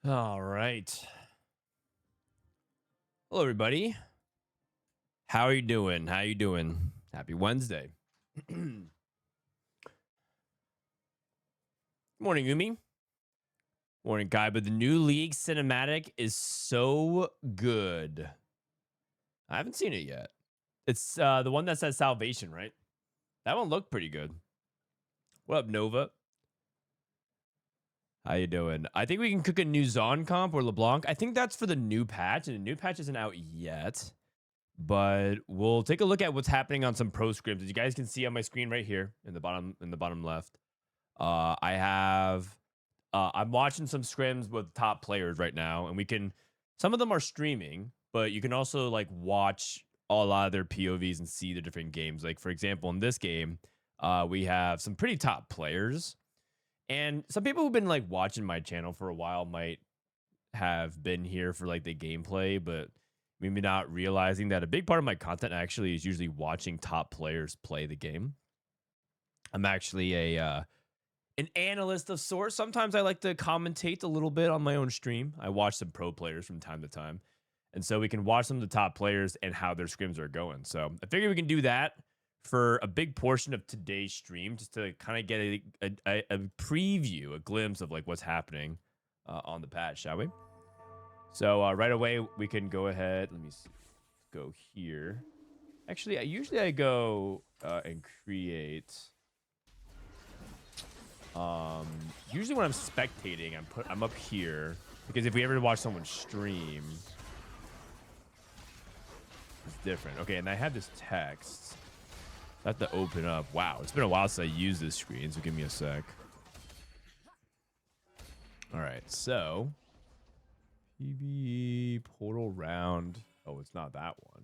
All right. Hello, everybody. How are you doing? How you doing? Happy Wednesday. Morning, Umi. Morning, Guy. But the new League cinematic is so good. I haven't seen it yet. It's the one that says Salvation, right? That one looked pretty good. What up, Nova? How you doing? I think we can cook a new Zon comp or LeBlanc. I think that's for the new patch, and the new patch isn't out yet. But we'll take a look at what's happening on some pro scrims. As you guys can see on my screen right here in the bottom left. I'm watching some scrims with top players right now, and some of them are streaming, but you can also like watch a lot of their POVs and see the different games. Like for example, in this game, we have some pretty top players. And some people who've been like watching my channel for a while might have been here for like the gameplay, but maybe not realizing that a big part of my content actually is usually watching top players play the game. I'm actually an analyst of sorts. Sometimes I like to commentate a little bit on my own stream. I watch some pro players from time to time. And so we can watch some of the top players and how their scrims are going. So I figure we can do that for a big portion of today's stream, just to kind of get a preview, a glimpse of like what's happening on the patch, shall we? So right away we can go ahead. Let me see. Go here. Actually, I go and create. Usually when I'm spectating, I'm up here because if we ever watch someone stream, it's different. Okay, and I have this text. I have to open up. Wow, it's been a while since I used this screen, so give me a sec. All right, so PBE portal round. Oh, it's not that one.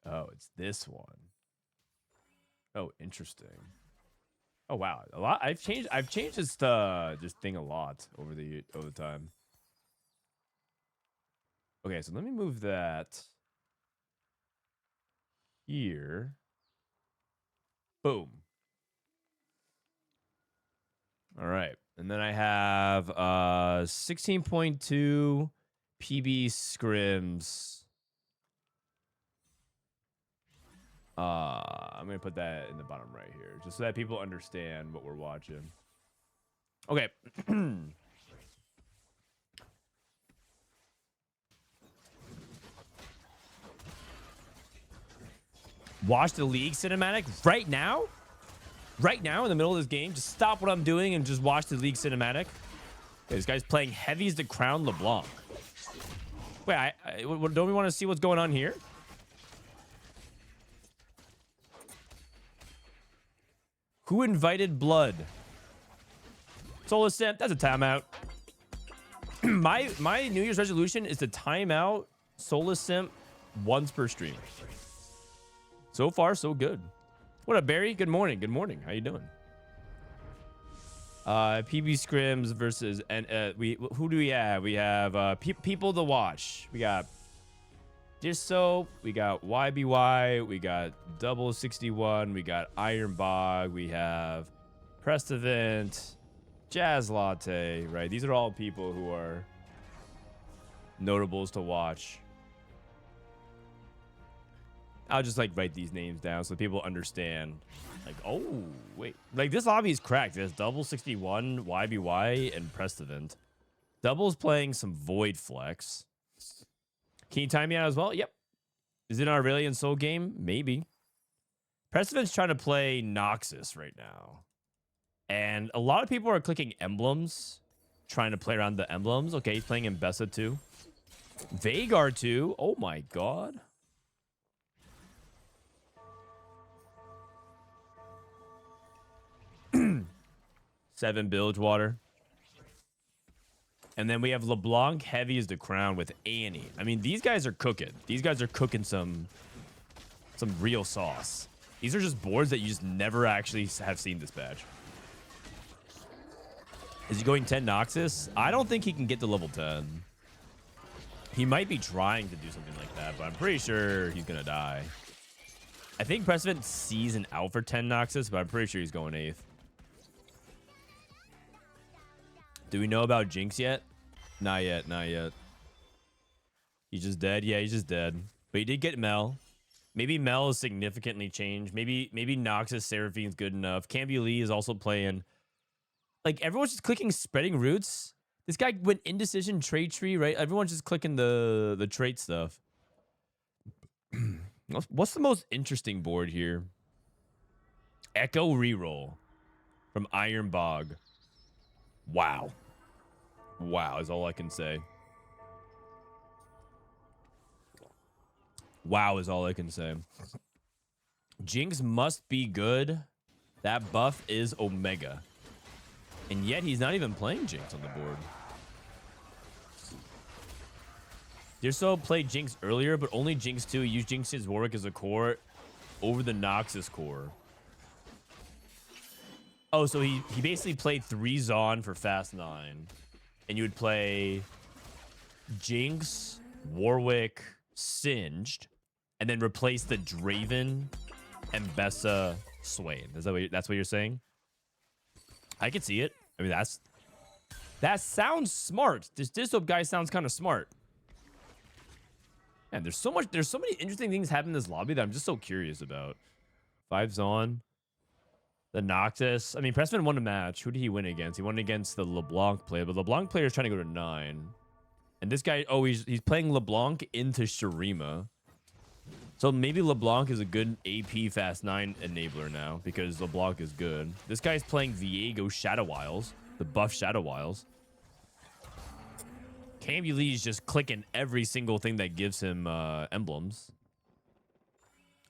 Oh, it's this one. Oh, interesting. Oh wow, a lot. I've changed this thing a lot over the time. Okay, so let me move that here. Boom. All right. And then I have 16.2 PBE Scrims. I'm going to put that in the bottom right here just so that people understand what we're watching. Okay. Watch the League cinematic right now? Right now in the middle of this game? Just stop what I'm doing and just watch the League cinematic? Okay, this guy's playing Heavy's the Crown LeBlanc. Wait, don't we want to see what's going on here? Who invited blood? Soulless Simp, that's a timeout. my New Year's resolution is to time out Soulless Simp once per stream. So far, so good. What up, Barry? Good morning. Good morning. How you doing? PB Scrims versus who do we have? We have people to watch. We got Dishsoap. We got YBY. We got 61. We got IronBog. We have Prestivent, Jazz Latte. Right, these are all people who are notables to watch. I'll just like write these names down so people understand. Like, oh wait, like this lobby is cracked. There's 61, YBY, and Prestivent. Double's playing some Void Flex. Can you time me out as well? Yep. Is it an Aurelian Soul game? Maybe. Prestivent's trying to play Noxus right now, and a lot of people are clicking emblems, trying to play around the emblems. Okay, he's playing Mbessa too. Vagar too. Oh my god. 7 Bilgewater. And then we have LeBlanc Heavy as the Crown with Annie. I mean, these guys are cooking. These guys are cooking some real sauce. These are just boards that you just never actually have seen this patch. Is he going 10 Noxus? I don't think he can get to level 10. He might be trying to do something like that, but I'm pretty sure he's going to die. I think Prestivent sees an out for 10 Noxus, but I'm pretty sure he's going 8th. Do we know about Jinx yet? Not yet, not yet. He's just dead? Yeah, he's just dead. But he did get Mel. Maybe Mel is significantly changed. Maybe Noxus Seraphine's good enough. Cambulee is also playing. Like, everyone's just clicking spreading roots. This guy went indecision trait tree, right? Everyone's just clicking the trait stuff. What's the most interesting board here? Echo reroll from IronBog. Wow. Wow is all I can say. Wow is all I can say. Jinx must be good. That buff is Omega. And yet he's not even playing Jinx on the board. Dishsoap played Jinx earlier, but only Jinx 2. He used Jinx's Warwick as a core over the Noxus core. Oh, so he basically played 3 Zon for Fast 9. And you would play Jinx, Warwick, Singed, and then replace the Draven and Bessa Swain. Is that that's what you're saying? I could see it. I mean, that sounds smart. This Dishsoap guy sounds kind of smart. Man, there's so many interesting things happening in this lobby that I'm just so curious about. 5 Zon. The Noctis. I mean, Prestivent won a match. Who did he win against? He won against the LeBlanc player, but LeBlanc player is trying to go to 9. And this guy, oh, he's playing LeBlanc into Shurima. So maybe LeBlanc is a good AP Fast 9 enabler now because LeBlanc is good. This guy's playing Viego Shadow Wiles, the buff Shadow Wiles. Cambulee is just clicking every single thing that gives him emblems.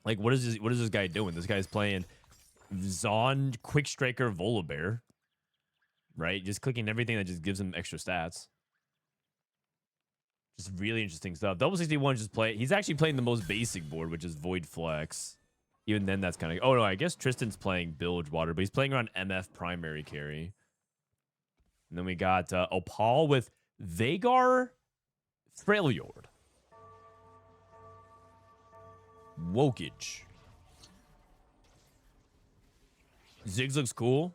Like, what is this guy doing? This guy's playing Zon, Quick Striker, Volibear. Right? Just clicking everything that just gives him extra stats. Just really interesting stuff. Double 61 just play. He's actually playing the most basic board, which is Void Flex. Even then, that's kind of... Oh, no, I guess Tristan's playing Bilgewater, but he's playing around MF primary carry. And then we got Opale with Veigar, Freljord, Wokage. Ziggs looks cool.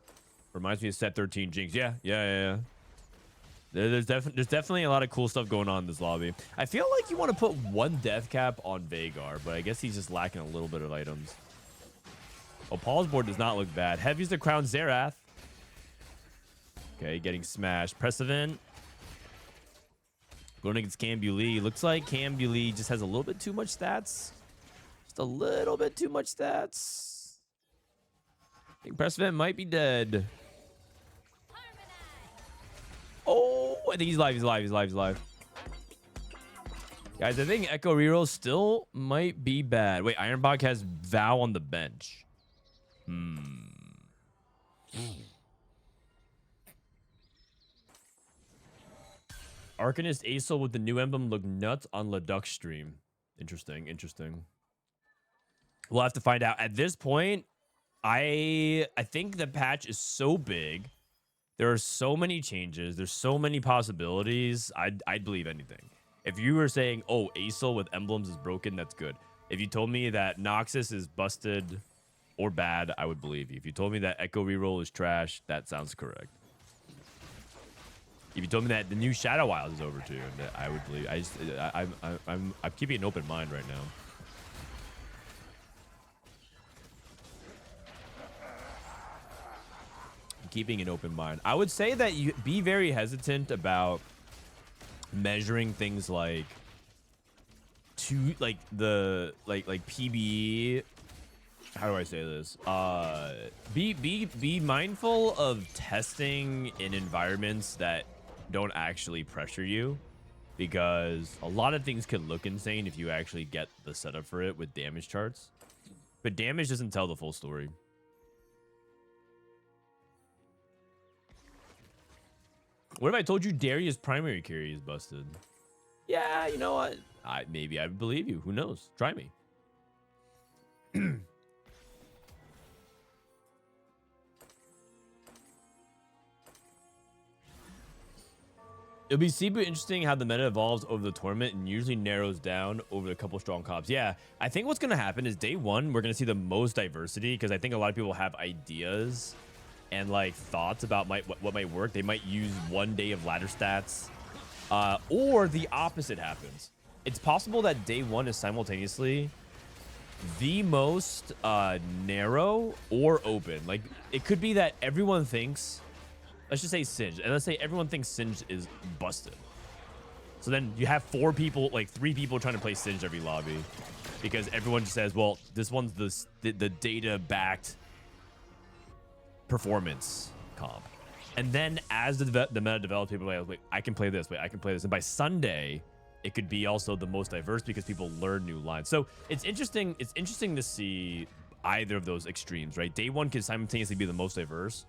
Reminds me of Set 13 Jinx. Yeah. There's definitely a lot of cool stuff going on in this lobby. I feel like you want to put 1 death cap on Veigar, but I guess he's just lacking a little bit of items. Opal's board does not look bad. Heavy's the Crown Xerath. Okay, getting smashed. Prestivent going against Cambulee. Looks like Cambulee just has a little bit too much stats. Just a little bit too much stats. I think Prestivent might be dead. Oh, I think he's live. Guys, I think Echo reroll still might be bad. Wait, IronBog has Vow on the bench. Arcanist Acel with the new emblem looked nuts on Ledux stream. Interesting. We'll have to find out. At this point, I think the patch is so big. There are so many changes. There's so many possibilities. I'd believe anything. If you were saying, oh, Acel with emblems is broken, that's good. If you told me that Noxus is busted or bad, I would believe you. If you told me that Echo reroll is trash, that sounds correct. If you told me that the new Shadow Wiles is over too, I would believe. I'm keeping an open mind right now. Keeping an open mind. I would say that you be very hesitant about measuring things like PBE. How do I say this? Be mindful of testing in environments that don't actually pressure you, because a lot of things can look insane if you actually get the setup for it with damage charts, but damage doesn't tell the full story. What if I told you Darius primary carry is busted? Yeah, you know what? Maybe I would believe you. Who knows? Try me. It'll be super interesting how the meta evolves over the tournament and usually narrows down over a couple strong comps. Yeah, I think what's going to happen is day one, we're going to see the most diversity because I think a lot of people have ideas and like thoughts about what might work. They might use 1 day of ladder stats, or the opposite happens. It's possible that day one is simultaneously the most narrow or open. Like it could be that everyone thinks, let's just say Singed, and let's say everyone thinks Singed is busted. So then you have 4 people, like 3 people trying to play Singed every lobby because everyone just says, well, this one's the data-backed performance comp. And then as the meta develops, people are like, wait, I can play this, wait, I can play this. And by Sunday, it could be also the most diverse because people learn new lines. So it's interesting to see either of those extremes, right? Day one can simultaneously be the most diverse,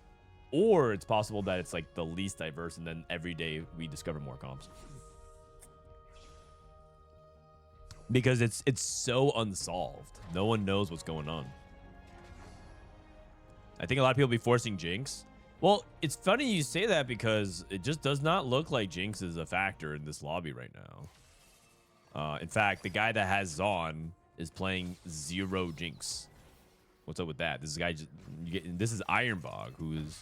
or it's possible that it's like the least diverse, and then every day we discover more comps. Because it's so unsolved. No one knows what's going on. I think a lot of people will be forcing Jinx. Well, it's funny you say that because it just does not look like Jinx is a factor in this lobby right now. In fact, the guy that has Zon is playing 0 Jinx. What's up with that? This guy this is IronBog, who is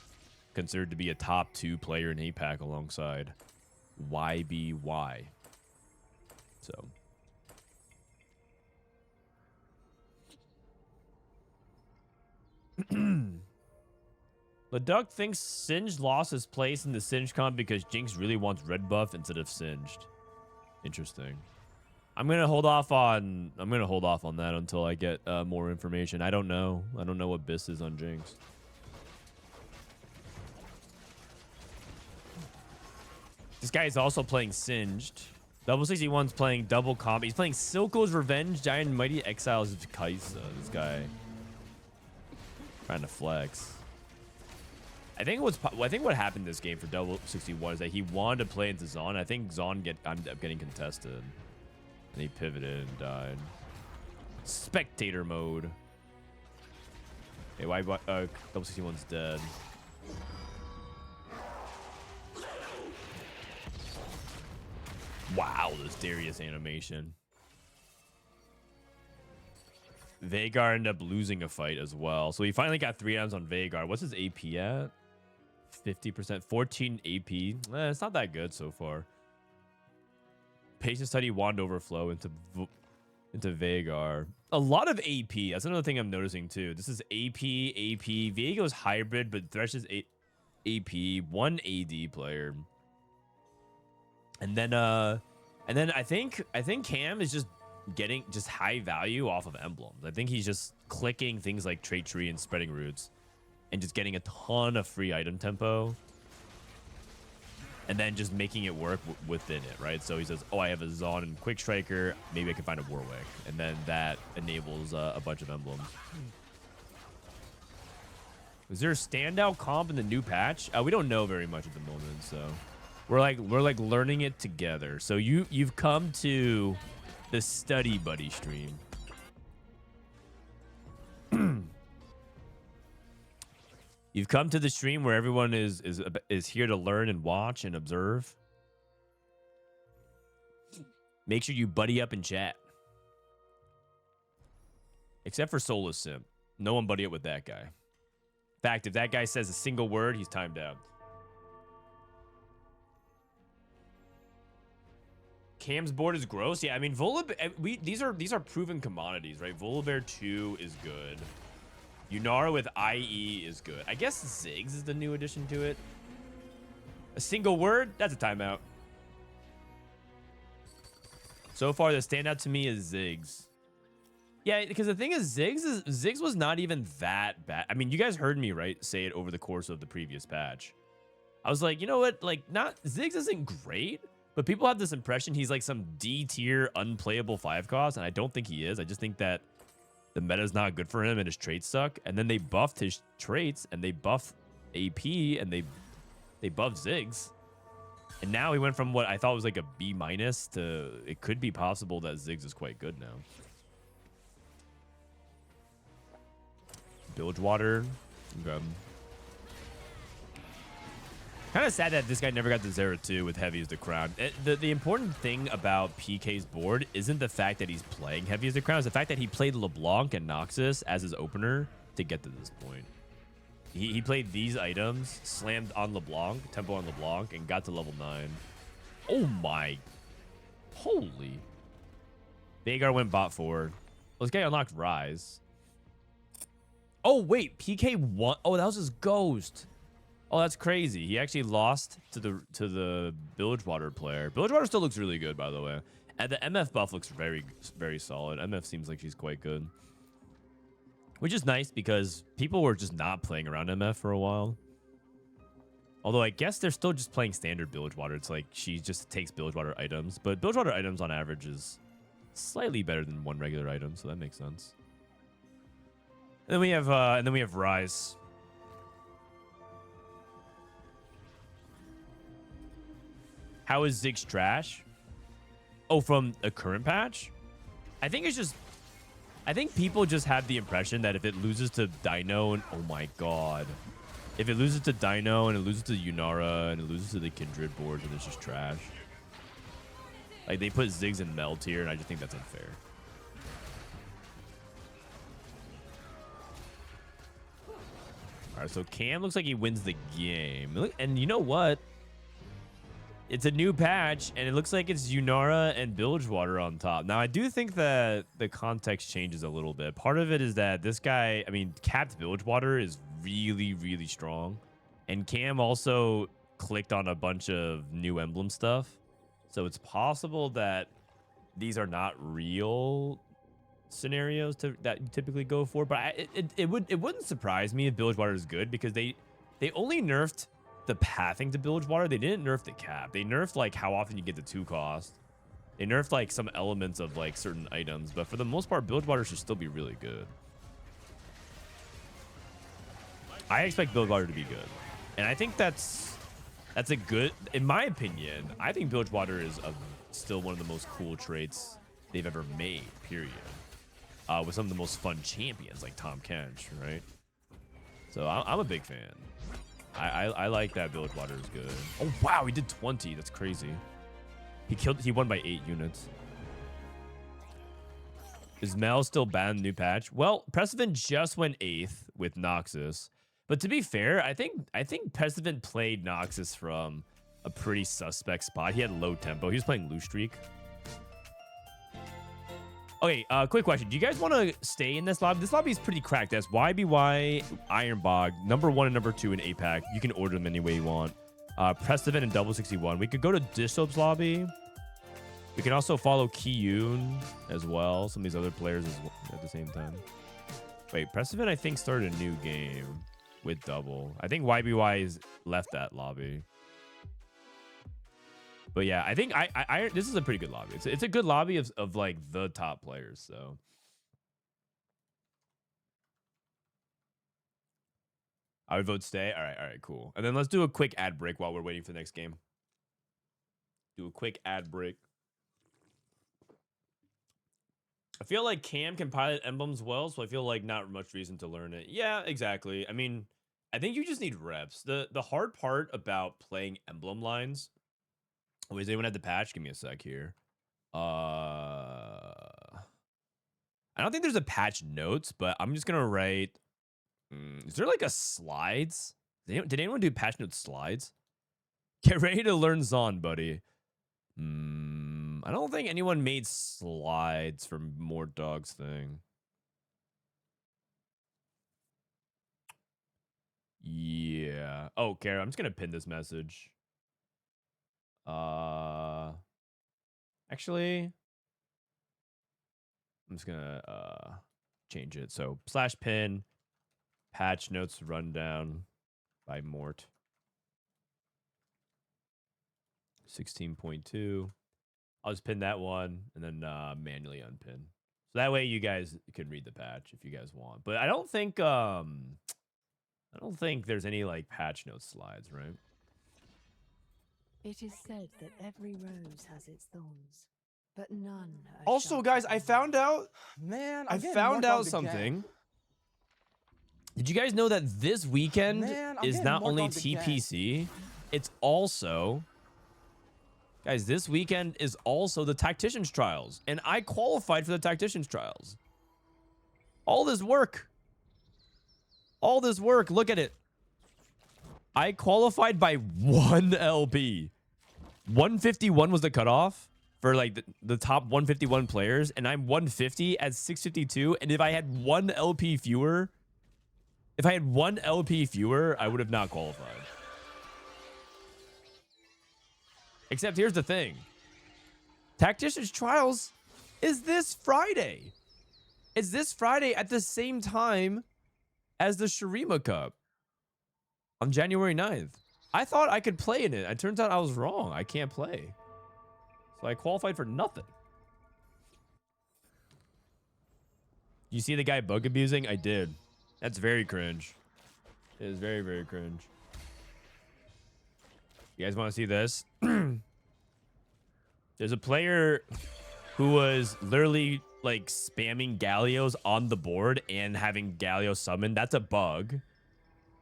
considered to be a top 2 player in APAC alongside YBY. So Leduc thinks Singed lost his place in the Singed comp because Jinx really wants red buff instead of Singed. Interesting. I'm gonna hold off on that until I get more information. I don't know what Biss is on Jinx. This guy is also playing Singed. Double 61's playing double comp. He's playing Silco's Revenge, Giant Mighty Exiles Kaisa. This guy trying to flex. I think what happened this game for Double 61 is that he wanted to play into Zon. I think Zon ended up getting contested, and he pivoted and died. Spectator mode. Hey, why Double 61's dead? Wow, this Darius animation. Veigar ended up losing a fight as well. So he finally got 3 rounds on Veigar. What's his AP at? 50%. 14 AP. It's not that good so far. Patient Study, Wand Overflow into Veigar. A lot of AP. That's another thing I'm noticing too. This is AP. Veigar's hybrid, but Thresh is AP. 1 AD player. And then I think Cam is just getting high value off of emblems. I think he's just clicking things like Trait Tree and Spreading Roots and just getting a ton of free item tempo and then just making it work within it, right? So he says, oh, I have a Zon and Quick Striker, maybe I can find a Warwick, and then that enables a bunch of emblems. Is there a standout comp in the new patch? We don't know very much at the moment, so we're like learning it together. So you've come to the Study Buddy stream. You've come to the stream where everyone is here to learn and watch and observe. Make sure you buddy up and chat. Except for Soulless Simp. No one buddy up with that guy. In fact, if that guy says a single word, he's timed out. Cam's board is gross. Yeah, I mean, these are proven commodities, right? Volibear 2 is good. Yunara with IE is good. I guess Ziggs is the new addition to it. A single word? That's a timeout. So far, the standout to me is Ziggs. Yeah, because the thing is, Ziggs was not even that bad. I mean, you guys heard me, right, say it over the course of the previous patch. I was like, you know what? Like, Ziggs isn't great, but people have this impression he's like some D-tier unplayable 5-cost, and I don't think he is. I just think that the meta is not good for him and his traits suck. And then they buffed his traits and they buffed AP and they buffed Ziggs. And now he went from what I thought was like a B- to it could be possible that Ziggs is quite good now. Bilgewater. Okay. Kind of sad that this guy never got the 0-2 with heavy as the crown. The important thing about PK's board isn't the fact that he's playing heavy as the crown. It's the fact that he played LeBlanc and Noxus as his opener to get to this point. He played these items, slammed on LeBlanc, tempo on LeBlanc, and got to level 9. Oh my. Holy. Vhagar went bot forward. Well, this guy unlocked Rise. Oh, wait. PK won. Oh, that was his ghost. Oh, that's crazy. He actually lost to the Bilgewater player. Bilgewater still looks really good, by the way. And the MF buff looks very, very solid. MF seems like she's quite good. Which is nice because people were just not playing around MF for a while. Although I guess they're still just playing standard Bilgewater. It's like she just takes Bilgewater items. But Bilgewater items on average is slightly better than one regular item, so that makes sense. And then we have Rise. How is Ziggs trash? Oh, from a current patch? I think it's just... I think people just have the impression that if it loses to Dino and... Oh my god. If it loses to Dino and it loses to Yunara and it loses to the Kindred board, then it's just trash. Like, they put Ziggs in Mel tier, and I just think that's unfair. Alright, so Cam looks like he wins the game. And you know what? It's a new patch, and it looks like it's Yunara and Bilgewater on top. Now, I do think that the context changes a little bit. Part of it is that this guy, I mean, capped Bilgewater is really, really strong. And Cam also clicked on a bunch of new emblem stuff. So it's possible that these are not real scenarios that you typically go for. But it wouldn't surprise me if Bilgewater is good, because they only nerfed the pathing to Bilgewater. They didn't nerf the cap. They nerfed like how often you get the 2 cost. They nerfed like some elements of like certain items, but for the most part, Bilgewater should still be really good. I expect Bilgewater to be good, and I think that's a good, in my opinion. I think Bilgewater is still one of the most cool traits they've ever made. Period. With some of the most fun champions like Tahm Kench, right? So I'm a big fan. I like that Bilgewater is good. Oh wow, he did 20. That's crazy. He won by 8 units. Is Mel still banned new patch? Well, Prestivent just went 8th with Noxus. But to be fair, I think Prestivent played Noxus from a pretty suspect spot. He had low tempo. He was playing Loose Streak. Okay, quick question. Do you guys want to stay in this lobby? This lobby is pretty cracked. That's YBY, IronBog, #1 and #2 in APAC. You can order them any way you want. Prestivent and Double 61. We could go to Dishsoap's lobby. We can also follow Kiyoon as well. Some of these other players at the same time. Wait, Prestivent, I think, started a new game with Double. I think YBY has left that lobby. But yeah, I think this is a pretty good lobby. It's a good lobby of like the top players. So I would vote stay. All right, cool. And then let's do a quick ad break while we're waiting for the next game. Do a quick ad break. I feel like Cam can pilot emblems well, so I feel like not much reason to learn it. Yeah, exactly. I mean, I think you just need reps. The hard part about playing emblem lines. Oh, is anyone at the patch? Give me a sec here. I don't think there's a patch notes, but I'm just gonna write. Is there like a slides? Did anyone do patch notes slides? Get ready to learn Zon, buddy. I don't think anyone made slides for More Dogs thing. Yeah. Oh, Kara, I'm just gonna pin this message. Actually, I'm just gonna change it. So /pin patch notes rundown by Mort 16.2. I'll just pin that one and then manually unpin. So that way you guys can read the patch if you guys want. But I don't think there's any like patch notes slides, right? It is said that every rose has its thorns, but none are Also, sharp guys, as I found out. Man, I found out something. Did you guys know that this weekend is not only TPC, it's also, guys, this weekend is also the Tactician's Trials. And I qualified for the Tactician's Trials. All this work. All this work. Look at it. I qualified by 1 LP. 151 was the cutoff for like the top 151 players. And I'm 150 at 652. And if I had 1 LP fewer, I would have not qualified. Except here's the thing. Tactician's Trials is this Friday. It's this Friday at the same time as the Shurima Cup on January 9th. I thought I could play in it. It turns out I was wrong. I can't play. So I qualified for nothing. You see the guy bug abusing? I did. That's very cringe. It is very, very cringe. You guys want to see this? There's a player who was literally like spamming Gallios on the board and having Galio summoned. That's a bug.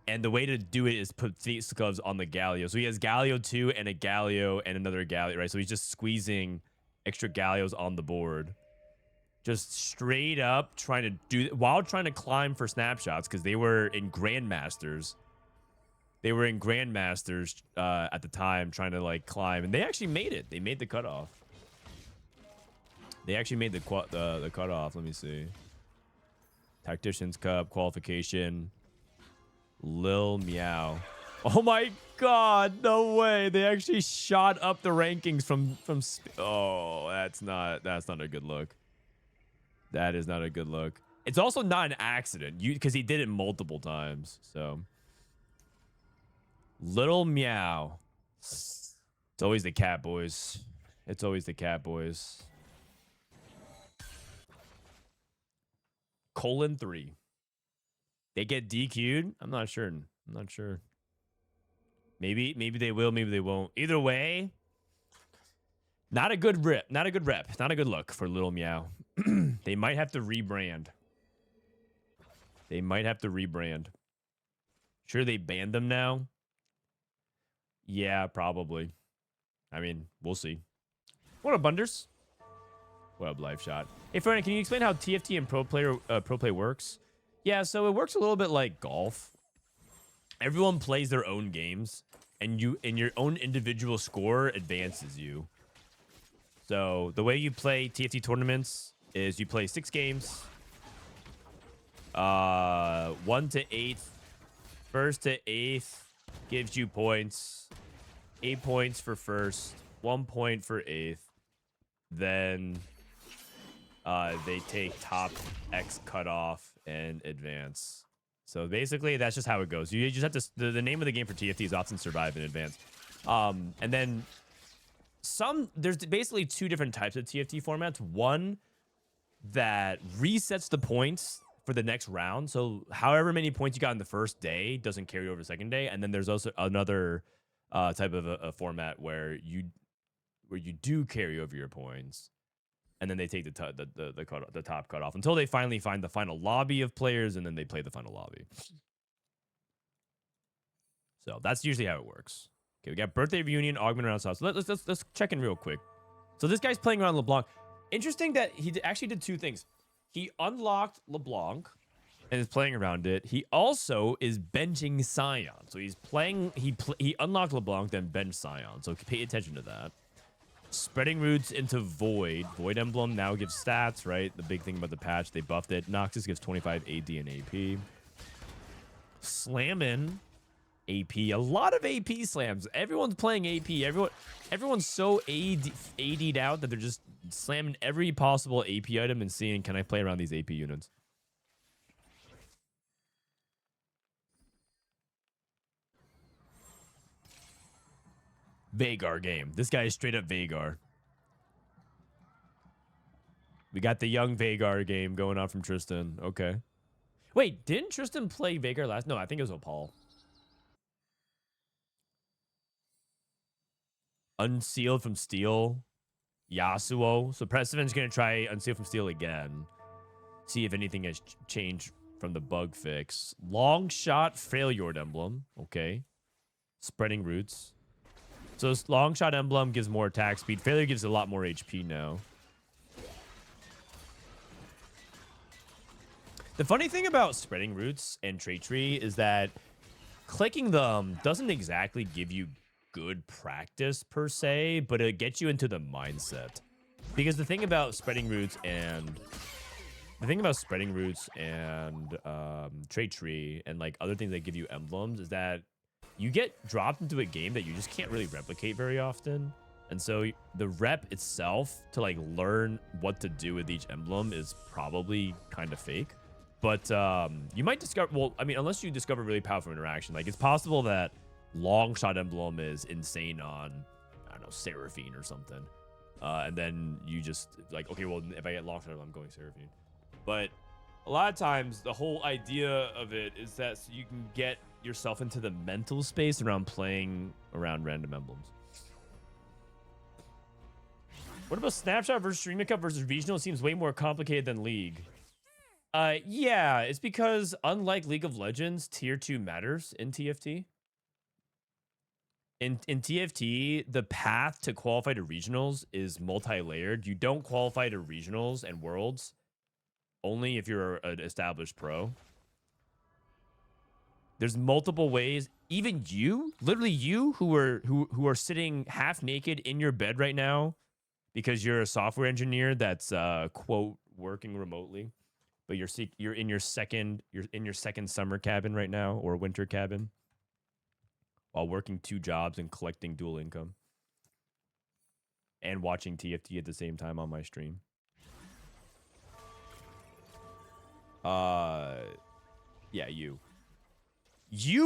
And the way to do it is put Face Gloves on the Galio. So he has Galio 2 and a Galio and another Galio, right? So he's just squeezing extra Gallios on the board. Just straight up trying to do, while trying to climb for snapshots, because they were in Grandmasters. They were in Grandmasters at the time, trying to like climb, and they actually made it. They made the cutoff. They actually made the cutoff. Let me see. Tactician's Cup qualification. Lil Meow. Oh my God! No way! They actually shot up the rankings from. Oh, that's not a good look. That is not a good look. It's also not an accident, because he did it multiple times. So, Little Meow. It's always the cat boys. It's always the cat boys. :3. They get DQ'd? I'm not sure. I'm not sure. Maybe they will, maybe they won't. Either way, not a good rep. Not a good rep. Not a good look for Little Meow. They might have to rebrand. They might have to rebrand. Sure, they banned them now? Yeah, probably. I mean, we'll see. What up, Bunders? What up, Life Shot? Hey, Frodan, can you explain how TFT and Pro Play works? Yeah, so it works a little bit like golf. Everyone plays their own games, and your own individual score advances you. So the way you play TFT tournaments is you play 6 games. 1 to 8th. First to 8th gives you points. 8 points for first. 1 point for 8th. Then they take top X cutoff and advance. So basically, that's just how it goes. You just have to. The name of the game for TFT is often survive and advance. And then there's basically 2 different types of TFT formats. One that resets the points for the next round. So however many points you got in the first day doesn't carry over the second day. And then there's also another type of a format where you do carry over your points. And then they take the top cutoff until they finally find the final lobby of players, and then they play the final lobby. So that's usually how it works. Okay, we got birthday reunion, augment around sauce. Let's check in real quick. So this guy's playing around LeBlanc. Interesting that he actually did 2 things. He unlocked LeBlanc and is playing around it. He also is benching Scion. So he's playing. He unlocked LeBlanc, then benched Scion. So pay attention to that. Spreading roots into Void. Void Emblem now gives stats, right? The big thing about the patch, they buffed it. Noxus gives 25 AD and AP. Slamming AP. A lot of AP slams. Everyone's playing AP. Everyone's so AD'd out that they're just slamming every possible AP item and seeing, can I play around these AP units? Veigar game. This guy is straight up Veigar. We got the young Veigar game going on from Tristan. Okay. Wait, didn't Tristan play Veigar last? No, I think it was Opal. Unsealed from Steel. Yasuo. So Prestivent's going to try Unsealed from Steel again. See if anything has changed from the bug fix. Long Shot Freljord Emblem. Okay. Spreading Roots. So this long shot emblem gives more attack speed. Failure gives a lot more HP now. The funny thing about spreading roots and trait tree is that clicking them doesn't exactly give you good practice per se, but it gets you into the mindset. Because the thing about spreading roots and trait tree and like other things that give you emblems is that you get dropped into a game that you just can't really replicate very often. And so the rep itself to like learn what to do with each emblem is probably kind of fake. But you might discover, well, I mean, unless you discover really powerful interaction, like it's possible that long shot emblem is insane on, I don't know, Seraphine or something. And then you just like, okay, well, if I get long shot emblem, I'm going Seraphine. But a lot of times the whole idea of it is that so you can get yourself into the mental space around playing around random emblems. What about Snapshot versus Streamer Cup versus Regional? It seems way more complicated than League. Yeah, it's because unlike League of Legends, Tier 2 matters in TFT. In TFT, the path to qualify to regionals is multi-layered. You don't qualify to regionals and worlds only if you're an established pro. There's multiple ways. Even you, literally you who are sitting half naked in your bed right now because you're a software engineer that's quote working remotely. But you're in your second summer cabin right now, or winter cabin, while working 2 jobs and collecting dual income, and watching TFT at the same time on my stream. Yeah, you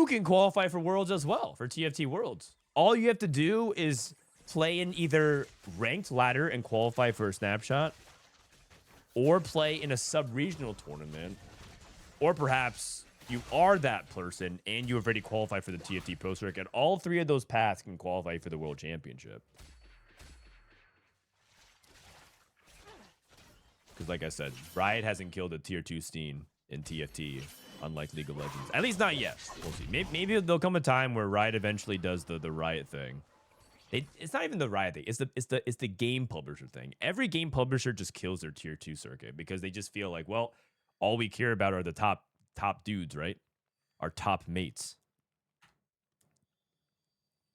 can qualify for Worlds as well, for TFT Worlds. All you have to do is play in either ranked ladder and qualify for a snapshot, or play in a sub-regional tournament, or perhaps you are that person and you have already qualified for the TFT Pro Circuit. All 3 of those paths can qualify for the World Championship. Because like I said, Riot hasn't killed a Tier 2 Steen in TFT, unlike League of Legends. At least not yet. We'll see. Maybe there'll come a time where Riot eventually does the Riot thing. It's not even the Riot thing. It's the game publisher thing. Every game publisher just kills their Tier 2 circuit because they just feel like, well, all we care about are the top dudes, right? Our top mates.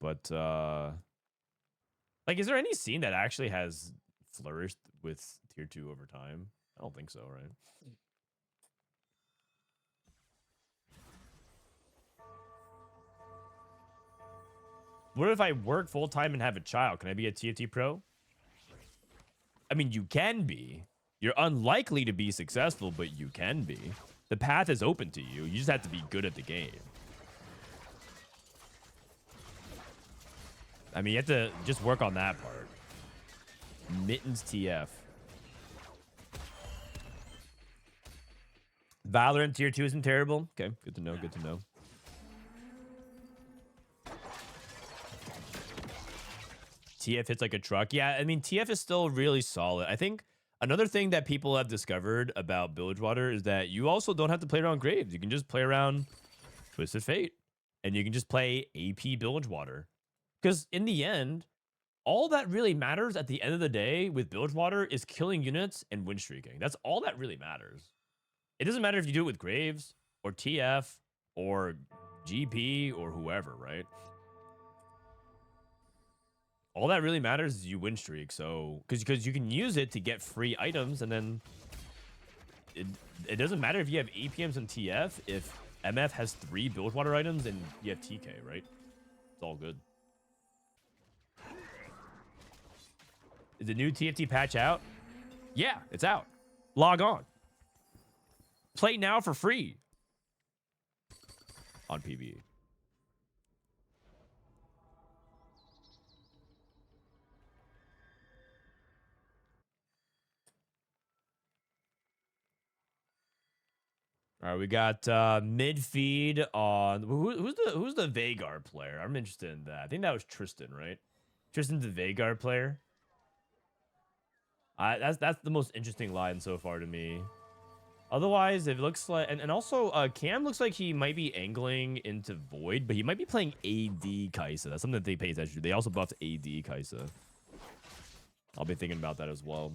But like, is there any scene that actually has flourished with Tier 2 over time? I don't think so, right? What if I work full-time and have a child? Can I be a TFT pro? I mean, you can be. You're unlikely to be successful, but you can be. The path is open to you. You just have to be good at the game. I mean, you have to just work on that part. Mittens TF. Valorant Tier 2 isn't terrible. Okay, good to know, good to know. TF hits like a truck. Yeah, I mean, TF is still really solid. I think another thing that people have discovered about Bilgewater is that you also don't have to play around Graves. You can just play around Twisted Fate. And you can just play AP Bilgewater. Because in the end, all that really matters at the end of the day with Bilgewater is killing units and win streaking. That's all that really matters. It doesn't matter if you do it with Graves or TF or GP or whoever, right? All that really matters is you win streak. So, because you can use it to get free items, and then it doesn't matter if you have APMs and TF if MF has 3 Bilgewater items and you have TK, right? It's all good. Is the new TFT patch out? Yeah, it's out. Log on. Play now for free on PBE. All right, we got Midfeed on who's the Veigar player? I'm interested in that. I think that was Tristan, right? Tristan's the Veigar player. That's the most interesting line so far to me. Otherwise, it looks like... And also, Cam looks like he might be angling into Void, but he might be playing AD Kai'Sa. That's something that they pay attention to. They also buffed AD Kai'Sa. I'll be thinking about that as well.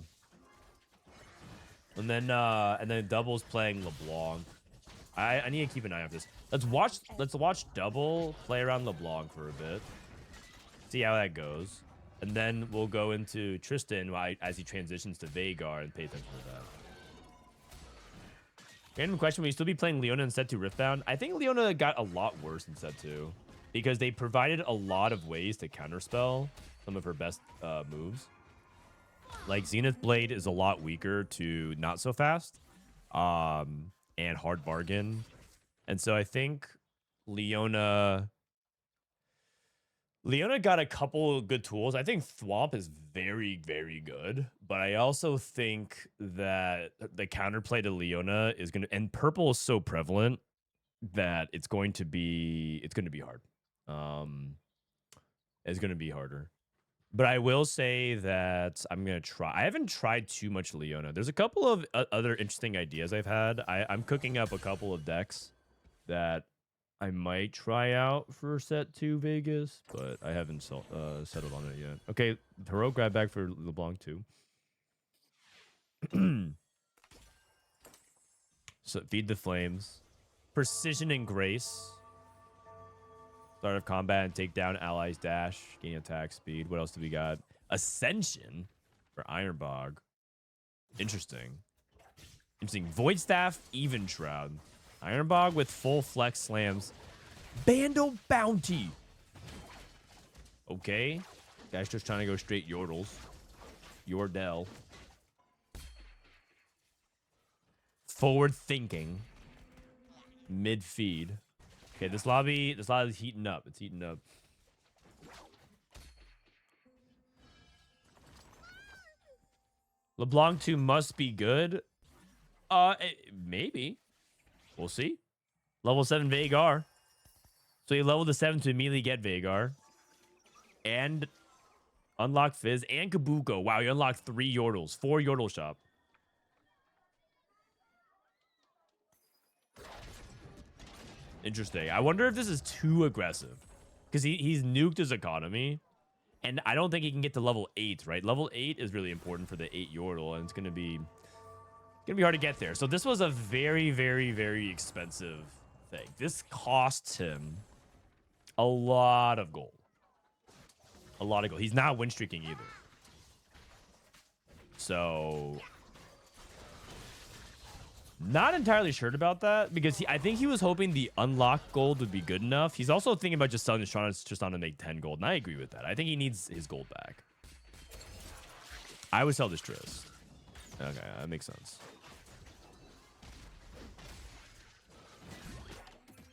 And then Double's playing LeBlanc. I need to keep an eye on this. Let's watch Double play around LeBlanc for a bit. See how that goes. And then we'll go into Tristan as he transitions to Veigar and pay attention to that. Random question, will you still be playing Leona in set 2 Riftbound? I think Leona got a lot worse in set 2 because they provided a lot of ways to counterspell some of her best moves. Like Zenith Blade is a lot weaker to not so fast and hard bargain. And so I think Leona got a couple of good tools. I think Thwomp is very, very good, but I also think that the counterplay to Leona is going to, and purple is so prevalent that it's going to be hard. It's going to be harder. But I will say that I'm going to try. I haven't tried too much Leona. There's a couple of other interesting ideas I've had. I'm cooking up a couple of decks that I might try out for set 2 Vegas, but I haven't settled on it yet. Okay, Hero grab bag for LeBlanc too. So feed the flames. Precision and grace. Start of combat and take down allies dash. Gain attack speed. What else do we got? Ascension for IronBog. Interesting. Void Staff, Even Shroud. IronBog with full flex slams. Bando Bounty. Okay. Guy's just trying to go straight Yordles. Yordell. Forward thinking. Midfeed. Okay, this lobby is heating up. It's heating up. LeBlanc 2 must be good. Maybe. We'll see. Level 7 Veigar. So you level to 7 to immediately get Veigar. And unlock Fizz and Kabuko. Wow, you unlocked 3 Yordles. 4 Yordle shop. Interesting. I wonder if this is too aggressive. Because he's nuked his economy. And I don't think he can get to level 8, right? Level 8 is really important for the 8 Yordle. And it's going to be hard to get there. So this was a very, very, very expensive thing. This costs him a lot of gold. A lot of gold. He's not win streaking either. So not entirely sure about that because I think he was hoping the unlocked gold would be good enough. He's also thinking about just selling Tristan to make 10 gold, and I agree with that. I think he needs his gold back. I would sell this Tris. Okay, that makes sense.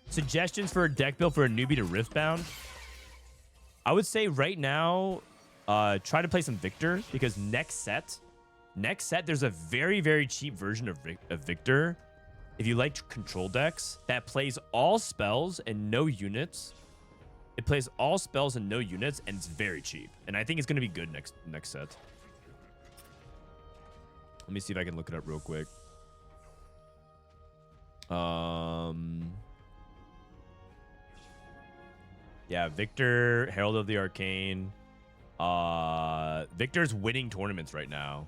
Suggestions for a deck build for a newbie to Riftbound? I would say right now, try to play some Victor because next set, there's a very, very cheap version of Victor. If you like control decks, that plays all spells and no units. It plays all spells and no units, and it's very cheap. And I think it's going to be good next set. Let me see if I can look it up real quick. Yeah, Victor, Herald of the Arcane. Victor's winning tournaments right now.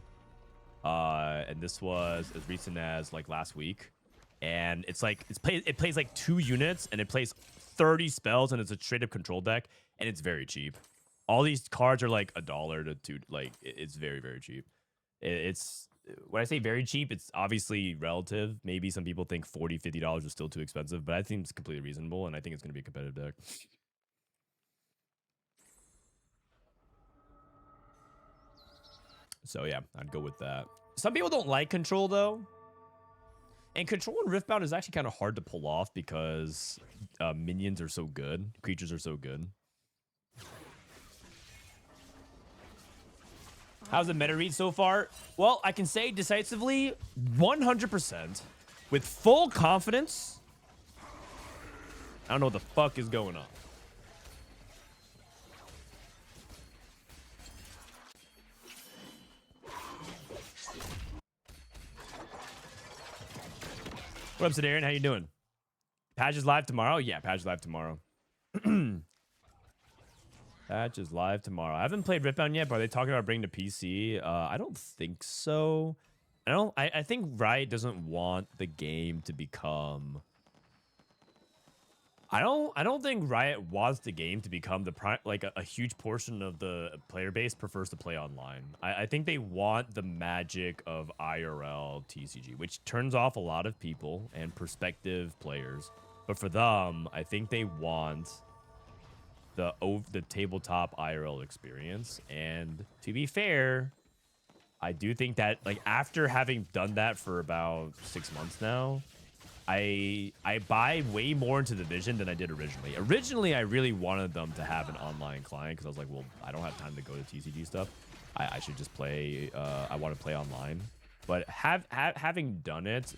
And this was as recent as like last week. And it's like it plays like 2 units and it plays 30 spells and it's a straight up control deck and it's very cheap. All these cards are like $1 to $2. Like it's very, very cheap. It's when I say very cheap, it's obviously relative. Maybe some people think $40, $50 is still too expensive, but I think it's completely reasonable and I think it's going to be a competitive deck. So yeah, I'd go with that. Some people don't like control though. And control in Riftbound is actually kind of hard to pull off because minions are so good. Creatures are so good. How's the meta read so far? Well, I can say decisively 100% with full confidence. I don't know what the fuck is going on. What up, Sidarian? How you doing? Patch is live tomorrow? Yeah, Patch is live tomorrow. Patch is live tomorrow. I haven't played Ripbound yet, but are they talking about bringing to PC? I don't think so. I think Riot doesn't want the game to become... I don't think Riot wants the game to become the a huge portion of the player base prefers to play online. I think they want the magic of IRL TCG, which turns off a lot of people and prospective players. But for them, I think they want the tabletop IRL experience. And to be fair, I do think that like after having done that for about 6 months now, I buy way more into the vision than I did originally. Originally, I really wanted them to have an online client because I was like, well, I don't have time to go to TCG stuff. I should just play. I want to play online. But having done it,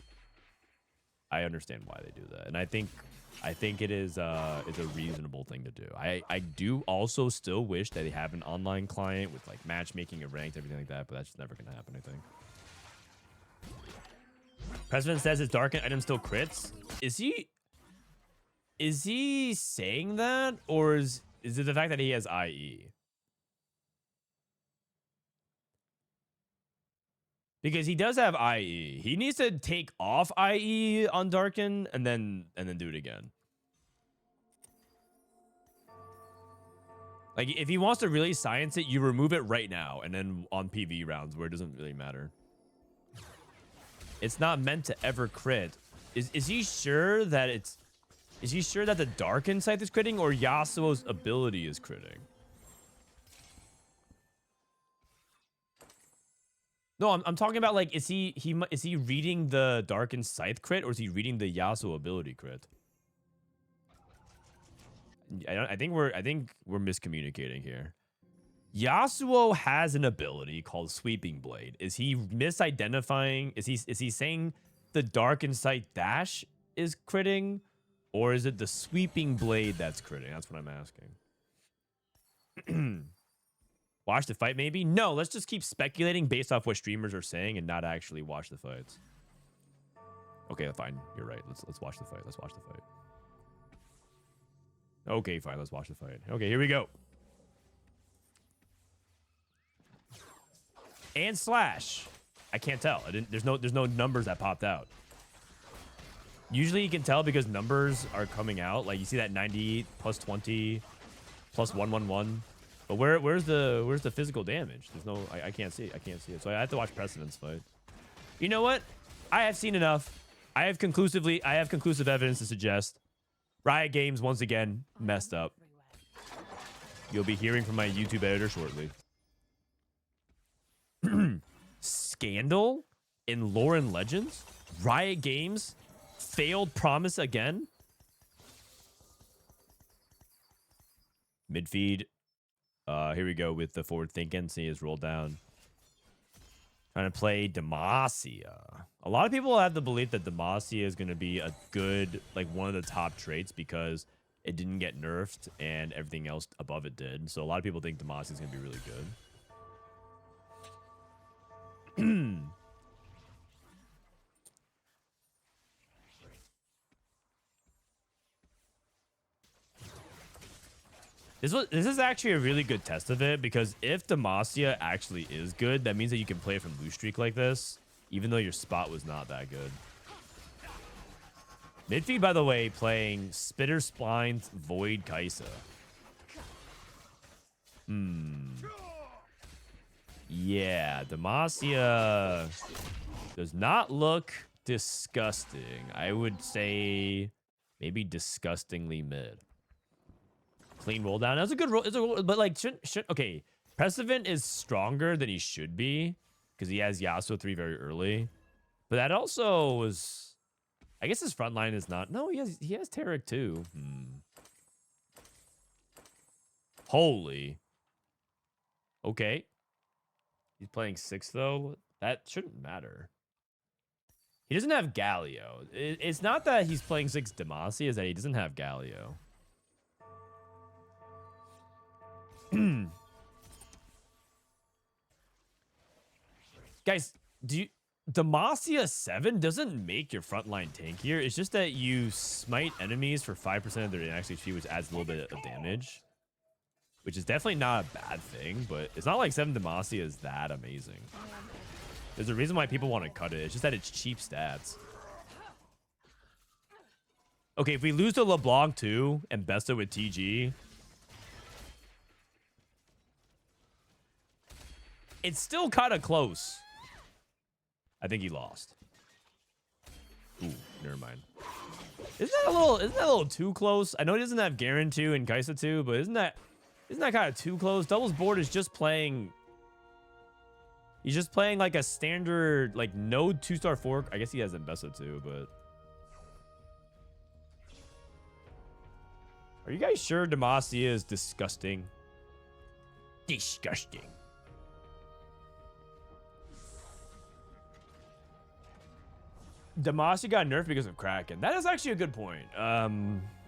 I understand why they do that, and I think it is a reasonable thing to do. I do also still wish that they have an online client with like matchmaking and ranked, everything like that, but that's just never gonna happen, I think. Prestivent says his Darken item still crits. Is he saying that, or is it the fact that he has IE? Because he does have IE. He needs to take off IE on Darken and then do it again. Like if he wants to really science it, you remove it right now and then on PvE rounds where it doesn't really matter. It's not meant to ever crit. Is he sure that it's... Is he sure that the Darken Scythe is critting or Yasuo's ability is critting? No, I'm talking about like, is he reading the Darken Scythe crit or is he reading the Yasuo ability crit? I think we're miscommunicating here. Yasuo has an ability called Sweeping Blade. Is he misidentifying? Is he saying the Darken Scythe dash is critting, or is it the Sweeping Blade that's critting? That's what I'm asking. Watch the fight, maybe? No, let's just keep speculating based off what streamers are saying and not actually watch the fights. Okay, fine. You're right. Let's watch the fight. Let's watch the fight. Okay, fine. Let's watch the fight. Okay, here we go. And slash. I can't tell. There's no numbers that popped out. Usually you can tell because numbers are coming out. Like you see that 90 plus 20 plus 111. But where's the physical damage? There's no. I can't see it. I can't see it. So I have to watch Precedent's fight. You know what? I have seen enough. I have conclusive evidence to suggest Riot Games once again messed up. You'll be hearing from my YouTube editor shortly. Scandal in Lore and Legends? Riot Games failed promise again? Midfeed. Here we go with the forward thinking. See his roll down. Trying to play Demacia. A lot of people have the belief that Demacia is going to be a good, like one of the top traits because it didn't get nerfed and everything else above it did. So a lot of people think Demacia is going to be really good. This is actually a really good test of it because if Demacia actually is good, that means that you can play from loose streak like this, even though your spot was not that good. Midfeed, by the way, playing Spitter Spline's Void Kaisa. Yeah, Demacia does not look disgusting. I would say maybe disgustingly mid. Clean roll down. That was a good roll. But like, okay. Prestivent is stronger than he should be because he has Yasuo 3 very early. But that also was, I guess his front line is not. No, he has Taric too. Holy. Okay. He's playing 6 though. That shouldn't matter. He doesn't have Galio. It's not that he's playing 6 Demacia, it's that he doesn't have Galio. Guys, Demacia 7 doesn't make your frontline tankier. It's just that you smite enemies for 5% of their max HP, which adds a little bit of damage. Which is definitely not a bad thing, but it's not like 7 Demacia is that amazing. There's a reason why people want to cut it. It's just that it's cheap stats. Okay, if we lose to LeBlanc too, and Besta with TG, it's still kind of close. I think he lost. Ooh, never mind. Isn't that a little too close? I know he doesn't have Garen 2 and Kaisa 2, but isn't that kind of too close? Doubles board is just playing. He's just playing like a standard, like no 2-star fork. I guess he has Mbessa too, but. Are you guys sure Demacia is disgusting? Disgusting. Demacia got nerfed because of Kraken. That is actually a good point.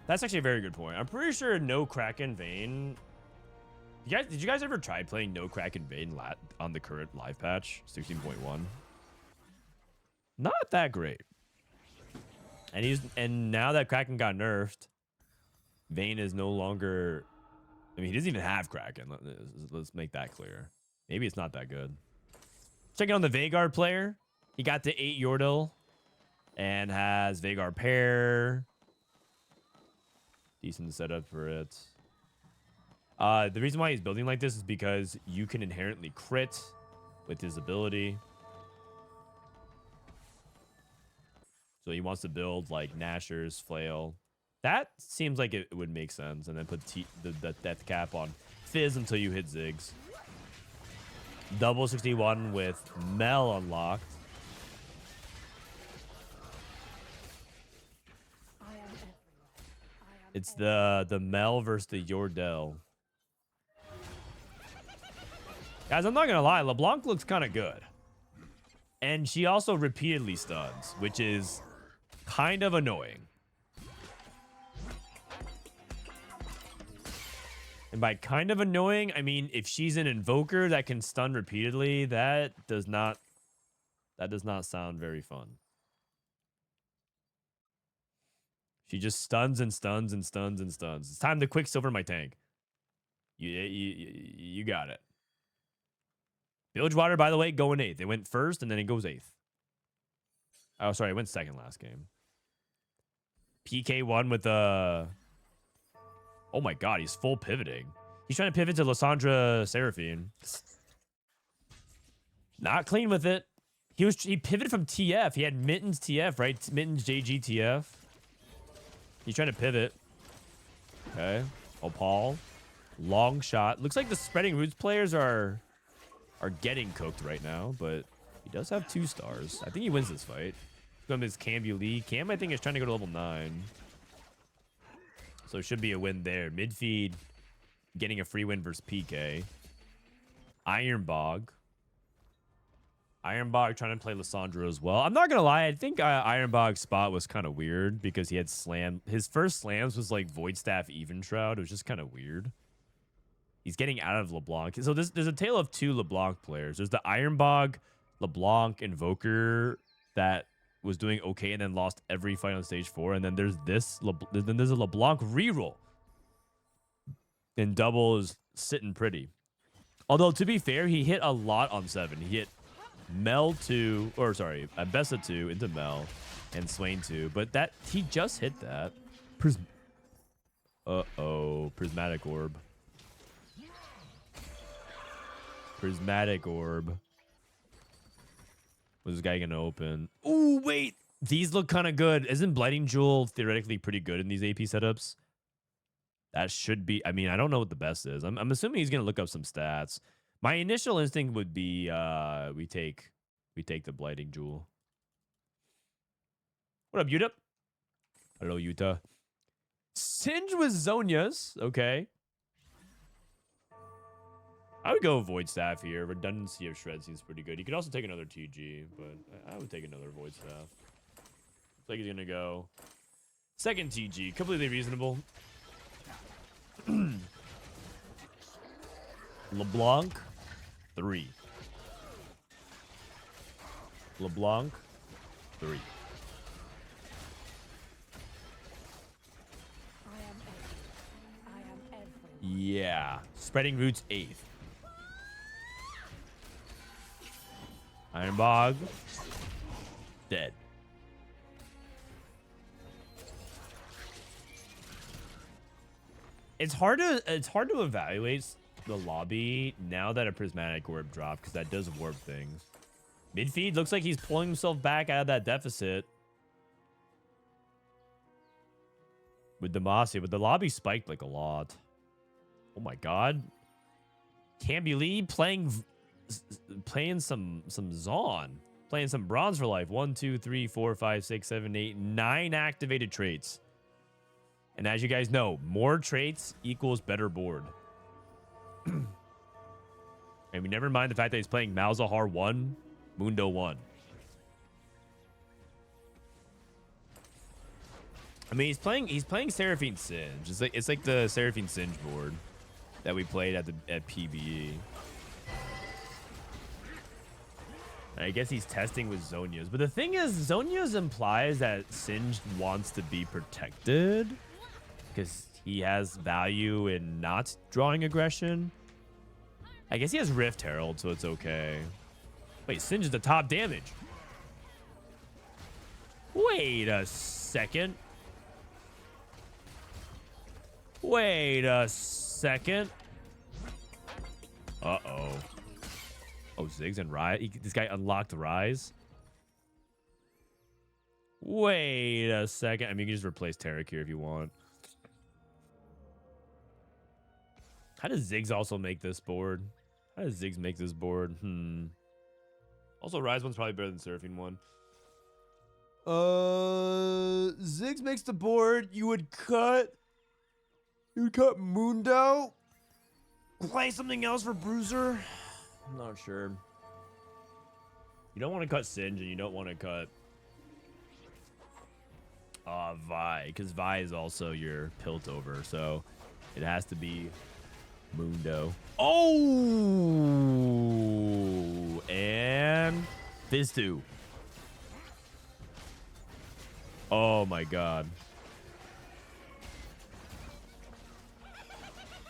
That's actually a very good point. I'm pretty sure no Kraken Vayne. Did you guys ever try playing no Kraken Vayne on the current live patch 16.1? Not that great. And now that Kraken got nerfed, Vayne is no longer. I mean, he doesn't even have Kraken. Let's make that clear. Maybe it's not that good. Checking on the Veigar player. He got to 8 Yordle. And has Veigar pair. Decent setup for it. The reason why he's building like this is because you can inherently crit with his ability. So he wants to build like Nashor's Flail. That seems like it would make sense. And then put the death cap on Fizz until you hit Ziggs. Double 61 with Mel unlocked. It's the Mel versus the Yordle. Guys, I'm not going to lie. LeBlanc looks kind of good. And she also repeatedly stuns, which is kind of annoying. And by kind of annoying, I mean, if she's an invoker that can stun repeatedly, that does not sound very fun. She just stuns and stuns and stuns and stuns. It's time to Quicksilver my tank. You got it. Bilgewater, by the way, going 8th. It went first and then it goes 8th. Oh, sorry, it went second last game. PK1 with the. Oh my god, he's full pivoting. He's trying to pivot to Lysandra Seraphine. Not clean with it. He pivoted from TF. He had Mittens TF, right? Mittens JG TF. He's trying to pivot. Okay. Opale. Long shot. Looks like the Spreading Roots players are getting cooked right now, but he does have 2 stars. I think he wins this fight. From his Cambulee. Cam, I think, is trying to go to level 9. So it should be a win there. Midfeed getting a free win versus PK. IronBog. IronBog trying to play Lysandra as well. I'm not going to lie. I think IronBog's spot was kind of weird because he had slam. His first slams was like Void Staff Even Shroud. It was just kind of weird. He's getting out of LeBlanc. So there's a tale of 2 LeBlanc players. There's the IronBog, LeBlanc, Invoker that was doing okay and then lost every fight on stage 4. And then there's then there's a LeBlanc reroll. And double is sitting pretty. Although, to be fair, he hit a lot on 7. He hit Mel 2, or sorry, Mbessa 2 into Mel and Swain 2. But that he just hit that. Prismatic Orb. Prismatic Orb. Was this guy gonna open? Ooh, wait. These look kind of good. Isn't Blighting Jewel theoretically pretty good in these AP setups? That should be. I mean, I don't know what the best is. I'm assuming he's gonna look up some stats. My initial instinct would be we take the Blighting Jewel. What up, Yuta? Hello, Yuta. Singe with Zonias. Okay. I would go Void Staff here. Redundancy of Shred seems pretty good. You could also take another TG, but I would take another Void Staff. Looks like he's gonna go second TG. Completely reasonable. LeBlanc 3. LeBlanc, 3. I am everything. I am everything. Yeah. Spreading Roots, 8th. IronBog, dead. It's hard to evaluate the lobby now that a Prismatic Orb dropped, because that does warp things. Midfeed looks like he's pulling himself back out of that deficit with Demacia, but the lobby spiked like a lot. Oh my god. Cambulee playing some Zon. Playing some Bronze for Life. 1, 2, 3, 4, 5, 6, 7, 8, 9 activated traits. And as you guys know, more traits equals better board. And we never mind the fact that he's playing Malzahar 1, Mundo 1. I mean, he's playing Seraphine Singe. It's like the Seraphine Singe board that we played at PBE. I guess he's testing with Zhonya's. But the thing is, Zhonya's implies that Singe wants to be protected because he has value in not drawing aggression. I guess he has Rift Herald, so it's okay. Wait, Singe is the top damage. Wait a second. Wait a second. Uh-oh. Oh, Ziggs and Rise. This guy unlocked Rise. Wait a second. I mean, you can just replace Tarek here if you want. How does Ziggs also make this board? How does Ziggs make this board? Also, Rise one's probably better than Seraphine one. Ziggs makes the board. You would cut Mundo. Play something else for Bruiser. I'm not sure. You don't want to cut Singe, and you don't want to cut Vi, because Vi is also your Piltover, so it has to be Mundo. Oh! And Fizz2. Oh my god.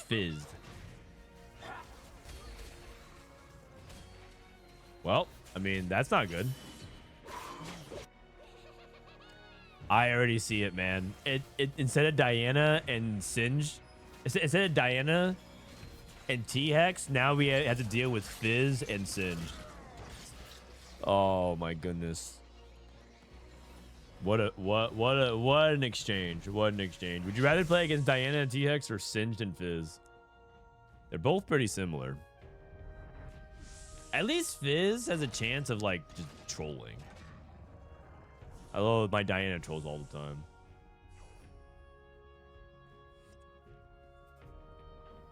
Fizzed. Well, I mean, that's not good. I already see it, man. It instead of Diana and Singe, instead of Diana and T-Hex, now we have to deal with Fizz and Singe. Oh my goodness. What an exchange. What an exchange. Would you rather play against Diana and T-Hex or Singed and Fizz? They're both pretty similar. At least Fizz has a chance of, like, just trolling. I love my Diana trolls all the time.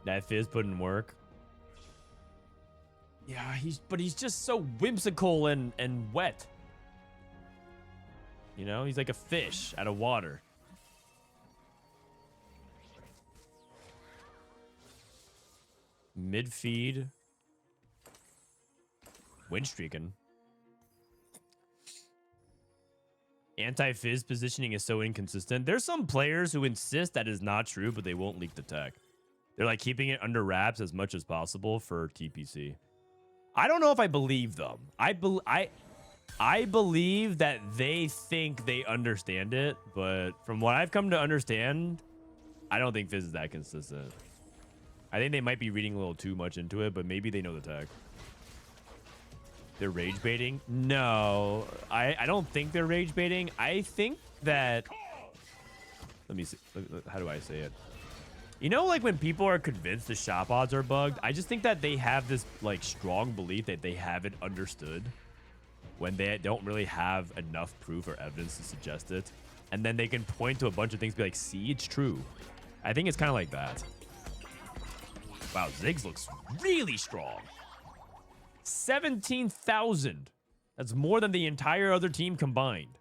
That Fizz put in work. Yeah, he's just so whimsical and wet. You know, he's like a fish out of water. Midfeed. Win streaking. Anti-Fizz positioning is so inconsistent. There's some players who insist that is not true, but they won't leak the tech. They're like keeping it under wraps as much as possible for TPC. I don't know if I believe them. I believe that they think they understand it, but from what I've come to understand, I don't think Fizz is that consistent. I think they might be reading a little too much into it, but maybe they know the tech. They're rage baiting? No, I don't think they're rage baiting. I think that... Let me see. How do I say it? You know, like when people are convinced the shop odds are bugged, I just think that they have this like strong belief that they haven't understood when they don't really have enough proof or evidence to suggest it. And then they can point to a bunch of things and be like, see, it's true. I think it's kind of like that. Wow, Ziggs looks really strong. 17,000. That's more than the entire other team combined.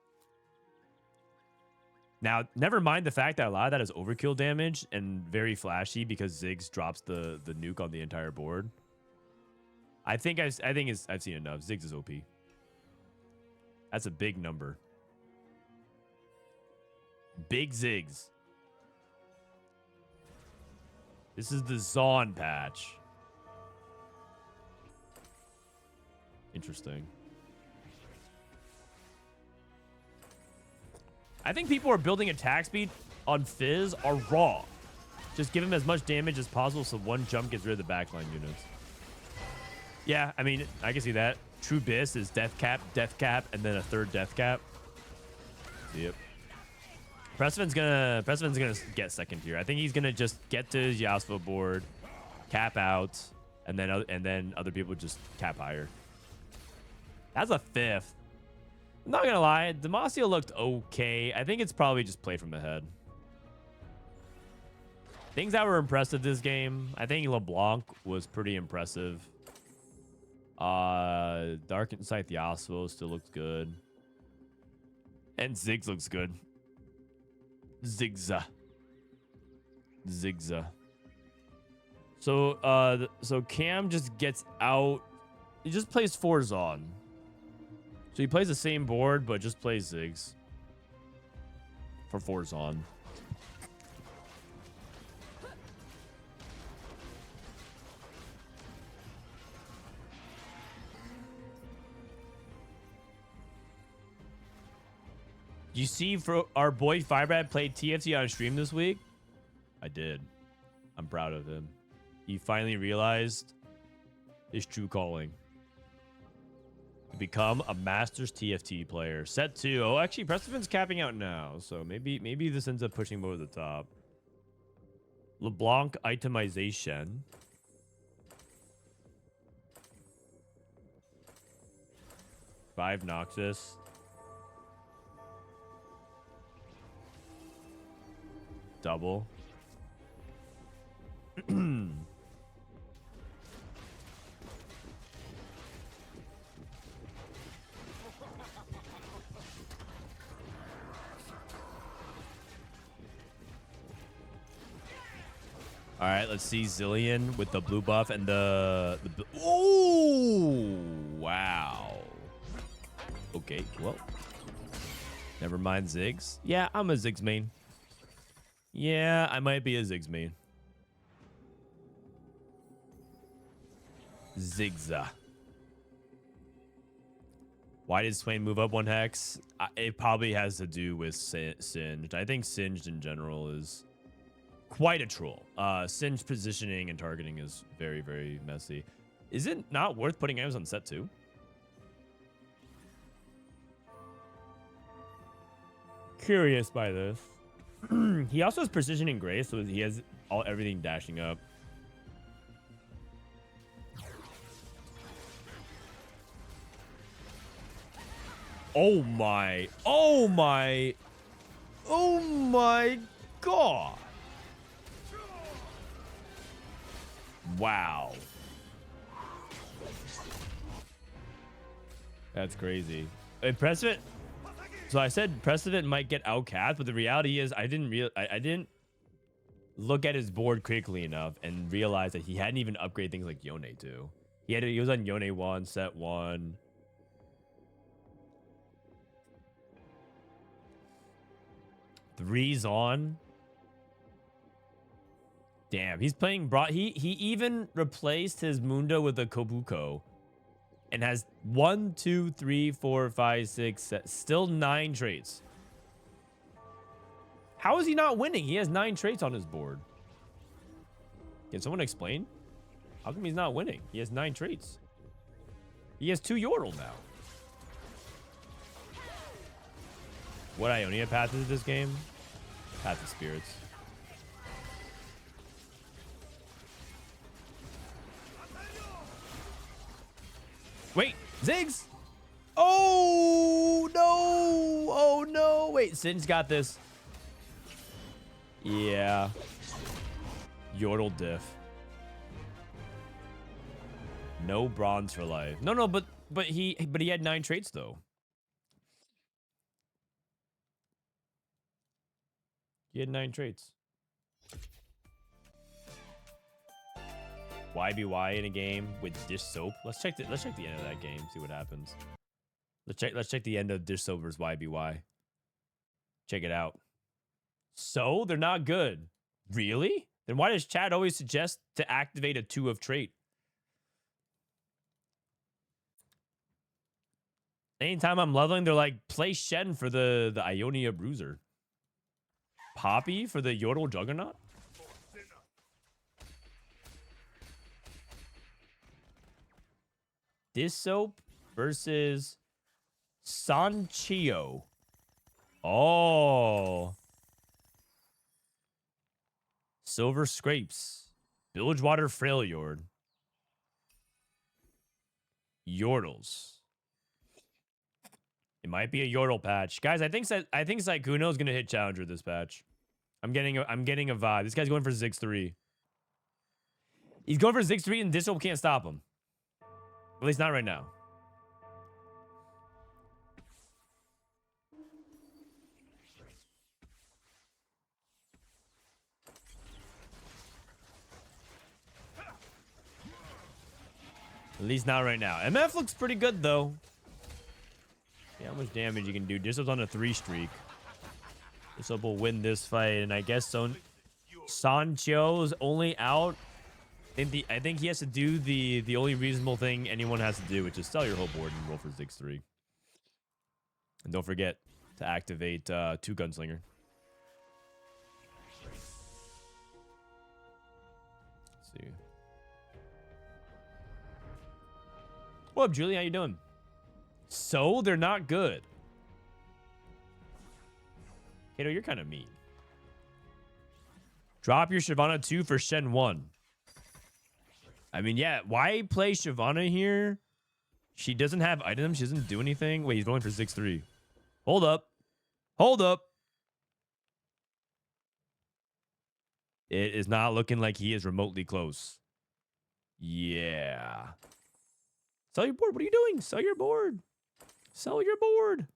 Now, never mind the fact that a lot of that is overkill damage and very flashy because Ziggs drops the nuke on the entire board. I've seen enough. Ziggs is OP. That's a big number. Big Ziggs. This is the Zon patch. Interesting. I think people are building attack speed on Fizz are wrong. Just give him as much damage as possible so one jump gets rid of the backline units. Yeah, I mean, I can see that. True Biss is death cap, and then a third death cap. Yep. Prestivent's gonna get second tier. I think he's gonna just get to his Yasuo board, cap out, and then other people just cap higher. That's a fifth. I'm not gonna lie, Demacia looked okay. I think it's probably just play from the head. Things that were impressive this game, I think LeBlanc was pretty impressive. Dark Insight Yasuo still looks good. And Ziggs looks good. Zigza. So so Cam just gets out. He just plays 4 Zon. So he plays the same board, but just plays Ziggs. For 4 Zon. You see, for our boy Firebrad played TFT on stream this week? I did. I'm proud of him. He finally realized his true calling. To become a Masters TFT player. Set 2. Oh, actually, Prestivent's capping out now. So maybe this ends up pushing him over the top. LeBlanc itemization. Five Noxus. Double. All right, let's see Zillion with the blue buff and the oh, wow. Okay, well. Never mind Ziggs. Yeah, I'm a Ziggs main. Yeah, I might be a Ziggs main. Zigza. Why did Swain move up 1 hex? It probably has to do with Singed. I think Singed in general is quite a troll. Singed positioning and targeting is very, very messy. Is it not worth putting items on set 2? Curious by this. He also has precision in Grace, so he has everything dashing up. Oh my. Oh my. Oh my god. Wow. That's crazy. Prestivent. So I said Prestivent might get outcast, but the reality is I didn't look at his board critically enough and realize that he hadn't even upgraded things like Yone too. He was on Yone 1, set 1. Three's on. Damn, he's playing he even replaced his Mundo with a Kobuko. And has 1, 2, 3, 4, 5, 6, still 9 traits. How is he not winning? He has 9 traits on his board. Can someone explain? How come he's not winning? He has 9 traits. He has 2 Yordle now. What Ionia path is this game? Path of Spirits. Wait, Ziggs! Oh, no! Oh, no! Wait, Sin's got this. Yeah. Yordle diff. No bronze for life. No, but he had 9 traits, though. He had 9 traits. YBY in a game with Dishsoap. Let's check the end of that game, see what happens. Let's check the end of Dishsoap versus YBY. Check it out. So they're not good. Really? Then why does chat always suggest to activate a 2 of trait? Anytime I'm leveling, they're like, play Shen for the Ionia Bruiser. Poppy for the Yordle Juggernaut? Dishsoap versus Sanchio. Oh. Silver Scrapes. Bilgewater Freljord. Yordles. It might be a Yordle patch. Guys, I think Sykkuno is gonna hit Challenger this patch. I'm getting a vibe. This guy's going for Ziggs 3. He's going for Ziggs 3 and Dishsoap can't stop him. At least not right now. At least not right now. MF looks pretty good though. See how much damage you can do. Dishsoap's on a 3 streak. Dishsoap will win this fight, and I guess Sancho's only out. I think he has to do the only reasonable thing anyone has to do, which is sell your whole board and roll for Ziggs 3. And don't forget to activate 2 Gunslinger. Let's see. What up, Julie? How you doing? So they're not good. Kato, you're kind of mean. Drop your Shyvana 2 for Shen 1. I mean, yeah, why play Shyvana here? She doesn't have items. She doesn't do anything. Wait, he's going for Ziggs 3. Hold up. Hold up. It is not looking like he is remotely close. Yeah. Sell your board. What are you doing? Sell your board. Sell your board.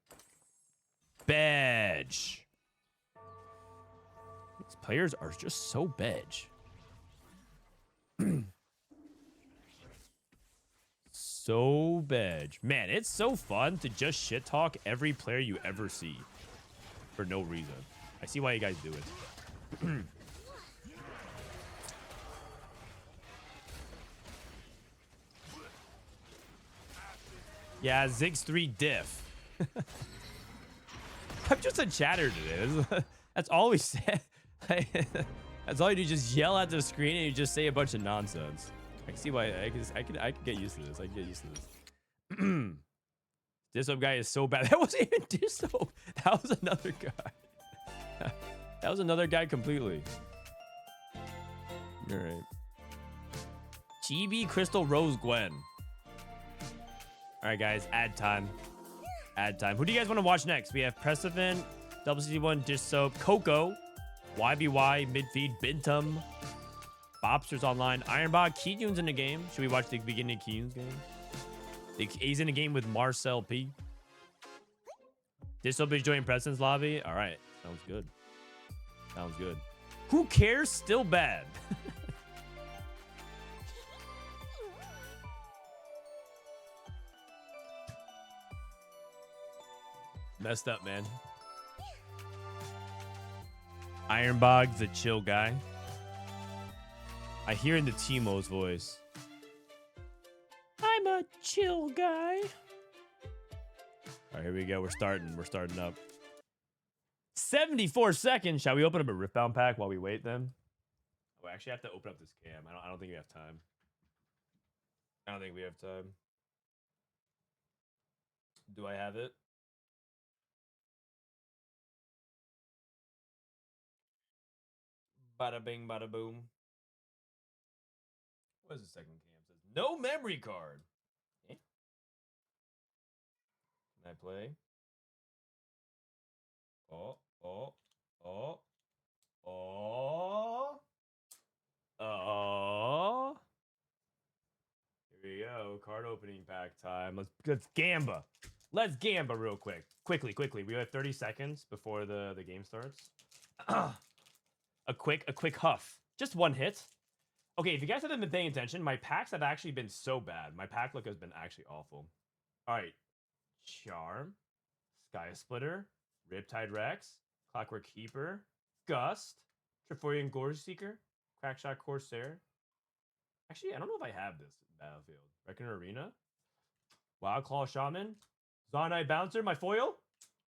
Badge. These players are just so badge. So badge. Man, it's so fun to just shit talk every player you ever see. For no reason. I see why you guys do it. Yeah, Ziggs 3 diff. I'm just a chatter today. That's all we say. That's all you do. Just yell at the screen and you just say a bunch of nonsense. I can see why. I can get used to this. I can get used to this. Dishsoap guy is so bad. That wasn't even Dishsoap. That was another guy. That was another guy completely. All right. Chibi Crystal Rose Gwen. All right, guys. Ad time. Ad time. Who do you guys want to watch next? We have Prestivent, WC1, Dishsoap, Coco, YBY, Midfeed, Bintum, Bopster's online, IronBog, Kiyoon's in the game. Should we watch the beginning of Kiyoon's game? He's in the game with Marcel P. Dishsoap is joining Preston's lobby. All right. Sounds good. Sounds good. Who cares? Still bad. Messed up, man. IronBog's a chill guy. I hear in the Timo's voice. I'm a chill guy. All right, here we go. We're starting. We're starting up. 74 seconds. Shall we open up a Riftbound pack while we wait then? Oh, I actually have to open up this cam. I don't think we have time. I don't think we have time. Do I have it? Bada bing, bada boom. What is the second cam? It says no memory card. Eh? Can I play? Oh. Here we go. Card opening pack time. Let's gamba. Let's gamba real quick. Quickly. We have 30 seconds before the game starts. A quick huff. Just one hit. Okay, if you guys haven't been paying attention, my packs have actually been so bad. My pack look has been actually awful. All right. Charm, Sky Splitter, Riptide Rex, Clockwork Keeper, Gust, Triforian Gorge Seeker, Crackshot Corsair. Actually, I don't know if I have this battlefield. Reckoner Arena, Wild Claw Shaman, Zonai Bouncer, my foil,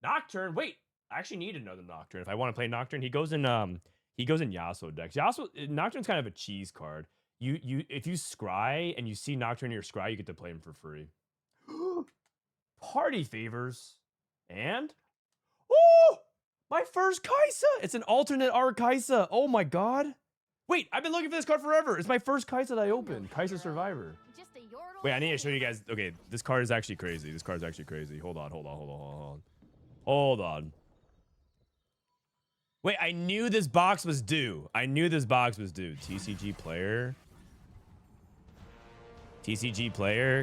Nocturne. Wait, I actually need another Nocturne if I want to play Nocturne. He goes in Yasuo decks. Nocturne's kind of a cheese card. If you scry and you see Nocturne in your scry, you get to play him for free. Party Favors and my first Kaisa. It's an alternate art Kaisa. Oh my god. Wait, I've been looking for this card forever. It's my first Kaisa that I opened. Kaisa Survivor. Wait, I need to show you guys. Okay, this card is actually crazy. This card is actually crazy. Hold on. Wait, I knew this box was due. TCG player,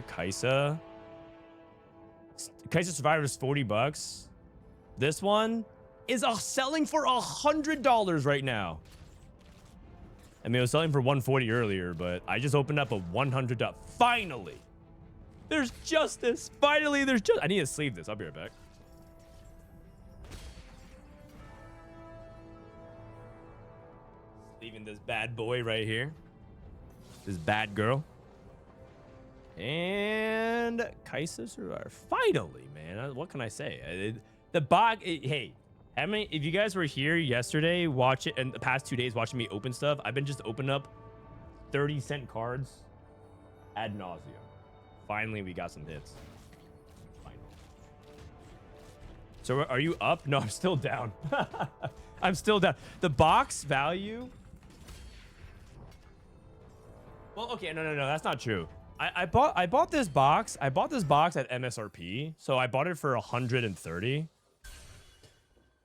Kaisa. Kaisa Survivor is $40. This one is selling for $100 right now. I mean, it was selling for $140 earlier, but I just opened up a $100. Finally, there's justice. Finally, there's just. I need to sleeve this. I'll be right back. Leaving this bad boy right here. This bad girl. And Kaisa Survivor. Finally, man. What can I say? The box. Hey. How many, if you guys were here yesterday, watch it, and the past 2 days watching me open stuff, I've been just opening up 30-cent cards ad nauseum. Finally, we got some hits. Finally. So are you up? No, I'm still down. I'm still down. The box value. Well, okay, no, that's not true. I bought this box. I bought this box at MSRP, so I bought it for $130.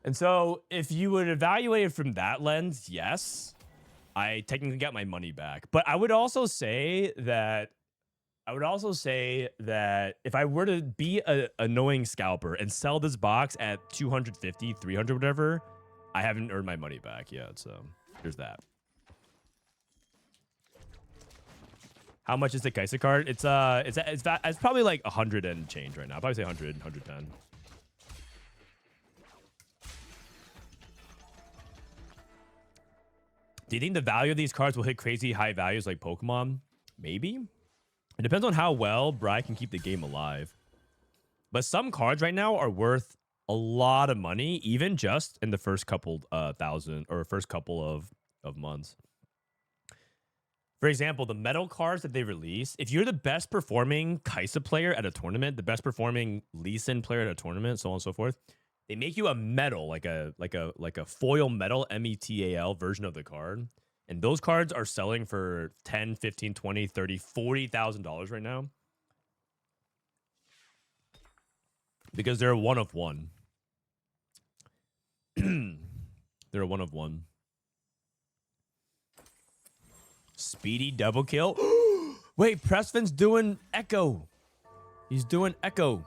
And so if you would evaluate it from that lens, yes, I technically got my money back. But I would also say that if I were to be an annoying scalper and sell this box at 250, 300, whatever, I haven't earned my money back yet. So there's that. How much is the Kaisa card? It's probably like 100 and change right now. I'll probably say 100, 110. Do you think the value of these cards will hit crazy high values like Pokemon? Maybe. It depends on how well Bri can keep the game alive. But some cards right now are worth a lot of money, even just in the first couple thousand or first couple of months. For example, the metal cards that they release, if you're the best performing Kaisa player at a tournament, the best performing Lee Sin player at a tournament, so on and so forth, they make you a metal, like a foil metal METAL version of the card. And those cards are selling for $10, $15, $20, $30, $40,000 right now. Because they're a one of one. They're a one of one. Speedy double kill. Wait, Prestivent's doing Echo. He's doing Echo.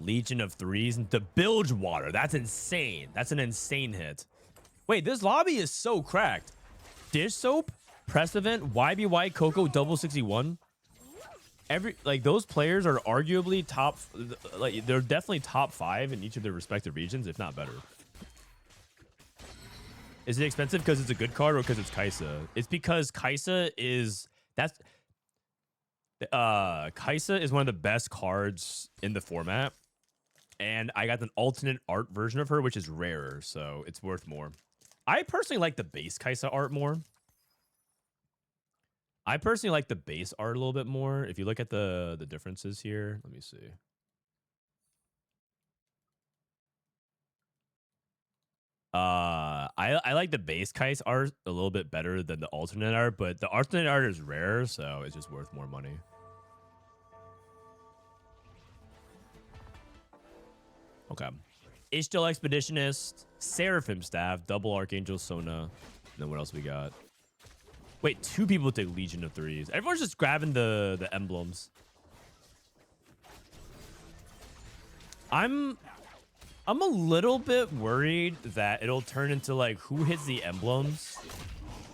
Legion of Threes into Bilgewater. That's insane. That's an insane hit. Wait, this lobby is so cracked. Dishsoap, Prestivent, YBY, Coco, double 61. Those players are arguably top, they're definitely top 5 in each of their respective regions, if not better. Is it expensive because it's a good card or because it's Kaisa? It's because Kaisa is Kaisa is one of the best cards in the format. And I got an alternate art version of her, which is rarer, so it's worth more. I personally like the base Kaisa art more. If you look at the differences here, let me see. I like the base Kaisa art a little bit better than the alternate art, but the alternate art is rare, so it's just worth more money. Okay. Ishtal Expeditionist, Seraphim Staff, Double Archangel Sona. And then what else we got? Wait, 2 people take Legion of Threes. Everyone's just grabbing the emblems. I'm a little bit worried that it'll turn into like who hits the emblems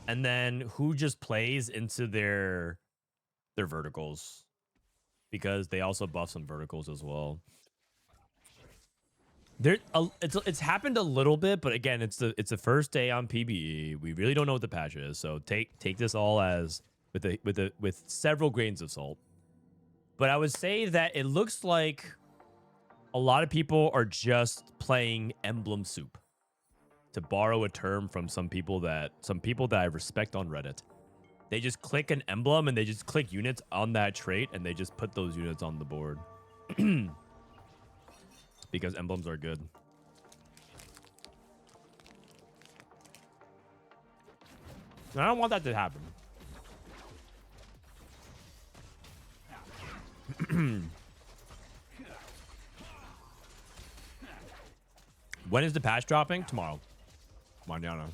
and then who just plays into their verticals. because they also buff some verticals as well. It's happened a little bit, but again, it's the first day on PBE. We really don't know what the patch is, so take this all as with several grains of salt. But I would say that it looks like a lot of people are just playing emblem soup, to borrow a term from some people that I respect on Reddit. They just click an emblem and they just click units on that trait and they just put those units on the board. Because emblems are good. And I don't want that to happen. When is the patch dropping? Tomorrow. Mañana.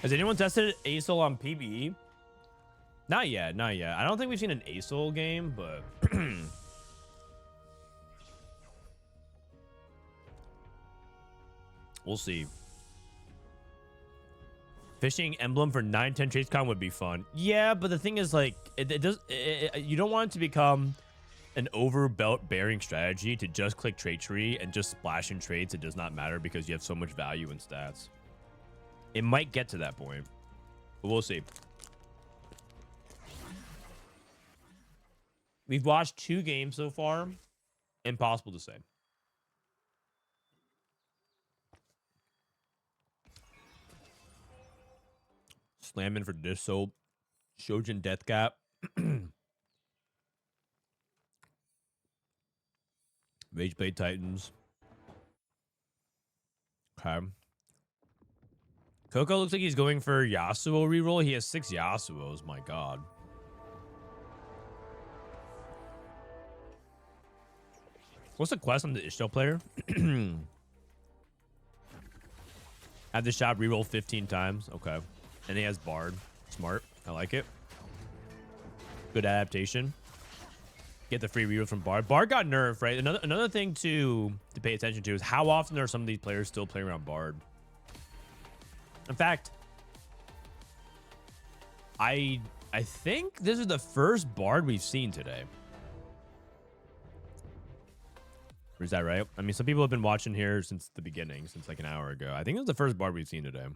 Has anyone tested ASOL on PBE? Not yet, not yet. I don't think we've seen an ASOL game, but we'll see. Fishing emblem for 9-10 TradesCon would be fun. Yeah, but the thing is, like, you don't want it to become an overbearing strategy to just click trait tree and just splash in traits. It does not matter because you have so much value in stats. It might get to that point, but we'll see. We've watched 2 games so far. Impossible to say. Slamming for Dishsoap. Shojin Deathcap. Rageblade Titans. Okay. Coco looks like he's going for Yasuo reroll. He has 6 Yasuos. My God. What's the quest on the Ishto player? Have the shop reroll 15 times. Okay. And he has Bard. Smart. I like it. Good adaptation. Get the free reroll from Bard. Bard got nerfed, right? Another thing to pay attention to is how often are some of these players still playing around Bard. In fact, I think this is the first Bard we've seen today. Or is that right? I mean, some people have been watching here since the beginning, since like an hour ago. I think it was the first Bard we've seen today.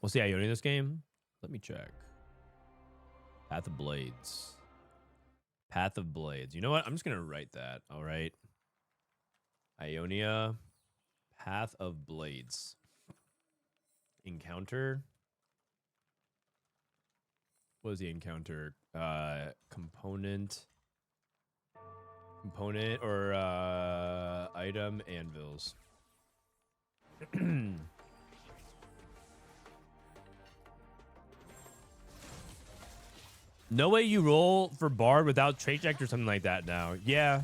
We'll see Ione this game. Let me check. Path of Blades. Path of Blades. You know what? I'm just going to write that. All right. Ionia. Path of Blades. Encounter. What was the encounter? Component or item anvils. No way you roll for Bard without trait check or something like that now. Yeah,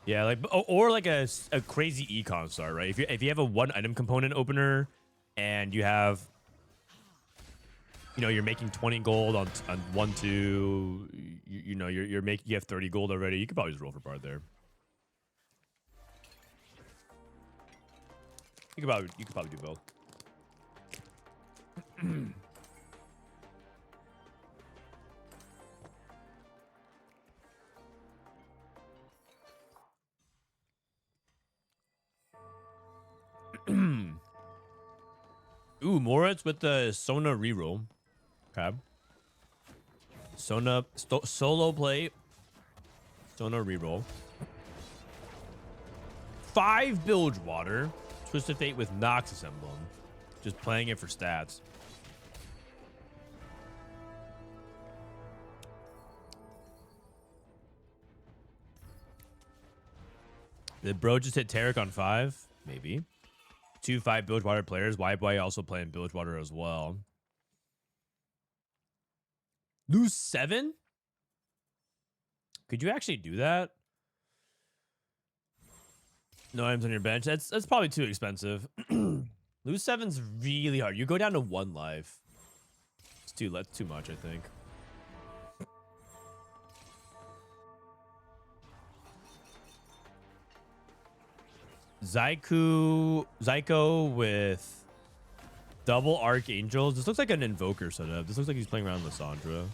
like or like a crazy econ star, right? If you have a 1 item component opener and you have, you know, you're making 20 gold on 1-2, you know, you have 30 gold already. You could probably just roll for Bard there. You could probably do both. Ooh, Moritz with the Sona reroll. Okay. Sona solo play. Sona reroll. 5 Bilgewater. Twisted Fate with Noxus Emblem. Just playing it for stats. Did bro just hit Tarek on 5? Maybe. 2 5 Bilgewater players. Why also playing Bilgewater as well? Lose 7? Could you actually do that? No items on your bench. That's probably too expensive. Lose 7's really hard. You go down to 1 life. It's too much, I think. Zyko with double Archangels. This looks like an Invoker setup. This looks like he's playing around Lissandra.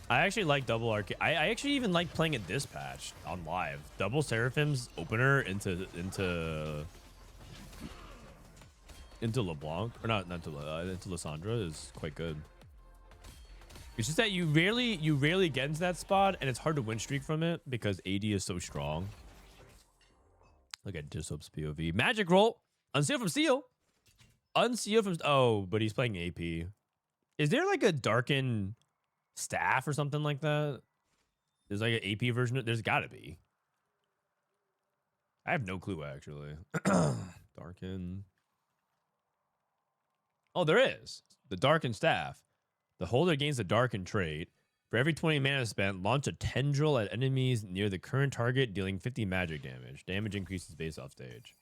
I actually like double I actually even like playing it this patch on live. Double Seraphim's opener into LeBlanc, or not into Lissandra is quite good. It's just that you rarely get into that spot, and it's hard to win streak from it because AD is so strong. Look at Dishsoap's POV. Magic roll. Unseal from Seal. Unseal from... Oh, but he's playing AP. Is there like a darkened staff or something like that? There's like an AP version. There's got to be. I have no clue, actually. Darken. Oh, there is. The Darkened Staff. The holder gains the Darkened trait. For every 20 mana spent, launch a tendril at enemies near the current target, dealing 50 magic damage. Damage increases based off stage.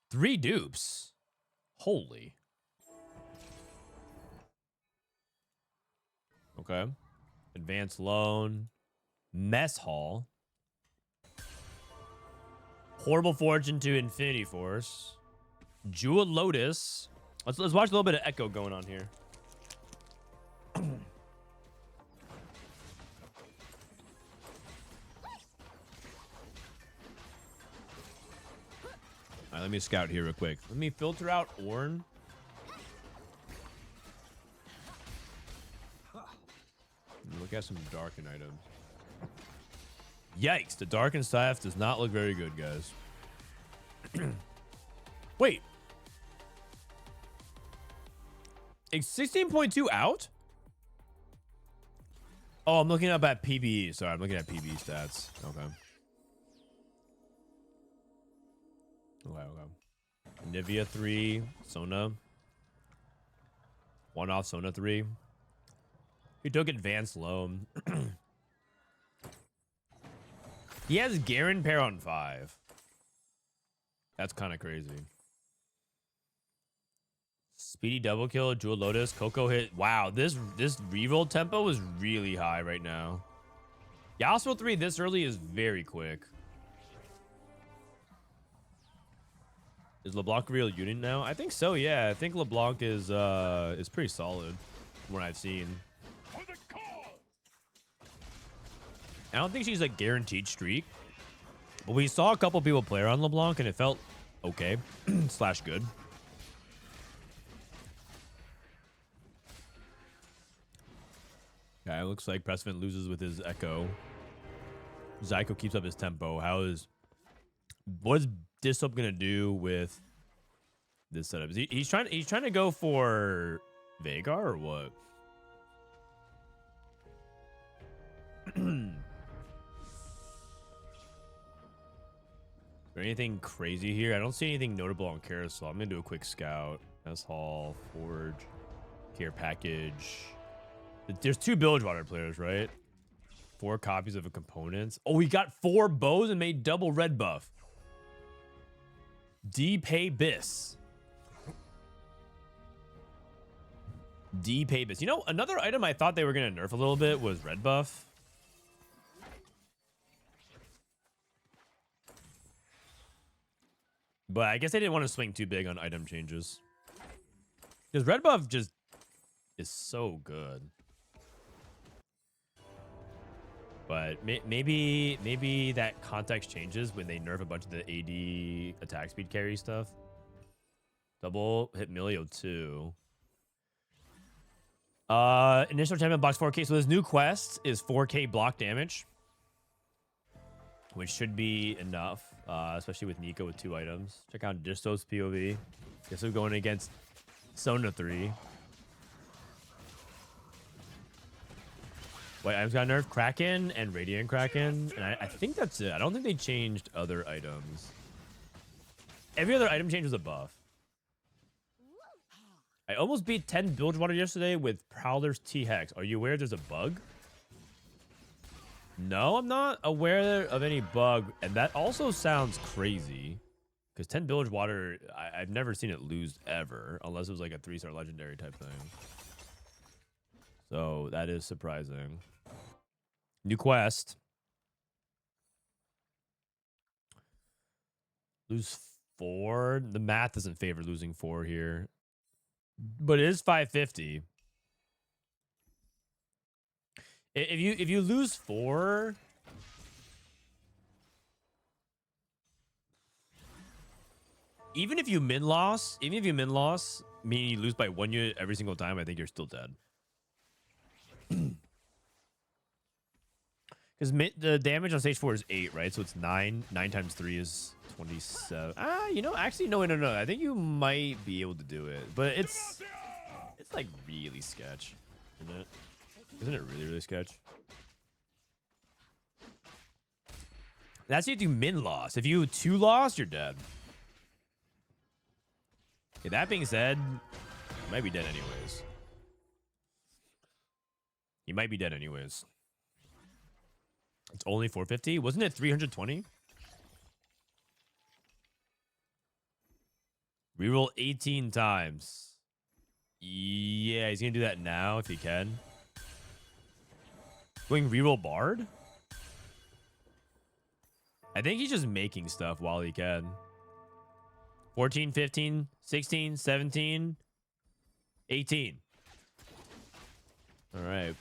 3 dupes. Holy. Okay. Advanced Loan. Mess Hall. Horrible Fortune to Infinity Force. Jewel Lotus. Let's watch a little bit of Echo going on here. All right, let me scout here real quick. Let me filter out Ornn. Look at some Darkened items. Yikes, the Darkened Staff does not look very good, guys. Wait. Is 16.2 out? Oh, I'm looking up at PBE. Sorry, I'm looking at PBE stats. Okay. Okay. Nivea 3, Sona. 1 off Sona 3. He took Advanced Loan. He has Garen pair on 5. That's kind of crazy. Speedy double kill, Jewel Lotus, Coco hit. Wow, this reroll tempo is really high right now. Yasuo 3 this early is very quick. Is LeBlanc a real unit now? I think so, yeah. I think LeBlanc is pretty solid from what I've seen. I don't think she's a guaranteed streak. But we saw a couple people play her on LeBlanc and it felt okay. / good. Okay, it looks like Prestivent loses with his Echo. Zyko keeps up his tempo. What is Dishsoap gonna do with this setup? He's trying to go for Veigar or what? Is there anything crazy here? I don't see anything notable on Carousel. I'm gonna do a quick scout. S Hall, Forge, Care Package. There's 2 Bilgewater players, right? 4 copies of a components. Oh, he got 4 bows and made double red buff. D-Pay Bis. D-Pay Bis. You know, another item I thought they were gonna nerf a little bit was red buff. But I guess they didn't want to swing too big on item changes. Because red buff just is so good. But maybe that context changes when they nerf a bunch of the AD attack speed carry stuff. Double hit Milio 2. Initial champion blocks 4K. So this new quest is 4K block damage, which should be enough, especially with Nico with 2 items. Check out Dishsoap's POV. Guess we're going against Sona 3. Wait, items got nerfed? Kraken and Radiant Kraken. And I think that's it. I don't think they changed other items. Every other item change was a buff. I almost beat 10 Bilgewater yesterday with Prowler's T-Hex. Are you aware there's a bug? No, I'm not aware of any bug. And that also sounds crazy. Because 10 Bilgewater, I've never seen it lose ever. Unless it was like a 3-star legendary type thing. So that is surprising. New quest. Lose 4. The math doesn't favor losing 4 here. But it is 550. If you lose 4, even if you min loss, meaning you lose by 1 unit every single time, I think you're still dead. Because the damage on stage 4 is 8, right? So it's 9. 9 times 3 is 27. You know, actually, no. I think you might be able to do it, but it's like really sketch, isn't it? Isn't it really sketch? That's if you min loss. If you 2 loss, you're dead. Okay, that being said, you might be dead anyways. You might be dead anyways. It's only 450. Wasn't it 320? Reroll 18 times. Yeah, he's gonna do that now if he can. Going reroll Bard? I think he's just making stuff while he can. 14, 15, 16, 17, 18. All right.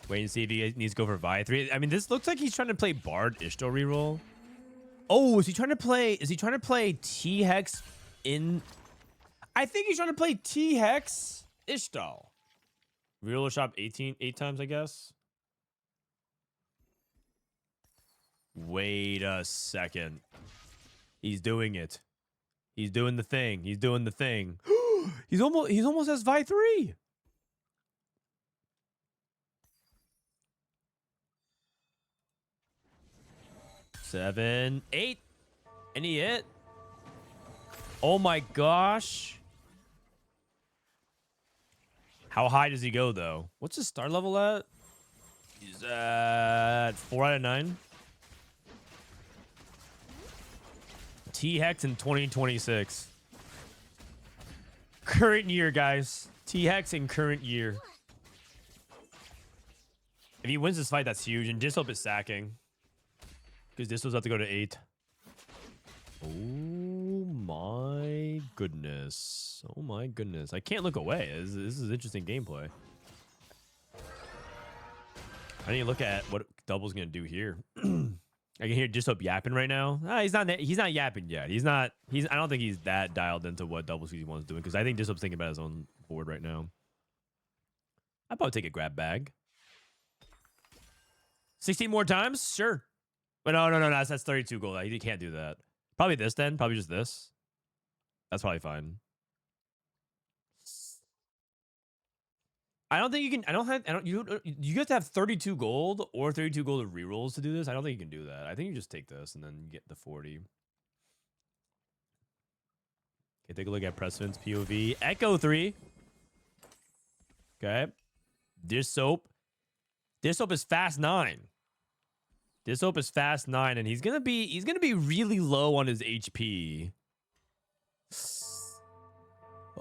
Wait and see if he needs to go for Vi 3. I mean, this looks like he's trying to play Bard Ishtal reroll. Oh, is he trying to play T-Hex in... I think he's trying to play T-Hex Ishtal. Reroll shop 8 times, I guess. Wait a second. He's doing it. He's doing the thing. He's doing the thing. He's almost has Vi 3. Seven, 8. Any hit? Oh my gosh. How high does he go though? What's his star level at? He's at 4 out of 9. T-Hex in 2026. Current year, guys. T-Hex in current year. If he wins this fight, that's huge. And Dishsoap is sacking. Because Dishsoap's have to go to 8. Oh my goodness. Oh my goodness. I can't look away. This is interesting gameplay. I need to look at what Double's going to do here. I can hear Dishsoap yapping right now. He's not yapping yet. I don't think he's that dialed into what Double Squeezy wants doing because I think Dishsoap's thinking about his own board right now. I'd probably take a grab bag. 16 more times? Sure. But no. That's 32 gold. You can't do that. Probably this then. Probably just this. That's probably fine. I don't think you can. You have to have 32 gold or 32 gold of rerolls to do this. I don't think you can do that. I think you just take this and then you get the 40. Okay, take a look at Prestivent's POV. Echo 3. Okay. Dishsoap. Dishsoap is fast 9. Dishsoap is fast 9, and he's gonna be really low on his HP.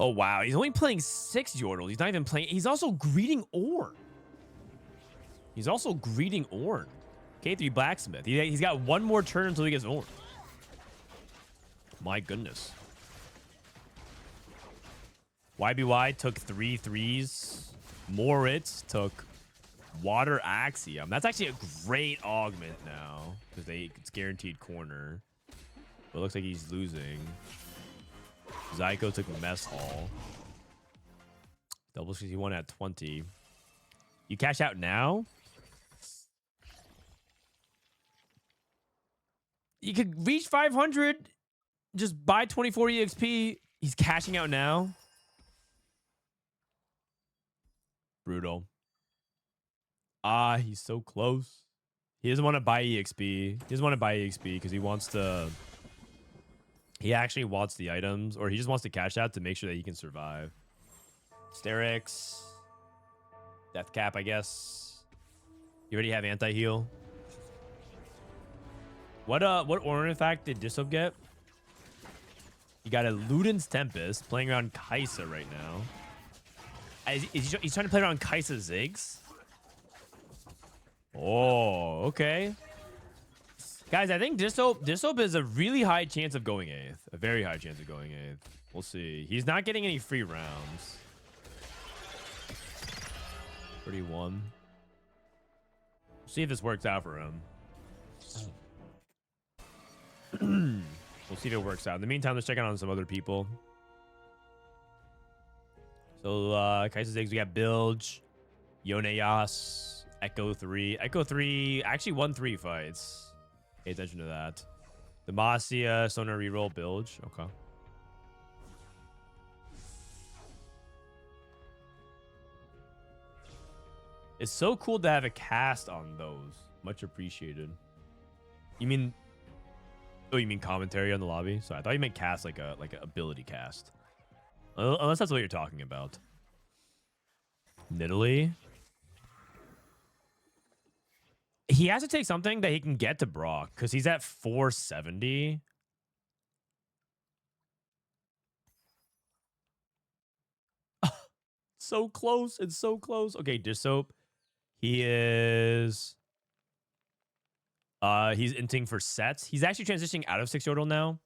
Oh, wow. He's only playing 6 Yordles. He's not even playing... He's also greeting Ornn. K3 Blacksmith. He's got 1 more turn until he gets Ornn. My goodness. YBY took 3 threes. Moritz took Water Axiom. That's actually a great augment now. Because it's guaranteed corner. But it looks like he's losing. Zyko took Mess Hall. Double Squeezy won at 20. You cash out now? You could reach 500. Just buy 24 EXP. He's cashing out now. Brutal. He's so close. He doesn't want to buy EXP. He doesn't want to buy EXP because he wants to... He actually wants the items, or he just wants to cash out to make sure that he can survive. Sterix. Death Cap, I guess. You already have anti-heal. What artifact did Dishsoap get? You got a Luden's Tempest playing around Kaisa right now. He's trying to play around Kaisa Ziggs. Oh, okay. Guys, I think Dishsoap is a really high chance of going 8th. A very high chance of going 8th. We'll see. He's not getting any free rounds. 31. We'll see if this works out for him. We'll see if it works out. In the meantime, let's check out on some other people. So, Kaisa's eggs, we got Bilge, Yoneyas, Echo 3. Echo 3 actually won 3 fights. Pay attention to that. Demacia, Sonar reroll, Bilge. Okay. It's so cool to have a cast on those. Much appreciated. You mean... Oh, you mean commentary on the lobby? So I thought you meant cast like a ability cast. Unless that's what you're talking about. Nidalee. He has to take something that he can get to Brock because he's at 470. So close. It's so close. Okay, Dishsoap. He is... he's inting for sets. He's actually transitioning out of 6 Yordle now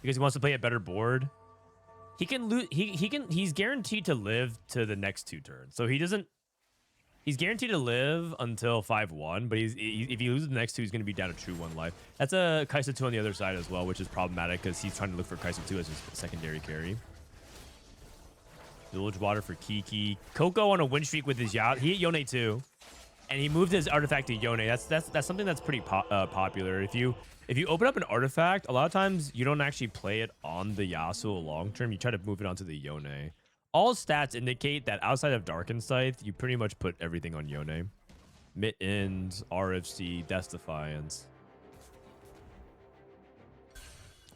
because he wants to play a better board. He can lose. He's guaranteed to live to the next 2 turns. So he doesn't. He's guaranteed to live until 5-1, but if he loses the next 2, he's going to be down to true 1 life. That's a Kaisa 2 on the other side as well, which is problematic because he's trying to look for Kaisa 2 as his secondary carry. Bilgewater for Kiki. Coco on a win streak with his yacht. He hit Yone too, and he moved his artifact to Yone. That's something that's pretty popular. If you open up an artifact, a lot of times you don't actually play it on the Yasuo long term. You try to move it onto the Yone. All stats indicate that outside of Darkened Scythe, you pretty much put everything on Yone. Mittens, RFC, Death's Defiance.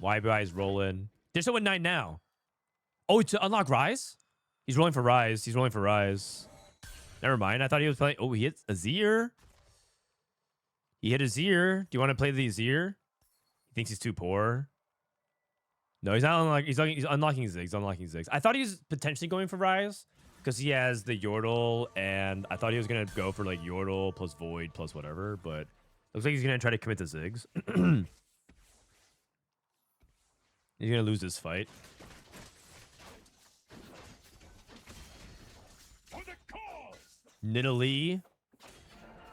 YBI is rolling. There's no 9 now. Oh, to unlock Rise? He's rolling for Rise. He's rolling for Rise. Never mind. I thought he was playing. Oh, he hit Azir. He hit Azir. Do you want to play the Azir? He thinks he's too poor. No, he's not unlocking. He's unlocking Ziggs. Unlocking Ziggs. I thought he was potentially going for Rise because he has the Yordle, and I thought he was gonna go for like Yordle plus Void plus whatever. But looks like he's gonna try to commit to Ziggs. He's gonna lose this fight. Nidalee.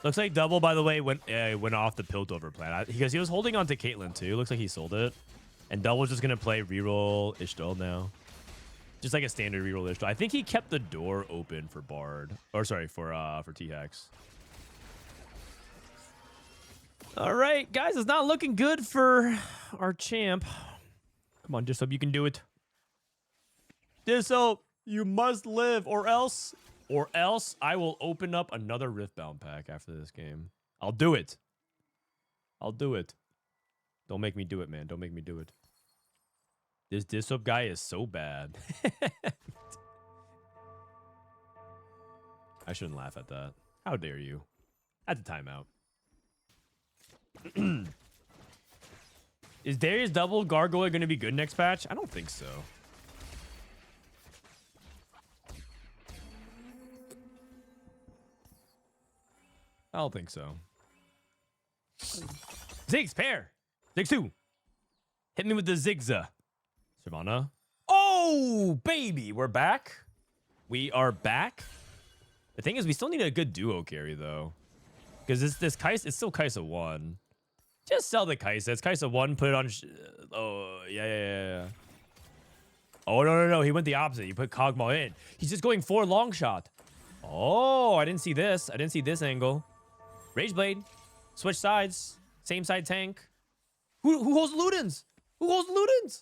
Looks like Double, by the way, went off the Piltover plan because he was holding on to Caitlyn too. Looks like he sold it. And Double's just gonna play reroll Ishtal now. Just like a standard reroll Ishtal. I think he kept the door open for Bard. Or sorry, for T-Hex. Alright, guys, it's not looking good for our champ. Come on, Dishsoap, you can do it. Dishsoap, you must live, or else I will open up another Riftbound pack after this game. I'll do it. I'll do it. Don't make me do it, man. Don't make me do it. This Dishsoap guy is so bad. I shouldn't laugh at that. How dare you? At the timeout. Is Darius Double Gargoyle going to be good next patch? I don't think so. I don't think so. Ziggs, pair. Ziggs 2. Hit me with the Zigza. Shyvana. Oh, baby. We're back. We are back. The thing is, we still need a good duo carry, though. Because this Kaisa, it's still Kaisa 1. Just sell the Kaisa. It's Kaisa 1. Put it on... Oh, yeah. Oh, no. He went the opposite. He put Kog'Maw in. He's just going 4 long shot. Oh, I didn't see this. I didn't see this angle. Rageblade. Switch sides. Same side tank. Who holds Ludens? Who holds Ludens?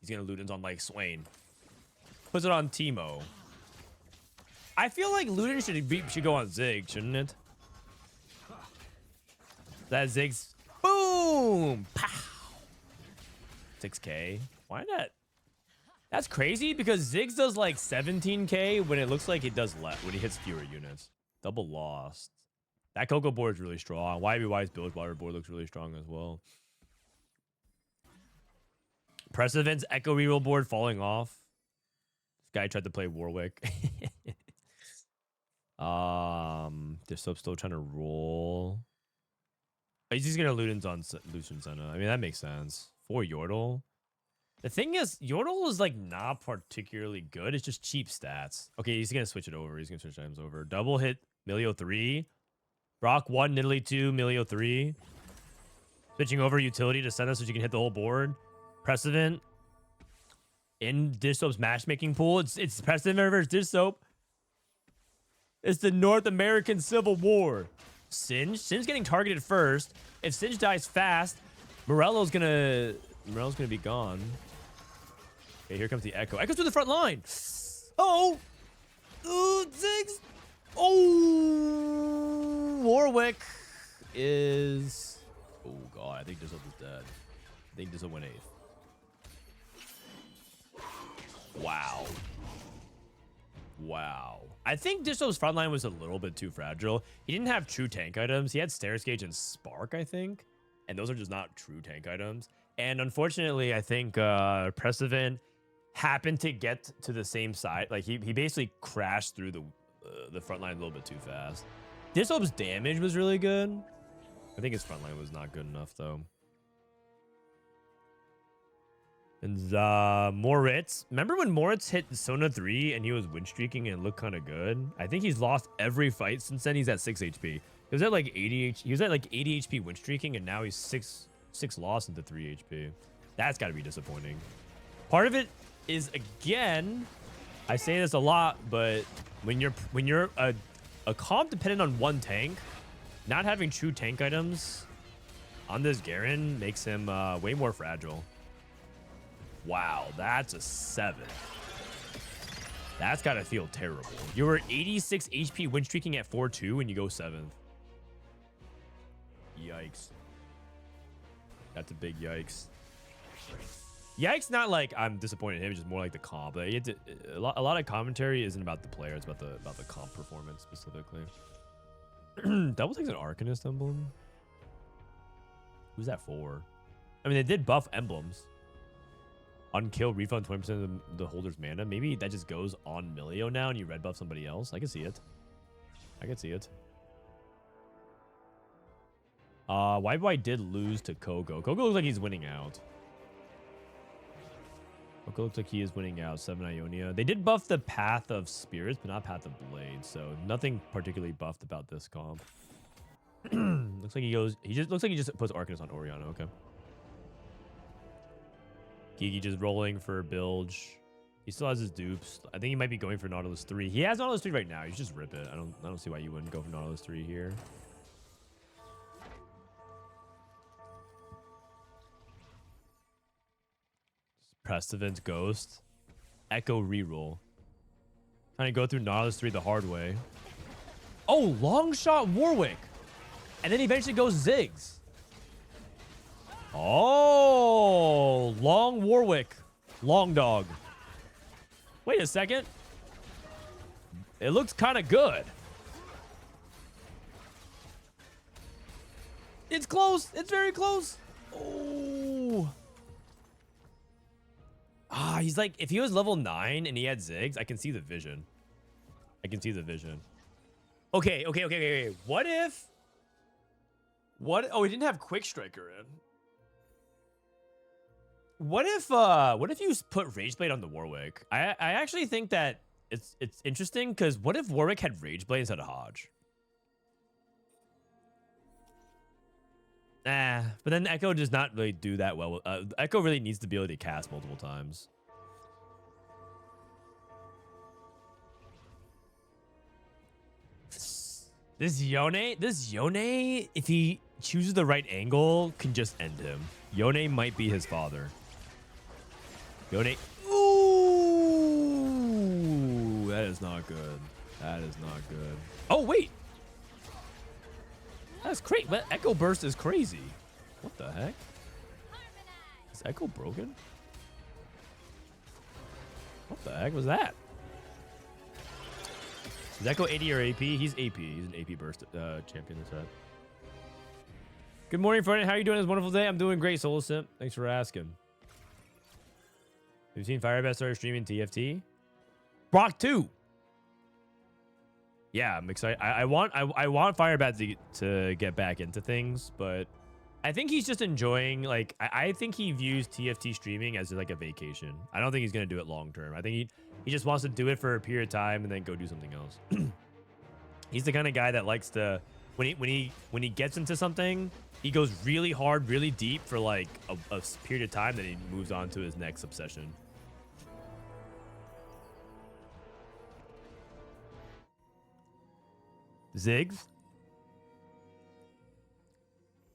He's gonna Ludens on like Swain. Puts it on Teemo. I feel like Ludens should go on Zig, shouldn't it? That Zig's boom! Pow! 6K. Why not? That's crazy because Ziggs does like 17K when it looks like it does less when he hits fewer units. Double lost. That Coco board is really strong. YBY's Bilgewater board looks really strong as well. Prestivent's Echo reroll board falling off. This guy tried to play Warwick. Dishsoap still trying to roll. He's just gonna Luden's on Lucian Senna. I mean, that makes sense. For Yordle. The thing is, Yordle is like not particularly good. It's just cheap stats. Okay, he's gonna switch it over. He's gonna switch items over. Double hit Milio 3. Brock 1, Nidalee 2, Milio 3. Switching over utility to Senna so you can hit the whole board. Prestivent. In Dishsoap's matchmaking pool. It's Prestivent versus Dishsoap. It's the North American Civil War. Singe. Singe's getting targeted first. If Singe dies fast, Morello's gonna be gone. Okay, here comes the Echo. Echo's to the front line. Oh! Ziggs! Oh! Warwick is... Oh, God. I think Dishsoap is dead. I think Dishsoap went 8th. Wow. Wow. I think Dishsoap's front line was a little bit too fragile. He didn't have true tank items. He had Stairs Gauge and Spark, I think. And those are just not true tank items. And unfortunately, I think Prestivent happened to get to the same side. Like, he basically crashed through the front line a little bit too fast. Dishsoap's damage was really good. I think his front line was not good enough, though. And Moritz. Remember when Moritz hit Sona 3 and he was win streaking and looked kind of good? I think he's lost every fight since then. He's at 6 HP. He was at like 80 HP win streaking, and now he's 6 loss into 3 HP. That's got to be disappointing. Part of it is, again, I say this a lot, but when you're a comp dependent on one tank, not having true tank items on this Garen makes him way more fragile. Wow, that's a 7. That's got to feel terrible. You were 86 HP win streaking at 4-2 and you go 7th. Yikes. That's a big yikes. Yikes, not like I'm disappointed in him, just more like the comp. Like, a lot of commentary isn't about the player, it's about the comp performance specifically. Double takes an Arcanist emblem. Who's that for? I mean, they did buff emblems. Unkill, refund 20% of the holder's mana. Maybe that just goes on Milio now and you red buff somebody else. I can see it. I can see it. YY did lose to Kogo. Kogo looks like he's winning out. Kogo looks like he is winning out. 7 Ionia. They did buff the Path of Spirits, but not Path of Blades. So nothing particularly buffed about this comp. Looks like he goes. He just looks like he just puts Arcanist on Oriana. Okay. Gigi just rolling for Bilge. He still has his dupes. I think he might be going for Nautilus 3. He has Nautilus 3 right now. You should just rip it. I don't see why you wouldn't go for Nautilus 3 here. Prestivent Ghost. Echo reroll. Trying to go through Nautilus 3 the hard way. Oh, long shot Warwick. And then he eventually goes Ziggs. Oh, long Warwick. Long dog. Wait a second. It looks kind of good. It's close. It's very close. Oh. Ah, he's like, if he was level 9 and he had Ziggs, I can see the vision. I can see the vision. Okay. What if... Oh, he didn't have Quick Striker in. What if you put Rageblade on the Warwick? I actually think that it's interesting, because what if Warwick had Rageblade instead of Hodge? But then Echo does not really do that well. Echo really needs to be able to cast multiple times. This Yone, if he chooses the right angle, can just end him. Yone might be his father. Yone. Ooh, that is not good. That is not good. Oh, wait. That's crazy. But Echo Burst is crazy. What the heck? Is Echo broken? What the heck was that? Is Echo 80 or AP? He's AP. He's an AP Burst champion this set. Good morning, Frodan. How are you doing this wonderful day? I'm doing great, Solo Simp. Thanks for asking. Have you seen Firebest started streaming TFT? Brock 2. yeah, I'm excited. I want Firebat to get back into things, but I think he's just enjoying, like, I think he views TFT streaming as like a vacation. I don't think he's gonna do it long term. I think he just wants to do it for a period of time and then go do something else. He's the kind of guy that likes to, when he gets into something, he goes really hard, really deep for like a period of time, then he moves on to his next obsession. Ziggs.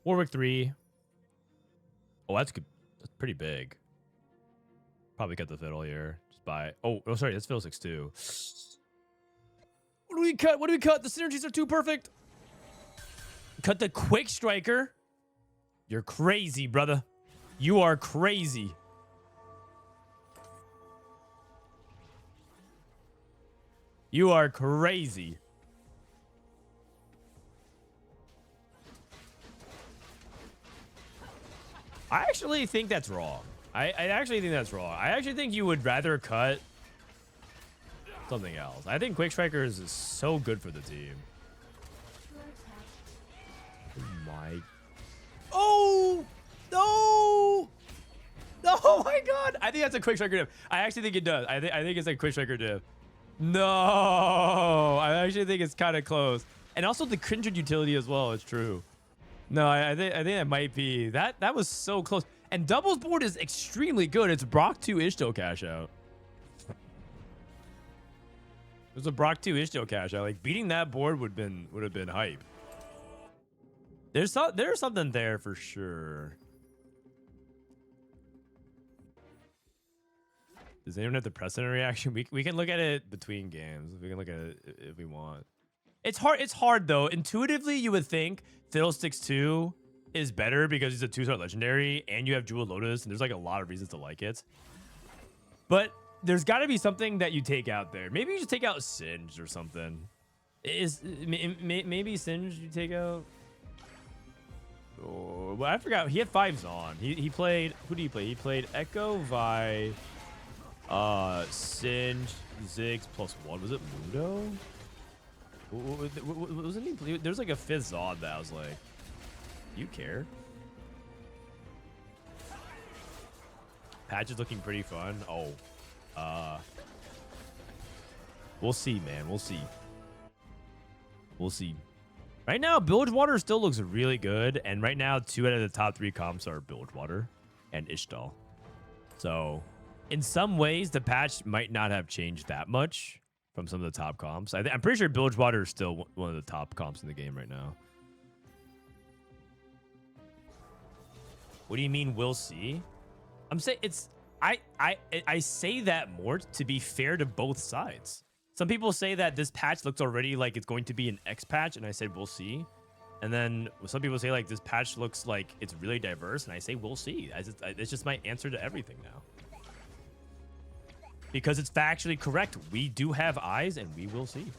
Warwick 3. Oh, that's good. That's pretty big. Probably cut the fiddle here. Just buy. Oh, sorry. That's Fiddlesticks too. What do we cut? What do we cut? The synergies are too perfect. Cut the Quick Striker. You're crazy, brother. You are crazy. You are crazy. I actually think that's wrong. I actually think that's wrong. I actually think you would rather cut something else. I think Quick Strikers is so good for the team. Oh my. Oh! No! Oh my god! I think that's a Quick Striker div. I actually think it does. I think it's a Quick Striker div. No! I actually think it's kind of close. And also the Kindred utility as well is true. No, I think that might be that was so close. And doubles board is extremely good. It's Brock 2 Ishto cash out. It was a Brock 2 Ishto cash out. Like beating that board would have been hype. There's something there for sure. Does anyone have the precedent reaction? We can look at it between games. We can look at it if we want. It's hard though. Intuitively, you would think Fiddlesticks 2 is better because he's a 2-star legendary and you have Jewel Lotus, and there's like a lot of reasons to like it. But there's got to be something that you take out there. Maybe you just take out Singe or something. Maybe Singe you take out? Oh, well, I forgot. He had 5s on. He played. Who did he play? He played Echo, Vi, Singe, Ziggs +1. Was it Mundo? Wasn't he? There's like a 5th Zod that I was like, you care? Patch is looking pretty fun. Oh, we'll see, man. We'll see. We'll see. Right now, Bilgewater still looks really good, and right now, 2 out of the top 3 comps are Bilgewater and Ishtal. So, in some ways, the patch might not have changed that much from some of the top comps. I'm pretty sure Bilgewater is still one of the top comps in the game right now. What do you mean we'll see? I'm saying it's I say that more to be fair to both sides. Some people say that this patch looks already like it's going to be an X patch, and I said we'll see. And then some people say like this patch looks like it's really diverse, and I say we'll see. It's just my answer to everything now. Because it's factually correct. We do have eyes, and we will see.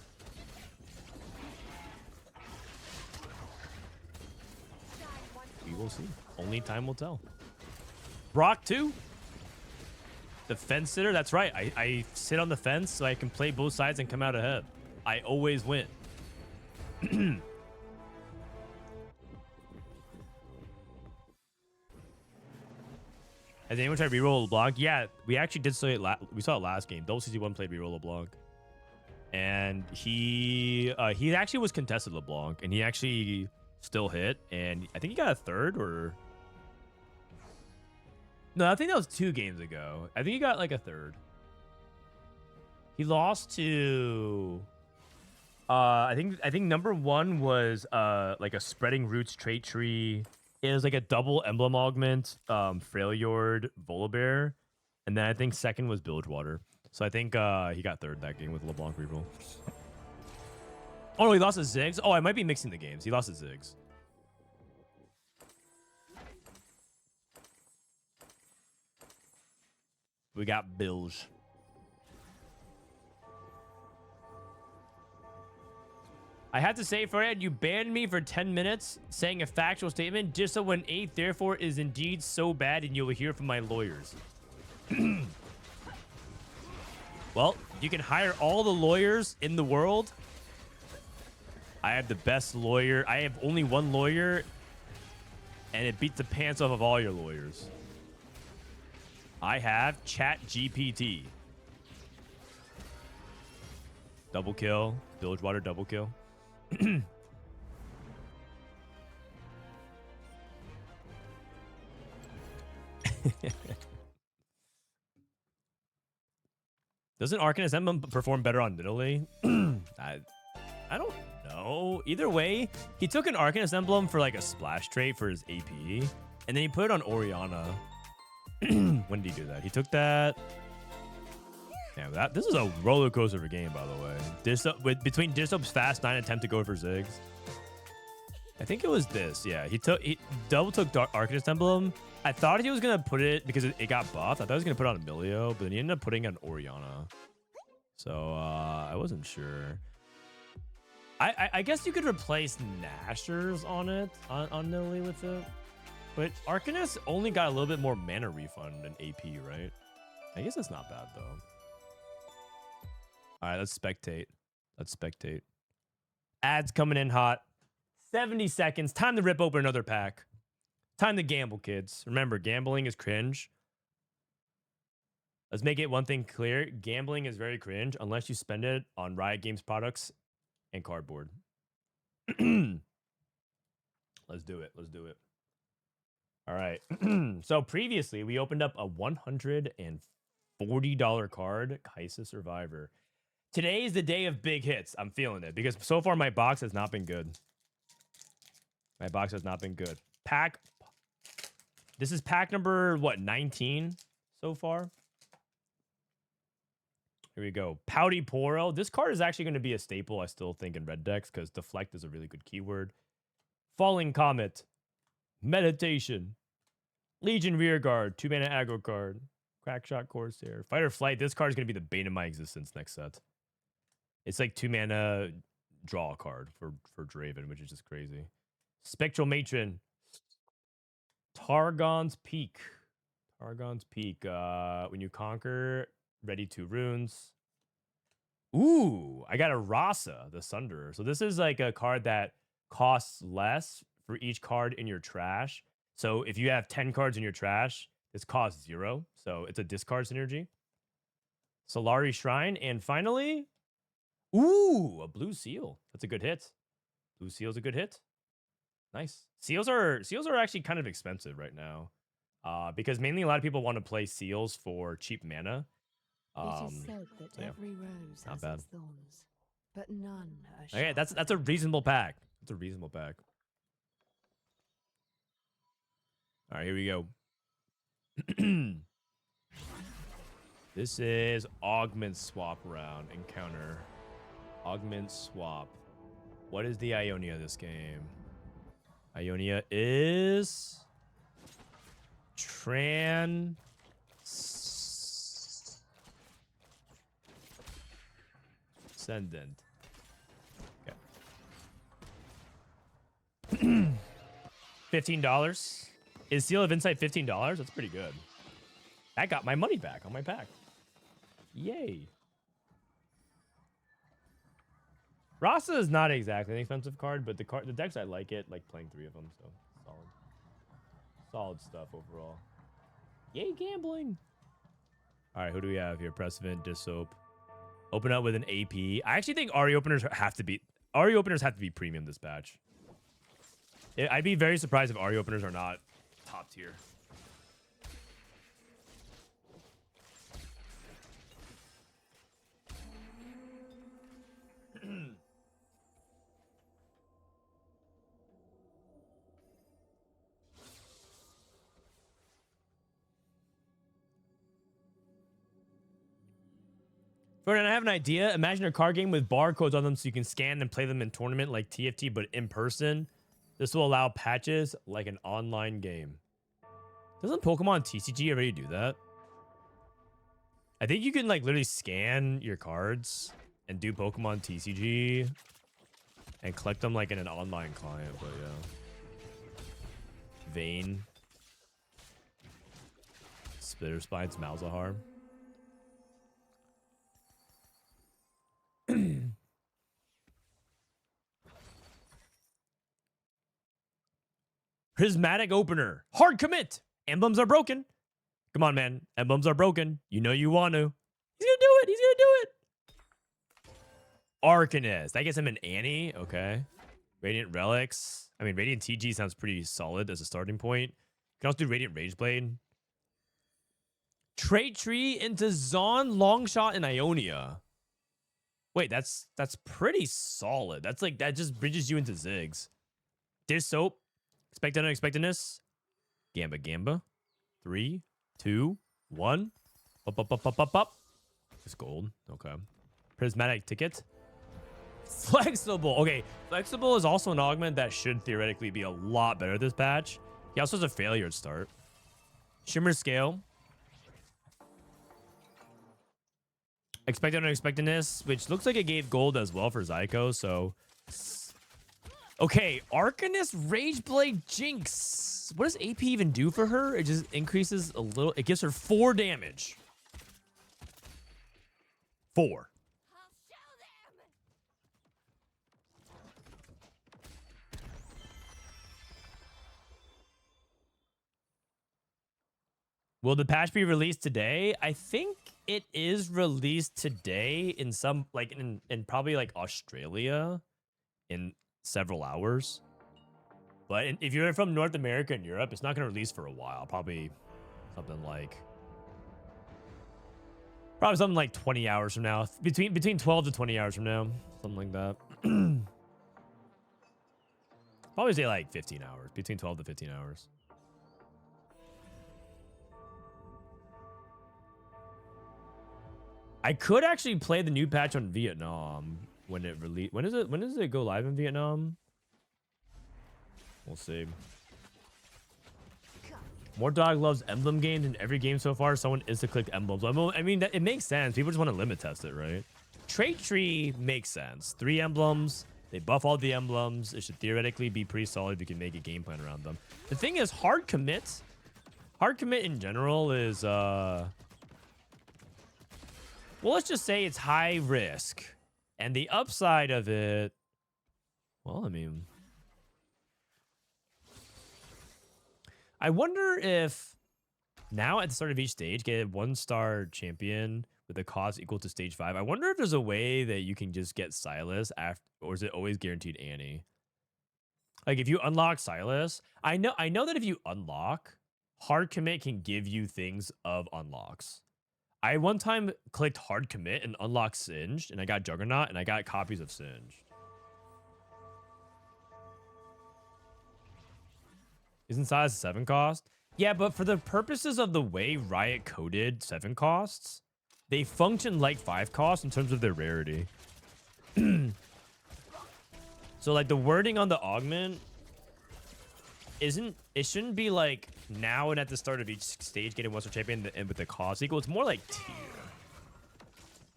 We will see. Only time will tell. Brock 2. The fence sitter. That's right. I sit on the fence so I can play both sides and come out ahead. I always win. Has anyone tried reroll LeBlanc? Yeah, we actually did say it. We saw it last game. Double CC1 played reroll LeBlanc, and he actually was contested LeBlanc, and he actually still hit, and I think he got a 3rd or no, I think that was 2 games ago. I think he got like a 3rd. He lost to I think number 1 was like a spreading roots trait tree. It was like a double emblem augment, Freljord, Volibear, and then I think 2nd was Bilgewater. So I think he got 3rd that game with LeBlanc reroll. Oh no, he lost to Ziggs. Oh, I might be mixing the games. He lost to Ziggs. We got Bilge. I had to say, Frodan, you banned me for 10 minutes saying a factual statement just so when 8 therefore is indeed so bad and you will hear from my lawyers. Well, you can hire all the lawyers in the world I have the best lawyer. I have only one lawyer, and it beats the pants off of all your lawyers. I have ChatGPT. Double kill. Bilgewater double kill. Doesn't Arcanist Emblem perform better on Nidalee? I don't know. Either way, he took an Arcanist Emblem for like a splash trait for his AP, and then he put it on Orianna. When did he do that? He took that. Yeah, this is a roller coaster of a game, by the way. Between Dishsoap's fast 9 attempt to go for Ziggs. I think it was this. Yeah, he double took Arcanist Emblem. I thought he was gonna put it because it got buffed. I thought he was gonna put it on Emilio, but then he ended up putting it on Orianna. So I wasn't sure. I guess you could replace Nashers on it on Nidalee with it, but Arcanist only got a little bit more mana refund than AP, right? I guess that's not bad though. All right, let's spectate. Let's spectate. Ads coming in hot. 70 seconds. Time to rip open another pack. Time to gamble, kids. Remember, gambling is cringe. Let's make it one thing clear. Gambling is very cringe unless you spend it on Riot Games products and cardboard. Let's do it. Let's do it. All right. So previously, we opened up a $140 card, Kaisa Survivor. Today is the day of big hits. I'm feeling it because so far my box has not been good. My box has not been good. Pack. This is pack number, what, 19 so far? Here we go. Pouty Poro. This card is actually going to be a staple, I still think, in red decks because Deflect is a really good keyword. Falling Comet. Meditation. Legion Rearguard. 2-mana aggro card. Crackshot Corsair. Fight or Flight. This card is going to be the bane of my existence next set. It's like 2-mana draw card for Draven, which is just crazy. Spectral Matron. Targon's Peak. Targon's Peak. When you conquer, ready 2 runes. Ooh, I got a Rasa, the Sunderer. So this is like a card that costs less for each card in your trash. So if you have 10 cards in your trash, this costs 0. So it's a discard synergy. Solari Shrine. And finally, ooh, a Blue Seal. That's a good hit. Blue Seal's a good hit. Nice. Seals are actually kind of expensive right now, because mainly a lot of people want to play seals for cheap mana. It is said that so yeah, every rose not has bad. its thorns, but none are Okay, sharper. that's a reasonable pack. That's a reasonable pack. All right, here we go. This is Augment Swap round encounter. Augment Swap. What is the Ionia of this game? Ionia is Transcendent. Okay. $15. Is Seal of Insight $15? That's pretty good. That got my money back on my pack. Yay. Rasa is not exactly an expensive card, but the decks I like it, like playing 3 of them, so solid stuff overall. Yay, gambling. All right, who do we have here? Prestivent, Dishsoap. Open up with an AP. I actually think RE openers have to be premium this batch. I'd be very surprised if RE openers are not top tier. Frodan, I have an idea. Imagine a card game with barcodes on them so you can scan and play them in tournament like TFT, but in person. This will allow patches like an online game. Doesn't Pokemon TCG already do that? I think you can like literally scan your cards and do Pokemon TCG and collect them like in an online client, but yeah. Vayne. Splitter Spines, Malzahar. Prismatic opener. Hard commit. Emblems are broken. Come on, man. Emblems are broken. You know you want to. He's going to do it. He's going to do it. Arcanist. I guess I'm an Annie. Okay. Radiant Relics. I mean, Radiant TG sounds pretty solid as a starting point. You can also do Radiant Rageblade. Trait Tree into Zon, Longshot, and Ionia. Wait, that's pretty solid. That's like, that just bridges you into Ziggs. Dishsoap. Expect unexpectedness. Gamba. 3, 2, 1. Up. It's gold. Okay. Prismatic ticket. Flexible. Okay. Flexible is also an augment that should theoretically be a lot better this patch. He also has a failure at start. Shimmer Scale. Expect unexpectedness, which looks like it gave gold as well for Zyko, so... Okay, Arcanist Rageblade Jinx. What does AP even do for her? It just increases a little. It gives her 4 damage. 4. Will the patch be released today? I think it is released today in some, like, in probably like Australia in several hours. But if you're from North America and Europe, it's not going to release for a while. Probably something like 20 hours from now. Between 12 to 20 hours from now. Something like that. Probably say like 15 hours. Between 12 to 15 hours. I could actually play the new patch on Vietnam when it release. When does it go live in Vietnam? We'll see. More dog loves emblem games in every game so far. Someone insta-clicked emblems. I mean, it makes sense. People just want to limit test it, right? Trait Tree makes sense. 3 emblems. They buff all the emblems. It should theoretically be pretty solid if you can make a game plan around them. The thing is, hard commit in general is well, let's just say it's high risk. And the upside of it, well, I mean, I wonder if now at the start of each stage, get a 1-star champion with a cost equal to stage 5. I wonder if there's a way that you can just get Silas after, or is it always guaranteed Annie? Like if you unlock Silas, I know that if you unlock, hard commit can give you things of unlocks. I one time clicked hard commit and unlocked Singed, and I got Juggernaut, and I got copies of Singed. Isn't size 7 cost? Yeah, but for the purposes of the way Riot coded 7 costs, they function like 5 costs in terms of their rarity. So like the wording on the augment it shouldn't be like now and at the start of each stage getting 1-star champion and with the cost equal. It's more like tier.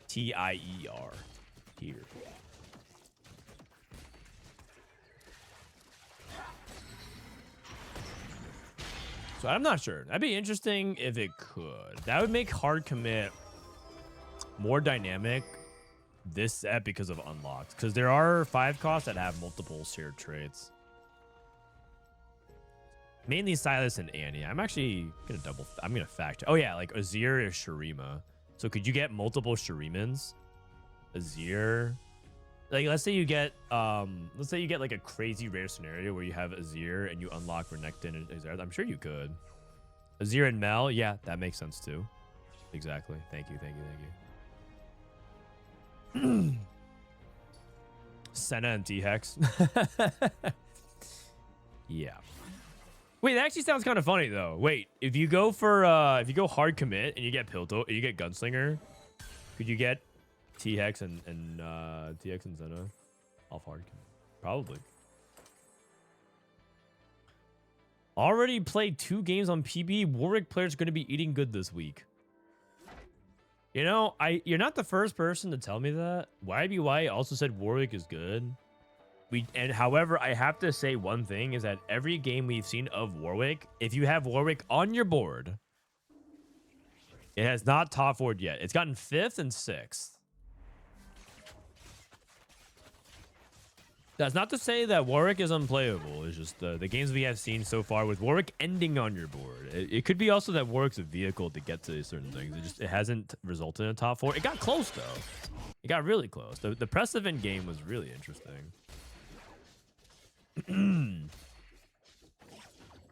T-I-E-R. Tier. So I'm not sure. That'd be interesting if it could. That would make hard commit more dynamic this set because of unlocks. Because there are 5 costs that have multiple shared traits. Mainly Silas and Annie. I'm actually gonna fact check. Oh yeah, like Azir is Shurima. So could you get multiple Shurimans? Azir. Like let's say you get like a crazy rare scenario where you have Azir and you unlock Renekton and Azir. I'm sure you could. Azir and Mel, yeah, that makes sense too. Exactly. Thank you. Senna and T-Hex. Yeah. Wait, that actually sounds kind of funny though. Wait, if you go hard commit and you get Piltover, you get Gunslinger, could you get T-Hex and T-Hex and Senna off hard commit? Probably. Already played 2 games on PBE. Warwick players going to be eating good this week. You know, you're not the first person to tell me that. YBY also said Warwick is good. However, I have to say one thing is that every game we've seen of Warwick, if you have Warwick on your board, it has not top 4'd yet. It's gotten 5th and 6th. That's not to say that Warwick is unplayable. It's just the games we have seen so far with Warwick ending on your board. It could be also that Warwick's a vehicle to get to certain things. It hasn't resulted in a top 4. It got close, though. It got really close. The Prestivent game was really interesting.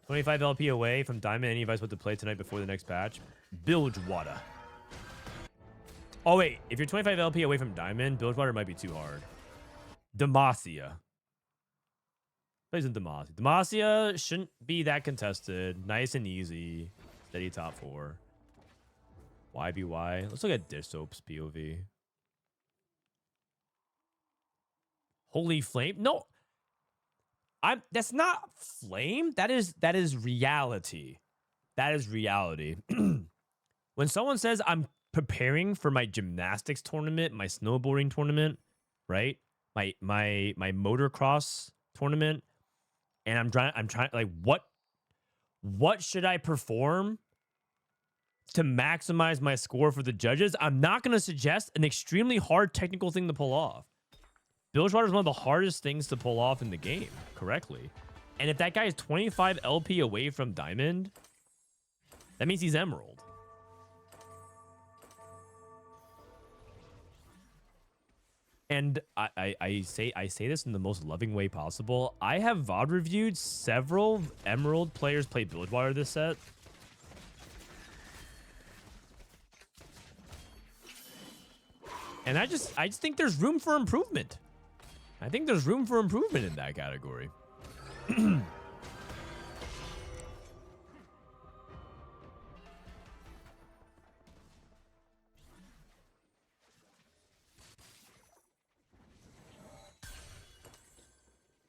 25 LP away from Diamond. Any advice what to play tonight before the next patch? Bilgewater. Oh, wait. If you're 25 LP away from Diamond, Bilgewater might be too hard. Demacia. Plays in Demacia. Demacia shouldn't be that contested. Nice and easy. Steady top 4. YBY. Let's look at Dishsoap's POV. Holy Flame? No. That's not flame. That is reality. That is reality. When someone says I'm preparing for my gymnastics tournament, my snowboarding tournament, right? My motocross tournament, and I'm trying like what should I perform to maximize my score for the judges? I'm not going to suggest an extremely hard technical thing to pull off. Bilgewater is one of the hardest things to pull off in the game correctly. And if that guy is 25 LP away from Diamond, that means he's Emerald. And I say this in the most loving way possible. I have VOD reviewed several Emerald players play Bilgewater this set. And I just think there's room for improvement. I think there's room for improvement in that category.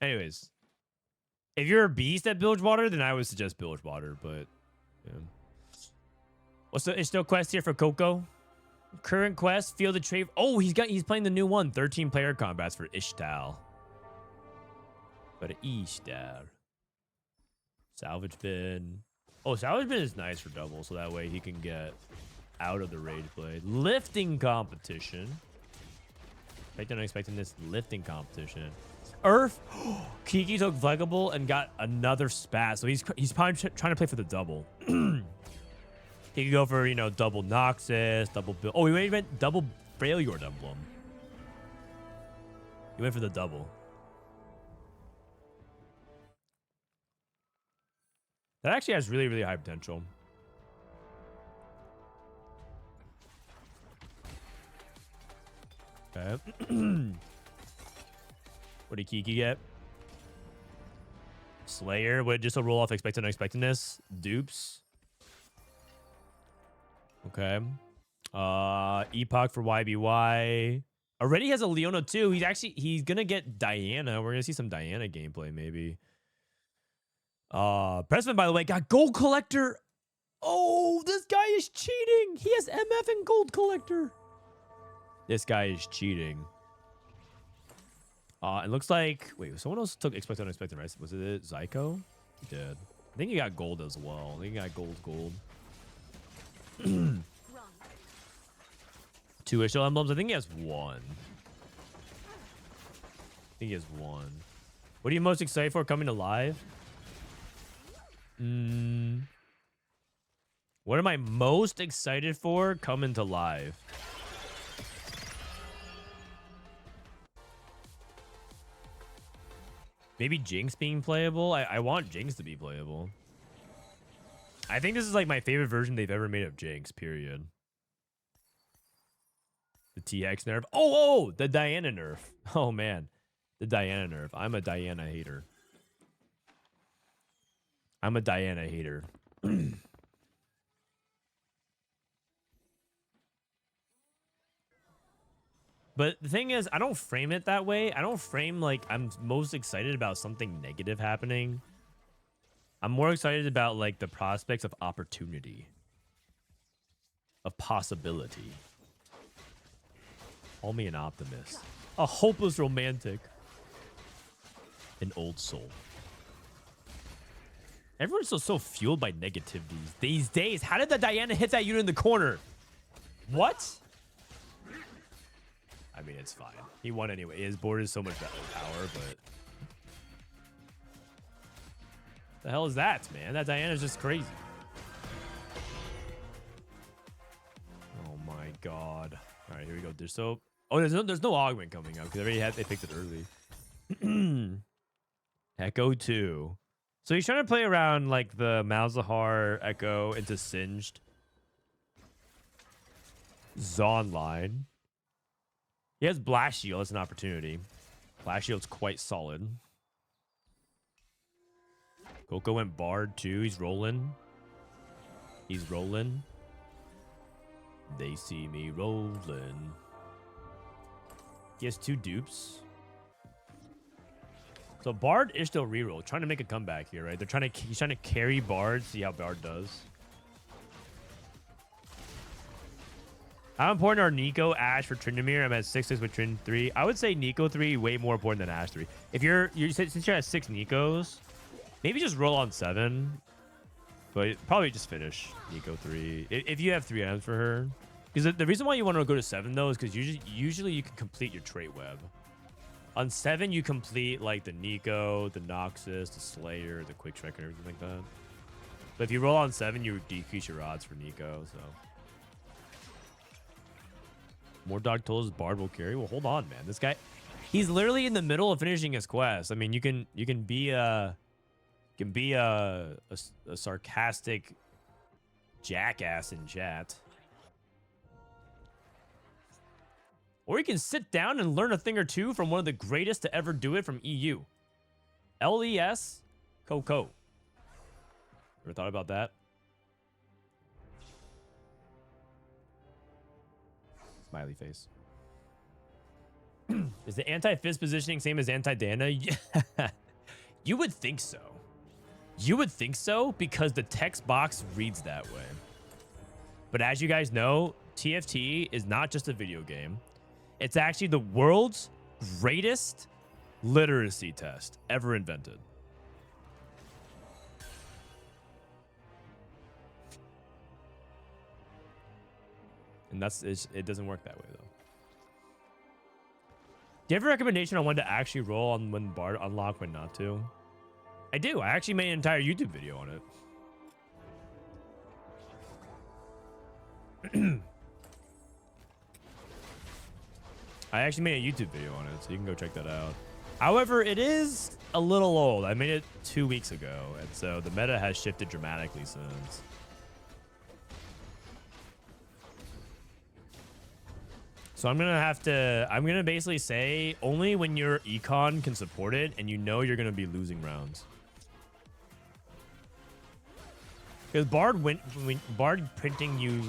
Anyways, if you're a beast at Bilgewater, then I would suggest Bilgewater, but yeah. What's the still quest here for Coco? Current quest, Field of Trade. Oh, he's playing the new one. 13 player combats for Ishtal. For Ishtal. Salvage bin. Oh, salvage bin is nice for double, so that way he can get out of the rage blade. Lifting competition. I'm expecting this lifting competition. Earth. Kiki took Vlegable and got another spat, so he's probably trying to play for the double. He could go for, double Noxus, double Bill. Oh, he went double Failure Emblem. He went for the double. That actually has really, really high potential. Okay. What did Kiki get? Slayer with just a roll off expected unexpectedness. Dupes. Okay. Epoch for YBY. Already has a Leona too. He's gonna get Diana. We're gonna see some Diana gameplay maybe. Prestivent, by the way, got Gold Collector. Oh, this guy is cheating. He has MF and Gold Collector. This guy is cheating. It looks like... Wait, someone else took Expected Unexpected, right? Was it Zyko? He did. I think he got gold as well. I think he got gold. 2 issue emblems. I think he has 1. What are you most excited for coming to live? What am I most excited for coming to live? Maybe Jinx being playable? I want Jinx to be playable. I think this is like my favorite version they've ever made of Jinx, period. The TX nerf. Oh, the Diana nerf. Oh, man. The Diana nerf. I'm a Diana hater. But the thing is, I don't frame it that way. I don't frame like I'm most excited about something negative happening. I'm more excited about like the prospects of opportunity, of possibility. Call me an optimist, a hopeless romantic, an old soul. Everyone's so fueled by negativity these days. How did the Diana hit that unit in the corner? What? I mean, it's fine. He won anyway. His board is so much better power, but... The hell is that, man? That Diana's just crazy. Oh my god. All right, here we go. Dishsoap. Oh, there's no augment coming up because they picked it early. Echo 2. So he's trying to play around like the Malzahar Echo into Singed. Zon line. He has Blast Shield. That's an opportunity. Blast Shield's quite solid. Coco went Bard too. He's rolling. He's rolling. They see me rolling. He has 2 dupes. So Bard is still reroll, trying to make a comeback here, right? He's trying to carry Bard, see how Bard does. How important are Nico, Ashe for Tryndamere? I'm at 6-6 with Trynd 3. I would say Nico 3 way more important than Ashe 3. If since you're at 6 Nikos, maybe just roll on 7. But probably just finish Nico 3 if you have 3 items for her. Because the reason why you want to go to 7 though is because usually you can complete your trait web. On 7 you complete like the Nico, the Noxus, the Slayer, the Quick Strike, and everything like that. But if you roll on 7, you decrease your odds for Nico. So more Dog Tools Bard will carry. Well, hold on, man. This guy, he's literally in the middle of finishing his quest. I mean, you can be a sarcastic jackass in chat. Or you can sit down and learn a thing or two from one of the greatest to ever do it from EU. Lyyyress Coco. Ever thought about that? Smiley face. Is the anti-fizz positioning same as anti-Dana? You would think so. You would think so because the text box reads that way. But as you guys know, TFT is not just a video game. It's actually the world's greatest literacy test ever invented. And it doesn't work that way, though. Do you have a recommendation on when to actually roll on when Bard unlock, when not to? I do. I actually made an entire YouTube video on it. I actually made a YouTube video on it, so you can go check that out. However, it is a little old. I made it 2 weeks ago, and so the meta has shifted dramatically since. So I'm gonna basically say only when your econ can support it and you know you're gonna be losing rounds. Because Bard printing you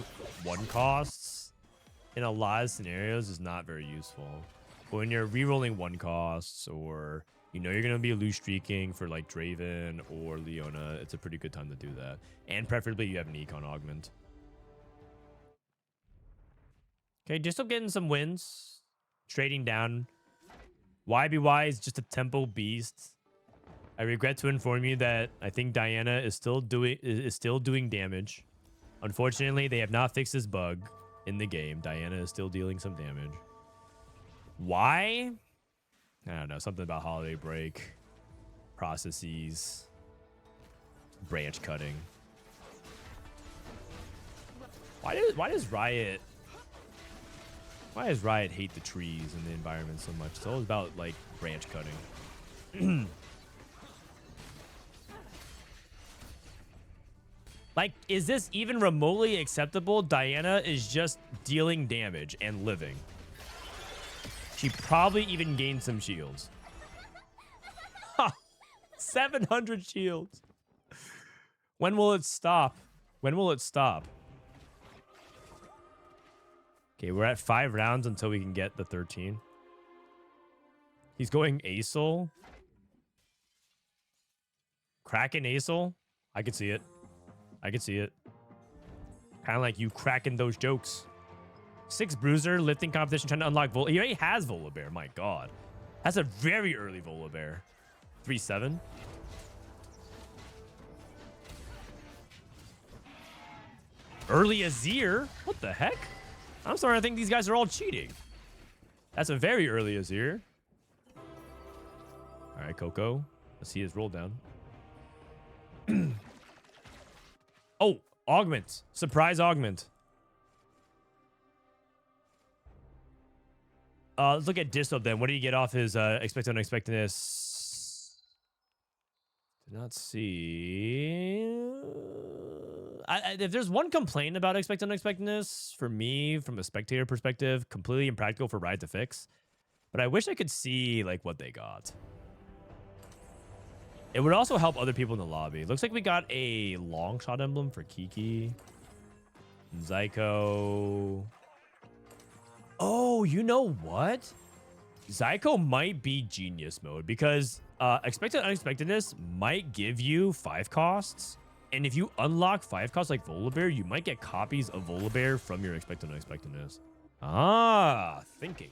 1 costs in a lot of scenarios is not very useful. But when you're re-rolling 1 costs, or you know you're gonna be loose streaking for like Draven or Leona, it's a pretty good time to do that. And preferably you have an econ augment. Okay, just still getting some wins. Trading down. YBY is just a tempo beast. I regret to inform you that I think Diana is still doing damage. Unfortunately, they have not fixed this bug in the game. Diana is still dealing some damage. Why? I don't know. Something about holiday break, processes, branch cutting. Why does Riot hate the trees and the environment so much? It's all about like branch cutting. Like, is this even remotely acceptable? Diana is just dealing damage and living. She probably even gained some shields. Ha! 700 shields. When will it stop? When will it stop? Okay, we're at 5 rounds until we can get the 13. He's going Acel. Kraken Acel. I could see it. I can see it. Kind of like you cracking those jokes. 6 Bruiser, lifting competition, trying to unlock Vol. He already has Volibear. My God. That's a very early Volibear. 3-7. Early Azir? What the heck? I'm starting to think these guys are all cheating. That's a very early Azir. All right, Coco. Let's see his roll down. Oh, Augment. Surprise Augment. Let's look at Dishsoap then. What do you get off his expect unexpectedness? Did not see. If there's one complaint about expect unexpectedness for me from a spectator perspective, completely impractical for Riot to fix. But I wish I could see like what they got. It would also help other people in the lobby. Looks like we got a long shot emblem for Kiki. Zyko. Oh, you know what? Zyko might be genius mode because expected unexpectedness might give you 5 costs. And if you unlock 5 costs like Volibear, you might get copies of Volibear from your expected unexpectedness. Ah, thinking.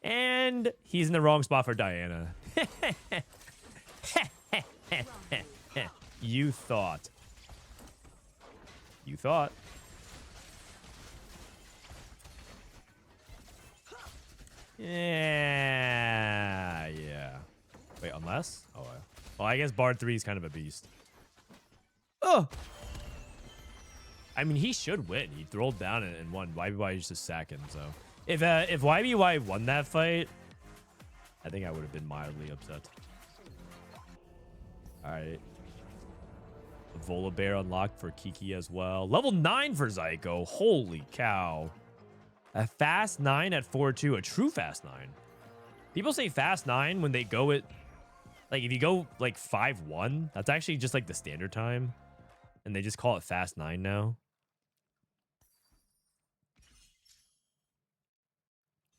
And he's in the wrong spot for Diana. You thought. You thought. Yeah. Wait, unless? Oh, well, I guess Bard 3 is kind of a beast. Oh. I mean, he should win. He rolled down and won. YBY is just sacking. So if YBY won that fight, I think I would have been mildly upset. All right. Volibear unlocked for Kiki as well. Level 9 for Zyko. Holy cow. A fast 9 at 4-2. A true fast 9. People say fast 9 when they go at... Like, if you go, like, 5-1, that's actually just, like, the standard time. And they just call it fast 9 now.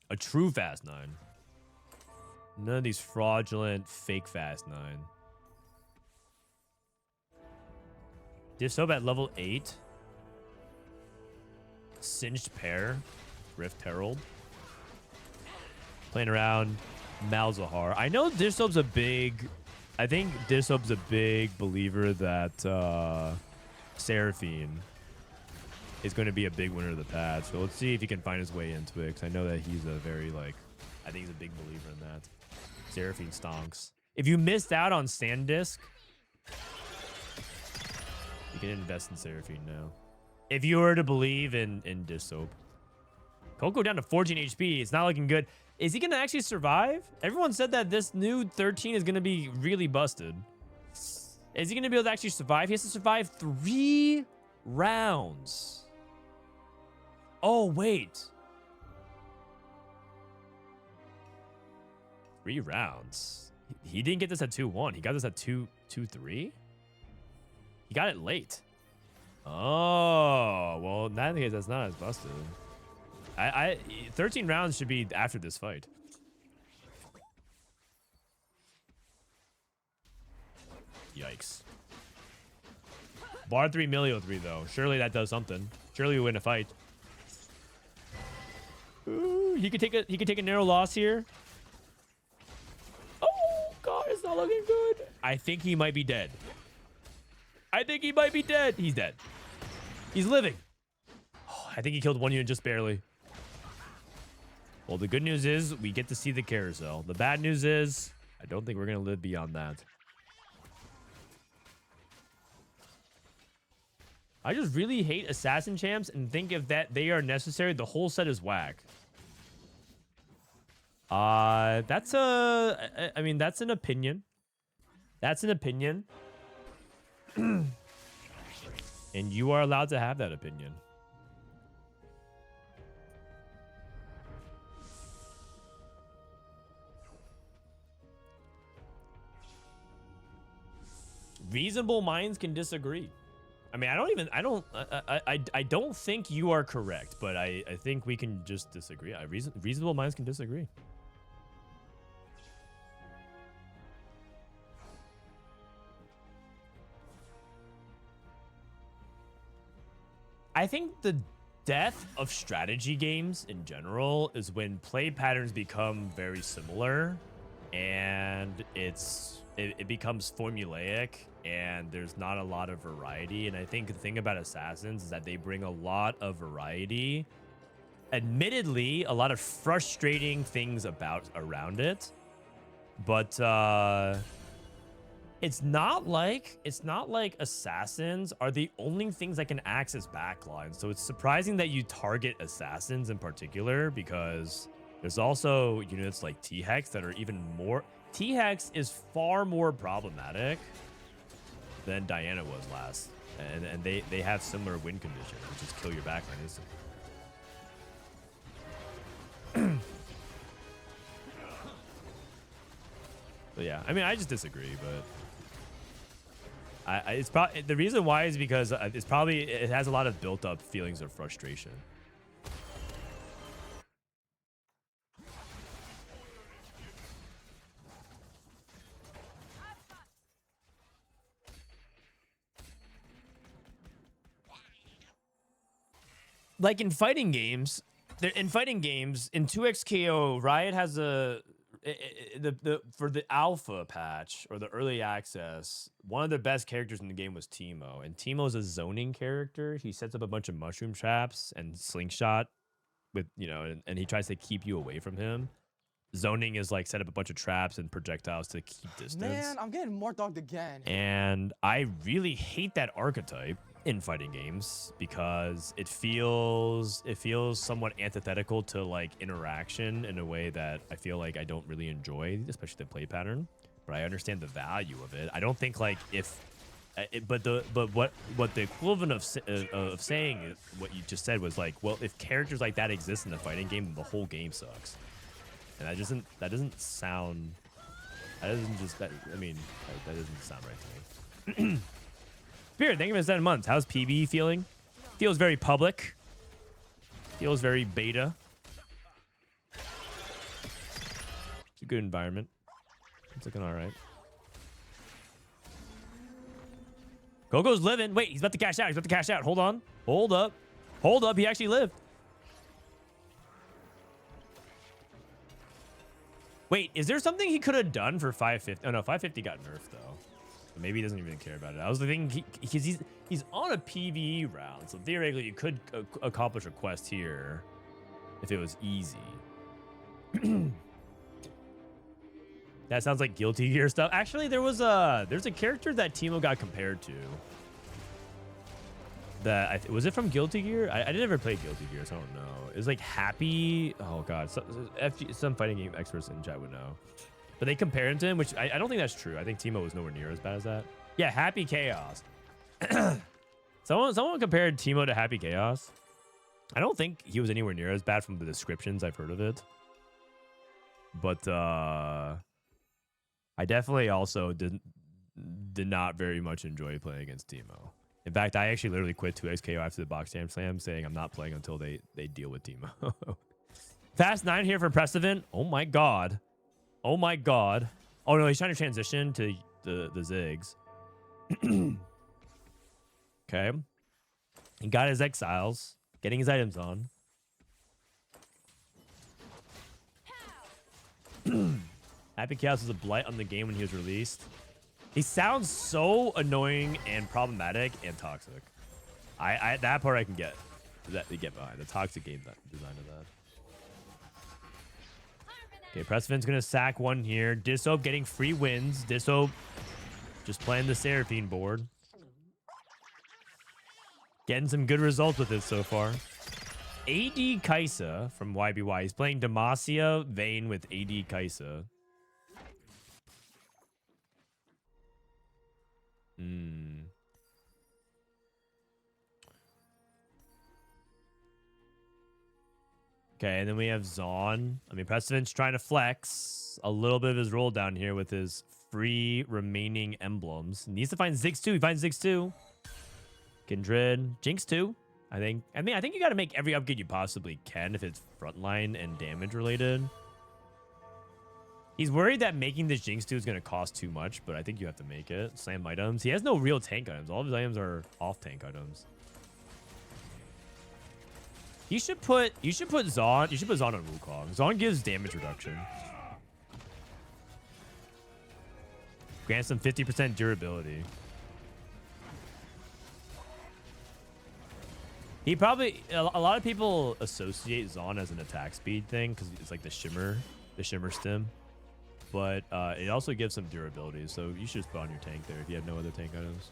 A true fast 9. None of these fraudulent, fake fast 9. Dishsoap at level 8. Singed Pair. Rift Herald. Playing around Malzahar. I know Dishsoap's a big... I think Dishsoap's a big believer that Seraphine is going to be a big winner of the patch. So let's see if he can find his way into it. Because I know that he's a very, like... I think he's a big believer in that. Seraphine stonks. If you missed out on Sandisk... You can invest in Seraphine now. If you were to believe in Dishsoap. Coco down to 14 HP. It's not looking good. Is he going to actually survive? Everyone said that this new 13 is going to be really busted. Is he going to be able to actually survive? He has to survive 3 rounds. Oh, wait. 3 rounds. He didn't get this at 2-1. He got this at 2-3. He got it late. Oh, well, in that case, that's not as busted. 13 rounds should be after this fight. Yikes. Bar 3, Milio 3, though. Surely that does something. Surely we win a fight. Ooh, he could take a narrow loss here. Oh, God, it's not looking good. I think he might be dead. I think he might be dead. He's dead. He's living. Oh, I think he killed one unit just barely. Well, the good news is we get to see the carousel. The bad news is I don't think we're going to live beyond that. I just really hate assassin champs and think if that they are necessary, the whole set is whack. That's a... I mean, that's an opinion. That's an opinion. And you are allowed to have that opinion. Reasonable minds can disagree. I mean, I don't think you are correct, but I think we can just disagree. Reasonable minds can disagree. I think the death of strategy games in general is when play patterns become very similar and it becomes formulaic and there's not a lot of variety. And I think the thing about assassins is that they bring a lot of variety admittedly a lot of frustrating things around it, but it's not like assassins are the only things that can access backlines. So it's surprising that you target assassins in particular, because there's also units like T-Hex that are even more. T-Hex is far more problematic than Diana was last, and they have similar win conditions, which is kill your backline instantly. But yeah, I mean, I just disagree, but it's probably the reason why is because it has a lot of built up feelings of frustration. Like in fighting games, in 2xKO, Riot has for the alpha patch or the early access, one of the best characters in the game was Teemo, and Teemo's a zoning character. He sets up a bunch of mushroom traps and slingshot with, and he tries to keep you away from him. Zoning is like set up a bunch of traps and projectiles to keep distance. Man, I'm getting more dogged again. And I really hate that archetype in fighting games because it feels somewhat antithetical to like interaction in a way that I feel like I don't really enjoy, especially the play pattern. But I understand the value of it. I don't think like what the equivalent of saying what you just said was like, well, if characters like that exist in a fighting game, then the whole game sucks. And that doesn't sound right to me. Spirit, thank you for 7 months. How's PBE feeling? Feels very public. Feels very beta. It's a good environment. It's looking all right. Coco's living. Wait, he's about to cash out. Hold on. Hold up. He actually lived. Wait, is there something he could have done for 550? Oh no, 550 got nerfed though. Maybe he doesn't even care about it. I was thinking he's on a PBE round, so theoretically you could accomplish a quest here if it was easy. That sounds like Guilty Gear stuff. Actually, there's a character that Teemo got compared to. Was it from Guilty Gear? I didn't ever play Guilty Gear, so I don't know. It was like Happy. Oh god, some fighting game experts in chat would know. But they compared him to him, which I don't think that's true. I think Teemo was nowhere near as bad as that. Yeah, Happy Chaos. Someone compared Teemo to Happy Chaos. I don't think he was anywhere near as bad from the descriptions I've heard of it. But I definitely also did not very much enjoy playing against Teemo. In fact, I actually literally quit 2xKO after the box jam slam, saying I'm not playing until they deal with Teemo. Fast 9 here for Prestivent. Oh my god. Oh my god. Oh no, he's trying to transition to the Ziggs. Okay. He got his exiles, getting his items on. Happy Chaos was a blight on the game when he was released. He sounds so annoying and problematic and toxic. That part I can get behind. The toxic game design of that. Okay, Prestivent's gonna sack one here. Dishsoap getting free wins. Dishsoap just playing the Seraphine board. Getting some good results with it so far. AD Kaisa from YBY. He's playing Demacia Vayne with AD Kaisa. Okay, and then we have Zaun. I mean, Prestivent's trying to flex a little bit of his roll down here with his free remaining emblems. Needs to find Ziggs too. He finds Ziggs too. Kindred, Jinx too. I think you got to make every upgrade you possibly can if it's frontline and damage related. He's worried that making this Jinx 2 is going to cost too much, but I think you have to make it. Slam items. He has no real tank items. All of his items are off tank items. You should put Zaun. You should put Zaun on Wukong. Zaun gives damage reduction. Grants some 50% durability. He probably a lot of people associate Zon as an attack speed thing because it's like the shimmer stim, but it also gives some durability. So you should just put on your tank there if you have no other tank items.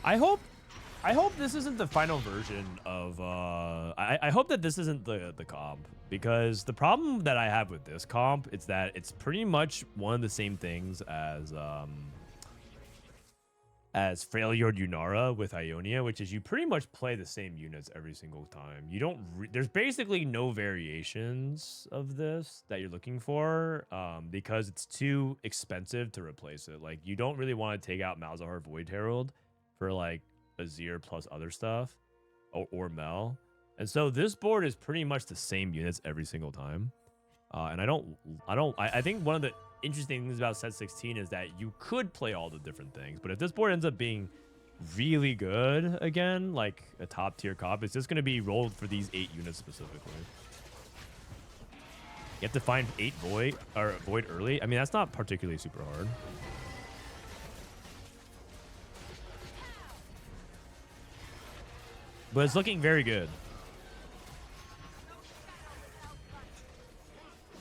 I hope this isn't the final version of I hope that this isn't the comp, because the problem that I have with this comp is that it's pretty much one of the same things as Freljord Yunara with Ionia, which is you pretty much play the same units every single time. You don't there's basically no variations of this that you're looking for because it's too expensive to replace it. Like, you don't really want to take out Malzahar Void Herald for like Azir plus other stuff or Mel. And so this board is pretty much the same units every single time. And I think one of the interesting things about set 16 is that you could play all the different things, but if this board ends up being really good again, like a top tier comp, it's just going to be rolled for these 8 units specifically. You have to find 8 void early. I mean, that's not particularly super hard. But it's looking very good.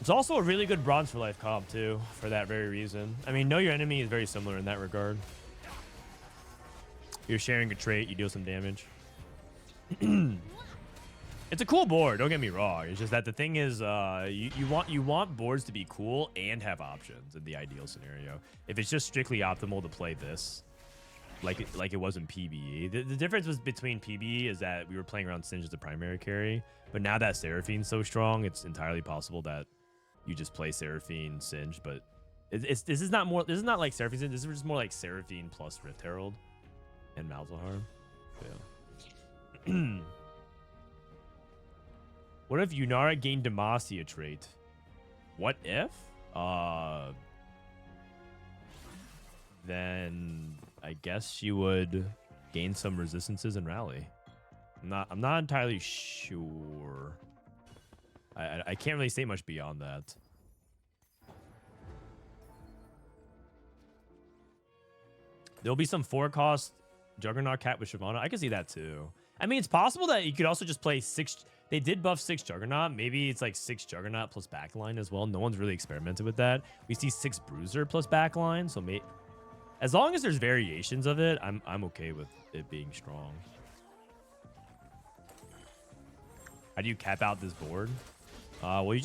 It's also a really good Bronze for Life comp, too, for that very reason. I mean, Know Your Enemy is very similar in that regard. You're sharing a trait, you deal some damage. It's a cool board, don't get me wrong. It's just that the thing is, you want boards to be cool and have options in the ideal scenario. If it's just strictly optimal to play this, like it was in PBE. The difference was between PBE is that we were playing around Singed as the primary carry, but now that Seraphine's so strong, it's entirely possible that you just play Seraphine Singed. But this is not like Seraphine Singed. This is just more like Seraphine plus Rift Herald and Malzahar. Yeah. What if Yunara gained Demacia trait? What if? Then I guess she would gain some resistances and rally. I'm not entirely sure. I can't really say much beyond that. There'll be some 4-cost Juggernaut Cat with Shyvana. I can see that too. I mean, it's possible that you could also just play 6. They did buff 6 Juggernaut. Maybe it's like 6 Juggernaut plus backline as well. No one's really experimented with that. We see 6 Bruiser plus backline. So as long as there's variations of it, I'm okay with it being strong. How do you cap out this board? Well,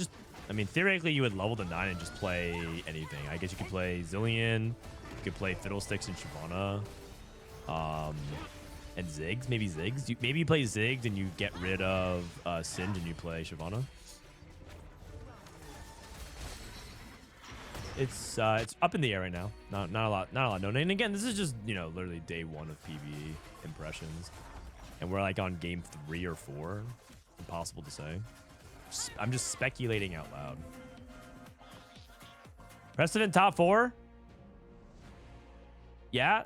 I mean, theoretically, you would level to 9 and just play anything. I guess you could play Zillion. You could play Fiddlesticks and Shyvana. And Ziggs. Maybe Ziggs. Maybe you play Ziggs and you get rid of Singed and you play Shyvana. It's up in the air right now. Not a lot known. And again, this is just, literally day 1 of PBE impressions. And we're like on game 3 or 4. Impossible to say. I'm just speculating out loud. Prestivent top 4? Yeah.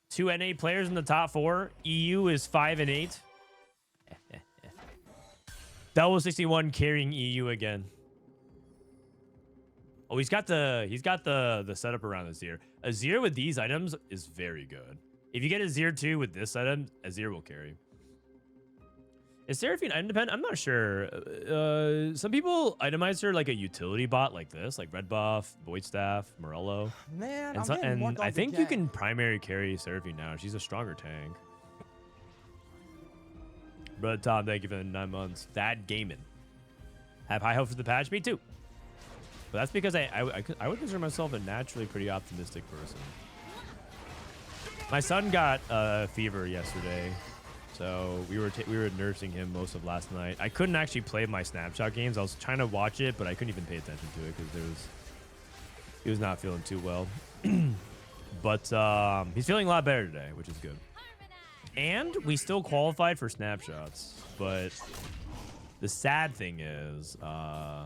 2 NA players in the top 4. EU is 5 and 8. Double 61 carrying EU again. Oh, he's got the setup around Azir. Azir with these items is very good. If you get Azir 2 with this item, Azir will carry. Is Seraphine item dependent? I'm not sure. Some people itemize her like a utility bot like this, like Red Buff, Void Staff, Morello. Man, and I think you can primary carry Seraphine now. She's a stronger tank. Brother Tom, thank you for the 9 months. That gaming. Have high hopes for the patch? Me too. But that's because I would consider myself a naturally pretty optimistic person. My son got fever yesterday. So we were nursing him most of last night. I couldn't actually play my snapshot games. I was trying to watch it, but I couldn't even pay attention to it because he was not feeling too well. But he's feeling a lot better today, which is good. And we still qualified for snapshots. But the sad thing is, I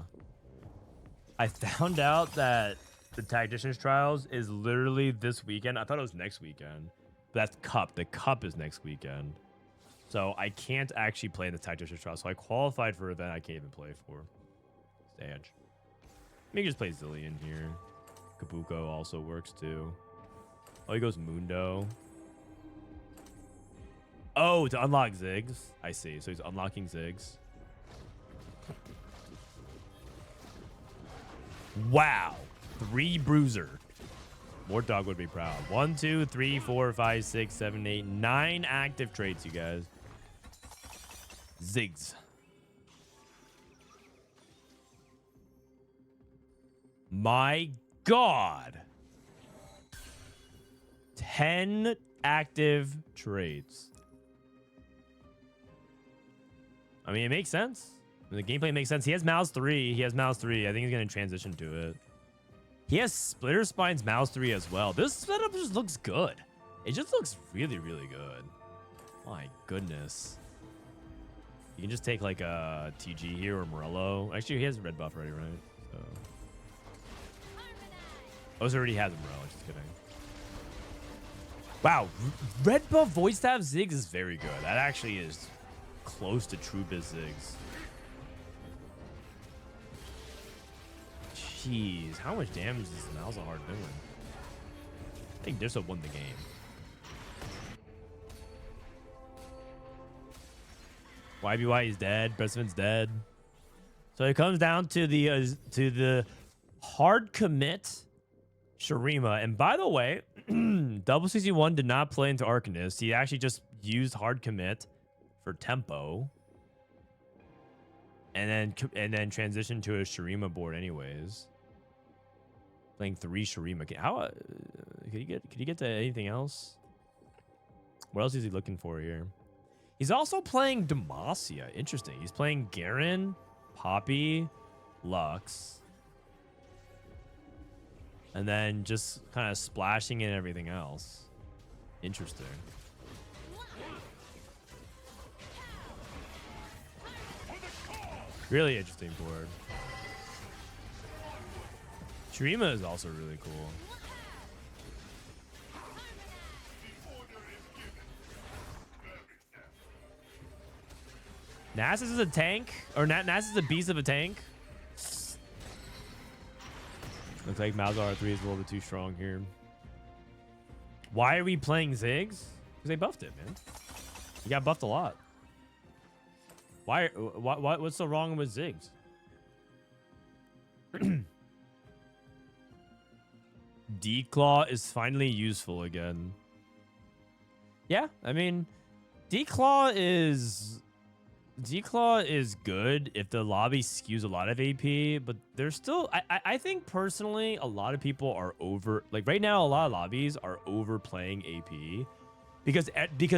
found out that the Tactician's Trials is literally this weekend. I thought it was next weekend. But that's Cup. The Cup is next weekend. So I can't actually play in the Tactician's Trial. So I qualified for an event I can't even play for. Stage. Maybe just play Zillion here. Kabuko also works too. Oh, he goes Mundo. Oh, to unlock Ziggs. I see. So he's unlocking Ziggs. Wow. 3 bruiser. Mortdog would be proud. 1, 2, 3, 4, 5, 6, 7, 8, 9 active traits, you guys. Ziggs. My God. 10 active traits. I mean, it makes sense. The gameplay makes sense. He has Mouse 3. He has Mouse 3. I think he's going to transition to it. He has Splitter Spine's Mouse 3 as well. This setup just looks good. It just looks really, really good. My goodness. You can just take like a TG here or Morello. Actually, he has a red buff already, right? So. Oh, so already has a Morello. Just kidding. Wow. Red buff voice stab Ziggs is very good. That actually is close to true biz Ziggs. Jeez, how much damage is Malzahar doing? I think Dishsoap won the game. YBY is dead. Prestivent's dead. So it comes down to the hard commit Shurima. And by the way, Double 61 did not play into Arcanist. He actually just used hard commit for tempo. And then transitioned to a Shurima board anyways. Playing 3 Shurima. How could he get to anything else? What else is he looking for here? He's also playing Demacia. Interesting. He's playing Garen, Poppy, Lux. And then just kind of splashing in everything else. Interesting. Really interesting board. Shurima is also really cool. Nasus is a tank, or Nasus is a beast of a tank. Looks like Malzahar 3 is a little bit too strong here. Why are we playing Ziggs? Because they buffed it, man. He got buffed a lot. What's so wrong with Ziggs? D-Claw is finally useful again. Yeah, I mean, D-Claw is good if the lobby skews a lot of AP, but there's still, I think personally, a lot of people are like right now, a lot of lobbies are overplaying AP because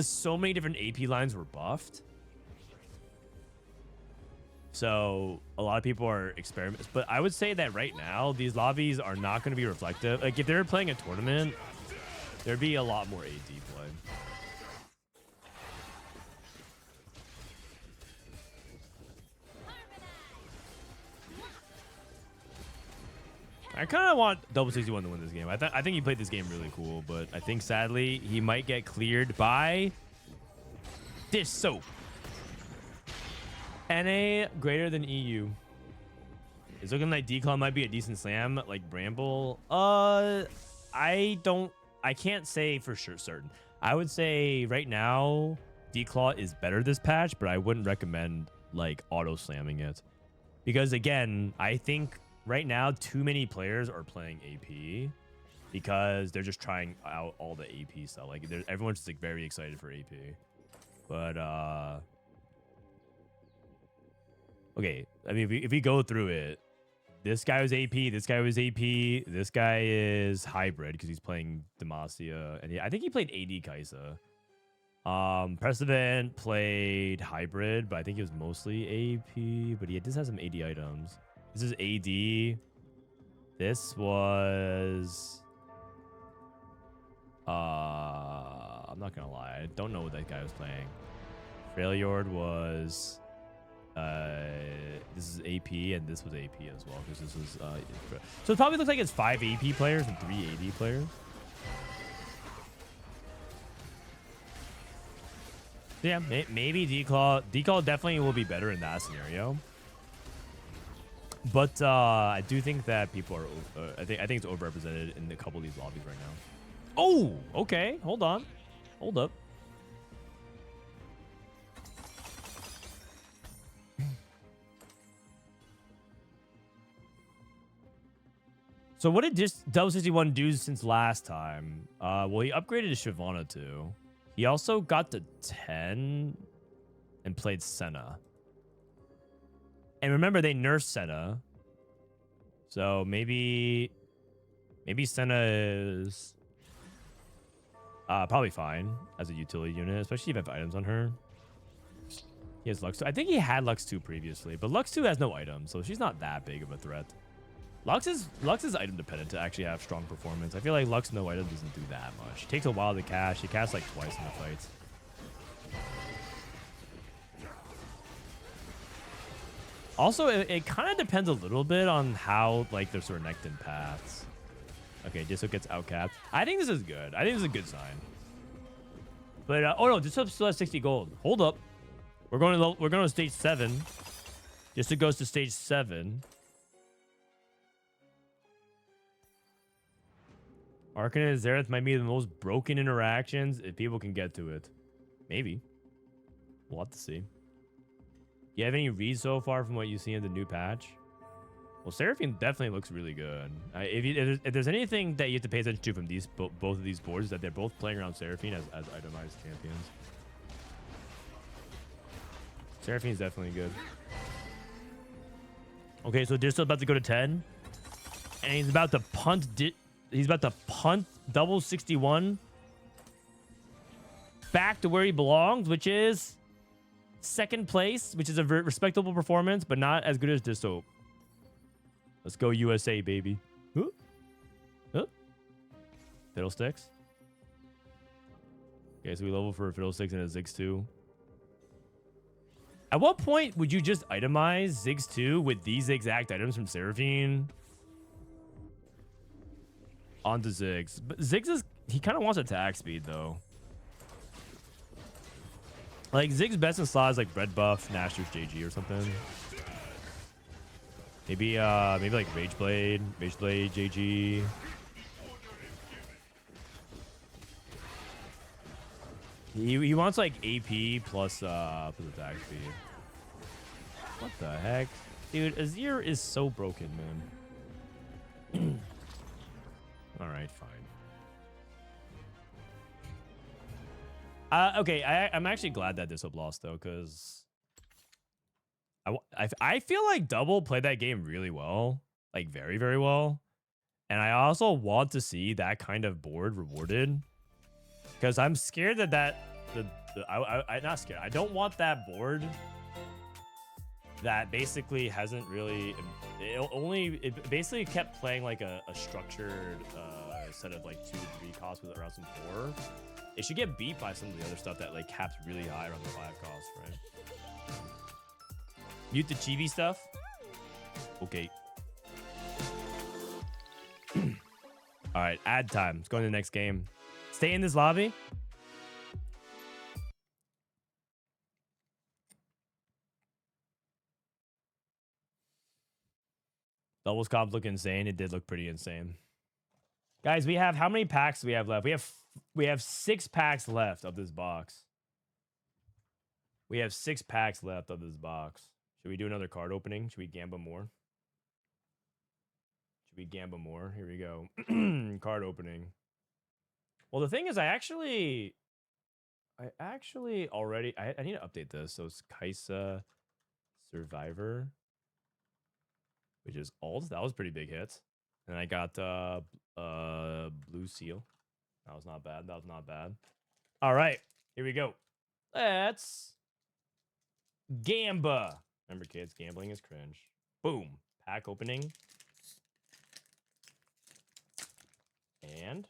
so many different AP lines were buffed. So a lot of people are experimenting, but I would say that right now, these lobbies are not going to be reflective. Like if they were playing a tournament, there'd be a lot more AD play. I kind of want Double 61 to win this game. I think he played this game really cool, but I think sadly he might get cleared by Dishsoap. NA greater than EU. It's looking like D-Claw might be a decent slam, like Bramble. I can't say for sure certain. I would say right now D-Claw is better this patch, but I wouldn't recommend like auto slamming it. Because again, I think right now too many players are playing AP because they're just trying out all the AP stuff. Like everyone's just like very excited for AP. But okay, I mean, if we go through it, this guy was AP, this guy was AP, this guy is hybrid because he's playing Demacia, and I think he played AD Kaisa. Prestivent played hybrid, but I think it was mostly AP, but he just has some AD items. This is AD. This was... I'm not gonna lie, I don't know what that guy was playing. Freljord was... this is AP, and this was AP as well, because this was so it probably looks like it's 5 AP players and 3 AD players. So yeah, maybe D-Claw definitely will be better in that scenario, but I do think that people are I think it's overrepresented in a couple of these lobbies right now. Oh, okay, hold up. So what did Double 61 do since last time? Well, he upgraded to Shyvana too. He also got to 10 and played Senna. And remember, they nerfed Senna. So maybe Senna is probably fine as a utility unit, especially if you have items on her. He has Lux 2. I think he had Lux 2 previously, but Lux 2 has no items, so she's not that big of a threat. Lux is item dependent to actually have strong performance. I feel like Lux no item doesn't do that much. It takes a while to cast. She casts like twice in the fights. Also, it kind of depends a little bit on how like their sort of Nectin paths. Okay, Dishsoap gets outcapped. I think this is good. I think this is a good sign. But oh no, Dishsoap still has 60 gold. Hold up, we're going to stage 7. Dishsoap goes to stage 7. Arcanine and Xerath might be the most broken interactions if people can get to it. Maybe. We'll have to see. You have any reads so far from what you see in the new patch? Well, Seraphine definitely looks really good. If there's anything that you have to pay attention to from these both of these boards, is that they're both playing around Seraphine as itemized champions. Seraphine's definitely good. Okay, so Dishsoap's about to go to 10. And he's about to punt... He's about to punt double 61 back to where he belongs, which is second place, which is a very respectable performance, but not as good as Dishsoap. Let's go USA, baby. Huh? Huh? Fiddlesticks. Okay, so we level for a Fiddlesticks and a Ziggs 2. At what point would you just itemize Ziggs 2 with these exact items from Seraphine? Onto Ziggs. But Ziggs is... He kind of wants attack speed, though. Like, Ziggs' best in slot is like Red Buff, Nashor's JG or something. Maybe like Rageblade, JG. He wants like AP plus attack speed. What the heck? Dude, Azir is so broken, man. Alright, fine. Okay, I'm actually glad that Dishsoap lost, though, because I feel like Double played that game really well. Like, very, very well. And I also want to see that kind of board rewarded. Because I'm scared that I'm not scared. I don't want that board that basically hasn't really... It basically kept playing like a structured set of like 2 to 3 costs with around some 4. It should get beat by some of the other stuff that like caps really high around the 5 costs, right? Mute the chibi stuff. Okay. All right, ad time. Let's go to the next game. Stay in this lobby. Doubles comp look insane. It did look pretty insane. Guys, we have how many packs do we have left? We have 6 packs left of this box. We have 6 packs left of this box. Should we do another card opening? Should we gamble more? Should we gamble more? Here we go. Card opening. Well, the thing is, I actually already... I need to update this. So it's Kaisa Survivor, which is alt. That was a pretty big hit. And I got Blue Seal. That was not bad. That was not bad. All right. Here we go. Let's Gamba. Remember, kids, gambling is cringe. Boom. Pack opening. And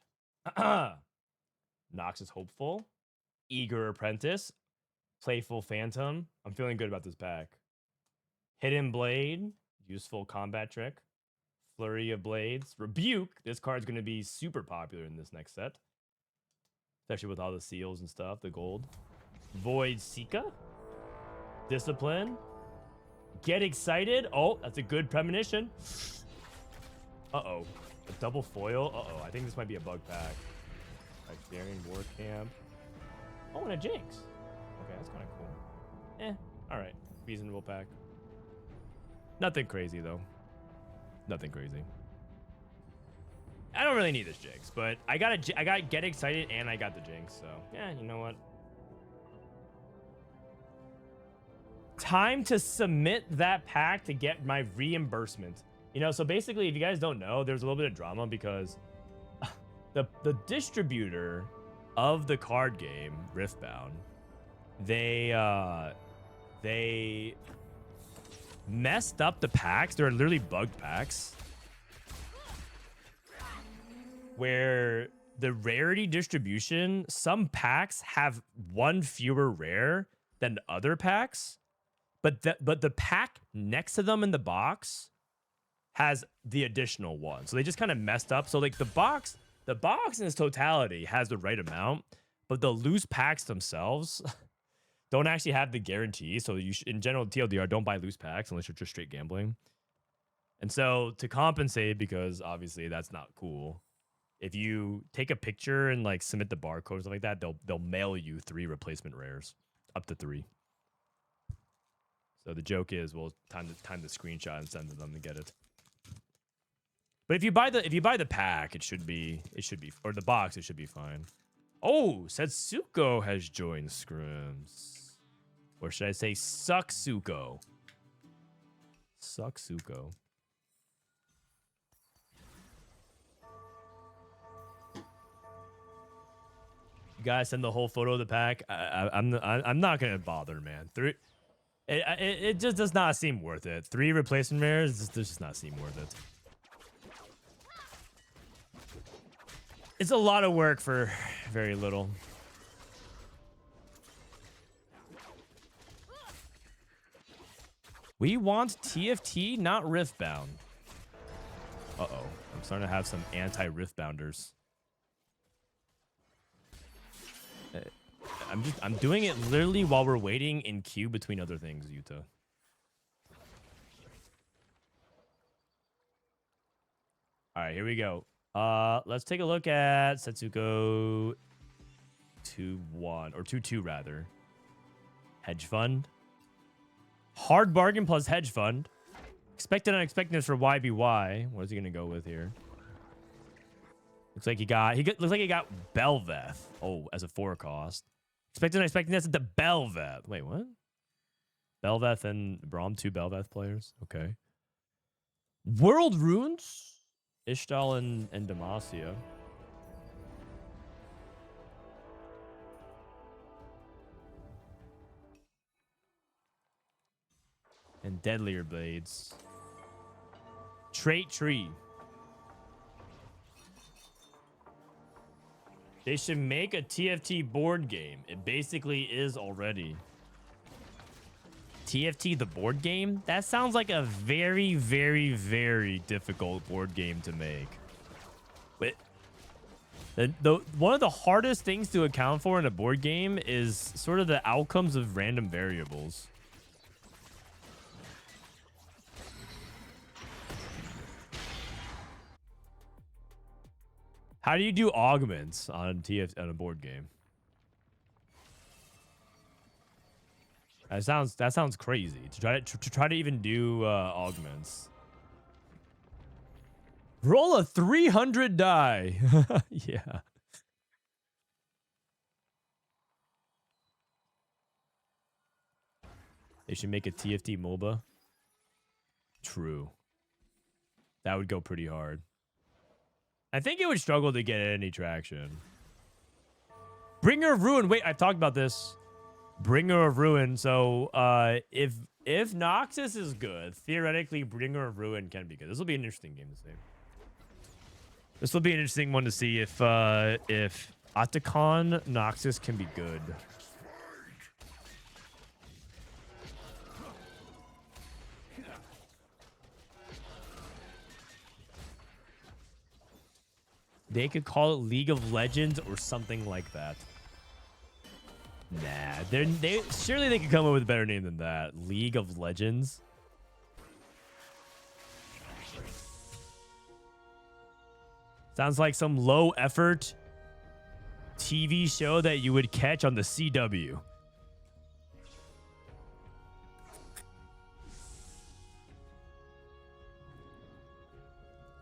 Noxus Hopeful. Eager Apprentice. Playful Phantom. I'm feeling good about this pack. Hidden Blade. Useful combat trick. Flurry of Blades. Rebuke. This card's going to be super popular in this next set. Especially with all the seals and stuff. The gold. Void Sika. Discipline. Get Excited. Oh, that's a good premonition. Uh-oh. A double foil. Uh-oh. I think this might be a bug pack. Hyperion War Camp. Oh, and a Jinx. Okay, that's kind of cool. All right. Reasonable pack. Nothing crazy, though. Nothing crazy. I don't really need this Jinx, but I got Get Excited and I got the Jinx, so yeah, you know what? Time to submit that pack to get my reimbursement. You know, so basically, if you guys don't know, there's a little bit of drama because the distributor of the card game, Riftbound, they messed up the packs. They're literally bugged packs where the rarity distribution, some packs have one fewer rare than other packs, but the pack next to them in the box has the additional one. So they just kind of messed up. So like the box in its totality has the right amount, but the loose packs themselves don't actually have the guarantee. So you in general TLDR, don't buy loose packs unless you're just straight gambling. And so to compensate, because obviously that's not cool, if you take a picture and like submit the barcode or something like that, they'll mail you 3 replacement rares, up to 3. So the joke is, well, time the screenshot and send to them to get it. But if you buy the pack, it should be or the box, it should be fine. Oh, Setsuko has joined Scrims. Or should I say Sucksuko? Sucksuko. You guys send the whole photo of the pack. I'm not gonna bother, man. It just does not seem worth it. 3 replacement rares does just not seem worth it. It's a lot of work for very little. We want TFT, not Riftbound. Uh-oh. I'm starting to have some anti-Riftbounders. I'm doing it literally while we're waiting in queue between other things, Yuta. All right, here we go. Let's take a look at Setsuko 2-1 or 2-2 rather. Hedge fund. Hard bargain plus hedge fund. Expected unexpectedness for YBY. What is he gonna go with here? Looks like he got Belveth. Oh, as a 4 cost. Expected unexpectedness at the Belveth. Wait, what? Belveth and Braum, 2 Belveth players. Okay. World Runes. Ishtal and Demacia. And Deadlier Blades. Trait Tree. They should make a TFT board game. It basically is already. TFT, the board game? That sounds like a very, very, very difficult board game to make. But one of the hardest things to account for in a board game is sort of the outcomes of random variables. How do you do augments on a board game? That sounds crazy to try to even do augments. Roll a 300 die. Yeah. They should make a TFT MOBA. True. That would go pretty hard. I think it would struggle to get any traction. Bringer of Ruin. Wait, I've talked about this. Bringer of Ruin. So if Noxus is good, theoretically Bringer of Ruin can be good. This will be an interesting game to see. This will be an interesting one to see if Otacon Noxus can be good. They could call it League of Legends or something like that. Nah, surely they could come up with a better name than that. League of Legends. Sounds like some low effort TV show that you would catch on the CW.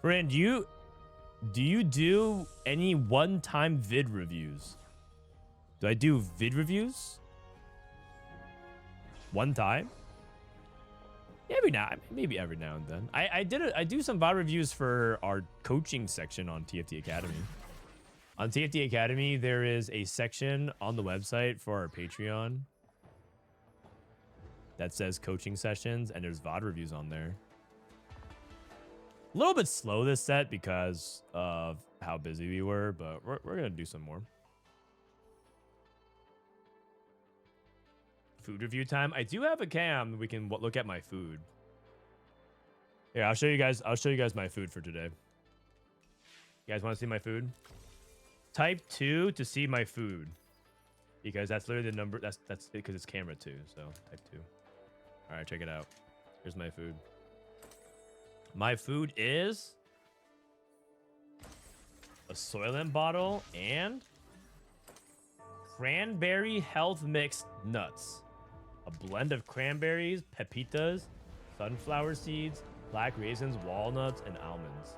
Friend, Do you do any one-time vid reviews? Do I do vid reviews? One time? Maybe every now and then. I do some VOD reviews for our coaching section on TFT Academy. On TFT Academy, there is a section on the website for our Patreon that says coaching sessions, and there's VOD reviews on there. A little bit slow this set because of how busy we were, but we're gonna do some more. Food review time. I do have a cam. We can look at my food. Yeah, I'll show you guys my food for today. You guys want to see my food? Type 2 to see my food, because that's literally the number. That's because it's camera 2. So type 2. All right, check it out. Here's my food. My food is a Soylent bottle and cranberry health mixed nuts. A blend of cranberries, pepitas, sunflower seeds, black raisins, walnuts, and almonds.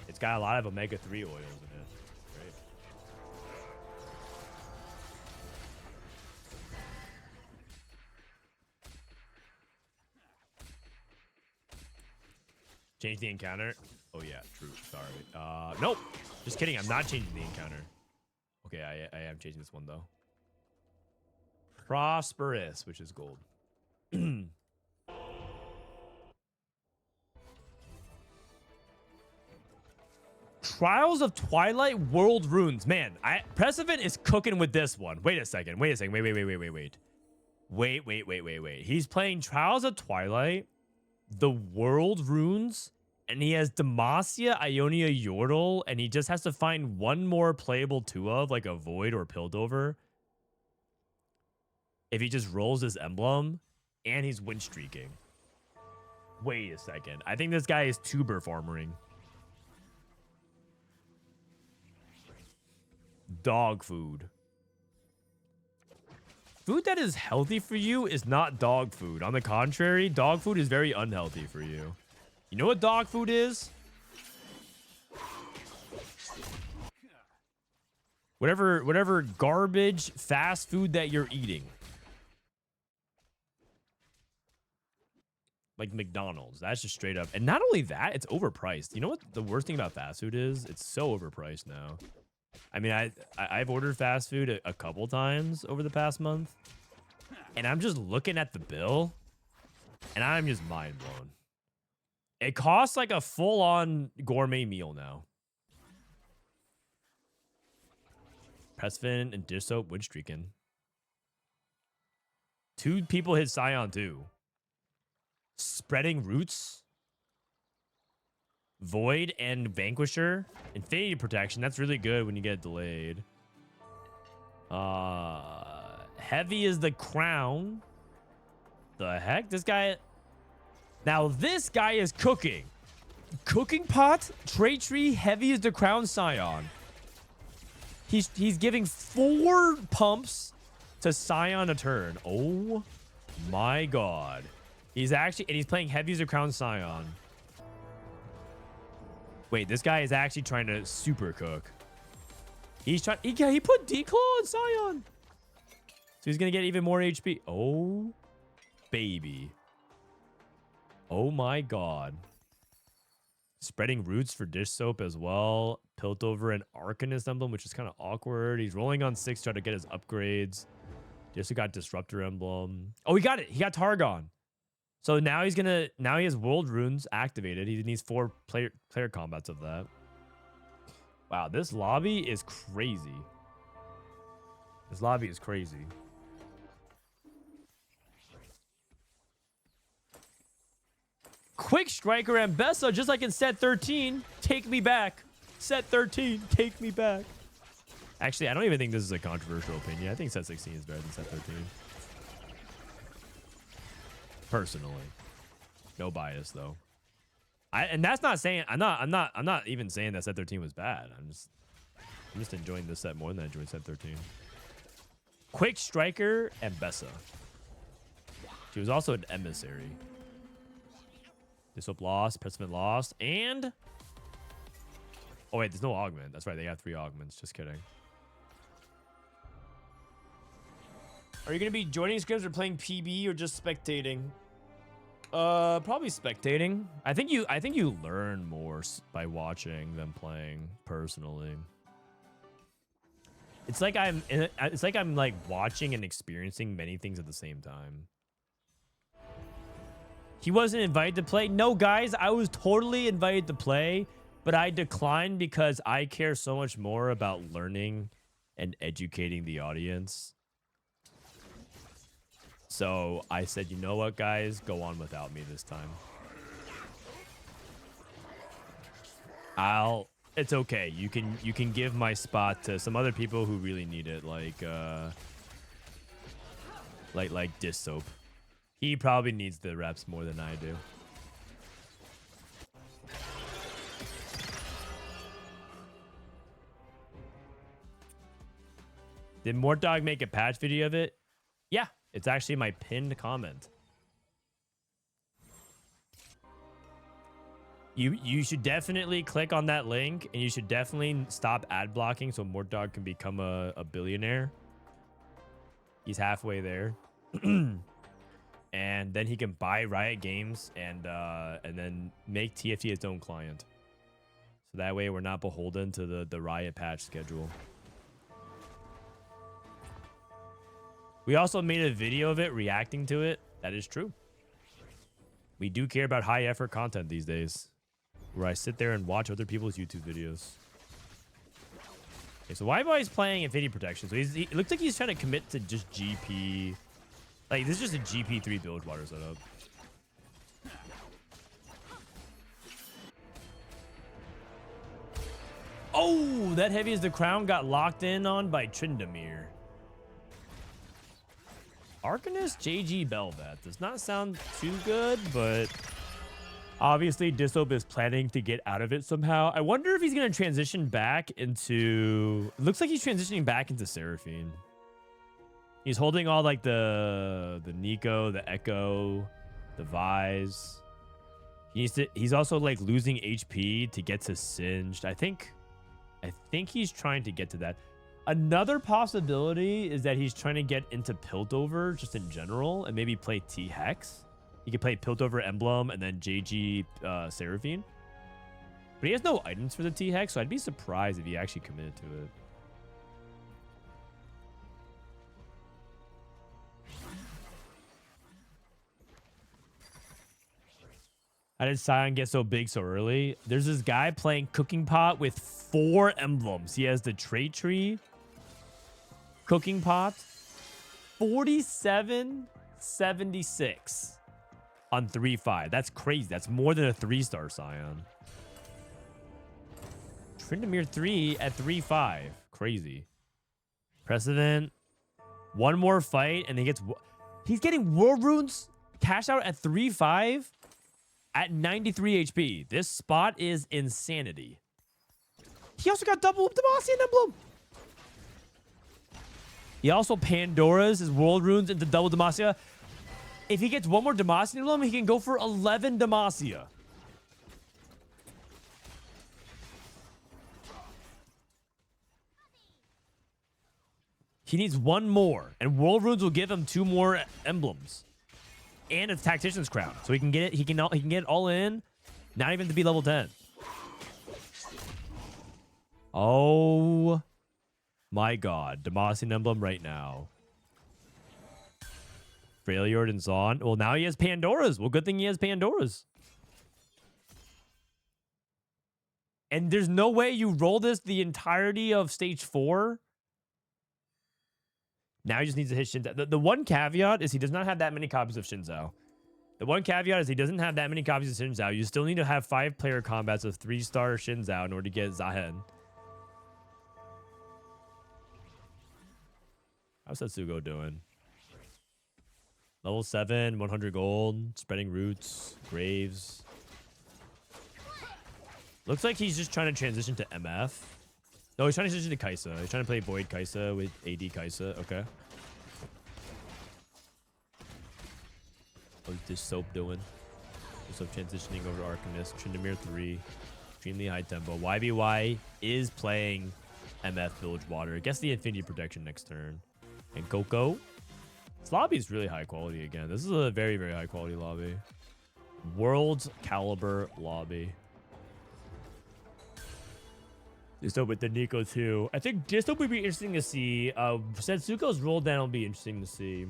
It's got a lot of omega-3 oils in it. Great. Change the encounter? Oh yeah, true. Sorry. Nope. Just kidding. I'm not changing the encounter. Okay, I am changing this one though. Prosperous, which is gold. Trials of Twilight World Runes. Man, Prestivent is cooking with this one. Wait a second. Wait. He's playing Trials of Twilight, the World Runes, and he has Demacia, Ionia, Yordle, and he just has to find one more playable 2 of, like a Void or Piltover. If he just rolls his emblem, and he's win streaking. Wait a second. I think this guy is tuber farmering. Dog food. Food that is healthy for you is not dog food. On the contrary, dog food is very unhealthy for you. You know what dog food is? Whatever garbage fast food that you're eating. Like McDonald's. That's just straight up. And not only that, it's overpriced. You know what the worst thing about fast food is? It's so overpriced now. I mean, I've ordered fast food a couple times over the past month, and I'm just looking at the bill, and I'm just mind blown. It costs like a full-on gourmet meal now. Prestivent and Dishsoap win streaking. 2 people hit Scion too. Spreading Roots. Void and Vanquisher. Infinity Protection. That's really good when you get delayed. Heavy is the Crown. The heck? This guy... Now, this guy is cooking. Cooking Pot, Trait Tree, Heavy is the Crown Scion. He's giving 4 pumps to Scion a turn. Oh my god. He's playing Heavy is the Crown Scion. Wait, this guy is actually trying to super cook. He put Declaw on Scion. So he's going to get even more HP. Oh, baby. Oh my god. Spreading Roots for Dishsoap as well. Piltover and Arcanist Emblem, which is kind of awkward. He's rolling on 6 trying to get his upgrades. He also got Disruptor Emblem. Oh, he got it. He got Targon. So now he has World Runes activated. He needs 4 player combats of that. Wow, this lobby is crazy. This lobby is crazy. Quick Striker and Bessa, just like in set 13. Take me back. Set 13, take me back. Actually, I don't even think this is a controversial opinion. I think set 16 is better than set 13. Personally, no bias though. And that's not saying I'm not even saying that set 13 was bad. I'm just enjoying this set more than I enjoyed set 13. Quick Striker and Bessa. She was also an emissary. Dishsoap lost, Prestivent lost, and Oh wait, there's no augment. That's right, they have 3 augments. Just kidding. Are you gonna be joining scrims or playing PBE or just spectating? Probably spectating. I think you learn more by watching than playing personally. It's like I'm like watching and experiencing many things at the same time. He wasn't invited to play. No, guys, I was totally invited to play, but I declined because I care so much more about learning and educating the audience. So I said, you know what, guys, go on without me this time. It's okay. You can give my spot to some other people who really need it, like Dishsoap. He probably needs the reps more than I do. Did Mortdog make a patch video of it? Yeah, it's actually my pinned comment. You should definitely click on that link, and you should definitely stop ad blocking so Mortdog can become a billionaire. He's halfway there. And then he can buy Riot Games and then make TFT its own client. So that way we're not beholden to the Riot patch schedule. We also made a video of it reacting to it. That is true. We do care about high effort content these days, where I sit there and watch other people's YouTube videos. Okay, so Yboy's playing Infinity Protection. So it looks like he's trying to commit to just GP. Like, this is just a GP3 Bilgewater setup. Oh, that heavy as the crown got locked in on by Tryndamere. Arcanist JG Bel'Veth does not sound too good, but obviously Dishsoap is planning to get out of it somehow. I wonder if he's going to transition back into... It looks like he's transitioning back into Seraphine. He's holding all like the Nico, the Echo, the Vise. He's also like losing HP to get to Singed. I think he's trying to get to that. Another possibility is that he's trying to get into Piltover just in general and maybe play T-Hex. He could play Piltover Emblem and then JG Seraphine. But he has no items for the T-Hex, so I'd be surprised if he actually committed to it. How did Sion get so big so early? There's this guy playing Cooking Pot with 4 emblems. He has the Trait Tree, Cooking Pot, 47.76 on 3.5. That's crazy. That's more than a 3-star Sion. Tryndamere 3 at 3.5. Crazy. Prestivent. One more fight and he's getting World Runes cash out at 3.5 at 93 HP. This spot is insanity. He also got double Demacian Emblem. He also Pandora's his World Runes into double Demacia. If he gets one more Demacian Emblem, he can go for 11 Demacia. He needs one more, and World Runes will give him 2 more emblems and a Tactician's Crown, so he can get it. He can get it all in, not even to be level 10. Oh my God, Demacian Emblem right now. Freljord and Zon. Well, now he has Pandora's. Well, good thing he has Pandora's. And there's no way you roll this the entirety of stage 4. Now he just needs to hit Shinzao. The one caveat is he does not have that many copies of Shinzao. The one caveat is he doesn't have that many copies of Shinzao. You still need to have 5-player combats of 3-star Shinzao in order to get Zahen. How's Setsuko doing? Level 7, 100 gold, spreading roots, graves. Looks like he's just trying to transition to MF. No, he's trying to transition to Kaisa. He's trying to play Void Kaisa with AD Kaisa. Okay. What's Dishsoap doing? Dishsoap transitioning over to Arcanist. Tryndamere 3. extremely high tempo. YBY is playing MF Bilgewater. Gets the Infinity Protection next turn. And Coco. This lobby is really high quality again. This is a very, very high quality lobby. World caliber lobby. Dishsoap with the Nico too. I think Dishsoap would be interesting to see. Setsuko's roll down will be interesting to see.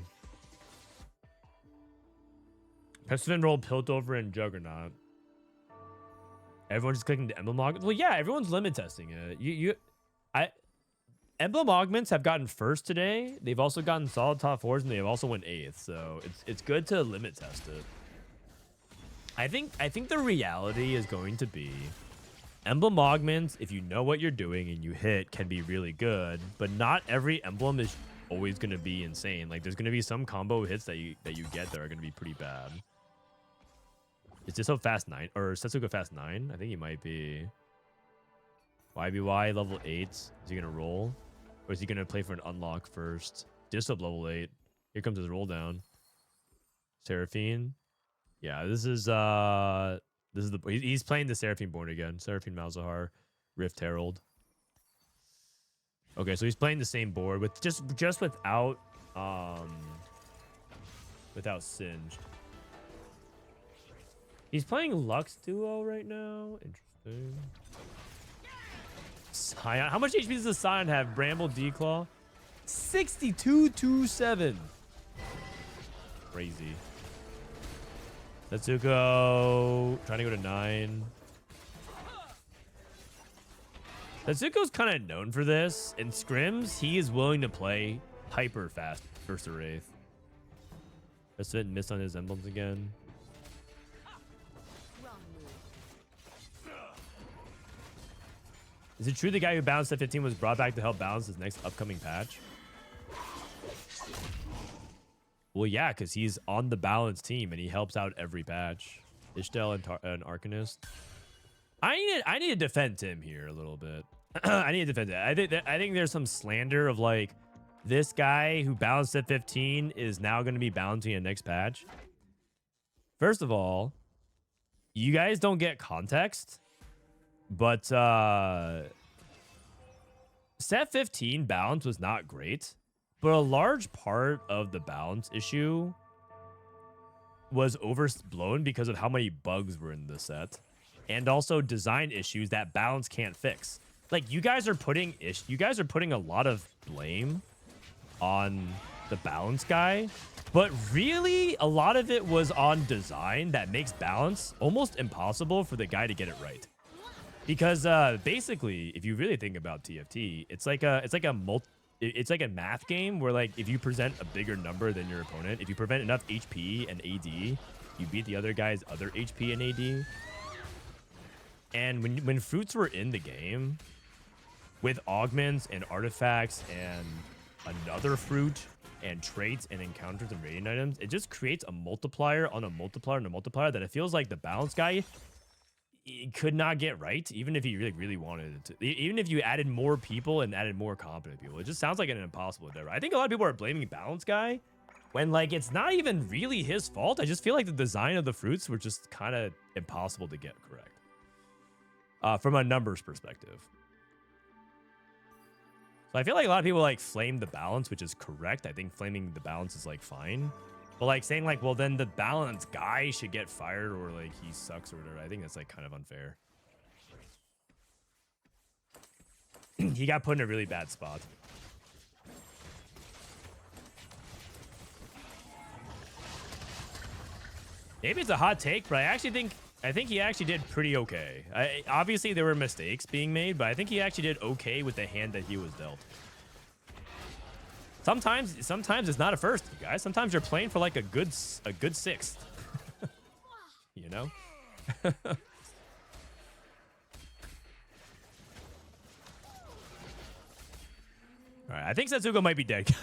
Prestivent roll Piltover and Juggernaut. Everyone's just clicking the emblem augment. Well, yeah, everyone's limit testing it. Emblem augments have gotten first today. They've also gotten solid top fours, and they've also went 8th. So it's good to limit test it. I think the reality is going to be emblem augments, if you know what you're doing and you hit, can be really good, but not every emblem is always going to be insane. Like there's going to be some combo hits that you get that are going to be pretty bad. Is this so fast 9 or Setsuko fast 9? I think he might be. YBY level 8. Is he going to roll? Or is he going to play for an unlock first? Dishsoap level 8. Here comes his roll down. Seraphine. Yeah, this is he's playing the Seraphine board again. Seraphine Malzahar, Rift Herald. Okay, so he's playing the same board with just without Singed. He's playing Lux Duo right now. Interesting. Scion. How much HP does the Scion have? Bramble Declaw? 6227. Crazy. Setsuko trying to go to 9. Setsuko's kind of known for this. In scrims, he is willing to play hyper fast first to Wraith. That's it. Miss on his emblems again. Is it true the guy who bounced at 15 was brought back to help balance his next upcoming patch? Well, yeah, because he's on the balance team and he helps out every patch. Ishtel and Arcanist. I need to defend him here a little bit. I need to defend it. I think there's some slander of like this guy who balanced at 15 is now going to be balancing a next patch. First of all, you guys don't get context, but set 15 balance was not great. But a large part of the balance issue was overblown because of how many bugs were in the set. And also design issues that balance can't fix. Like, you guys are putting a lot of blame on the balance guy. But really, a lot of it was on design that makes balance almost impossible for the guy to get it right. Because basically, if you really think about TFT, it's like a math game where, like, if you present a bigger number than your opponent, if you prevent enough HP and AD, you beat the other guy's other HP and AD. And when fruits were in the game, with augments and artifacts and another fruit and traits and encounters and rating items, it just creates a multiplier on a multiplier on a multiplier that it feels like the balance guy could not get right, even if he really wanted it to. Even if you added more people and added more competent people, it just sounds like an impossible endeavor. I think a lot of people are blaming balance guy when, like, it's not even really his fault. I just feel like the design of the fruits were just kind of impossible to get correct from a numbers perspective. So I feel like a lot of people like flame the balance, which is correct. I think flaming the balance is like fine. But like saying like, well, then the balance guy should get fired or like he sucks or whatever. I think that's like kind of unfair. He got put in a really bad spot. Maybe it's a hot take, but I think he actually did pretty okay. Obviously there were mistakes being made, but I think he actually did okay with the hand that he was dealt. Sometimes it's not a first, you guys. Sometimes you're playing for like a good sixth. You know? All right, I think Setsuko might be dead.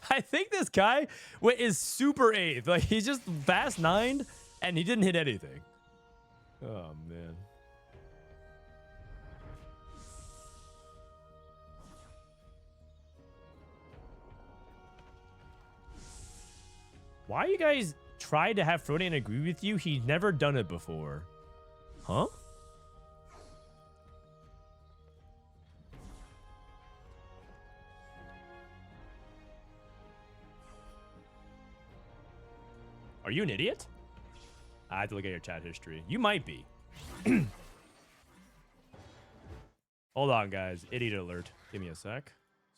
I think this guy is super 8th. Like, he's just fast 9'd and he didn't hit anything. Oh man. Why you guys try to have Frodan agree with you? He's never done it before. Huh? Are you an idiot? I have to look at your chat history. You might be. Hold on, guys. Idiot alert. Give me a sec.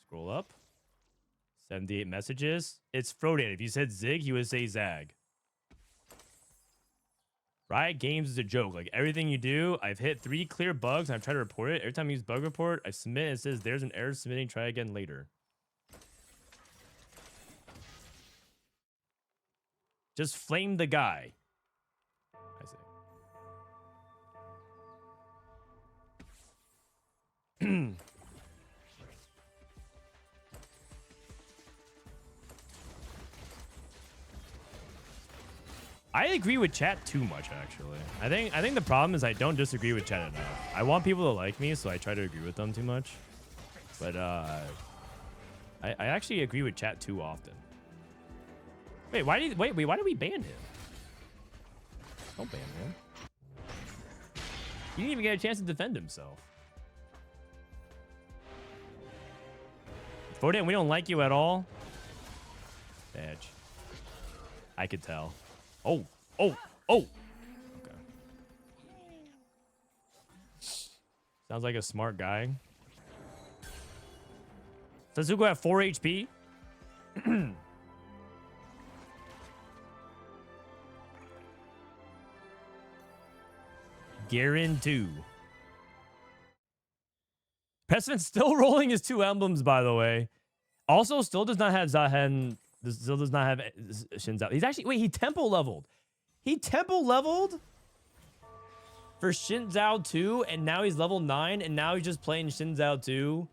Scroll up. 78 messages. It's Frodan. If you said Zig, he would say Zag. Riot Games is a joke. Like, everything you do, I've hit 3 clear bugs, and I've tried to report it. Every time I use bug report, I submit, and it says there's an error submitting. Try again later. Just flame the guy. I see. I agree with chat too much, actually. I think the problem is I don't disagree with chat enough. I want people to like me, so I try to agree with them too much. But I actually agree with chat too often. Wait, why did we ban him? Don't ban him. He didn't even get a chance to defend himself. Frodan, we don't like you at all. Badge. I could tell. Oh. Okay. Sounds like a smart guy. Setsuko at 4 HP. Guarantee. Prestivent still rolling his 2 emblems, by the way. Also, still does not have Zahen. Still does not have Shinzao. He's actually... Wait, he tempo leveled. He tempo leveled for Shinzao 2, and now he's level 9, and now he's just playing Shinzao 2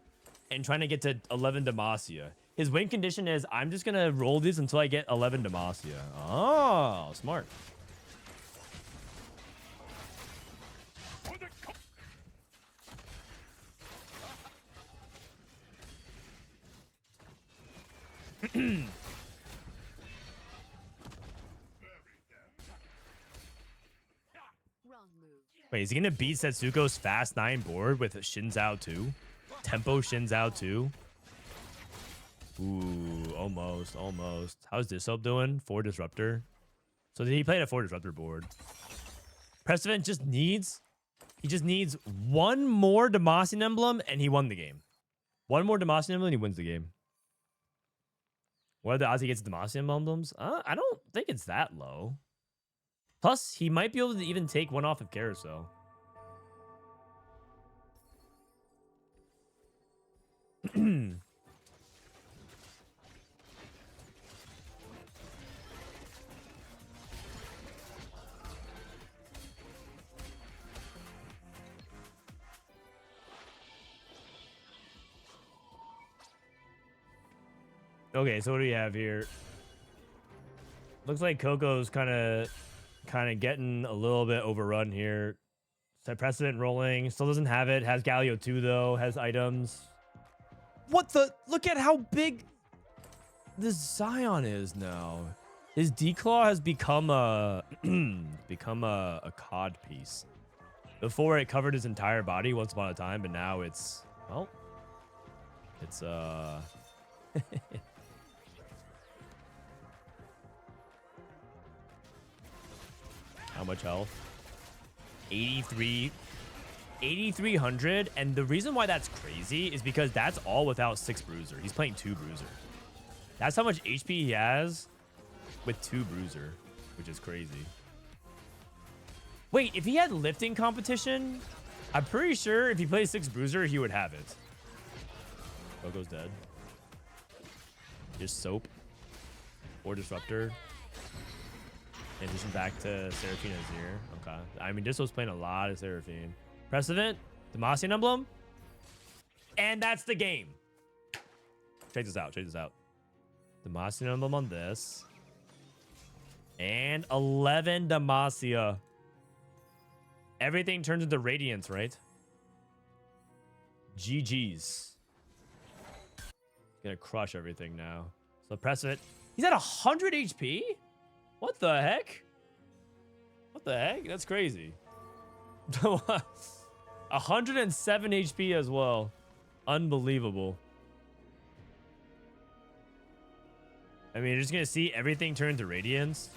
and trying to get to 11 Demacia. His win condition is, I'm just going to roll these until I get 11 Demacia. Oh, smart. Wait, is he gonna beat Setsuko's fast 9 board with Shinzao 2? Tempo Shinzao 2? Ooh, almost. How's Dishsoap doing? 4 Disruptor. So he played a 4 Disruptor board. Prestivent just needs... He just needs 1 more Demacian Emblem and he won the game. 1 more Demacian Emblem and he wins the game. What are the odds he gets Demacian Emblems? I don't think it's that low. Plus, he might be able to even take 1 off of Carousel. Okay, so what do we have here? Looks like Coco's kind of getting a little bit overrun here. Prestivent rolling, still doesn't have it. Has Galio 2 though, has items. What the? Look at how big this Zion is now. His D-Claw has become a a cod piece. Before it covered his entire body once upon a time, but now it's, well, it's how much health? 8,300. And the reason why that's crazy is because that's all without 6 Bruiser. He's playing 2 Bruiser. That's how much HP he has with 2 Bruiser, which is crazy. Wait, if he had lifting competition, I'm pretty sure if he plays 6 Bruiser, he would have it. Gogo's dead. Dishsoap. 4 Disruptor. Transition back to Seraphine Azir. Okay. I mean, Dishsoap's playing a lot of Seraphine. Prestivent. Demacian Emblem. And that's the game. Check this out. Demacian Emblem on this. And 11 Demacia. Everything turns into Radiance, right? GG's. Gonna crush everything now. So Prestivent. He's at 100 HP? What the heck? What the heck? That's crazy. 107 HP as well. Unbelievable. I mean, you're just gonna see everything turn to Radiance.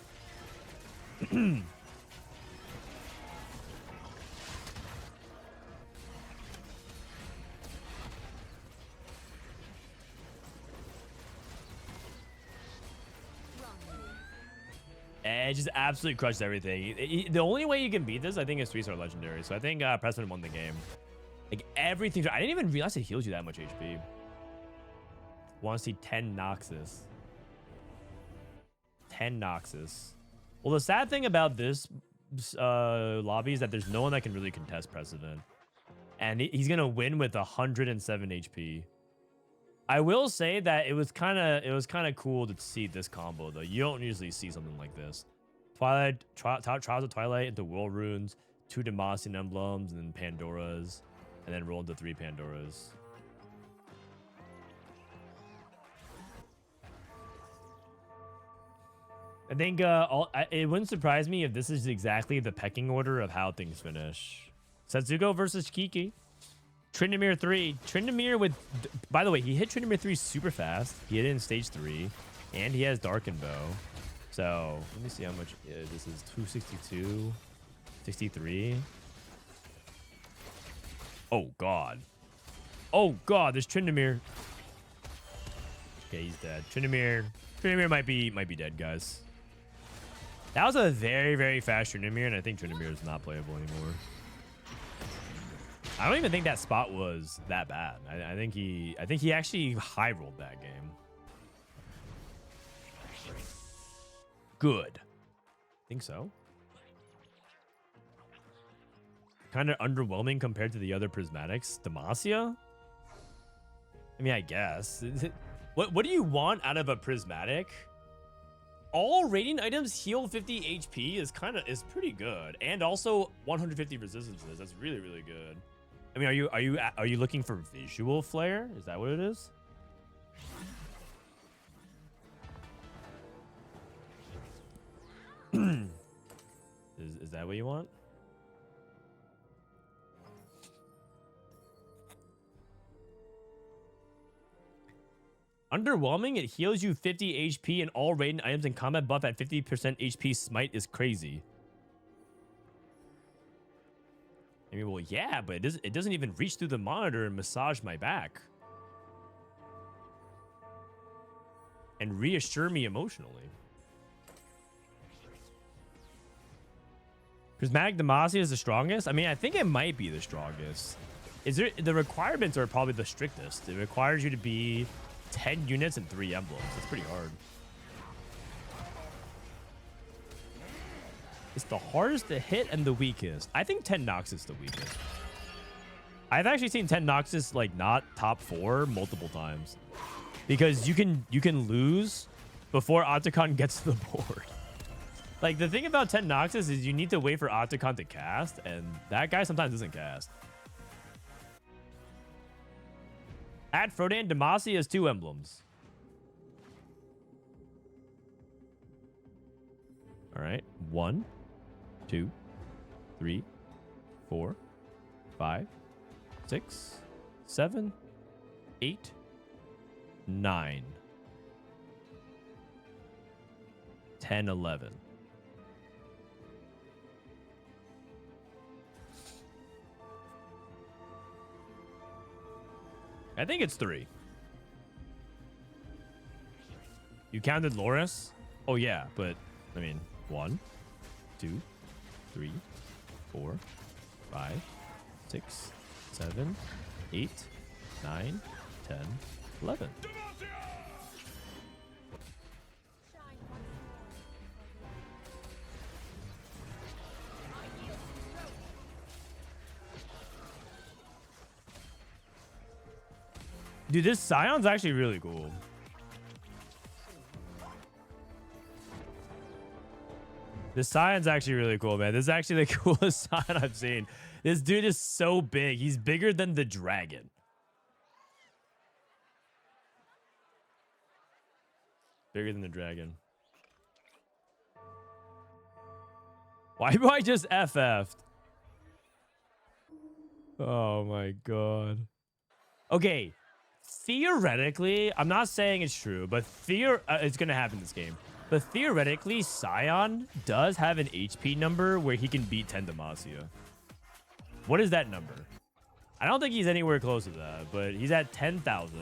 It just absolutely crushed everything. The only way you can beat this, I think, is 3-star legendary. So I think Prestivent won the game. Like everything. I didn't even realize it heals you that much HP. Want to see 10 Noxus. 10 Noxus. Well, the sad thing about this lobby is that there's no one that can really contest Prestivent. And he's going to win with 107 HP. I will say that it was kind of cool to see this combo though. You don't usually see something like this. Twilight, Trials of Twilight into World Runes, 2 Demacian emblems, and then Pandoras, and then roll into 3 Pandoras. I think it wouldn't surprise me if this is exactly the pecking order of how things finish. Setsuko versus KiYi. Tryndamere 3. Tryndamere with... By the way, he hit Tryndamere 3 super fast. He hit it in stage 3. And he has Darken Bow. So, let me see how much... this is 262. 63. Oh, God. Oh, God. There's Tryndamere. Okay, he's dead. Tryndamere might be dead, guys. That was a very, very fast Tryndamere, and I think Tryndamere is not playable anymore. I don't even think that spot was that bad. I think he actually high rolled that game. Good. Think so. Kind of underwhelming compared to the other Prismatics. Demacia? I mean, I guess. What do you want out of a Prismatic? All rating items heal 50 HP is pretty good, and also 150 resistances. That's really, really good. I mean, are you looking for visual flare? Is that what it is? Is that what you want? Underwhelming, it heals you 50 HP and all rating items and combat buff at 50% HP smite is crazy. I mean, well, yeah, but it doesn't even reach through the monitor and massage my back. And reassure me emotionally. Prismatic Demacia is the strongest? I mean, I think it might be the strongest. The requirements are probably the strictest. It requires you to be 10 units and 3 emblems. It's pretty hard. It's the hardest to hit and the weakest. I think 10 Nox is the weakest. I've actually seen 10 Noxus like not top 4 multiple times. Because you can lose before Octocon gets to the board. Like the thing about 10 Noxus is you need to wait for Octocon to cast, and that guy sometimes doesn't cast. At Frodan, Demacia has 2 emblems. All right. 1, 2, 3, 4, 5, 6, 7, 8, 9, 10, 11. I think it's 3. You counted Lyyyress? Oh yeah, but I mean 1, 2, 3, 4, 5, 6, 7, 8, 9, 10, 11. Dude, this Scion's actually really cool. This Scion's actually really cool, man. This is actually the coolest Scion I've seen. This dude is so big. He's bigger than the dragon. Bigger than the dragon. Why do I just FF'd? Oh my god. Okay. Theoretically, I'm not saying it's true, but it's going to happen this game. But theoretically, Scion does have an HP number where he can beat 10 Demacia. What is that number? I don't think he's anywhere close to that, but he's at 10,000.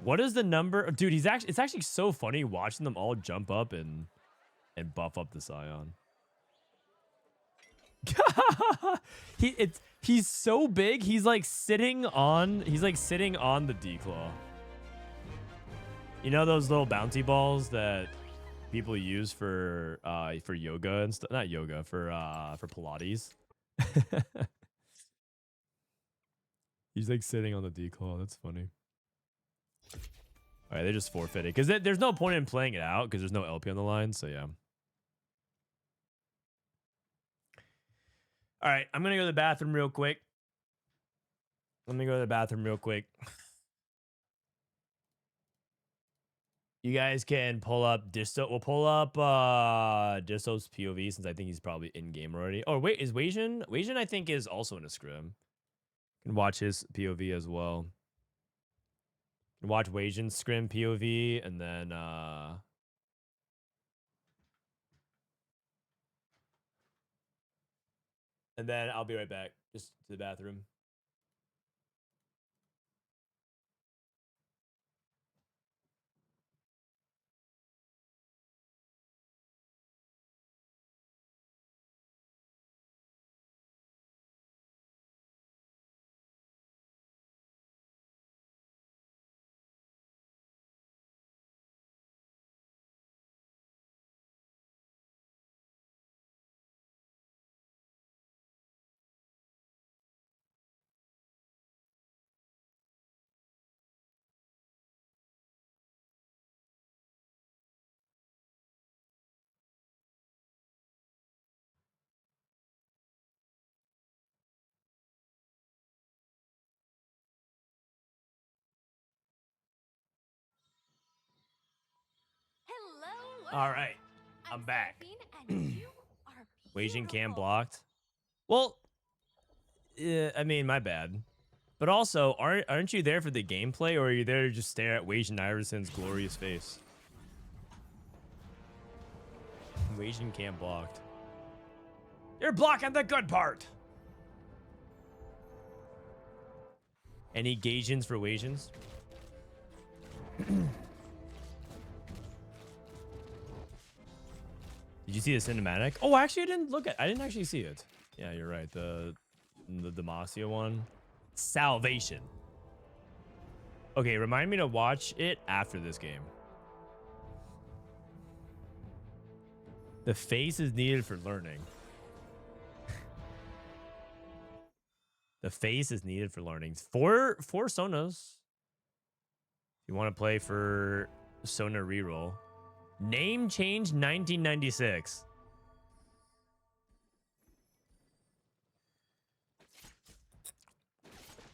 What is the number? Dude, it's actually so funny watching them all jump up and buff up the Scion. He's so big. He's like sitting on the Declaw. You know those little bouncy balls that people use for yoga and stuff? Not yoga, for Pilates. He's like sitting on the Declaw. That's funny. All right, they just forfeited because there's no point in playing it out because there's no LP on the line. So yeah. All right, I'm gonna go to the bathroom real quick. Let me go to the bathroom real quick. You guys can pull up Dishsoap. We'll pull up Dishsoap's POV since I think he's probably in game already. Oh wait, is Wasian? Wasian I think is also in a scrim. You can watch his POV as well. You can watch Wasian's scrim POV and then I'll be right back. Just to the bathroom. All right, I'm back. Wasian cam blocked. Well, I mean, my bad. But also, aren't you there for the gameplay, or are you there to just stare at Wasianiverson's glorious face? Wasian cam blocked. You're blocking the good part. Any Gaijins for Wasians? Did you see the cinematic? Oh, actually, I didn't actually see it. Yeah, you're right. The Demacia one. Salvation. Okay, remind me to watch it after this game. The face is needed for learning. The face is needed for learning. Four Sonas. You want to play for Sona reroll. Name change 1996.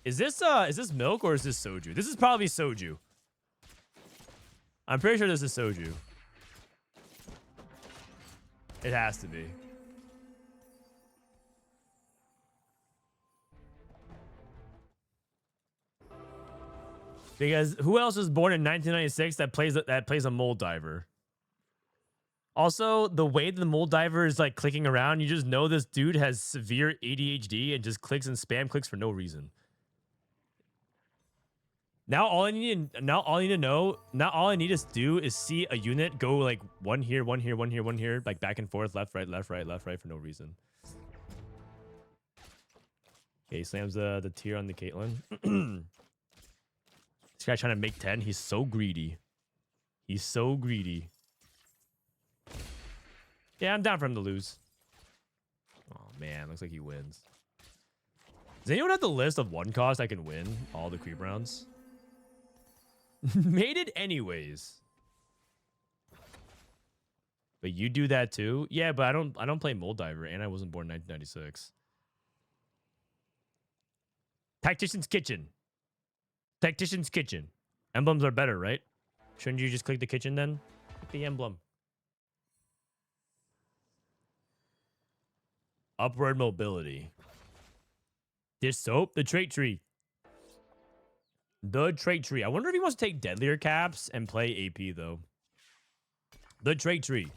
Is this milk or is this soju? This is probably soju. I'm pretty sure this is soju. It has to be. Because who else was born in 1996 that plays a mold diver? Also, the way the mold diver is like clicking around, you just know this dude has severe ADHD and just clicks and spam clicks for no reason. Now all I need to do is see a unit go like one here, one here, one here, one here, like back and forth, left, right, left, right, left, right for no reason. Okay, he slams the tier on the Caitlyn. This guy trying to make 10. He's so greedy. He's so greedy. Yeah, I'm down for him to lose. Oh man, looks like he wins. Does anyone have the list of one cost I can win all the creep rounds? Made it anyways. But you do that too? Yeah, but I don't play Mold Diver and I wasn't born in 1996. Tactician's Kitchen. Tactician's Kitchen. Emblems are better, right? Shouldn't you just click the kitchen then? Click the emblem. Upward mobility. Dishsoap, the trait tree. The trait tree. I wonder if he wants to take deadlier caps and play AP though. The trait tree.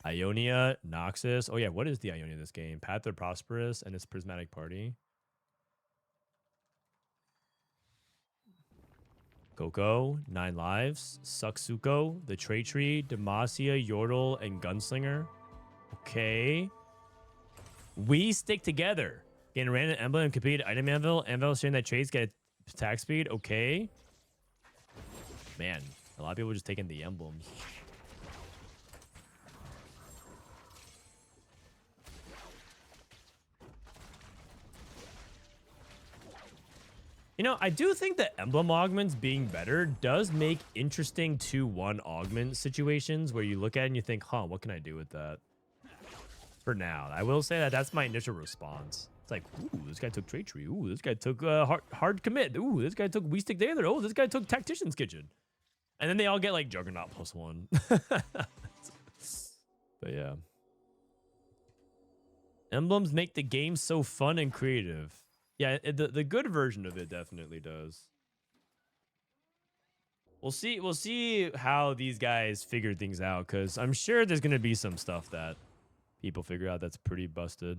Ionia, Noxus. Oh yeah, what is the Ionia in this game? Path of Prosperous and its Prismatic Party. Coco, 9 lives. Setsuko, the trait tree. Demacia, Yordle, and Gunslinger. Okay. We stick together. Gain a random emblem and compete item anvil. Anvil sharing that traits get attack speed. Okay. Man, a lot of people just taking the emblems. You know, I do think that emblem augments being better does make interesting 2-1 augment situations where you look at it and you think, huh, what can I do with that? For now, I will say that that's my initial response. It's like, ooh, this guy took Trait Tree. Ooh, this guy took hard commit. Ooh, this guy took We Stick Together. Oh, this guy took Tactician's Kitchen. And then they all get like Juggernaut +1. But yeah. Emblems make the game so fun and creative. Yeah, the good version of it definitely does. We'll see how these guys figure things out, because I'm sure there's gonna be some stuff that people figure out that's pretty busted.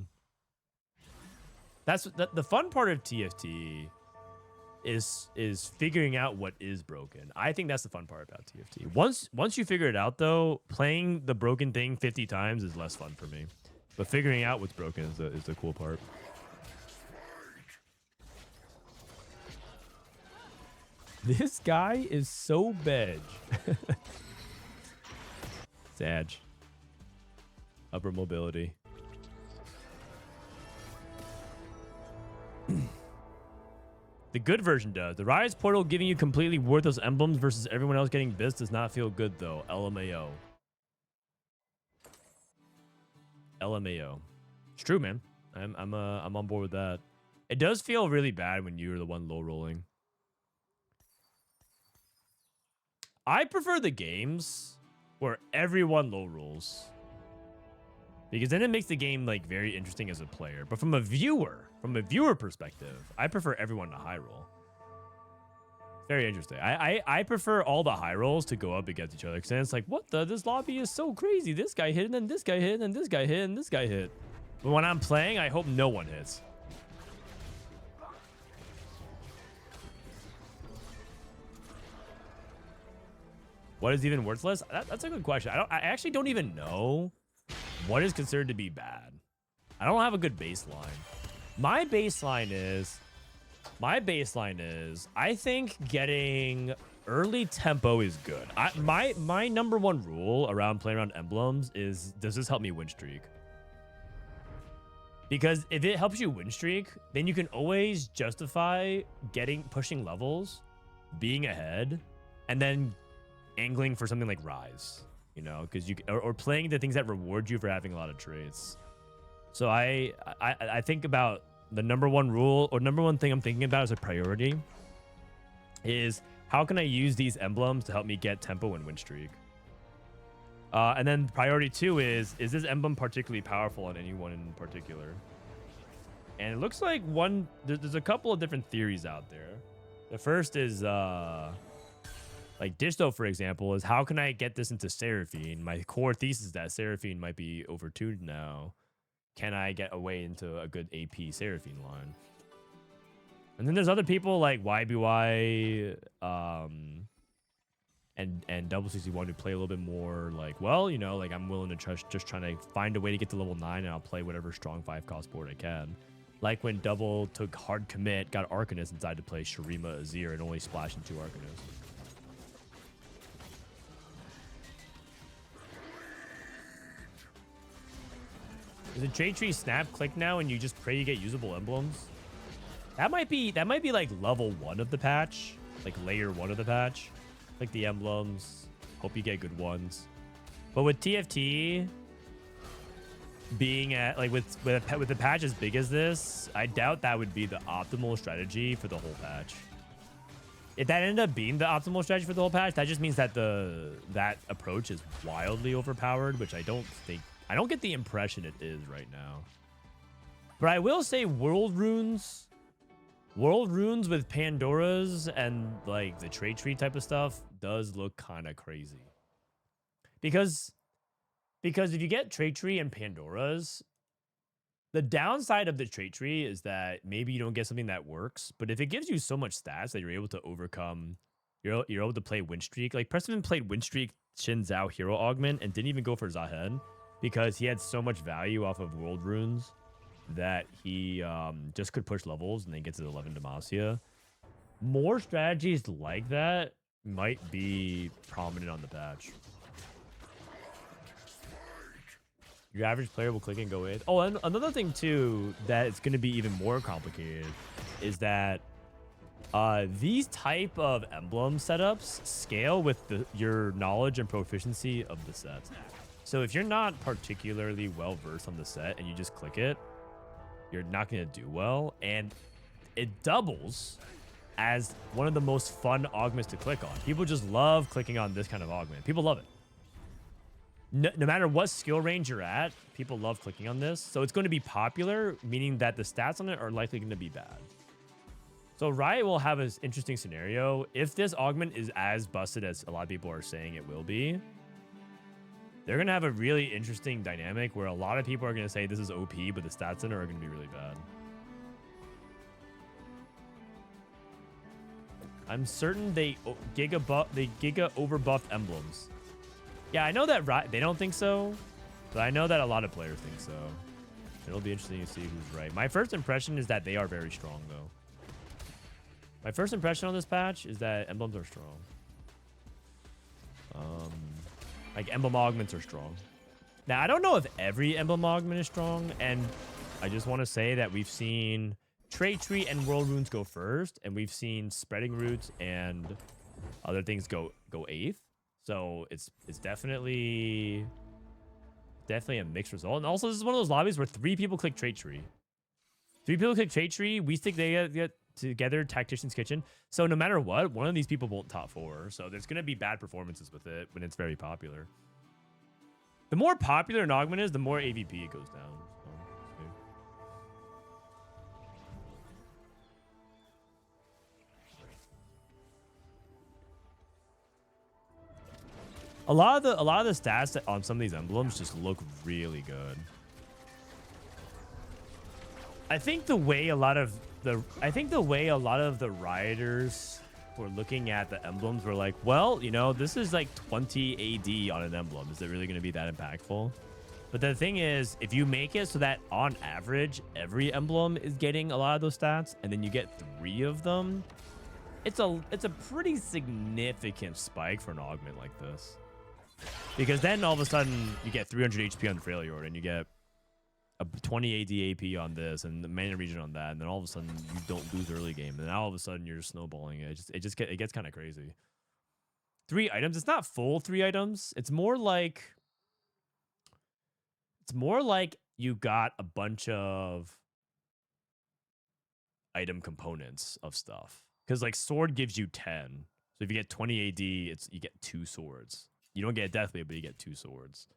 That's the fun part of TFT is figuring out what is broken. I think that's the fun part about TFT. Once you figure it out, though, playing the broken thing 50 times is less fun for me. But figuring out what's broken is the cool part. This guy is so bedge. Sag. Upper mobility. The good version does. The Rise Portal giving you completely worthless emblems versus everyone else getting biz does not feel good though. LMAO. LMAO. It's true, man. I'm on board with that. It does feel really bad when you're the one low rolling. I prefer the games where everyone low rolls, because then it makes the game like very interesting as a player. But from a viewer perspective, I prefer everyone to high roll. Very interesting. I prefer all the high rolls to go up against each other, because then it's like, what the? This lobby is so crazy. This guy hit, and then this guy hit, and then this guy hit, and this guy hit. But when I'm playing, I hope no one hits. What is even worthless? That's a good question. I actually don't even know what is considered to be bad. I don't have a good baseline. My baseline is I think getting early tempo is good. My number one rule around playing around emblems is, does this help me win streak? Because if it helps you win streak, then you can always justify pushing levels, being ahead, and then angling for something like Rise, you know, because or playing the things that reward you for having a lot of traits. So I think about the number one rule, or number one thing I'm thinking about as a priority, is how can I use these emblems to help me get tempo and win streak? And then priority 2 is this emblem particularly powerful on anyone in particular? And it looks like there's a couple of different theories out there. The first is like Dishsoap, for example, is how can I get this into Seraphine? My core thesis is that Seraphine might be overtuned now. Can I get away into a good AP Seraphine line? And then there's other people like YBY and Double 61 who play a little bit more like, well, you know, like I'm willing to just trying to find a way to get to level 9, and I'll play whatever strong 5 cost board I can. Like when Double took hard commit, got Arcanist, and decided to play Shurima Azir and only splash into Arcanist. Is the Trait Tree snap click now and you just pray you get usable emblems? That might be like level 1 of the patch, like layer 1 of the patch. Like the emblems, hope you get good ones. But with TFT being at like with the patch as big as this, I doubt that would be the optimal strategy for the whole patch. If that ended up being the optimal strategy for the whole patch, that just means that that approach is wildly overpowered, which I don't get the impression it is right now. But I will say World Runes with Pandoras and like the Trait Tree type of stuff does look kind of crazy. Because if you get trait tree and Pandoras, the downside of the trait tree is that maybe you don't get something that works. But if it gives you so much stats that you're able to overcome, you're able to play win streak. Like Prestivent played win streak Xin Zhao hero augment and didn't even go for Zahen because he had so much value off of world runes that he just could push levels and then get to 11 Demacia. More strategies like that might be prominent on the patch. Your average player will click and go with. Oh, and another thing too that it's going to be even more complicated is that these type of emblem setups scale with your knowledge and proficiency of the set. So if you're not particularly well versed on the set and you just click it, you're not going to do well, and it doubles as one of the most fun augments to click on. People just love clicking on this kind of augment. People love it. No matter what skill range you're at, people love clicking on this. So it's going to be popular, meaning that the stats on it are likely going to be bad. So Riot will have an interesting scenario. If this augment is as busted as a lot of people are saying it will be, they're going to have a really interesting dynamic where a lot of people are going to say this is OP, but the stats in it are going to be really bad. I'm certain they giga overbuffed emblems. Yeah, I know that they don't think so, but I know that a lot of players think so. It'll be interesting to see who's right. My first impression is that they are very strong, though. My first impression on this patch is that emblems are strong. Like, emblem augments are strong. Now, I don't know if every emblem augment is strong, and I just want to say that we've seen trait tree and world runes go first, and we've seen spreading roots and other things go 8th. So it's definitely a mixed result. And also, this is one of those lobbies where 3 people click trait tree. 3 people click trait tree. We stick get together Tactician's Kitchen. So no matter what, one of these people won't top 4. So there's going to be bad performances with it when it's very popular. The more popular an augment is, the more AVP it goes down. So, A lot of the stats on some of these emblems just look really good. I think the way a lot of the rioters were looking at the emblems were like, well, you know, this is like 20 AD on an emblem. Is it really going to be that impactful? But the thing is, if you make it so that on average every emblem is getting a lot of those stats, and then you get 3 of them, it's a pretty significant spike for an augment like this. Because then all of a sudden you get 300 HP on the Freljord, and you get a 20 AD AP on this, and the mana region on that, and then all of a sudden you don't lose early game, and then all of a sudden you're just snowballing it. It gets kind of crazy. 3 items. It's not full 3 items. It's more like you got a bunch of item components of stuff. Because like sword gives you 10. So if you get 20 AD, you get 2 swords. You don't get a deathly, but you get 2 swords.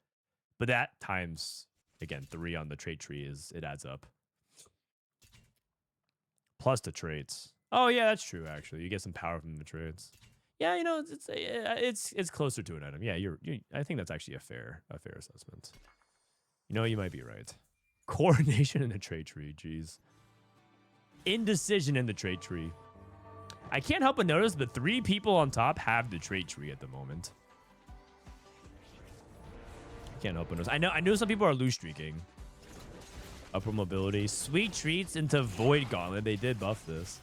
But that times, again, 3 on the trait tree it adds up. Plus the traits. Oh yeah, that's true. Actually, you get some power from the traits. Yeah, you know, it's closer to an item. Yeah, I think that's actually a fair assessment. You know, you might be right. Coordination in the trait tree. Jeez. Indecision in the trait tree. I can't help but notice the 3 people on top have the trait tree at the moment. Can't help but notice. I know some people are loose streaking. Upper mobility. Sweet treats into Void Gauntlet. They did buff this.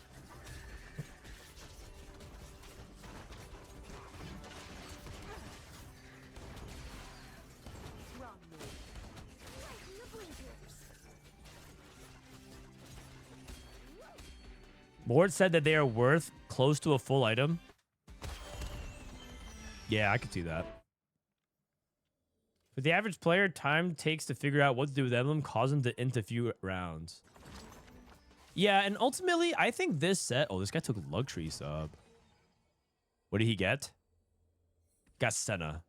Mord said that they are worth close to a full item. Yeah, I could see that. For the average player, time takes to figure out what to do with emblem, cause them to into few rounds. Yeah, and ultimately, I think this set... Oh, this guy took luxury sub. What did he get? Got Senna.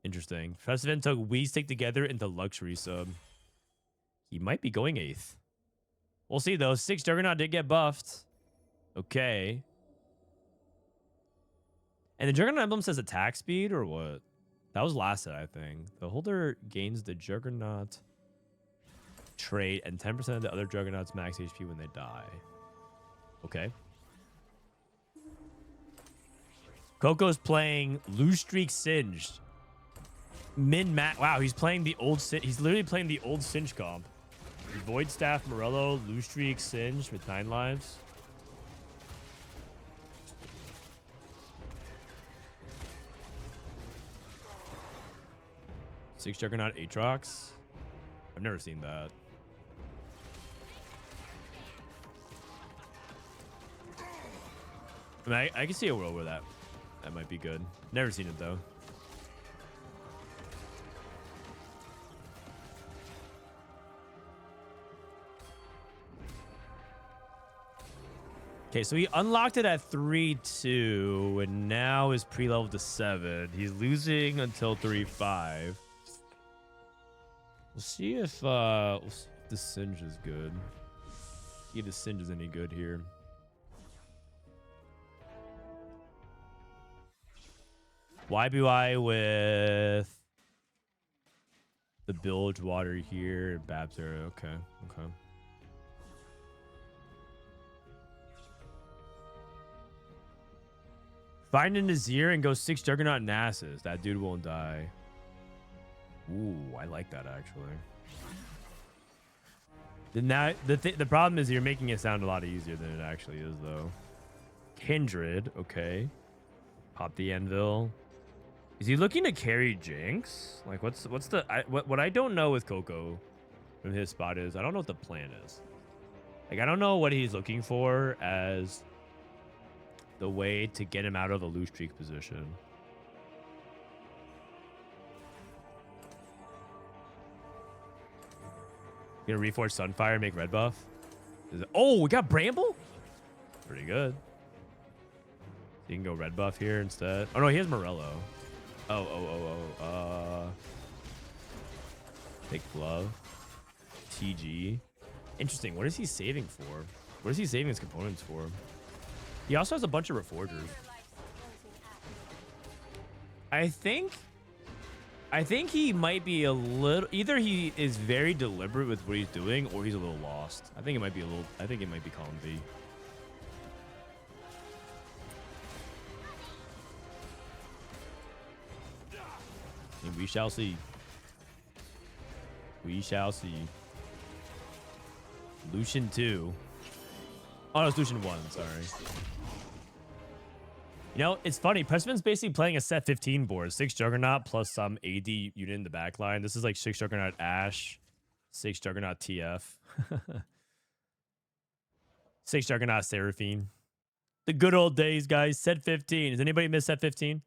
Interesting. Prestivent took We Stick Together into luxury sub. He might be going 8th. We'll see, though. 6 Juggernaut did get buffed. Okay. And the Juggernaut emblem says attack speed, or what? That was last set, I think. The holder gains the Juggernaut trait and 10% of the other Juggernauts max HP when they die. Okay. Coco's playing Loose Streak Singed. Min-max. Wow, he's playing the old... He's literally playing the old Singe comp. Void Staff, Morello, Loose Streak, Singe with 9 lives. Six Juggernaut, Aatrox. I've never seen that. I mean, I can see a world where that might be good. Never seen it though. Okay, so he unlocked it at 3-2, and now is pre-leveled to 7. He's losing until 3-5. We'll see if the Singe is good. See if the Singe is any good here. YBY with the Bilgewater here. Bapzera. Okay. Okay. Find a Nazir and go 6 Juggernaut Nasus. That dude won't die. Ooh, I like that actually. The problem is you're making it sound a lot easier than it actually is though. Kindred, okay. Pop the Anvil. Is he looking to carry Jinx? Like what's the what I don't know with Coco from his spot is I don't know what the plan is. Like I don't know what he's looking for as the way to get him out of a loose streak position. Gonna reforge Sunfire, make red buff. Oh, we got Bramble? Pretty good. So you can go red buff here instead. Oh no, he has Morello. Take glove. TG. Interesting. What is he saving for? What is he saving his components for? He also has a bunch of reforgers. I think he might be a little... Either he is very deliberate with what he's doing, or he's a little lost. I think it might be column B. And we shall see. We shall see. Lucian 2. Oh, no, it's Lucian 1. Sorry. You know, it's funny. Prestivent's basically playing a set 15 board. 6 Juggernaut plus some AD unit in the back line. This is like 6 Juggernaut Ashe, 6 Juggernaut TF, 6 Juggernaut Seraphine. The good old days, guys. Set 15. Does anybody miss set 15?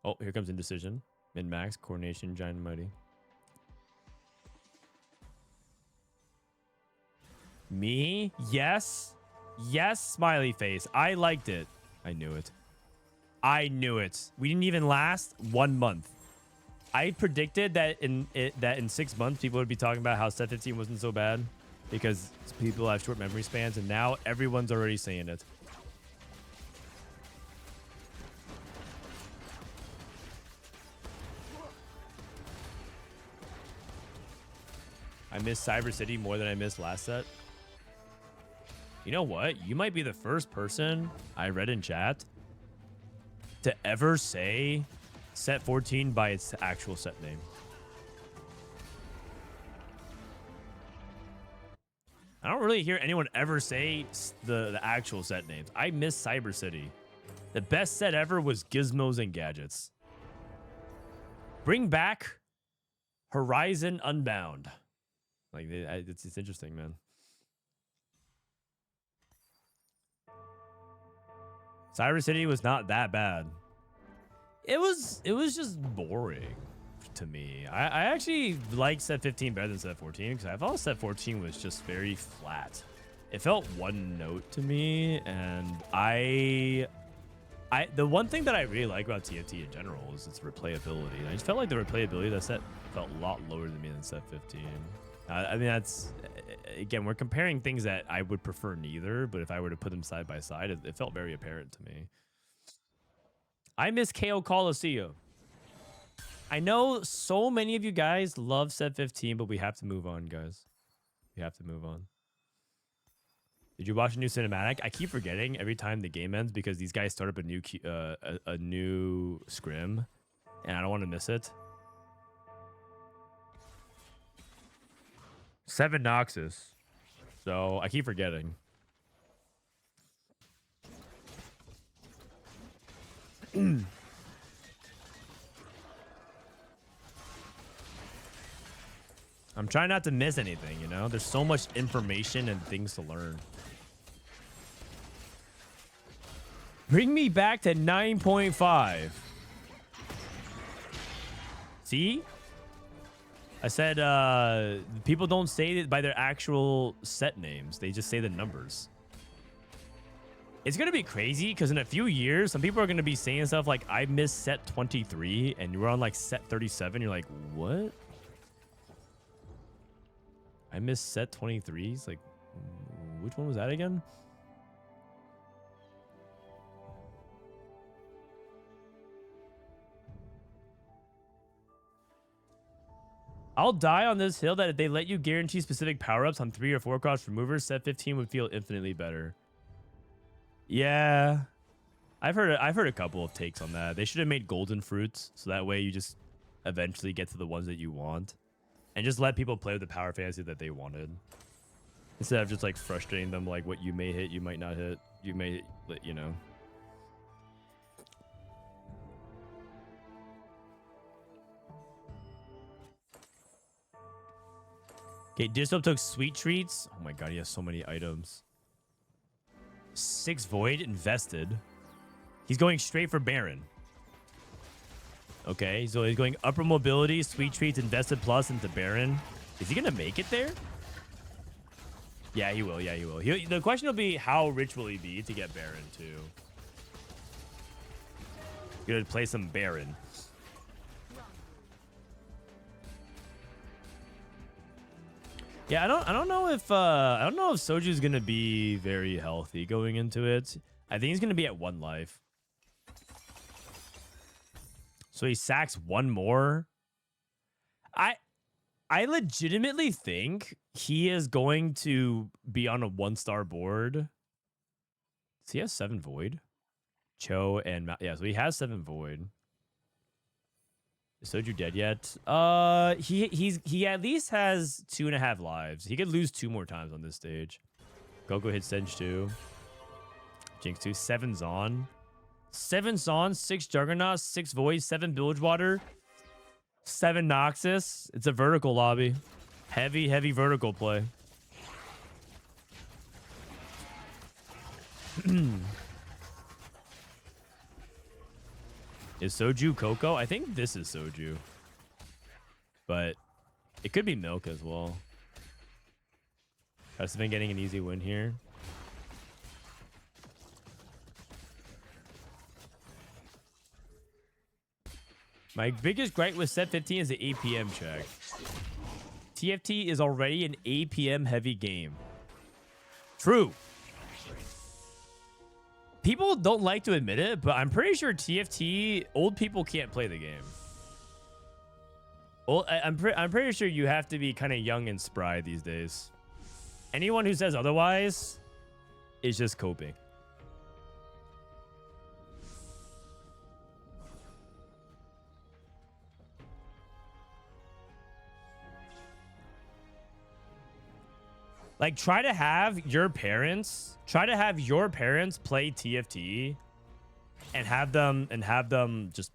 Oh, here comes Indecision. Min-max, Coordination, Giant and Mighty. Me? Yes. Yes, smiley face. I liked it. I knew it. I knew it. We didn't even last 1 month. I predicted that in 6 months people would be talking about how set 15 wasn't so bad because people have short memory spans, and now everyone's already saying it. I miss Cyber City more than I missed last set. You know what? You might be the first person I read in chat to ever say set 14 by its actual set name. I don't really hear anyone ever say the actual set names. I miss Cyber City. The best set ever was Gizmos and Gadgets. Bring back Horizon Unbound. Like, it's interesting, man. Cyber City was not that bad. It was just boring to me. I actually like set 15 better than set 14 because I thought set 14 was just very flat. It felt one note to me, and the one thing that I really like about TFT in general is its replayability. And I just felt like the replayability of that set felt a lot lower than me than set 15. I mean, that's, again, we're comparing things that I would prefer neither, but if I were to put them side by side, it felt very apparent to me. I miss KO Coliseum. I know so many of you guys love Set 15, but we have to move on, guys. We have to move on. Did you watch a new cinematic? I keep forgetting every time the game ends because these guys start up a new scrim, and I don't want to miss it. 7 Noxus. So I keep forgetting. I'm trying not to miss anything, you know? There's so much information and things to learn. Bring me back to 9.5. See? I said people don't say it by their actual set names. They just say the numbers. It's going to be crazy because in a few years, some people are going to be saying stuff like, I missed set 23 and you're on like set 37. You're like, what? I missed set 23. It's like, which one was that again? I'll die on this hill that if they let you guarantee specific power-ups on 3 or 4 cross removers, set 15 would feel infinitely better. Yeah. I've heard a couple of takes on that. They should have made golden fruits so that way you just eventually get to the ones that you want. And just let people play with the power fantasy that they wanted. Instead of just like frustrating them like what you may hit, you might not hit. You may, you know. Okay, Dishsoap took sweet treats. Oh my god, he has so many items. 6 void invested. He's going straight for Baron. Okay, so he's going upper mobility, sweet treats, invested plus into Baron. Is he gonna make it there? Yeah, he will. Yeah, he will. The question will be, how rich will he be to get Baron too? Gonna play some Baron. Yeah, I don't know if Soju's gonna be very healthy going into it. I think he's gonna be at 1 life. So he sacks 1 more. I legitimately think he is going to be on a 1-star board. So he has 7 void. Cho and yeah, so he has 7 void. Is Soju dead yet? He at least has 2.5 lives. He could lose 2 more times on this stage. Goku hits Senj 2. Jinx 2. 7 Zon. 7 Zon, 6 Juggernaut, 6 Void, 7 Bilgewater, 7 Noxus. It's a vertical lobby. Heavy, heavy vertical play. Is Soju Coco? I think this is Soju. But it could be Milk as well. Prestivent getting an easy win here. My biggest gripe with set 15 is the APM check. TFT is already an APM heavy game. True. People don't like to admit it, but I'm pretty sure TFT, old people can't play the game. Well, I'm pretty sure you have to be kind of young and spry these days. Anyone who says otherwise is just coping. Like, try to have your parents play TFT and have them just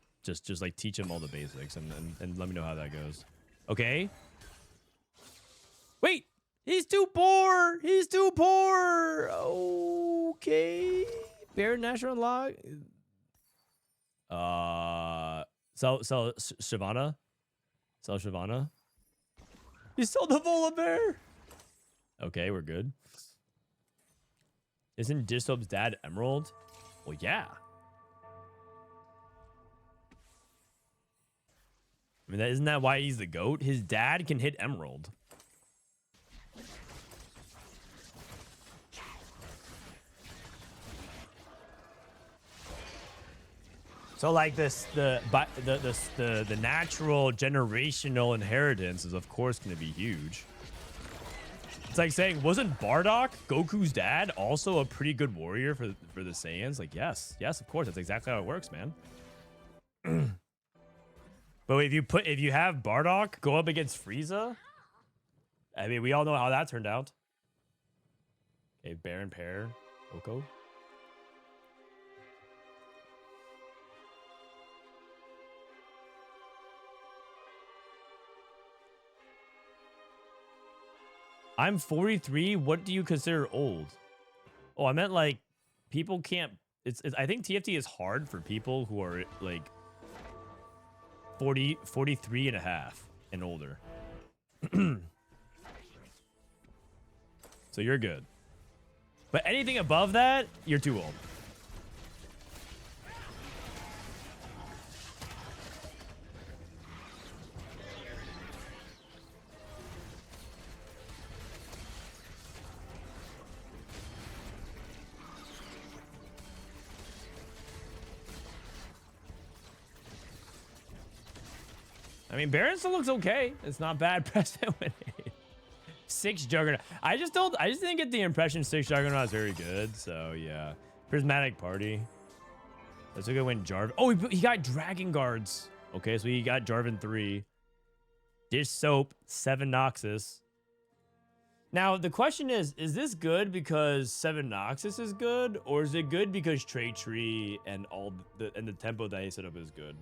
like teach them all the basics and let me know how that goes. Okay? Wait, he's too poor. He's too poor. Okay. Baron National Log. Sell Shyvana. Sell Shyvana. He sold the Volibear. Okay, we're good. Isn't Dishsoap's dad Emerald? Well, yeah. I mean, isn't that why he's the GOAT? His dad can hit Emerald. So like the natural generational inheritance is of course going to be huge. It's like saying, wasn't Bardock, Goku's dad, also a pretty good warrior for the Saiyans? Like, yes, of course, that's exactly how it works, man. But if you have Bardock go up against Frieza, I mean, we all know how that turned out. Okay, Baron Pair, Oko. I'm 43. What do you consider old? Oh, I meant like people can't. I think TFT is hard for people who are like 43 and a half and older. So you're good. But anything above that, you're too old. I mean, Baron still looks okay. It's not bad. Prestivent. 6 Juggernaut. I just didn't get the impression 6 Juggernaut is very good. So yeah, Prismatic Party. Let's go win Jarvan. Oh, he got Dragon Guards. Okay, so he got Jarvan 3. Dishsoap 7 Noxus. Now the question is this good because 7 Noxus is good, or is it good because Trade Tree and the tempo that he set up is good?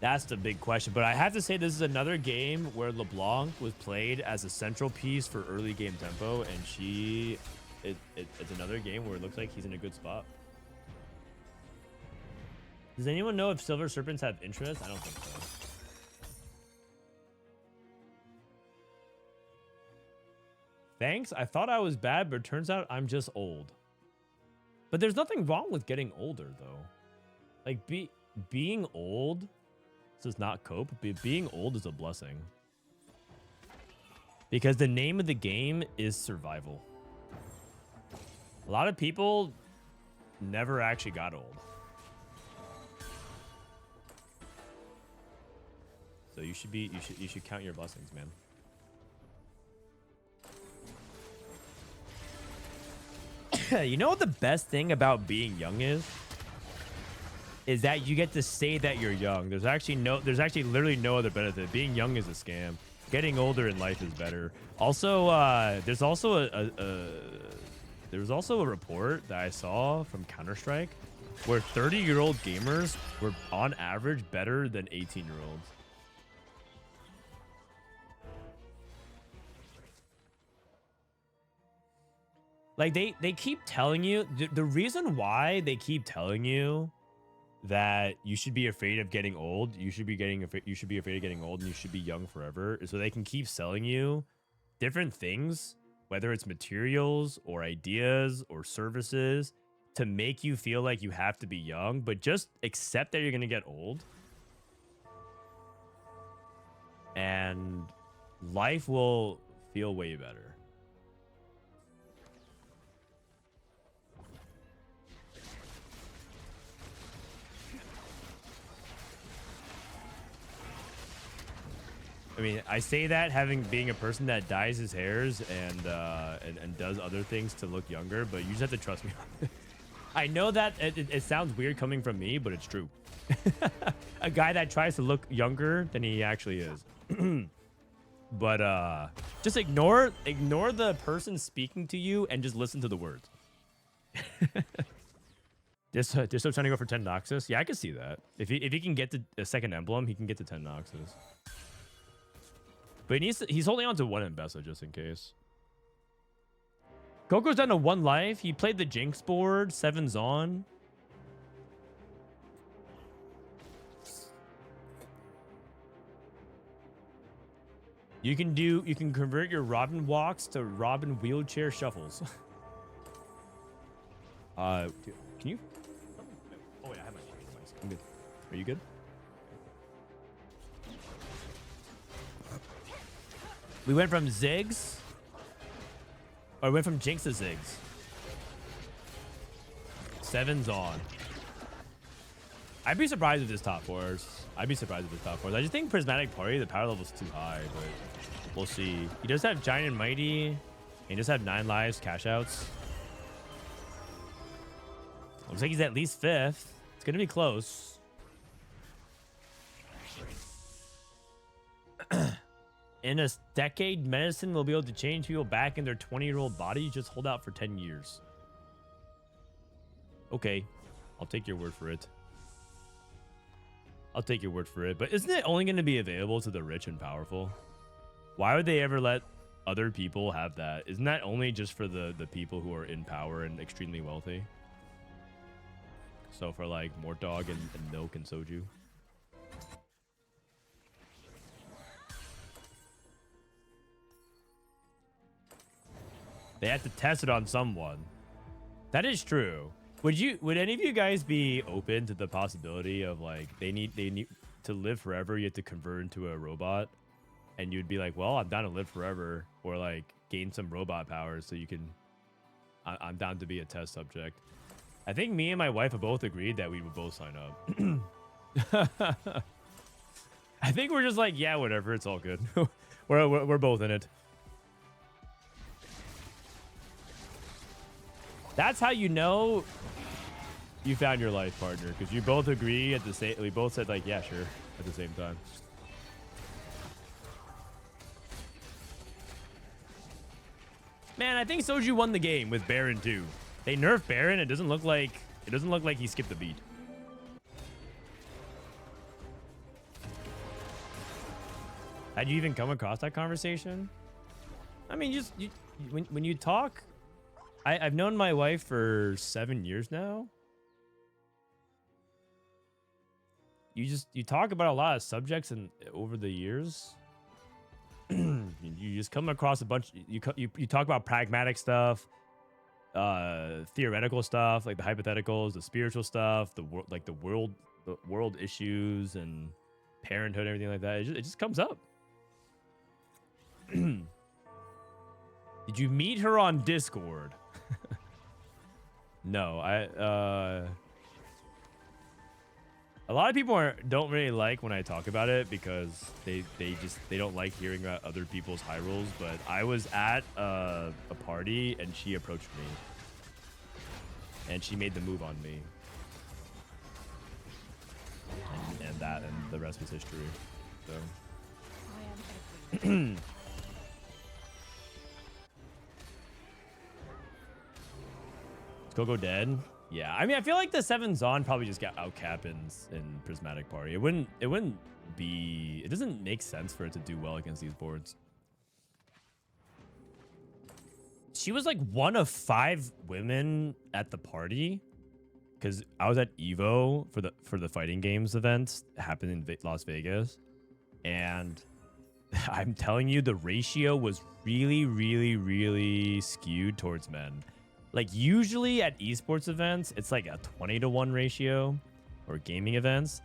That's the big question. But I have to say, this is another game where LeBlanc was played as a central piece for early game tempo, and it's another game where it looks like he's in a good spot. Does anyone know if Silver Serpents have interest? I don't think so. Thanks. I thought I was bad, but it turns out I'm just old. But there's nothing wrong with getting older, though. Like, being old... This is not cope, but being old is a blessing. Because the name of the game is survival. A lot of people never actually got old. So you should count your blessings, man. You know what the best thing about being young is? Is that you get to say that you're young. There's actually literally no other benefit. Being young is a scam. Getting older in life is better. Also, there's also a report that I saw from Counter-Strike where 30-year-old gamers were on average better than 18-year-olds. Like they keep telling you the reason why they keep telling you that you should be afraid of getting old, you should be afraid of getting old, and you should be young forever, so they can keep selling you different things, whether it's materials or ideas or services, to make you feel like you have to be young, but just accept that you're gonna get old, and life will feel way better. I mean, I say that being a person that dyes his hairs and does other things to look younger, but you just have to trust me on this. I know that it sounds weird coming from me, but it's true. A guy that tries to look younger than he actually is. But just ignore the person speaking to you and just listen to the words. Dishsoap's trying to go for 10 Noxus. Yeah, I can see that. If he can get to a second emblem, he can get to 10 Noxus. But he's holding on to 1 Embessa just in case. Goku's down to 1 life. He played the Jinx board. 7's on. You can convert your Robin walks to Robin wheelchair shuffles. Can you? Oh yeah, I have my mic. I'm good. Are you good? We went from Ziggs, or we went from Jinx to Ziggs. 7's on. I'd be surprised if this top 4s. I'd be surprised if this top 4s. I just think Prismatic Party, the power level's too high, but we'll see. He does have Giant and Mighty. And he does have 9 lives, cash outs. Looks like he's at least 5th. It's going to be close. In a decade, medicine will be able to change people back in their 20-year-old body. Just hold out for 10 years. Okay. I'll take your word for it. I'll take your word for it. But isn't it only going to be available to the rich and powerful? Why would they ever let other people have that? Isn't that only just for the people who are in power and extremely wealthy? So for like Mort Dog and Milk and Soju. They have to test it on someone. That is true. Would any of you guys be open to the possibility of like they need to live forever, you have to convert into a robot, and you'd be like, well, I'm down to live forever, or like gain some robot powers so you can I'm down to be a test subject. I think me and my wife have both agreed that we would both sign up. I think we're just like, yeah, whatever, it's all good. we're both in it. That's how you know you found your life partner, because you both agree at the same. We both said like, yeah, sure, at the same time. Man, I think Soju won the game with Baron too. They nerfed Baron. It doesn't look like he skipped a beat. Had you even come across that conversation? I mean, when you talk. I've known my wife for 7 years now. You talk about a lot of subjects and over the years. You just come across a bunch. You talk about pragmatic stuff, theoretical stuff, like the hypotheticals, the spiritual stuff, the world issues and parenthood, everything like that. It just comes up. Did you meet her on Discord? No, a lot of people don't really like when I talk about it because they don't like hearing about other people's high rolls. But I was at a party and she approached me and she made the move on me, and the rest was history. So. Go dead. Yeah, I mean, I feel like the 7's on probably just got outcapped in Prismatic Party. It doesn't make sense for it to do well against these boards. She was like one of 5 women at the party, because I was at Evo for the fighting games event happened in Las Vegas, and I'm telling you, the ratio was really, really, really skewed towards men. Like usually at esports events, it's like a 20-to-1 ratio, or gaming events.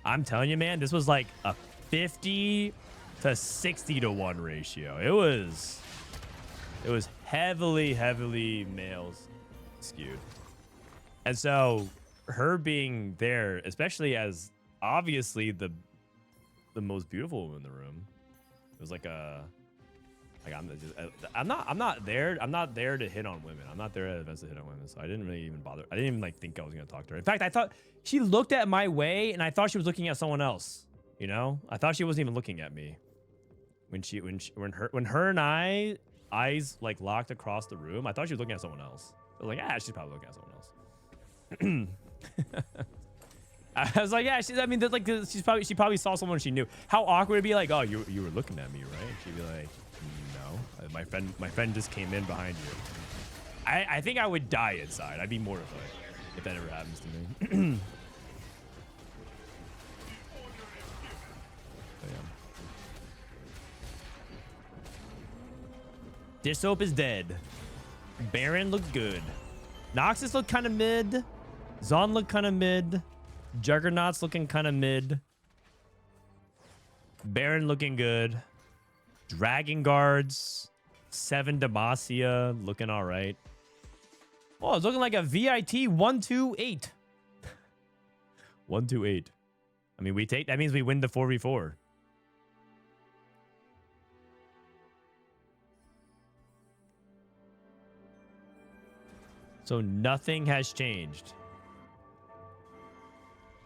I'm telling you, man, this was like a 50 to 60-to-1 ratio. It was heavily males skewed. And so her being there, especially as obviously the most beautiful woman in the room, it was like a I'm not there to hit on women. I'm not there at events to hit on women. So I didn't really even bother. I didn't even like think I was gonna talk to her. In fact, I thought she looked at my way and I thought she was looking at someone else. You know, I thought she wasn't even looking at me when her and I eyes like locked across the room. I thought she was looking at someone else. I was like, she's probably looking at someone else. I was like, yeah, I mean, like, she probably saw someone she knew. How awkward it'd be like, oh, you were looking at me, right? She'd be like, no, my friend just came in behind you. I think I would die inside. I'd be mortified if that ever happens to me. Dishsoap is dead. Baron looked good. Noxus looked kind of mid. Zon looked kind of mid. Juggernaut's looking kind of mid. Baron looking good. Dragon Guards. 7 Demacia looking all right. Oh, it's looking like a VIT 128. 128. I mean, that means we win the 4v4. So nothing has changed.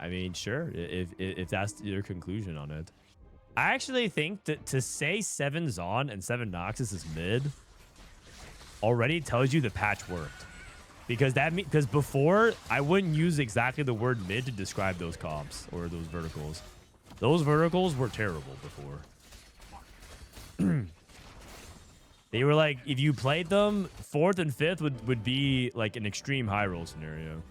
I mean, sure, if that's your conclusion on it. I actually think that to say 7 Zon and 7 Noxus is mid already tells you the patch worked. Because before, I wouldn't use exactly the word mid to describe those comps or those verticals. Those verticals were terrible before. They were like, if you played them, 4th and 5th would be like an extreme high roll scenario.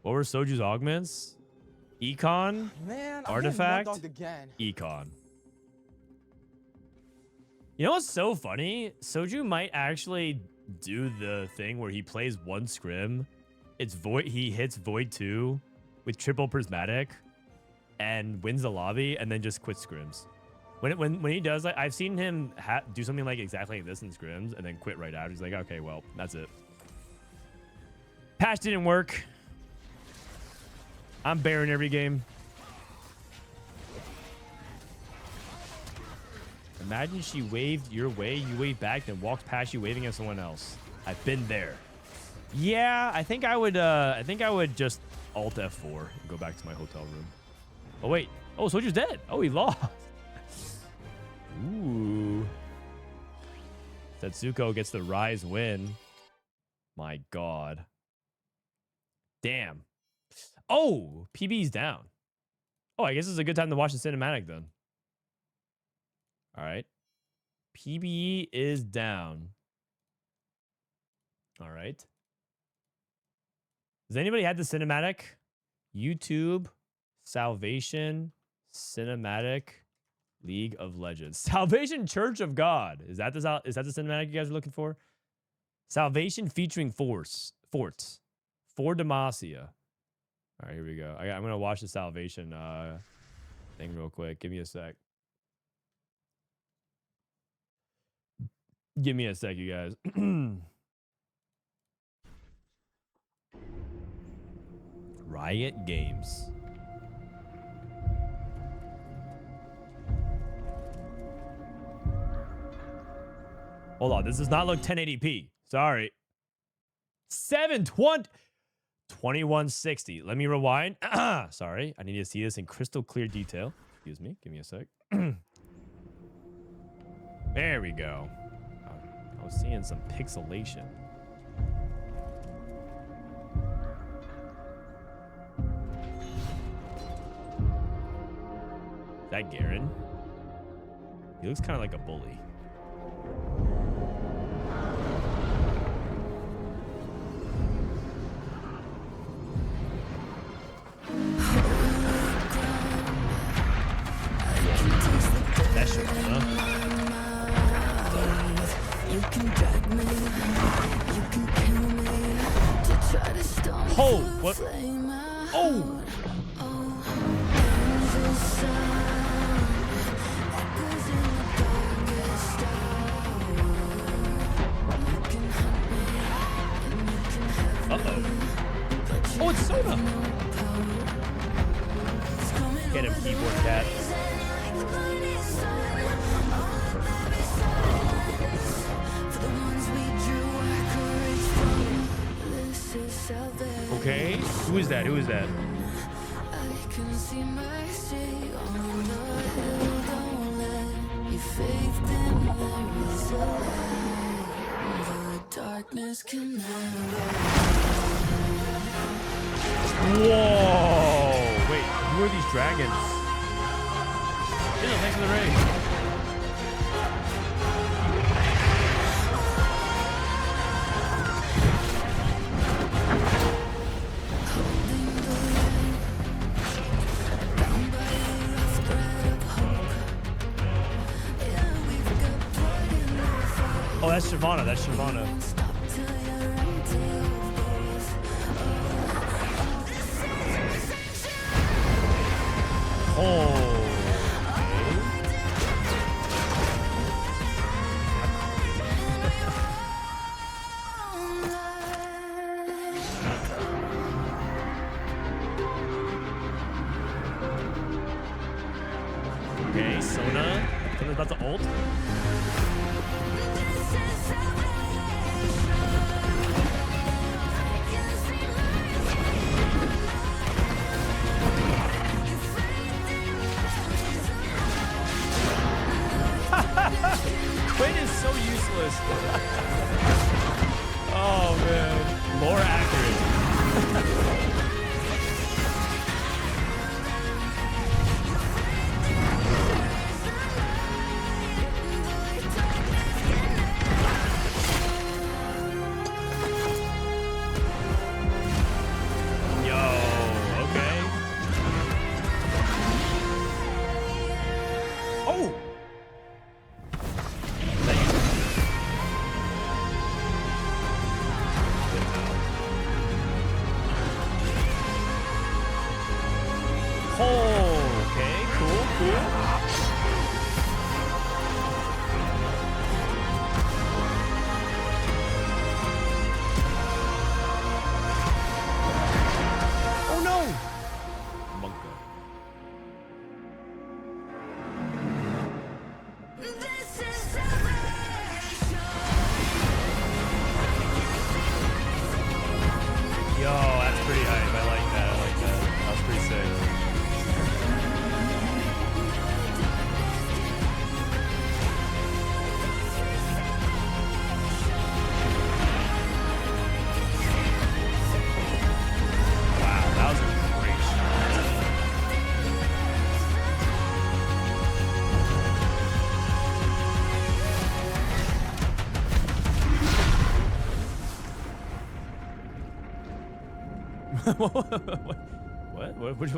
What were Soju's augments? Econ? Man, Artifact? I'm again. Econ. You know what's so funny? Soju might actually do the thing where he plays 1 scrim. It's void. He hits void 2 with triple prismatic and wins the lobby and then just quits scrims. When he does, like, I've seen him do something like exactly like this in scrims and then quit right after. He's like, okay, well, that's it. Patch didn't work. I'm Baron every game. Imagine she waved your way, you waved back, then walked past you waving at someone else. I've been there. Yeah, I think I would just Alt F4 and go back to my hotel room. Oh wait. Oh, Soju's dead. Oh, he lost. Ooh. Setsuko gets the Rise win. My God. Damn. Oh, PB's down. Oh, I guess it's a good time to watch the cinematic then. All right. PBE is down. All right. Does anybody have the cinematic? YouTube, Salvation, Cinematic, League of Legends. Salvation Church of God. Is that the cinematic you guys are looking for? Salvation featuring Forts. For Demacia. All right, here we go. I'm going to watch the Salvation thing real quick. Give me a sec. Give me a sec, you guys. Riot Games. Hold on, this does not look 1080p. Sorry. 720. 2160. Let me rewind. Sorry, I need to see this in crystal clear detail. Excuse me. Give me a sec. There we go. I was seeing some pixelation. Is that Garen? He looks kind of like a bully. That's your You can drag me, you can kill me to try to stop me. Oh, what? Oh! Uh-oh. Oh, it's Soda! Get him, keyboard cat. Okay, who is that? Who is that? I can see mercy on the hill, don't let you faith in there is a light. The darkness can never. Whoa! Wait, who are these dragons? Thanks for the raid. Oh, that's Shyvana. That's Shyvana. Oh. Okay, Sona's about to ult. Gwen is so useless. Oh man, more accurate.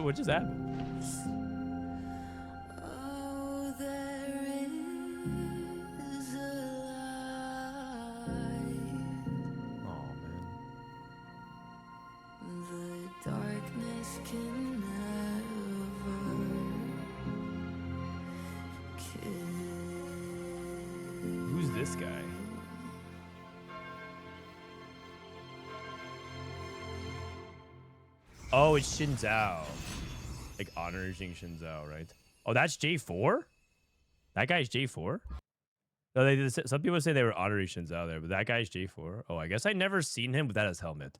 What just happened? Oh, there is a light. Oh man. The darkness can never kill. Who's this guy? Oh, it's Shinzao. Like honoring Shinzao, right? Oh, that's J4? That guy's J4? No, some people say they were honoring Shinzao there, but that guy's J4. Oh, I guess I never seen him without his helmet.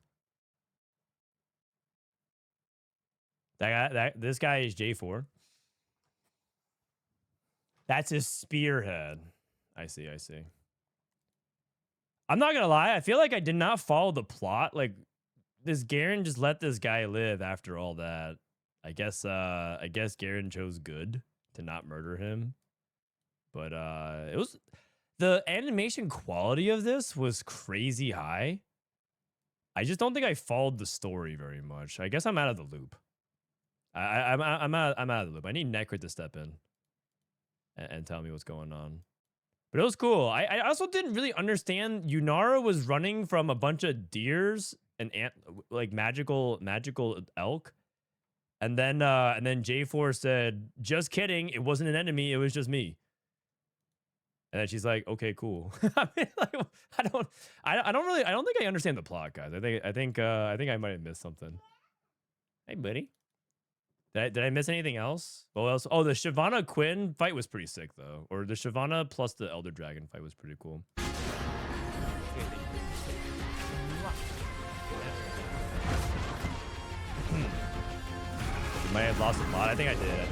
This guy is J4. That's his spearhead. I see. I'm not gonna lie, I feel like I did not follow the plot. Like, this Garen just let this guy live after all that. I guess Garen chose good to not murder him. But it was the animation quality of this was crazy high. I just don't think I followed the story very much. I guess I'm out of the loop. I'm out of the loop. I need Necrit to step in and tell me what's going on. But it was cool. I also didn't really understand. Yunara was running from a bunch of deers and like magical elk, and then J4 said, "Just kidding. It wasn't an enemy. It was just me." And then she's like, "Okay, cool." I mean, like, I don't think I understand the plot, guys. I think I might have missed something. Hey, buddy. Did I miss anything else? What else? Oh, the Shyvana Quinn fight was pretty sick, though. Or the Shyvana plus the Elder Dragon fight was pretty cool. Might have lost a lot. I think I did.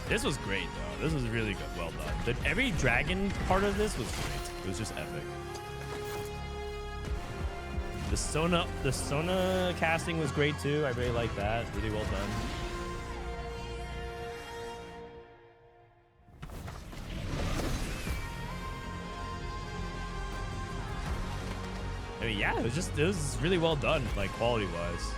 This was great, though. This was really good. Well done. Every dragon part of this was great. It was just epic. The Sona casting was great too. I really like that. Really well done. I mean, yeah, it was really well done, like quality wise.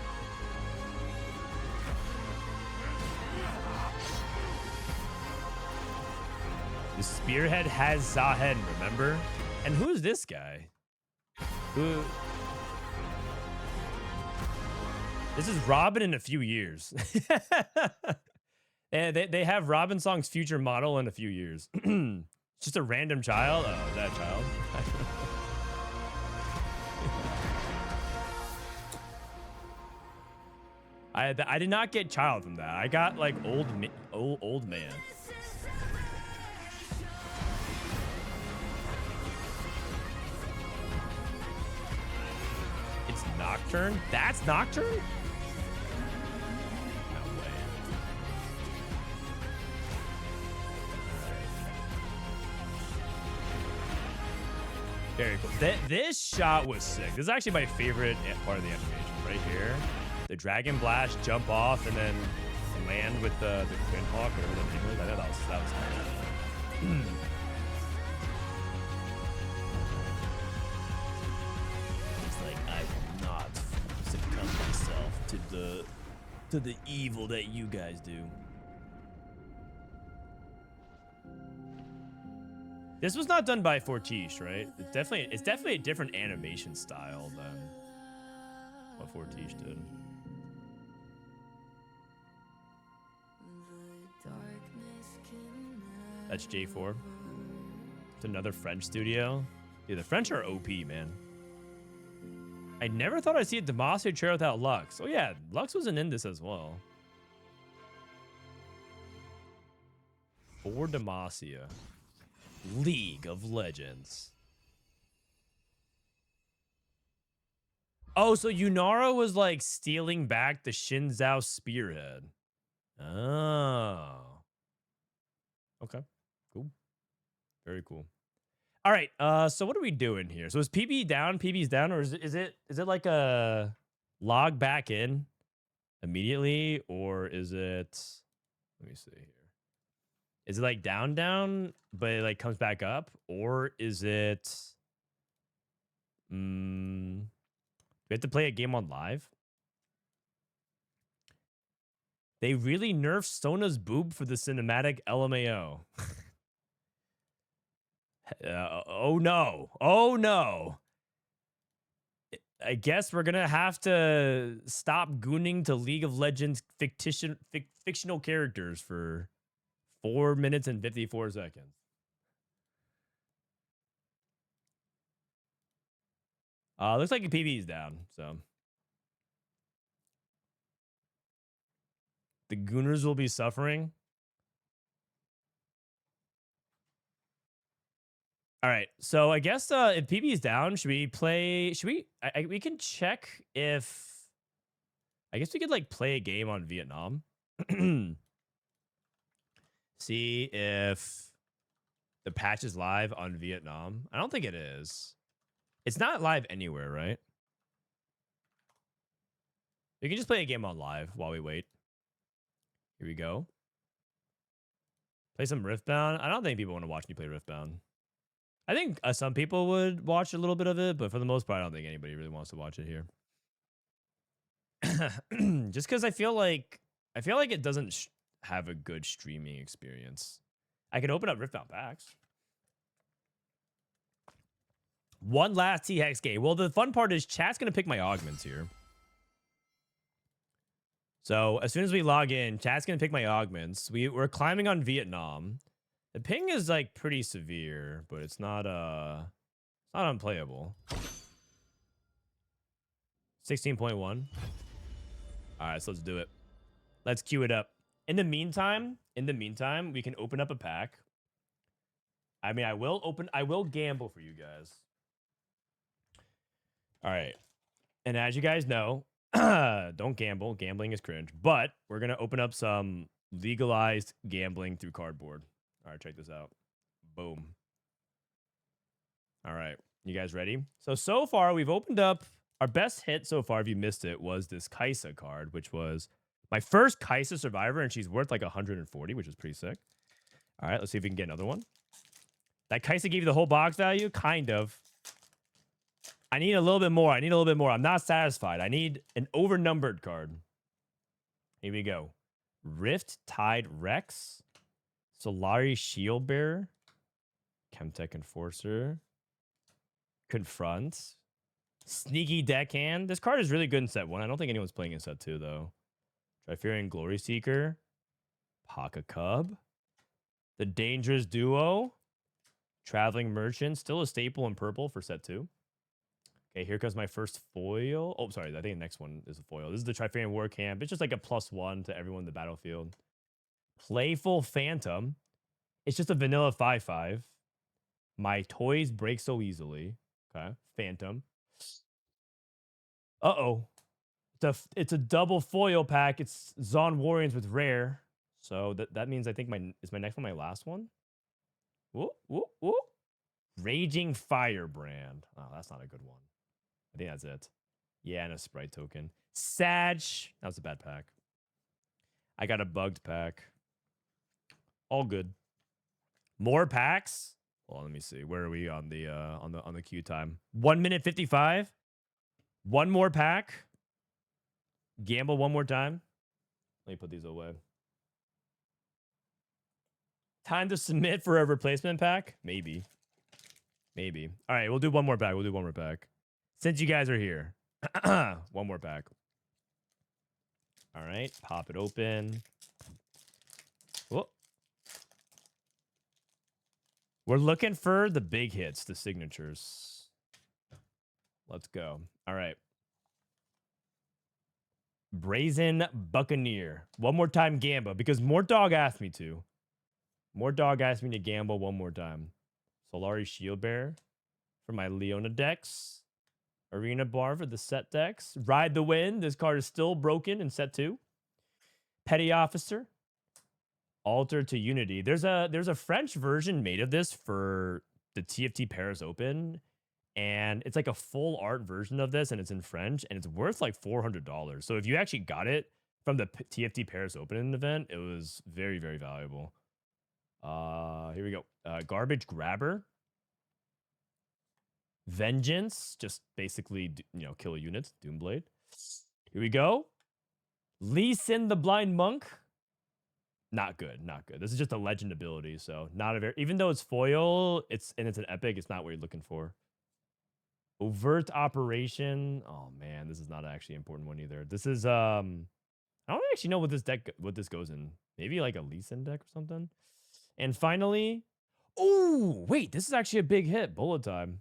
The spearhead has Zahen, remember? And who's this guy? Who? This is Robin in a few years. And they have Robinsongz future model in a few years. Just a random child? Oh, is that a child? I did not get child from that. I got like old man. It's Nocturne? That's Nocturne? No way. Very cool. This shot was sick. This is actually my favorite part of the animation right here. The Dragon Blast jump off and then land with the Twin Hawk or whatever the name was. I know that was kind of It's like I will not succumb myself to the evil that you guys do. This was not done by Fortiche, right? It's definitely a different animation style than what Fortiche did. That's J4. It's another French studio. Yeah, the French are OP, man. I never thought I'd see a Demacia chair without Lux. Oh yeah, Lux wasn't in this as well. For Demacia. League of Legends. Oh, so Yunara was like stealing back the Shinzao spearhead. Oh. Okay. Cool. Very cool. All right. So what are we doing here? So is PBE down? PBE's down, or is it like a log back in immediately, or is it? Let me see here. Is it like down, but it like comes back up, or is it? We have to play a game on live. They really nerfed Sona's boob for the cinematic LMAO. Oh no. Oh no. I guess we're gonna have to stop gooning to League of Legends fictional characters for 4 minutes and 54 seconds. Looks like the PB is down, so. The Gooners will be suffering. All right, so I guess if PB is down, should we play? Should we? We can check if. I guess we could like play a game on Vietnam. See if the patch is live on Vietnam. I don't think it is. It's not live anywhere, right? We can just play a game on live while we wait. Here we go. Play some Riftbound. I don't think people want to watch me play Riftbound. I think some people would watch a little bit of it, but for the most part, I don't think anybody really wants to watch it here. Just because I feel like it doesn't have a good streaming experience. I can open up Riftbound packs. One last T-Hex game. Well, the fun part is chat's gonna pick my augments here. So as soon as we log in, chat's gonna pick my augments. We're climbing on Vietnam. The ping is like pretty severe, but it's not unplayable. 16.1. All right, so let's do it. Let's queue it up. In the meantime, we can open up a pack. I mean, I will gamble for you guys. All right. And as you guys know, don't gamble. Gambling is cringe. But we're going to open up some legalized gambling through cardboard. All right, check this out. Boom. All right. You guys ready? So far, we've opened up our best hit so far, if you missed it, was this Kaisa card, which was my first Kaisa survivor, and she's worth like 140, which is pretty sick. All right, let's see if we can get another one. That Kaisa gave you the whole box value? Kind of. I need a little bit more. I'm not satisfied. I need an overnumbered card. Here we go. Rift Tide Rex. Solari Shield Bearer. Chemtech Enforcer. Confront. Sneaky Deckhand. This card is really good in set 1. I don't think anyone's playing in set 2, though. Triferian Glory Seeker. Paka Cub. The Dangerous Duo. Traveling Merchant. Still a staple in purple for set 2. Okay, here comes my first foil. Oh, sorry. I think the next one is a foil. This is the Trifarian War Camp. It's just like a +1 to everyone in the battlefield. Playful Phantom. It's just a vanilla 5/5. My toys break so easily. Okay, Phantom. Uh-oh. It's a double foil pack. It's Zon Warriors with rare. So that means I think is my next one my last one? Whoop, whoop, whoop. Raging Firebrand. Oh, that's not a good one. I think that's it. Yeah, and a Sprite token. Sag. That was a bad pack. I got a bugged pack. All good. More packs? Well, let me see. Where are we on the queue time? 1 minute 55. One more pack. Gamble one more time. Let me put these away. Time to submit for a replacement pack? Maybe. Maybe. All right, we'll do one more pack. We'll do one more pack. Since you guys are here. One more pack. All right, pop it open. Whoa. We're looking for the big hits, the signatures. Let's go. All right. Brazen Buccaneer. One more time, Gamba, because Mortdog asked me to. Mortdog asked me to gamble one more time. Solari Shield Bearer for my Leona decks. Arena Bar for the set decks. Ride the Wind. This card is still broken in set 2. Petty Officer. Altar to Unity. There's a French version made of this for the TFT Paris Open. And it's like a full art version of this, and it's in French, and it's worth like $400. So if you actually got it from the TFT Paris Open event, it was very, very valuable. Here we go. Garbage Grabber. Vengeance, just basically, kill units. Doomblade. Here we go. Lee Sin the Blind Monk. Not good, not good. This is just a legend ability, so not a very, even though it's foil, it's an epic, it's not what you're looking for. Overt Operation. Oh man, this is not actually an important one either. This is I don't actually know what this goes in. Maybe like a Lee Sin deck or something. And finally, oh wait, this is actually a big hit. Bullet Time.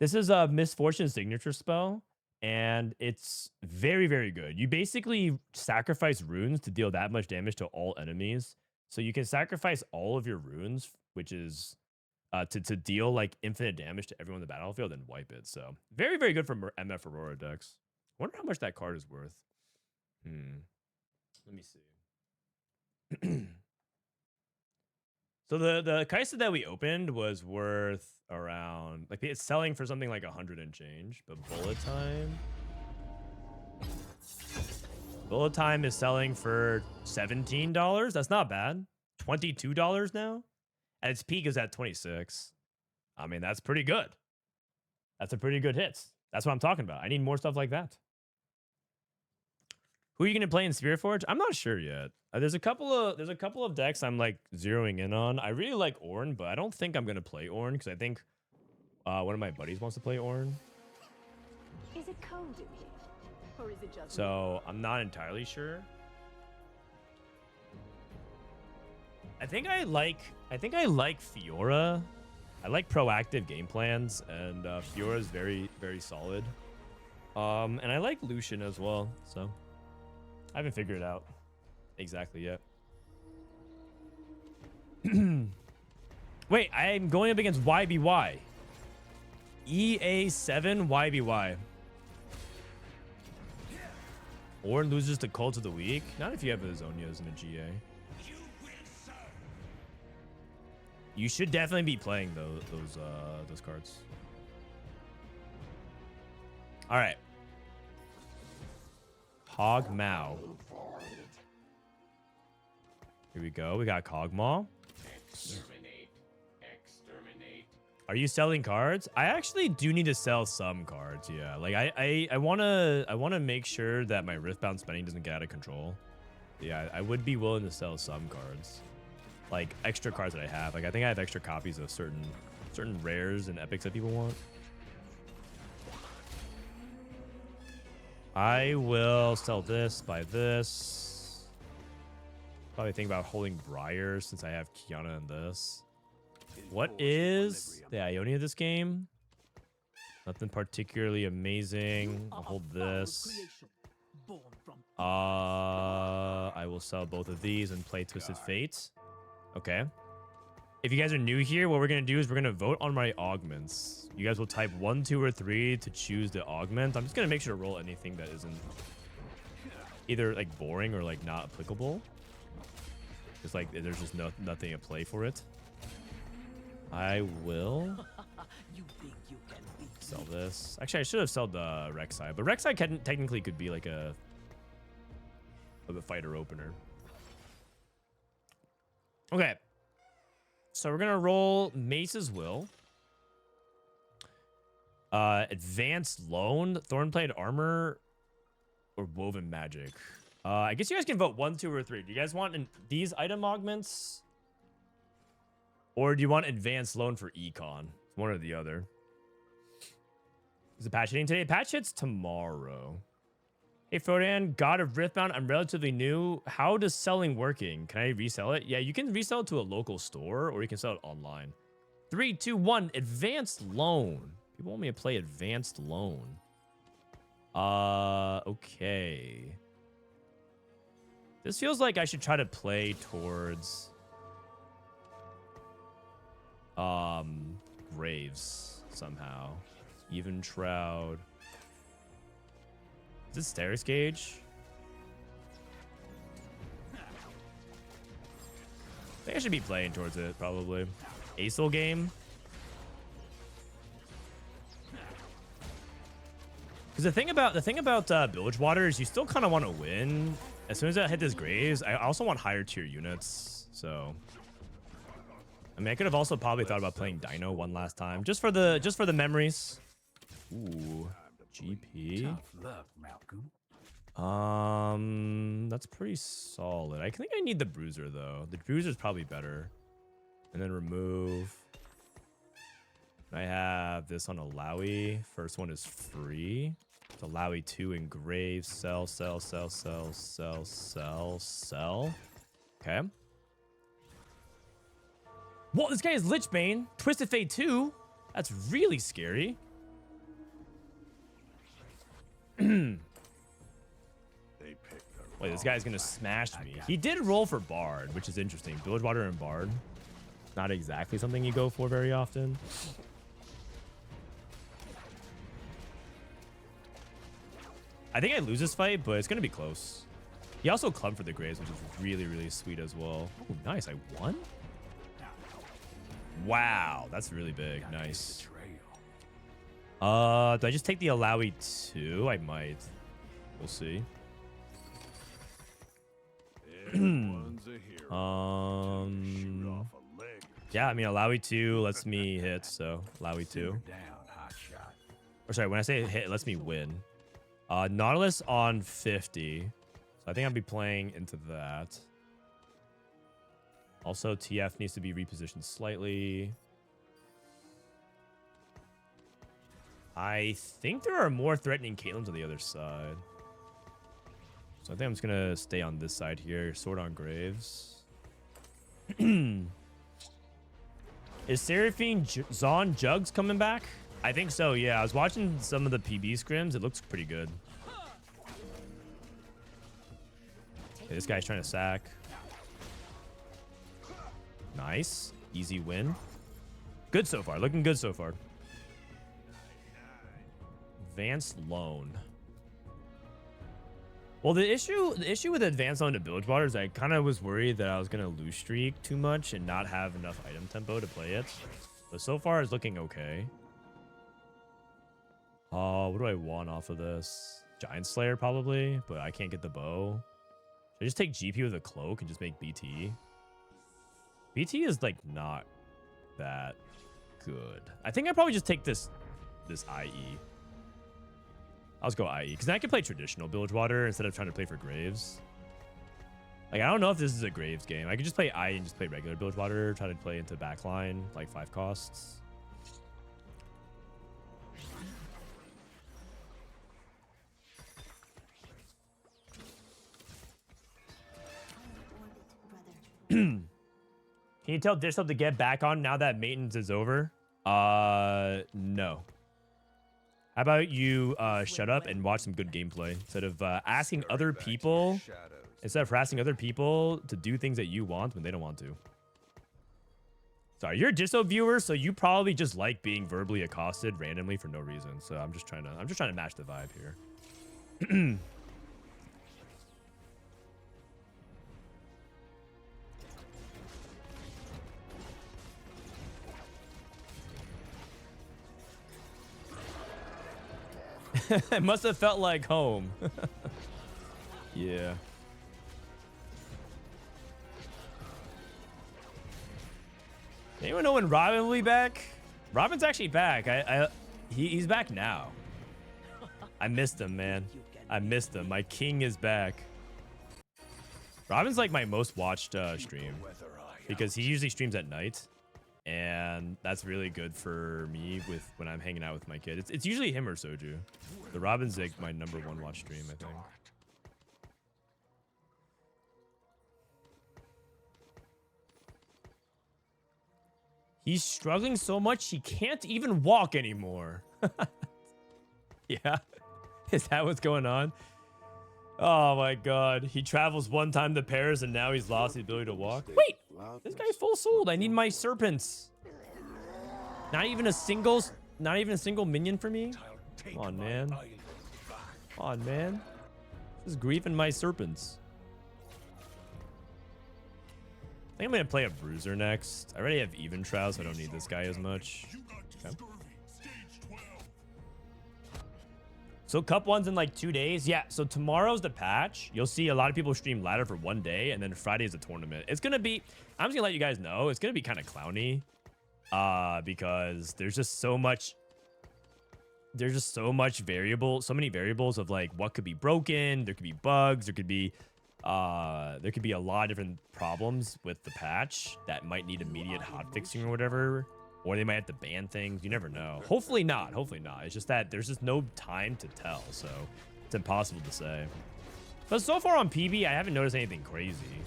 This is a Misfortune signature spell, and it's very, very good. You basically sacrifice runes to deal that much damage to all enemies. So you can sacrifice all of your runes, which is to deal like infinite damage to everyone in the battlefield and wipe it. So very, very good for MF Aurora decks. I wonder how much that card is worth. Let me see. So the Kaisa that we opened was worth around, like, it's selling for something like 100 and change, but Bullet Time is selling for $17. That's not bad. $22 now. At its peak is at 26. I mean, that's pretty good. That's a pretty good hit. That's what I'm talking about. I need more stuff like that. Who are you gonna play in Spirit Forge? I'm not sure yet. There's a couple of decks I'm like zeroing in on. I really like Ornn, but I don't think I'm gonna play Ornn because I think one of my buddies wants to play Ornn. Is it cold in here? Or is it just So I'm not entirely sure. I think I like Fiora. I like proactive game plans, and Fiora is very, very solid. And I like Lucian as well, so I haven't figured it out exactly yet. Wait, I'm going up against YBY. EA7 YBY. Ornn loses to Cult of the Week. Not if you have Azonias in a GA. You should definitely be playing those cards. All right. Cogmao. Here we go. We got Cogmaw. Exterminate. Are you selling cards? I actually do need to sell some cards. Yeah, like I wanna make sure that my Riftbound spending doesn't get out of control. Yeah, I would be willing to sell some cards, like extra cards that I have. Like I think I have extra copies of certain rares and epics that people want. I will sell this, buy this. Probably think about holding Briar since I have Kiana in this. What is the Ionia of this game? Nothing particularly amazing. I'll hold this. I will sell both of these and play Twisted Fate. Okay. If you guys are new here, what we're going to do is we're going to vote on my augments. You guys will type 1, 2, or 3 to choose the augment. I'm just going to make sure to roll anything that isn't either like boring or like not applicable. It's like there's just nothing to play for it. I will sell this. Actually, I should have sold the Rek'Sai, but Rek'Sai technically could be like a fighter opener. Okay. So we're gonna roll Mace's Will. Advanced Loan, Thornblade Armor, or Woven Magic. I guess you guys can vote 1, 2, or 3. Do you guys want these item augments? Or do you want Advanced Loan for Econ? One or the other. Is the patch hitting today? Patch hits tomorrow. Hey, Frodan, God of Riftbound, I'm relatively new. How does selling working? Can I resell it? Yeah, you can resell it to a local store, or you can sell it online. 3, 2, 1, Advanced Loan. People want me to play Advanced Loan. Okay. This feels like I should try to play towards Graves somehow. Even Shroud. Is this Stairs Gauge? I think I should be playing towards it, probably. Acel game. Because the thing about Bilgewater is you still kind of want to win. As soon as I hit this Graves, I also want higher tier units. So, I mean, I could have also probably thought about playing Dino one last time, just for the memories. Ooh, GP. That's pretty solid. I think I need the Bruiser though. The Bruiser's probably better. And then remove. I have this on Alawi. First one is free. It's Alawi 2 engraved. Sell. Okay. Whoa, this guy is Lichbane. Twisted Fate 2. That's really scary. Wait, this guy's gonna smash me. He did roll for Bard, which is interesting. Bilgewater and Bard. Not exactly something you go for very often. I think I lose this fight, but it's gonna be close. He also clubbed for the Graves, which is really, really sweet as well. Oh, nice. I won? Wow, that's really big. Nice. Do I just take the Alawi 2? I might. We'll see. Yeah, I mean, Alawi 2 lets me hit, so Alawi 2. Or sorry, when I say hit, it lets me win. Nautilus on 50. So I think I'll be playing into that. Also, TF needs to be repositioned slightly. I think there are more threatening Caitlyn's on the other side. So I think I'm just going to stay on this side here. Sword on Graves. Is Seraphine Zon Jugs coming back? I think so, yeah. I was watching some of the PBE scrims. It looks pretty good. Okay, this guy's trying to sack. Nice. Easy win. Good so far. Looking good so far. Advanced Loan. Well, the issue with Advanced Loan to Bilgewater is I kind of was worried that I was going to lose streak too much and not have enough item tempo to play it. But so far it's looking okay. What do I want off of this? Giant Slayer probably, but I can't get the bow. Should I just take GP with a cloak and just make BT? BT is like not that good. I think I probably just take this IE. I'll just go IE because then I can play traditional Bilgewater instead of trying to play for Graves. Like, I don't know if this is a Graves game. I could just play IE and just play regular Bilgewater, try to play into backline, like 5 costs. Can you tell Dishsoap to get back on now that maintenance is over? No. How about you shut up and watch some good gameplay instead of asking other people, harassing other people to do things that you want when they don't want to. Sorry, you're a Dishsoap viewer, so you probably just like being verbally accosted randomly for no reason. So I'm just trying to match the vibe here. It must have felt like home. Yeah. Anyone know when Robin will be back? Robin's actually back. He's back now. I missed him, man. I missed him. My king is back. Robin's like my most watched stream because he usually streams at night, and that's really good for me with when I'm hanging out with my kid. It's usually him or Soju. The Robin's like my #1 watch stream, I think. He's struggling so much he can't even walk anymore. Yeah, is that what's going on? Oh my god, he travels one time to Paris and now he's lost the ability to walk. Wait, this guy's full sold. I need my serpents. Not even a single minion for me. Come on, man. Come on, man. This is grief and my serpents. I think I'm gonna play a bruiser next. I already have even trow, so I don't need this guy as much. Okay. So cup 1's in like 2 days. Yeah, so tomorrow's the patch. You'll see a lot of people stream ladder for 1 day, and then Friday is a tournament. It's gonna be, I'm just gonna let you guys know, it's gonna be kind of clowny. Because there's just so much so many variables of like what could be broken, there could be bugs, there could be a lot of different problems with the patch that might need immediate hot fixing or whatever, or they might have to ban things. You never know. Hopefully not. It's just that there's just no time to tell, so it's impossible to say. But so far on PB, I haven't noticed anything crazy,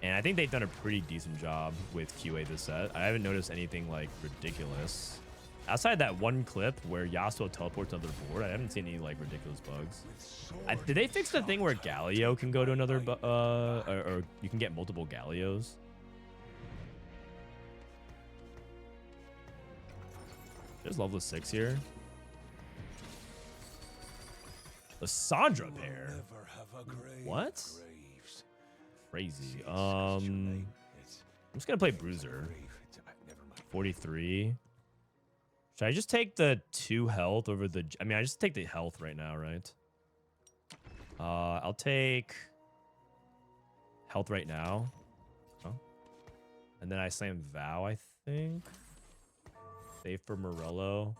and I think they've done a pretty decent job with QA this set. I haven't noticed anything like ridiculous. Outside that one clip where Yasuo teleports to another board, I haven't seen any like ridiculous bugs. Did they fix the thing where Galio can go to another, or you can get multiple Galios? There's level 6 here. Lissandra pair. What? Crazy. I'm just gonna play bruiser. 43. Should I just take the 2 health over the... I mean, I just take the health right now, right? I'll take health right now. Oh. And then I slam Vow, I think. Save for Morello.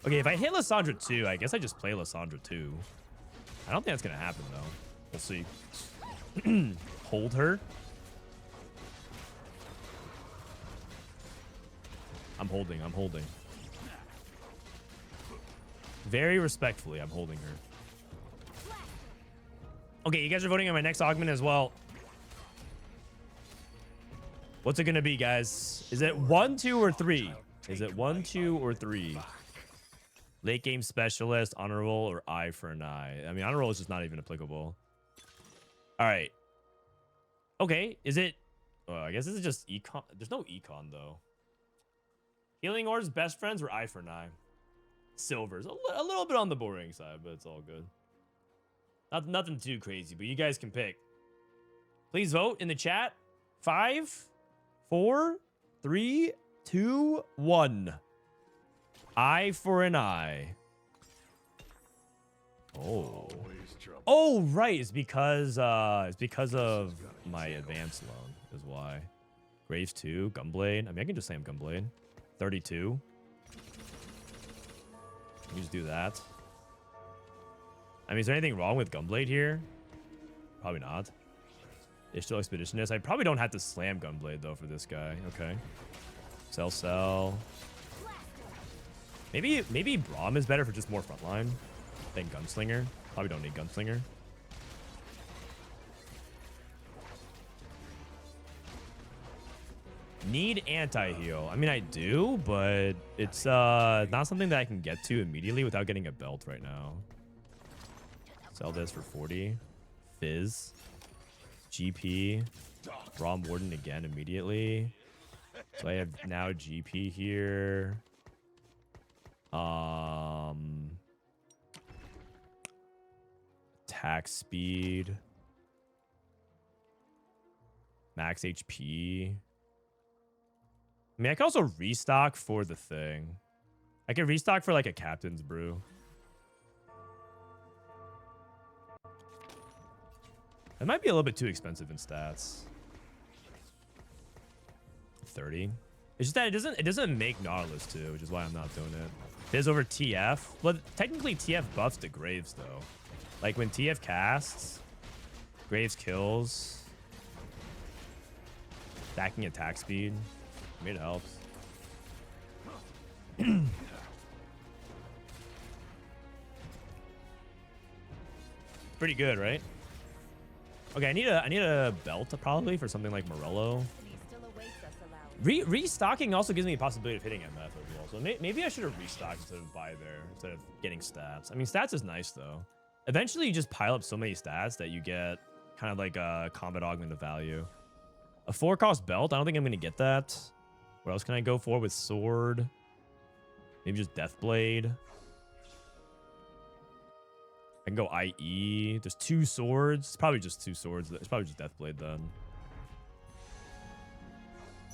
Okay, if I hit Lissandra 2, I guess I just play Lissandra 2. I don't think that's going to happen, though. We'll see. Hold her. I'm holding. Very respectfully, I'm holding her. Okay, you guys are voting on my next augment as well. What's it gonna be, guys? Is it 1, 2, or 3? Is it 1, 2, or 3? Late game specialist, honor roll, or eye for an eye? I mean, honor roll is just not even applicable. All right. Okay, is it... I guess this is just econ. There's no econ, though. Healing orbs, best friends, or eye for an eye? Silver's a little bit on the boring side, but it's all good. Nothing too crazy, but you guys can pick. Please vote in the chat. 5, 4, 3, 2, 1. Eye for an eye. Oh, right. It's because of my advanced loan is why. Graves 2, Gunblade. I mean, I can just say I'm Gunblade. 32. Let me just do that. I mean, is there anything wrong with Gunblade here? Probably not. It's still Expeditionist. I probably don't have to slam Gunblade, though, for this guy. Okay. Sell. Maybe Braum is better for just more frontline than Gunslinger. Probably don't need Gunslinger. need anti-heal. I mean, I do, but it's not something that I can get to immediately without getting a belt right now. Sell this for 40. Fizz. GP. Rom Warden again immediately. So I have now GP here. Attack speed. Max HP. I mean, I can also restock for the thing. I can restock for like a captain's brew. It might be a little bit too expensive in stats. 30. It's just that it doesn't make Nautilus too, which is why I'm not doing it. Fizz over TF. Well, technically TF buffs the Graves though. Like when TF casts, Graves kills. Stacking attack speed. I mean, it helps. Pretty good, right? Okay, I need a belt probably for something like Morello. Restocking also gives me a possibility of hitting MF as well. So maybe I should have restocked instead of buy there instead of getting stats. I mean, stats is nice though. Eventually, you just pile up so many stats that you get kind of like a combat augment of value. A 4-cost belt. I don't think I'm gonna get that. What else can I go for with sword? Maybe just Deathblade. I can go IE. There's 2 swords. It's probably just 2 swords. It's probably just Deathblade then.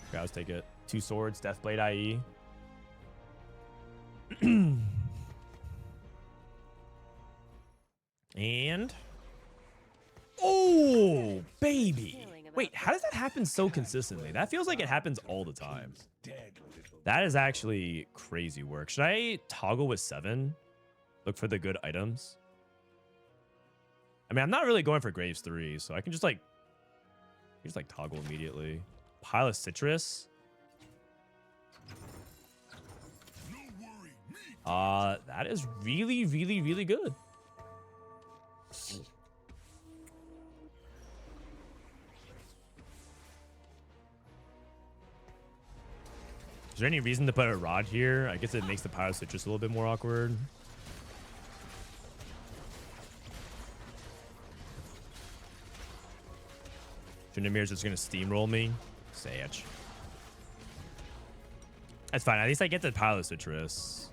Okay, let's take it. 2 swords, Deathblade IE. And... oh, baby. Wait, how does that happen so consistently? That feels like it happens all the time. That is actually crazy work. Should I toggle with 7? Look for the good items? I mean, I'm not really going for Graves 3, so I can just like toggle immediately. Pile of citrus. That is really, really, really good. Is there any reason to put a rod here? I guess it makes the pile of citrus a little bit more awkward. Trinimir's just gonna steamroll me. Sage. That's fine. At least I get the pile of citrus.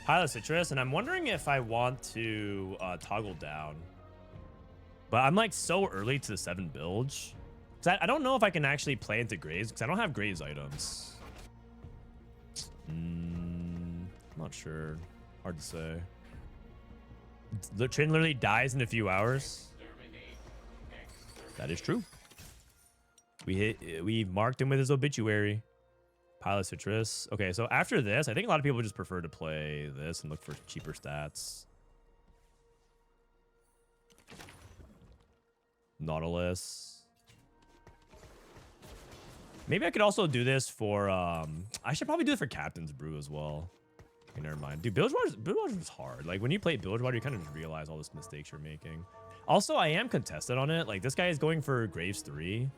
Pile of citrus, and I'm wondering if I want to toggle down. But I'm like so early to the 7 bilge. Because I don't know if I can actually play into Graves, because I don't have Graves items. I'm not sure. Hard to say. The Trin literally dies in a few hours. That is true. We marked him with his obituary. Pile of citrus. Okay, so after this, I think a lot of people just prefer to play this and look for cheaper stats. Nautilus. Maybe I could also do this for I should probably do it for Captain's Brew as well. Okay, never mind. Dude, Bilgewater is hard. Like when you play Bilgewater, you kind of just realize all the mistakes you're making. Also, I am contested on it. Like this guy is going for Graves 3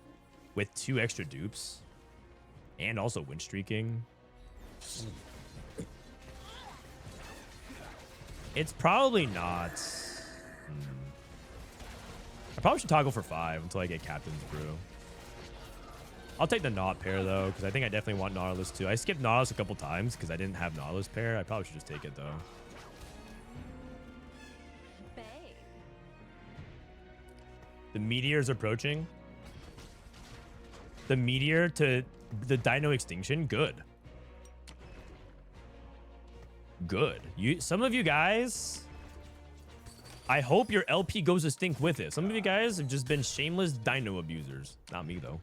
with 2 extra dupes and also win streaking. It's probably not. I probably should toggle for 5 until I get Captain's Brew. I'll take the Naut pair though, because I think I definitely want Nautilus too. I skipped Nautilus a couple times because I didn't have Nautilus pair. I probably should just take it though. The meteor's approaching. The meteor to the dino extinction. Good. Good. Some of you guys, I hope your LP goes extinct with it. Some of you guys have just been shameless dino abusers. Not me though.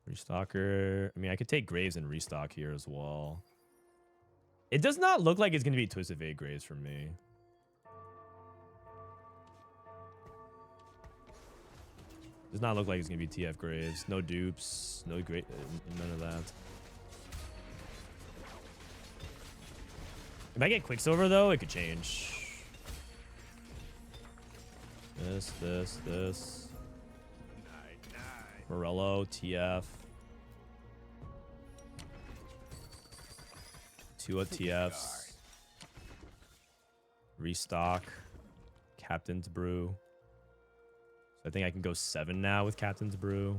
Restocker. I mean, I could take Graves and restock here as well. It does not look like it's going to be Twisted Fate Graves for me. Does not look like it's gonna be TF Graves. No dupes. No great. None of that. If I get Quicksilver though, it could change. This. Morello, TF. 2 TFs. Restock. Captain's Brew. So I think I can go 7 now with Captain's Brew.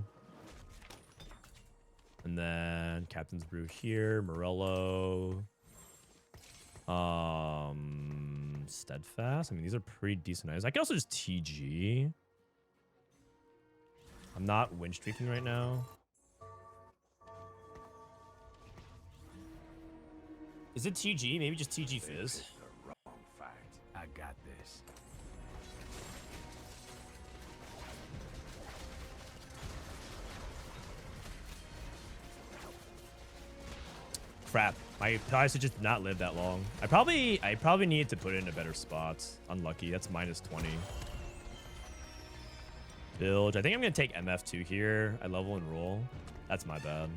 And then Captain's Brew here. Morello. Steadfast. I mean, these are pretty decent items. I can also just TG. I'm not win streaking right now. Is it TG? Maybe just TG Fizz. Wrong fight. I got this. Crap. My Pegasus just did not live that long. I probably need to put it in a better spot. Unlucky. That's minus 20. Bilge. I think I'm going to take MF2 here. I level and roll. That's my bad.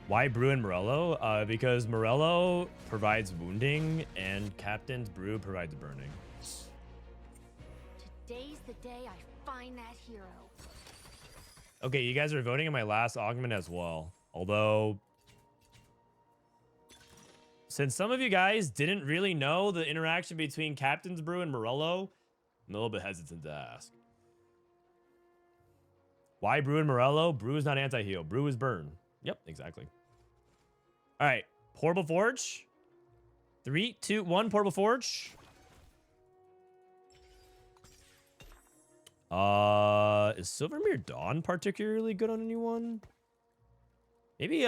Why Brew and Morello? Because Morello provides wounding and Captain's Brew provides burning. Today's the day I find that hero. Okay, you guys are voting in my last augment as well. Although, since some of you guys didn't really know the interaction between Captain's Brew and Morello, I'm a little bit hesitant to ask. Why Brew and Morello? Brew is not anti-heal. Brew is burn. Yep, exactly. All right, Portable Forge. 3, 2, 1, Portable Forge. Is Silvermere Dawn particularly good on anyone? Maybe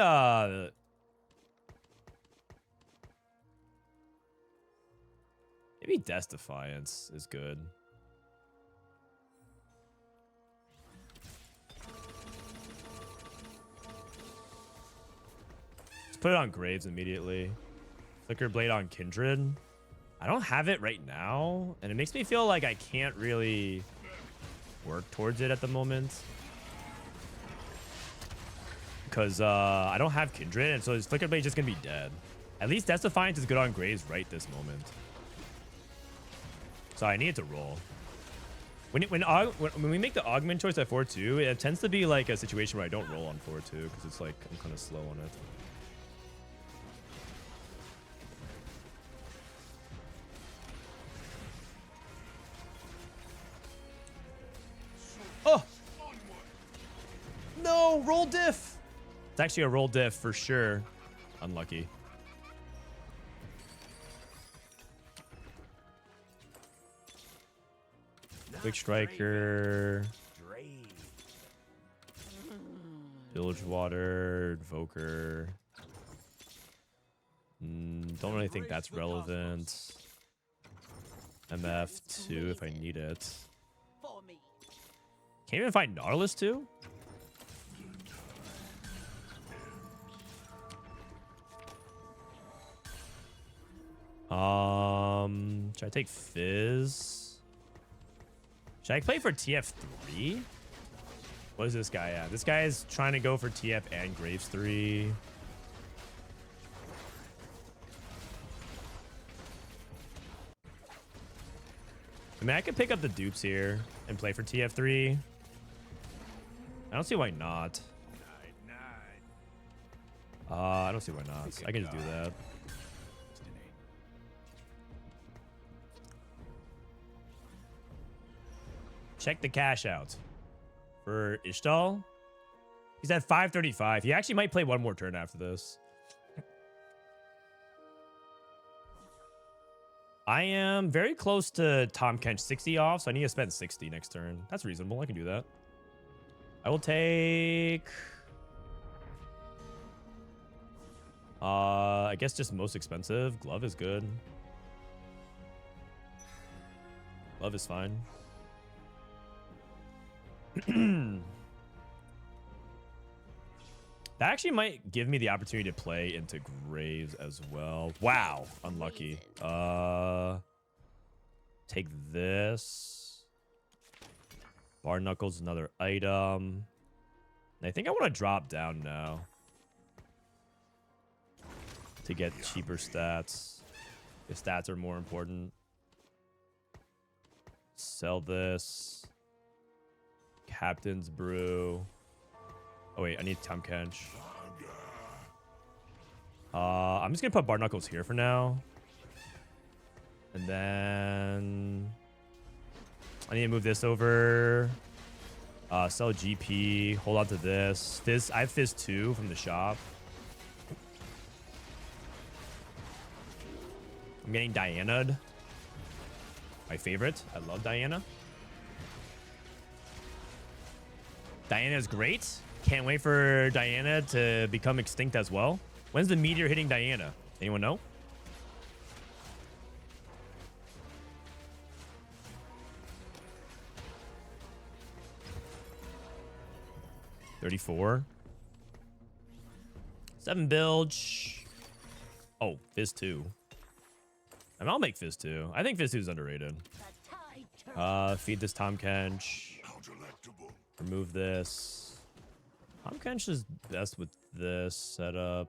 maybe Death Defiance is good. Let's put it on Graves immediately. Flicker Blade on Kindred. I don't have it right now, and it makes me feel like I can't really work towards it at the moment. Because I don't have Kindred, and so his Flicker Blade is just going to be dead. At least Death Defiance is good on Graves right this moment. So I need it to roll. When we make the augment choice at 4-2, it tends to be like a situation where I don't roll on 4-2 because it's like I'm kind of slow on it. Oh! No, roll diff! It's actually a roll diff for sure. Unlucky. Quick Striker. Bilgewater. Invoker. Don't really think that's relevant. MF2 if I need it. Can't even find Nautilus too? Should I take Fizz? Should I play for TF3? What is this guy at? This guy is trying to go for TF and Graves 3. I mean, I could pick up the dupes here and play for TF3. I don't see why not. I don't see why not. I can just do that. Check the cash out for Ishtal. He's at 535. He actually might play one more turn after this. I am very close to Tom Kench 60 off, so I need to spend 60 next turn. That's reasonable. I can do that. I will take... I guess just most expensive. Glove is good. Glove is fine. That actually might give me the opportunity to play into Graves as well. Wow, unlucky. Take this. Bar Knuckles, another item. And I think I want to drop down now to get cheaper stats. If stats are more important. Sell this. Captain's Brew. Oh wait, I need Tom Kench. I'm just gonna put Bar Knuckles here for now. And then I need to move this over. Sell GP. Hold on to this. Fizz. I have Fizz 2 from the shop. I'm getting Diana'd. My favorite. I love Diana. Diana is great. Can't wait for Diana to become extinct as well. When's the meteor hitting Diana? Anyone know? $34. 7 bilge. Oh, Fizz 2. I mean, I'll make Fizz 2. I think Fizz 2 is underrated. Feed this Tom Kench. Remove this. Tom Kench is best with this setup.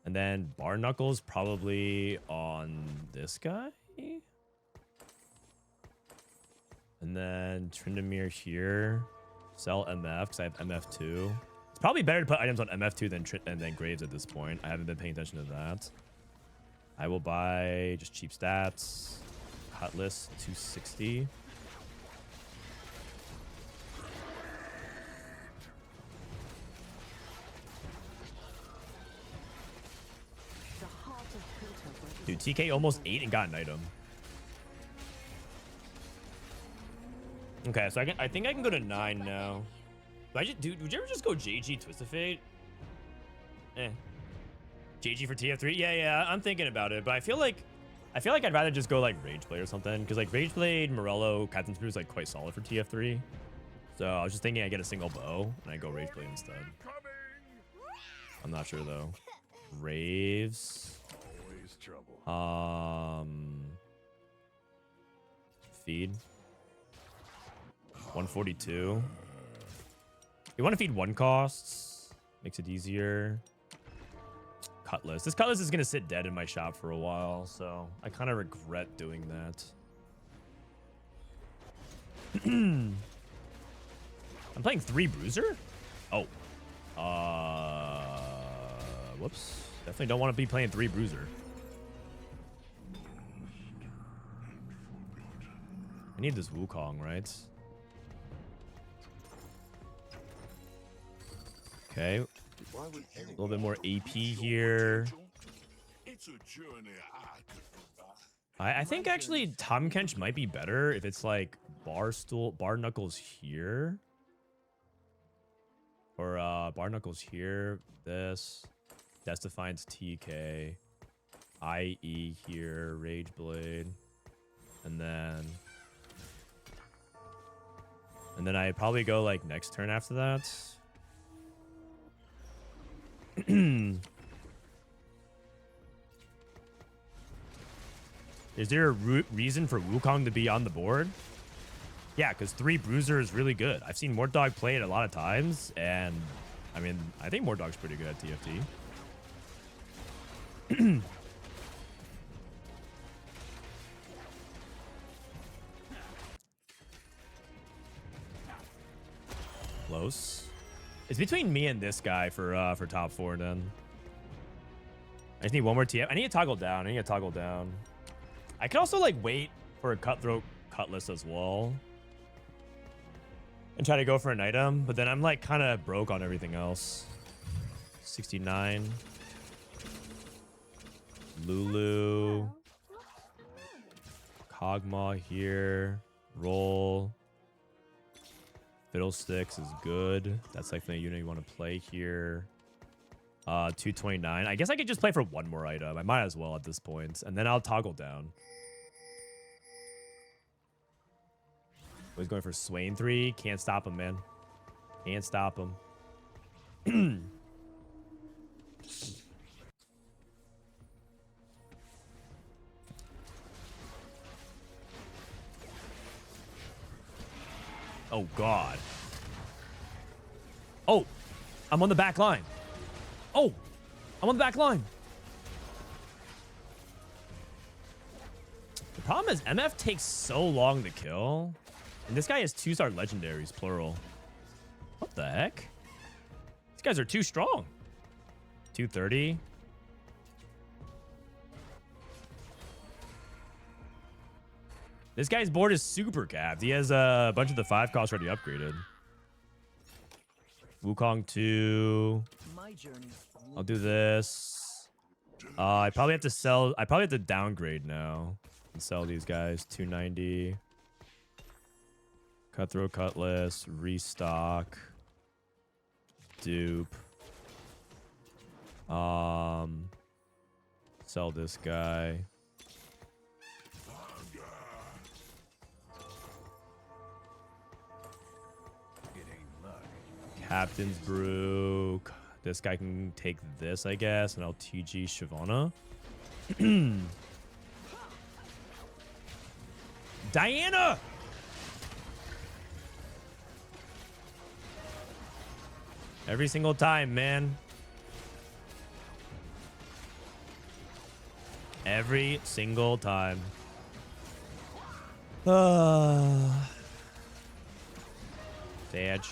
And then Bar Knuckles probably on this guy. And then Tryndamere here. Sell MF because I have MF2. It's probably better to put items on MF2 than Graves at this point. I haven't been paying attention to that. I will buy just cheap stats. Cutlass 260. Dude, TK almost 8 and got an item. Okay, so I think I can go to 9 now. Dude, would you ever just go JG Twist of Fate? JG for TF3? Yeah, I'm thinking about it, but I feel like I'd rather just go like Rageblade or something, because like Rageblade, Morello, Captain's Brew is like quite solid for TF3. So I was just thinking I get a single bow and I go Rageblade instead. I'm not sure though. Raves. Always trouble. Feed. 142. You want to feed 1 costs. Makes it easier. Cutlass. This Cutlass is going to sit dead in my shop for a while, so I kind of regret doing that. I'm playing 3 Bruiser? Oh. Whoops. Definitely don't want to be playing 3 Bruiser. I need this Wukong, right? Okay. A little bit more AP here. I think actually Tom Kench might be better if it's like Bar Knuckles here. Or Bar Knuckles here. This. Death Defiance TK. IE here. Rageblade. And then I probably go like next turn after that. Is there a reason for Wukong to be on the board? Yeah, because 3 Bruiser is really good. I've seen Mortdog play it a lot of times, and I mean, I think Mortdog's pretty good at TFT. Close. It's between me and this guy for top 4 then. I just need 1 more TF. I need to toggle down. I could also like wait for a Cutthroat Cutlass as well. And try to go for an item, but then I'm like kind of broke on everything else. 69. Lulu. Kog'Maw here. Roll. Fiddlesticks is good. That's like the unit you want to play here. 229. I guess I could just play for 1 more item. I might as well at this point. And then I'll toggle down. He's going for Swain 3. Can't stop him, man. Can't stop him. Oh, God. Oh, I'm on the back line. Oh, I'm on the back line. The problem is MF takes so long to kill. And this guy has 2-star legendaries, plural. What the heck? These guys are too strong. 230. This guy's board is super capped. He has a bunch of the 5 costs already upgraded. Wukong 2. I'll do this. I probably have to sell. I probably have to downgrade now and sell these guys. 290. Cutthroat Cutlass. Restock. Dupe. Sell this guy. Captain's Brew. This guy can take this, I guess, and I'll TG Shyvana. Diana! Every single time, man. Every single time. Sage.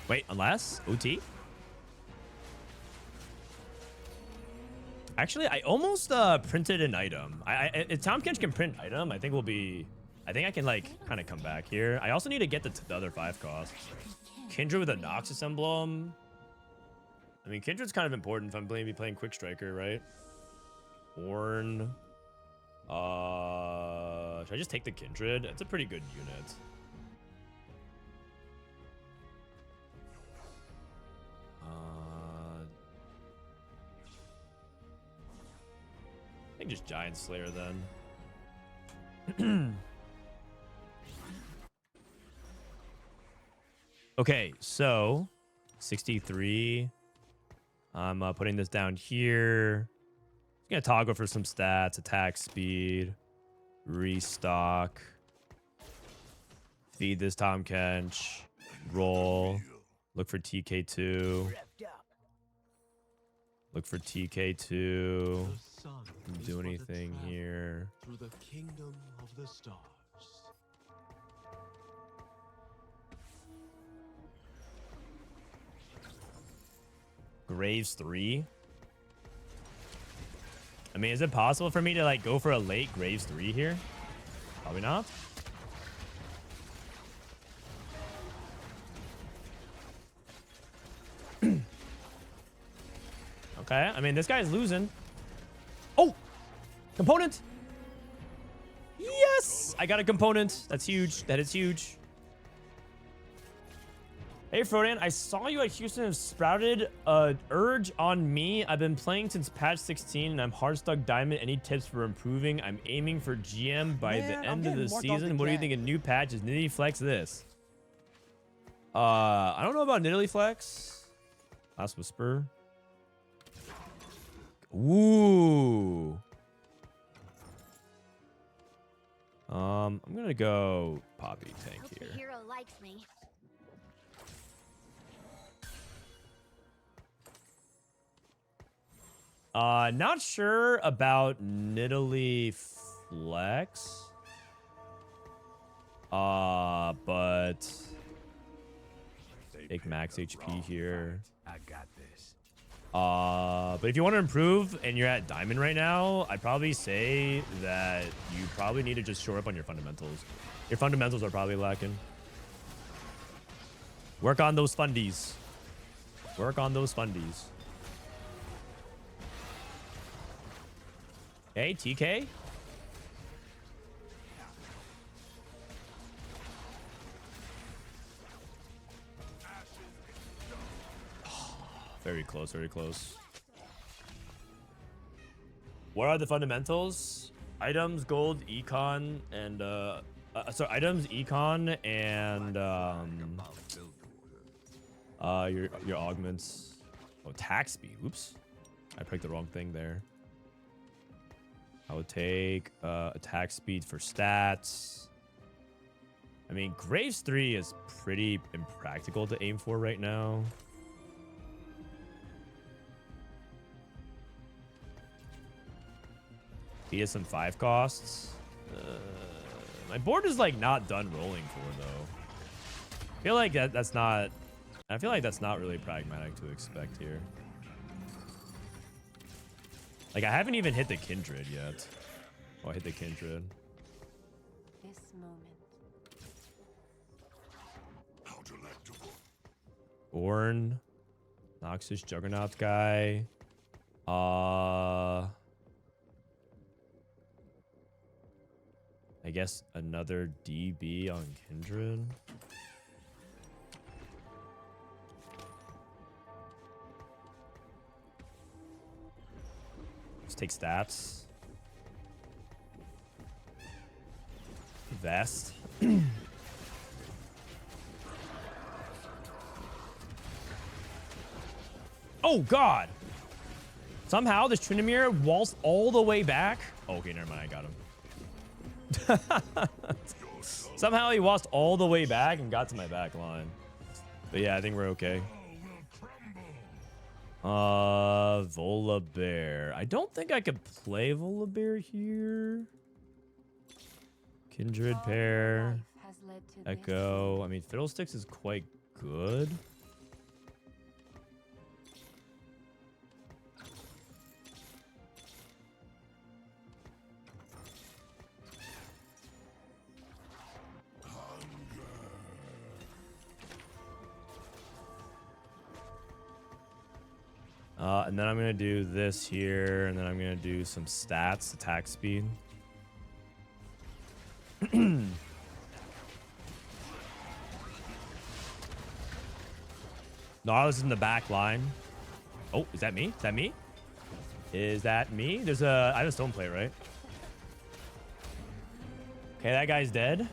Wait, unless OT? Actually, I almost printed an item. If Tom Kench can print item, I think we'll be. I think I can like kind of come back here. I also need to get the other 5 costs. Kindred with a Noxus emblem. I mean, Kindred's kind of important if I'm going to be playing Quick Striker, right? Horn. Should I just take the Kindred? It's a pretty good unit. I think just Giant Slayer then. Okay, so 63. I'm putting this down here. Just gonna toggle for some stats, attack speed, restock, feed this Tom Kench, roll, look for TK2, look for TK2. Do anything here. Through the kingdom of the stars. Graves 3. I mean, is it possible for me to like go for a late Graves 3 here? Probably not. Okay, I mean, this guy's losing. Oh! Component! Yes! I got a component. That's huge. That is huge. Hey, Frodan, I saw you at Houston have sprouted a urge on me. I've been playing since patch 16, and I'm hard stuck diamond. Any tips for improving? I'm aiming for GM by the end of the season. What do you think? A new patch is Nitty Flex this? I don't know about Nitty Flex. Last Whisper. Ooh. I'm gonna go Poppy tank Hope here. the hero likes me. Not sure about Nidalee Flex. But take max HP here. I got this. But if you want to improve and you're at diamond right now, I'd probably say that you probably need to just shore up on your fundamentals. Your fundamentals are probably lacking. Work on those fundies. Work on those fundies. Hey, TK. Very close, very close. What are the fundamentals? Items, gold, econ, and sorry, items, econ, and your augments. Oh, attack speed. Oops, I picked the wrong thing there. I would take attack speed for stats. I mean, Graves 3 is pretty impractical to aim for right now. He has some 5 costs. My board is like not done rolling for though. I feel like that's not. I feel like that's not really pragmatic to expect here. Like I haven't even hit the Kindred yet. Oh, I hit the Kindred. This moment. Ornn, Noxus, Juggernaut guy. I guess another DB on Kindred. Let's take stats. Vest. Oh, God. Somehow this Tryndamere waltzed all the way back. Oh, okay, never mind. I got him. Somehow he waltzed all the way back and got to my back line. But yeah, I think we're okay. Volibear. I don't think I could play Volibear here. Kindred pair. Echo. I mean, Fiddlesticks is quite good. And then I'm going to do this here, and then I'm going to do some stats, attack speed. Nautilus is in the back line. Oh, is that me? Is that me? Is that me? There's a... I have a stone plate, right? Okay, that guy's dead.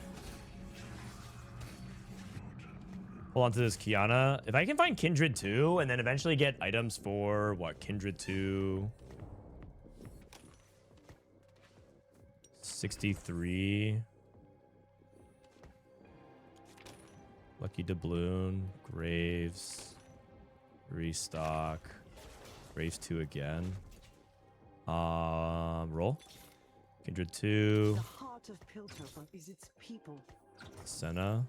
Hold on to this Kiana. If I can find Kindred 2 and then eventually get items for what? Kindred 2. 63. Lucky Doubloon. Graves. Restock. Graves 2 again. Roll. Kindred 2. The heart of Piltover is its people. Senna.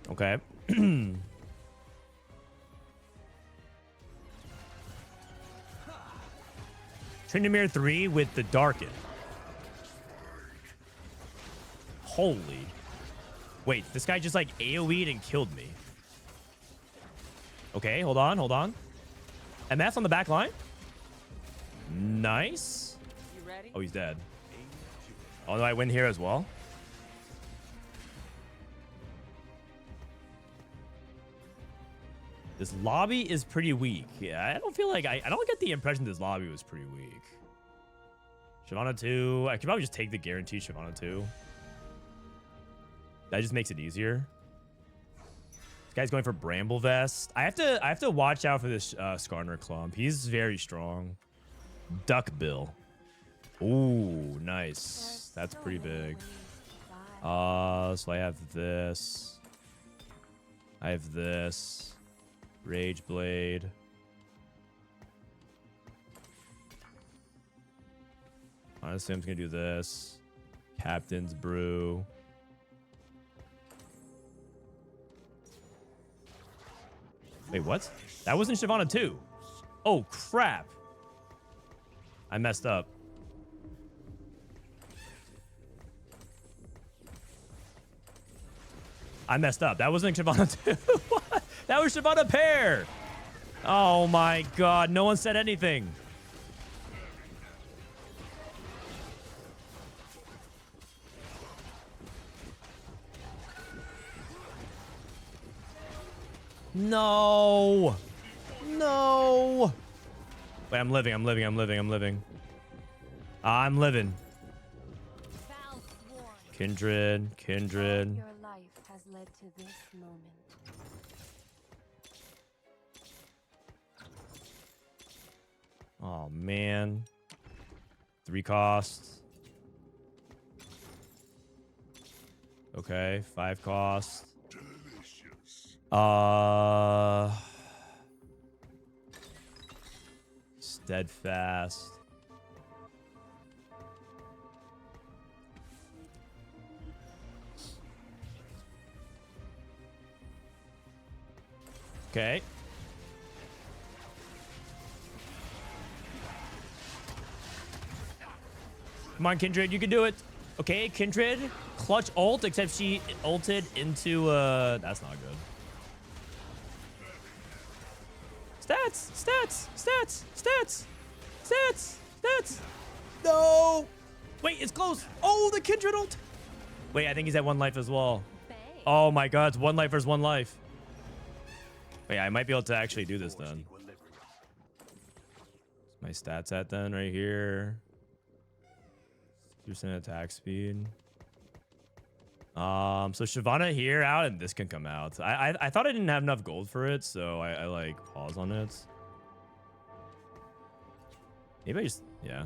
Okay. Tryndamere 3 with the Darken. Holy. Wait, this guy just like AoE'd and killed me. Okay, hold on, hold on. MF on the back line. Nice. You ready? Oh, he's dead. Oh, no, I win here as well. This lobby is pretty weak. Yeah, I don't feel like I don't get the impression this lobby was pretty weak. Shyvana 2. I could probably just take the guaranteed Shyvana 2. That just makes it easier. This guy's going for Bramble Vest. I have to watch out for this Skarner Clump. He's very strong. Duck Bill. Ooh, nice. That's pretty big. So I have this. I have this. Rage Blade. Honestly, I'm just gonna do this. Captain's Brew. Wait, what? That wasn't Shyvana 2. Oh, crap. I messed up. I messed up. That wasn't Shyvana 2. What? That was Shyvana pair. Oh my god. No one said anything. No. No. Wait, I'm living. I'm living. I'm living. I'm living. I'm living. Kindred. Kindred. Your life has led to this moment. Oh, man. 3 costs. Okay, 5 costs. Steadfast. Okay. Come on, Kindred, you can do it. Okay, Kindred, clutch ult, except she ulted into, that's not good. Stats, stats, stats, stats, stats, stats. No. Wait, it's close. Oh, the Kindred ult. Wait, I think he's at 1 life as well. Oh my God, it's 1 life versus 1 life. Wait, I might be able to actually do this then. What's my stats at then right here? 2% attack speed. So Shyvana here out, and this can come out. I thought I didn't have enough gold for it, so I like pause on it. Maybe I just, yeah.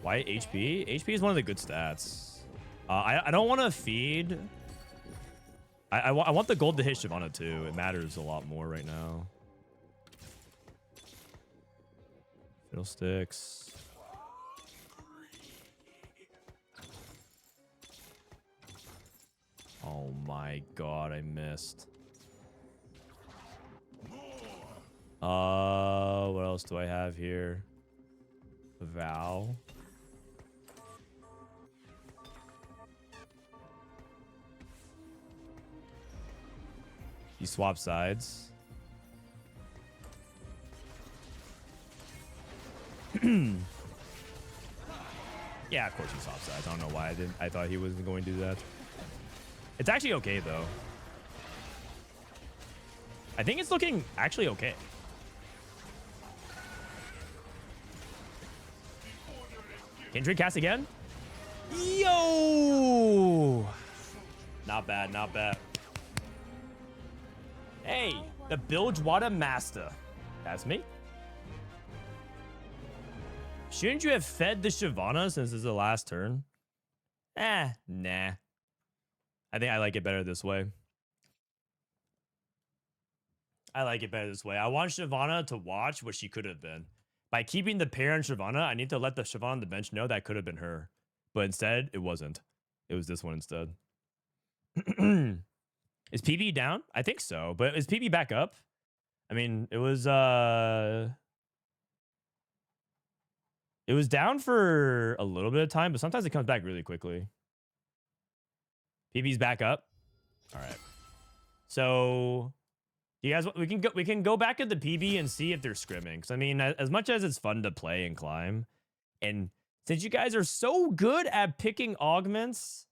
Why HP? HP is one of the good stats. I don't want to feed. I want the gold to hit Shyvana too. It matters a lot more right now. Fiddlesticks. Oh my God, I missed. What else do I have here? Vow. You swap sides. Yeah, of course he swaps sides. I don't know why I thought he wasn't going to do that. It's actually okay though. I think it's looking actually okay. Kindred cast again. Yo! Not bad, not bad. Hey, the Bilgewater Master. That's me. Shouldn't you have fed the Shyvana since it's the last turn? Nah. I think I like it better this way. I like it better this way. I want Shyvana to watch what she could have been. By keeping the pair on Shyvana, I need to let the Shyvana on the bench know that could have been her. But instead, it wasn't. It was this one instead. Is PB down? I think so. But is PB back up? I mean, it was down for a little bit of time, but sometimes it comes back really quickly. PB's back up. All right. So you guys, we can go back at the PB and see if they're scrimming. Cause I mean, as much as it's fun to play and climb, and since you guys are so good at picking augments,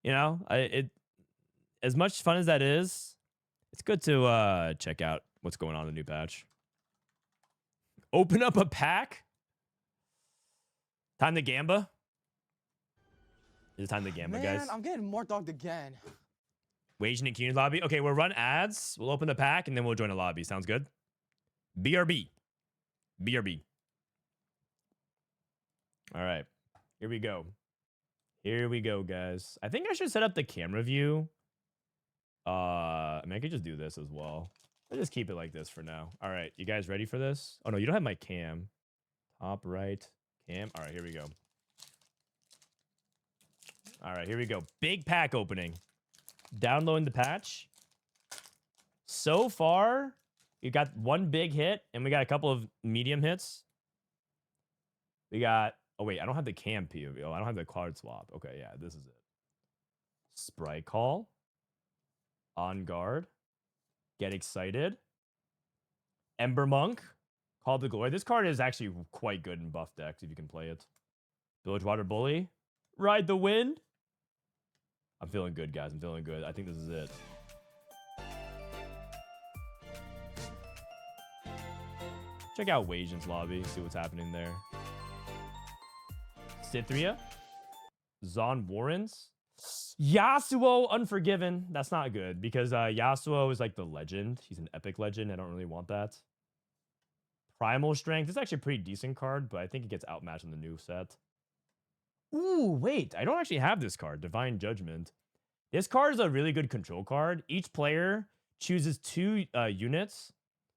you know, as much fun as that is, it's good to check out what's going on in the new patch. Open up a pack. Time to gamba. Is it time to gamba, Man, guys? I'm getting more dogged again. Waging and Kiyoon lobby. Okay, we'll run ads. We'll open the pack and then we'll join a lobby. Sounds good? BRB. BRB. All right. Here we go. Here we go, guys. I think I should set up the camera view. I mean, I could just do this as well. Let's just keep it like this for now. All right. You guys ready for this? Oh, no, you don't have my cam. Top right cam. All right, here we go. All right, here we go. Big pack opening. Downloading the patch. So far, you got one big hit, and we got a couple of medium hits. We got... Oh, wait, I don't have the cam POV. Oh, I don't have the card swap. Okay, yeah, this is it. Sprite Call. On Guard. Get Excited. Ember Monk. Call to Glory. This card is actually quite good in buff decks if you can play it. Bilgewater Bully. Ride the Wind. I'm feeling good, guys. I'm feeling good. I think this is it. Check out Wasian's lobby. See what's happening there. Cythria. Zon Warrens. Yasuo Unforgiven. That's not good because Yasuo is like the legend. He's an epic legend. I don't really want that. Primal Strength. It's actually a pretty decent card, but I think it gets outmatched in the new set. Ooh, wait. I don't actually have this card, Divine Judgment. This card is a really good control card. Each player chooses 2 units,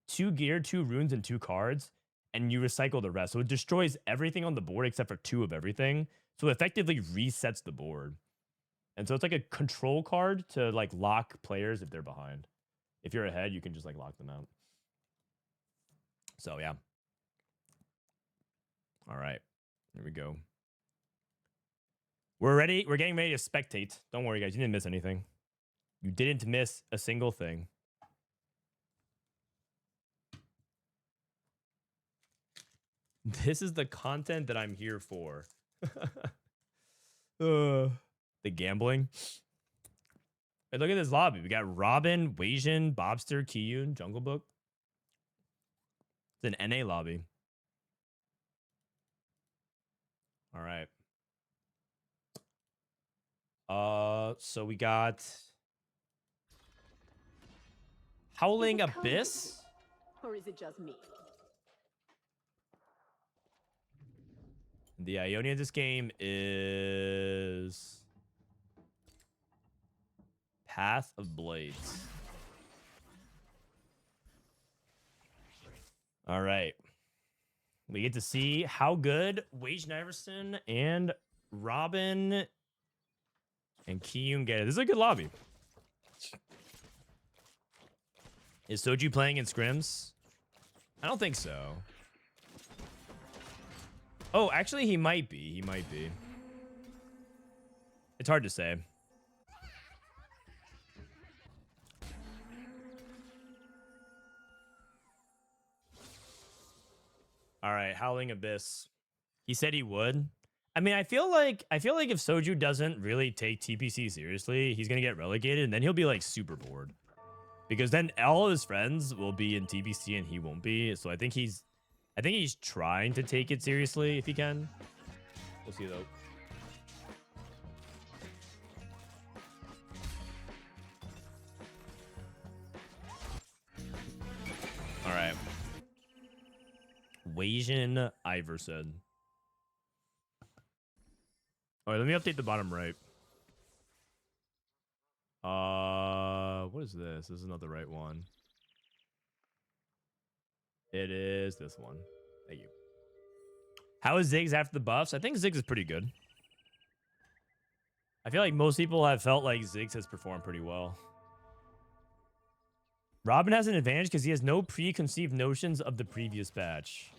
2 gear, 2 runes, and 2 cards, and you recycle the rest. So it destroys everything on the board except for 2 of everything. So it effectively resets the board. And so it's like a control card to like lock players if they're behind. If you're ahead, you can just like lock them out. So yeah. All right. Here we go. We're ready. We're getting ready to spectate. Don't worry, guys. You didn't miss anything. You didn't miss a single thing. This is the content that I'm here for. The gambling. Hey, look at this lobby. We got Robin, Wasian, Bopster, Kiyoon, Jungle Book. It's an NA lobby. All right. So we got Howling Abyss. Or is it just me? The Ionia of this game is Path of Blades. All right. We get to see how good Wasianiverson and Robin and Kiyoon get it. This is a good lobby. Is Soju playing in scrims? I don't think so. Oh, actually, he might be. He might be. It's hard to say. All right, Howling Abyss. He said he would. I mean, I feel like if Soju doesn't really take TPC seriously, he's gonna get relegated, and then he'll be like super bored, because then all of his friends will be in TPC and he won't be. So I think he's trying to take it seriously if he can. We'll see though. All right. Wasianiverson. All right, let me update the bottom right. What is this? This is not the right one. It is this one. Thank you. How is Ziggs after the buffs? I think Ziggs is pretty good. I feel like most people have felt like Ziggs has performed pretty well. Robin has an advantage because he has no preconceived notions of the previous batch.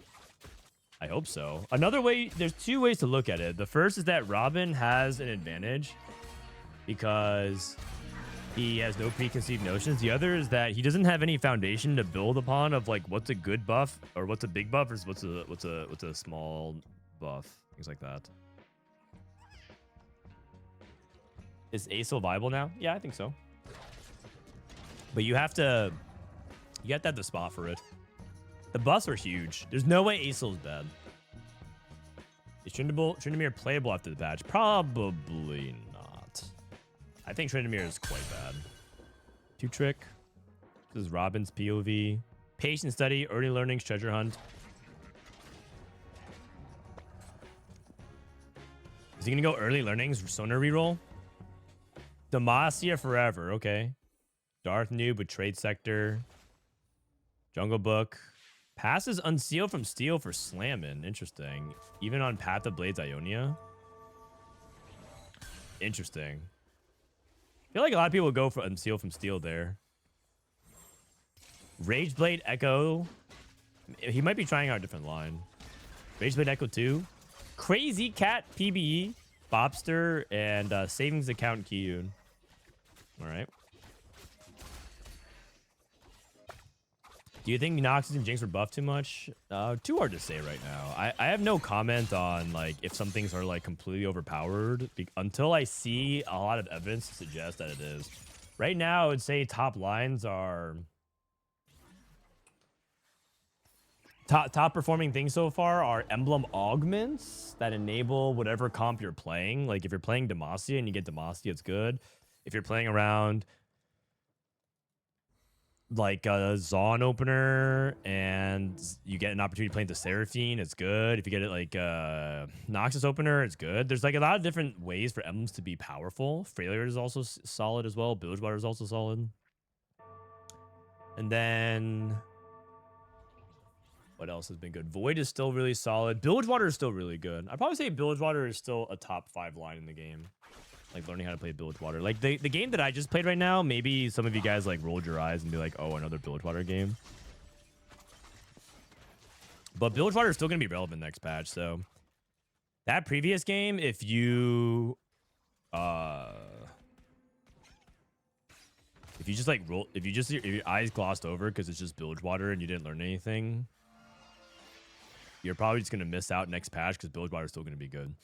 I hope so. Another way, there's 2 ways to look at it. The first is that Robin has an advantage because he has no preconceived notions. The other is that he doesn't have any foundation to build upon of like what's a good buff or what's a big buff versus what's a small buff, things like that. Is Acel viable now? Yeah, I think so. But you have to have the spot for it. The buffs are huge. There's no way Acel is bad. Is Tryndamere playable after the patch? Probably not. I think Tryndamere is quite bad. 2-trick. This is Robin's POV. Patient study, early learnings, treasure hunt. Is he gonna go early learnings, Sonar reroll? Demacia forever, okay. Darth noob with trade sector. Jungle Book. Passes unsealed from steel for slamming. Interesting. Even on Path of Blades Ionia. Interesting. I feel like a lot of people go for unsealed from steel there. Rageblade Echo. He might be trying out a different line. Rageblade Echo 2. CrazyCat PBE. Bopster and savings account Kiyoon. All right. Do you think Noxus and Jinx were buffed too much? Too hard to say right now. I have no comment on like if some things are like completely overpowered until I see a lot of evidence to suggest that it is. Right now, I would say top lines are top performing things so far are emblem augments that enable whatever comp you're playing. Like if you're playing Demacia and you get Demacia, it's good. If you're playing around like a Zaun opener and you get an opportunity playing the Seraphine, it's good. If you get it like Noxus opener, it's good. There's like a lot of different ways for emblems to be powerful. Failure is also solid as well. Bilgewater is also solid. And then what else has been good? Void is still really solid. Bilgewater is still really good. I'd probably say Bilgewater is still a top 5 line in the game. Like learning how to play Bilgewater. Like the game that I just played right now, maybe some of you guys like rolled your eyes and be like, oh, another Bilgewater game. But Bilgewater is still going to be relevant next patch. So that previous game, if you just like roll, if your eyes glossed over because it's just Bilgewater and you didn't learn anything, you're probably just going to miss out next patch because Bilgewater is still going to be good.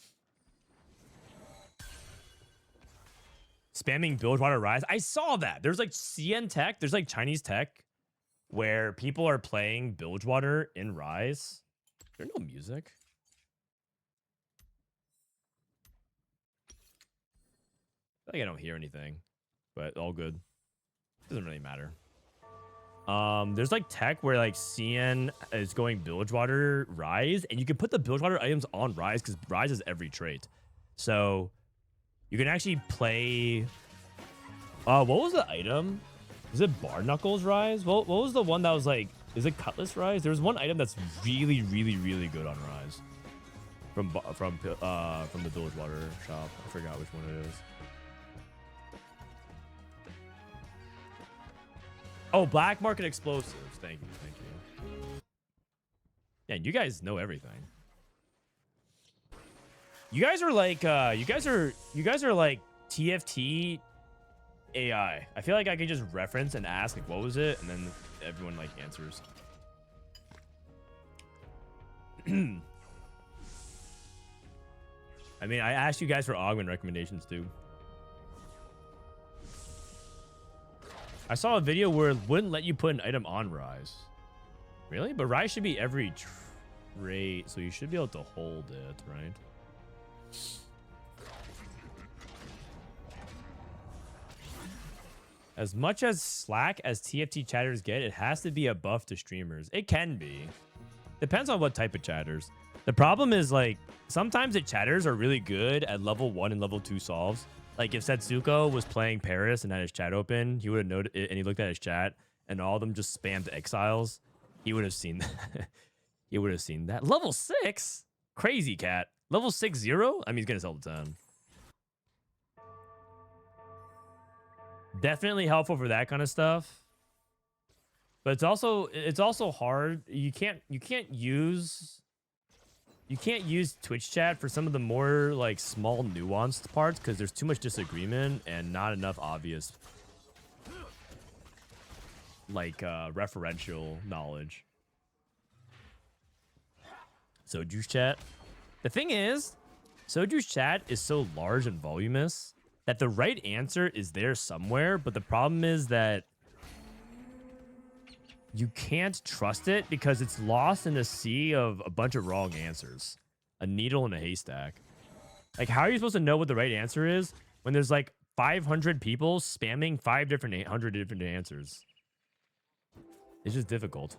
Spamming Bilgewater Rise. I saw that. There's like CN tech. There's like Chinese tech where people are playing Bilgewater in Rise. There's no music. I think I don't hear anything, but all good. Doesn't really matter. There's like tech where like CN is going Bilgewater Rise, and you can put the Bilgewater items on Rise because Rise has every trait. So you can actually play. What was the item? Is it Bar Knuckles Rise? What was the one that was like? Is it Cutlass Rise? There's one item that's really, really, really good on Rise. From the Bilgewater shop. I forgot which one it is. Oh, Black Market Explosives. Thank you, thank you. Yeah, you guys know everything. You guys are like you guys are like TFT AI. I feel like I could just reference and ask like what was it, and then everyone like answers. I mean, I asked you guys for Augment recommendations too. I saw a video where it wouldn't let you put an item on Rise. Really? But Rise should be every trait, so you should be able to hold it, right? As much as slack as TFT chatters get, it has to be a buff to streamers. It can be. Depends on what type of chatters. The problem is, like, sometimes the chatters are really good at level 1 and level 2 solves. Like, if Setsuko was playing Paris and had his chat open, he would have noted it, and he looked at his chat, and all of them just spammed exiles. He would have seen that. He would have seen that. Level 6? CrazyCat. Level 6-0? I mean, he's going to sell the 10. Definitely helpful for that kind of stuff. But it's also hard. You can't use Twitch chat for some of the more like small nuanced parts because there's too much disagreement and not enough obvious like referential knowledge. Soju's chat. The thing is, Soju's chat is so large and voluminous that the right answer is there somewhere, but the problem is that you can't trust it because it's lost in a sea of a bunch of wrong answers. A needle in a haystack. Like, how are you supposed to know what the right answer is when there's like 500 people spamming 800 different answers? It's just difficult.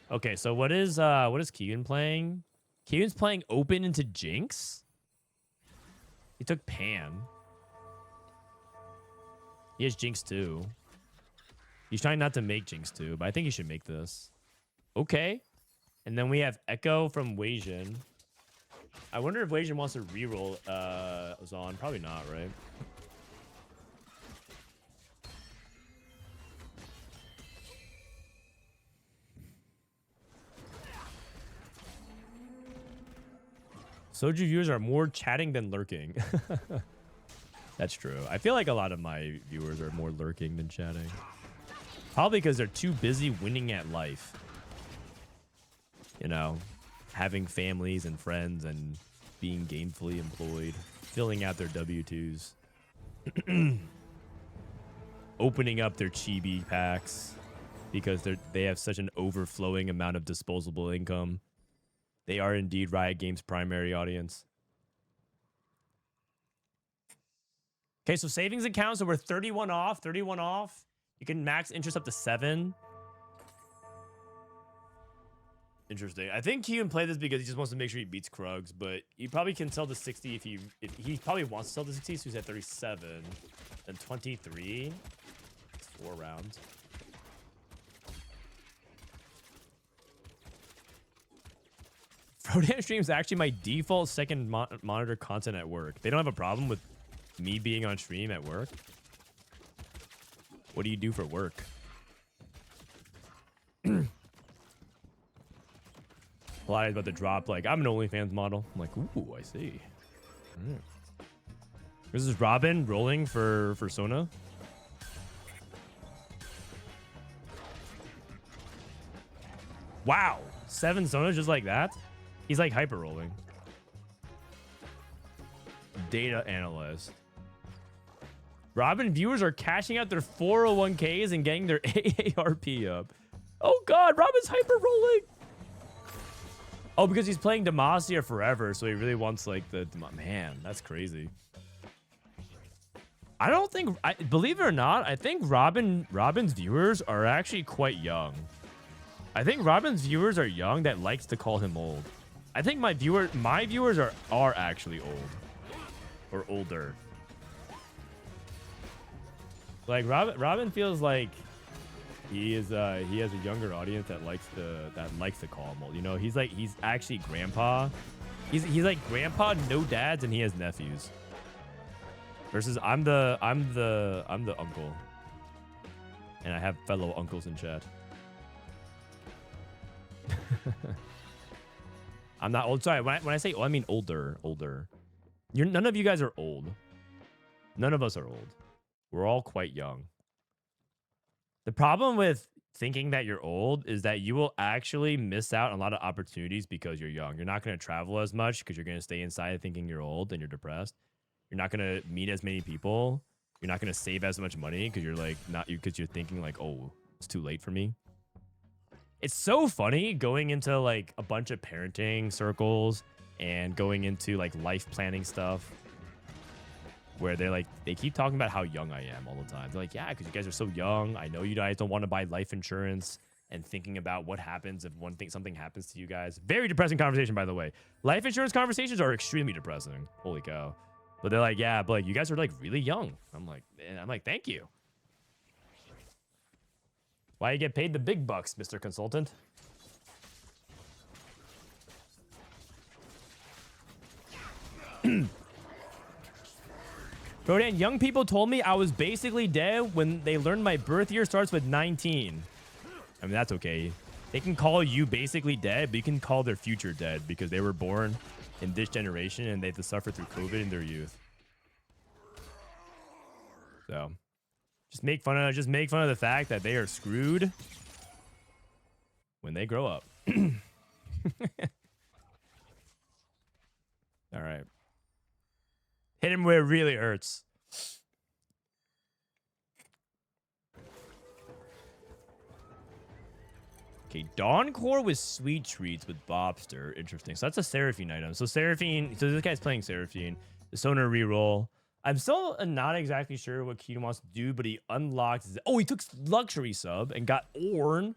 Okay, so what is Kiyoon playing? Kiyoon's playing open into Jinx. He took Pan. He has Jinx too. He's trying not to make Jinx too, but I think he should make this. Okay. And then we have Echo from Wasian. I wonder if Wasian wants to reroll Zon. Probably not, right? Soju viewers are more chatting than lurking. That's true. I feel like a lot of my viewers are more lurking than chatting. Probably because they're too busy winning at life. You know, having families and friends and being gainfully employed, filling out their W-2s, opening up their chibi packs because they have such an overflowing amount of disposable income. They are indeed Riot Games' primary audience. Okay, so savings account. So we're 31 off. 31 off. You can max interest up to 7. Interesting. I think Kiyoon played this because he just wants to make sure he beats Krugs, but he probably can sell the 60 if he probably wants to sell the 60, so he's at 37. Then 23. It's 4 rounds. Frodan stream is actually my default second monitor content at work. They don't have a problem with me being on stream at work. What do you do for work? Lyyyress about to drop, like, I'm an OnlyFans model. I'm like, ooh, I see. This is Robin rolling for Sona. Wow. 7 Sonas just like that? He's like hyper rolling. Data analyst. Robin viewers are cashing out their 401ks and getting their AARP up. Oh god, Robin's hyper rolling. Oh, because he's playing Demacia forever, so he really wants like the man. That's crazy. I don't think, believe it or not, I think Robin's viewers are actually quite young. I think Robin's viewers are young that likes to call him old. I think my viewers are actually old or older. Like Robin feels like he has a younger audience that likes to call him old. You know, he's actually grandpa. He's like grandpa, no dads, and he has nephews. Versus I'm the uncle, and I have fellow uncles in chat. I'm not old. Sorry, when I say old, I mean older. None of you guys are old. None of us are old. We're all quite young. The problem with thinking that you're old is that you will actually miss out on a lot of opportunities because you're young. You're not going to travel as much because you're going to stay inside thinking you're old and you're depressed. You're not going to meet as many people. You're not going to save as much money because you're thinking like, oh, it's too late for me. It's so funny going into like a bunch of parenting circles and going into like life planning stuff where they keep talking about how young I am all the time. They're like, yeah, because you guys are so young. I know you guys don't want to buy life insurance, and thinking about what happens if something happens to you guys. Very depressing conversation, by the way. Life insurance conversations are extremely depressing. Holy cow. But they're like, yeah, but like you guys are like really young. I'm like, thank you. Why you get paid the big bucks, Mr. Consultant? Frodan, young people told me I was basically dead when they learned my birth year starts with 19. I mean, that's okay. They can call you basically dead, but you can call their future dead because they were born in this generation and they have to suffer through COVID in their youth. So, just make fun of the fact that they are screwed when they grow up. All right. Hit him where it really hurts. Okay, Dawn Core with Sweet Treats with Bopster. Interesting. So that's a Seraphine item. So Seraphine, so this guy's playing Seraphine. The Sonar reroll. I'm still not exactly sure what Kiyoon wants to do, but he unlocked. Oh, he took Luxury Sub and got Ornn.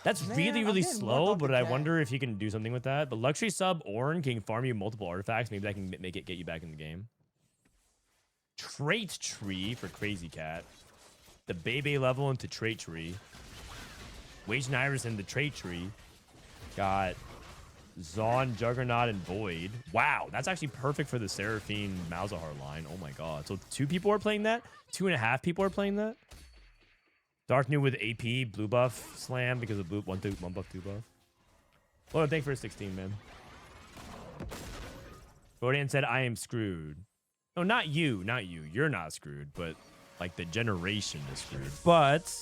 That's really slow, but I wonder if he can do something with that. But Luxury Sub Ornn can farm you multiple artifacts. Maybe that can get you back in the game. Trait Tree for CrazyCat. The Bebe level into Trait Tree. Wasianiverson, the Trait Tree. Got Zaun, Juggernaut, and Void. Wow, that's actually perfect for the Seraphine Malzahar line. Oh my god. So 2 people are playing that? 2.5 people are playing that? Darth new with AP, blue buff slam because of blue 1 buff, 2 buff. Well, thanks for a 16, man. Frodan said, I am screwed. No, not you. You're not screwed, but like the generation is screwed. But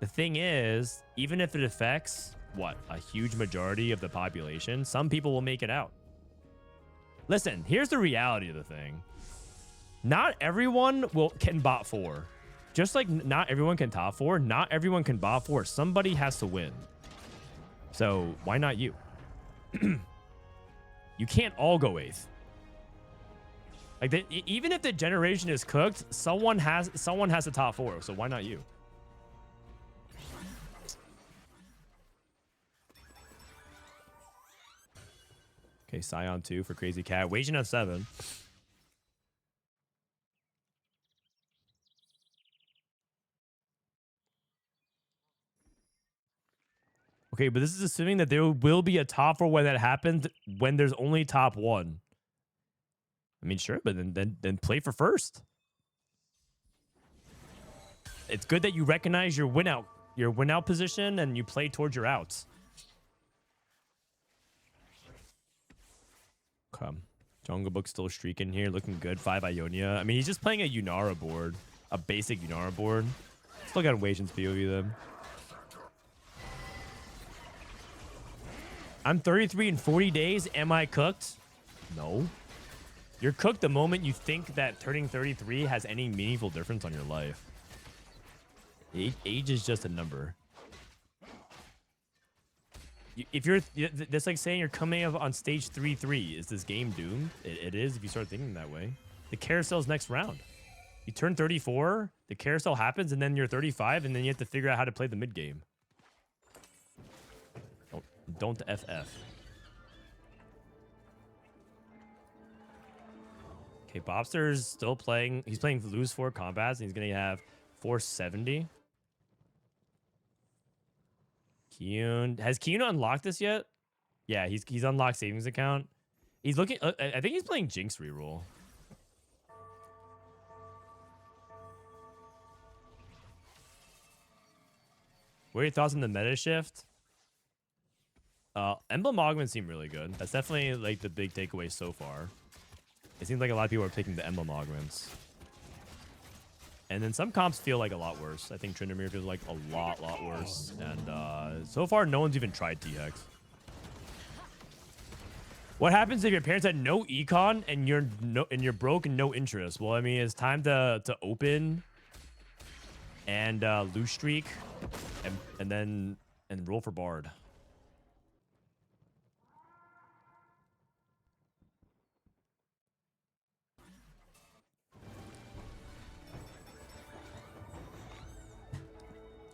the thing is, even if it affects what, a huge majority of the population, some people will make it out. Listen, here's the reality of the thing. Not everyone can bot 4. Just like not everyone can top 4, not everyone can bot 4. Somebody has to win. So why not you? You can't all go 8th. Like even if the generation is cooked, someone has the top 4. So why not you? Okay, Scion 2 for CrazyCat. Waging at 7. Okay, but this is assuming that there will be a top 4 when that happens, when there's only top 1. I mean, sure, but then play for first. It's good that you recognize your win out position and you play towards your outs. Okay. Jungle Book still streaking here, looking good. 5 Ionia. I mean, he's just playing a Yunara board, a basic Yunara board. Still got Wasion's POV then. I'm 33 in 40 days. Am I cooked? No. You're cooked the moment you think that turning 33 has any meaningful difference on your life. Age is just a number. If you're, that's like saying you're coming up on stage 3-3. Is this game doomed? It is if you start thinking that way. The carousel's next round. You turn 34, the carousel happens, and then you're 35, and then you have to figure out how to play the mid game. Don't FF. Okay, Bopster's still playing. He's playing lose 4 combats, and he's going to have 470. Kiyoon. Has Kiyoon unlocked this yet? Yeah, he's unlocked savings account. He's looking. I think he's playing Jinx reroll. What are your thoughts on the meta shift? Emblem Augment seem really good. That's definitely like the big takeaway so far. It seems like a lot of people are picking the Emblem Augments. And then some comps feel like a lot worse. I think Tryndamere feels like a lot worse. And so far, no one's even tried T-Hex. What happens if your parents had no econ and you're broke and no interest? Well, I mean, it's time to open and lose streak and then roll for Bard.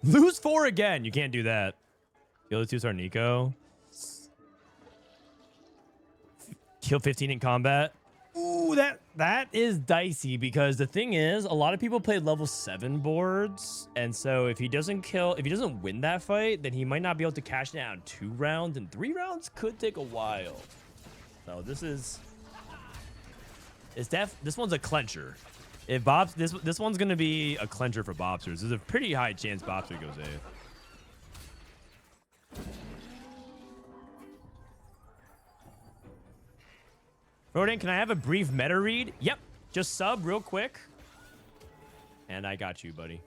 Lose 4 again. You can't do that. Kill 2 star Nico. Kill 15 in combat. Ooh, that is dicey because the thing is, a lot of people play level 7 boards, and so if he doesn't win that fight, then he might not be able to cash down 2 rounds, and 3 rounds could take a while. So this one's a clencher. If this one's gonna be a clencher for Bopsters. There's a pretty high chance Bopster goes A. Frodan, can I have a brief meta read? Yep. Just sub real quick. And I got you, buddy.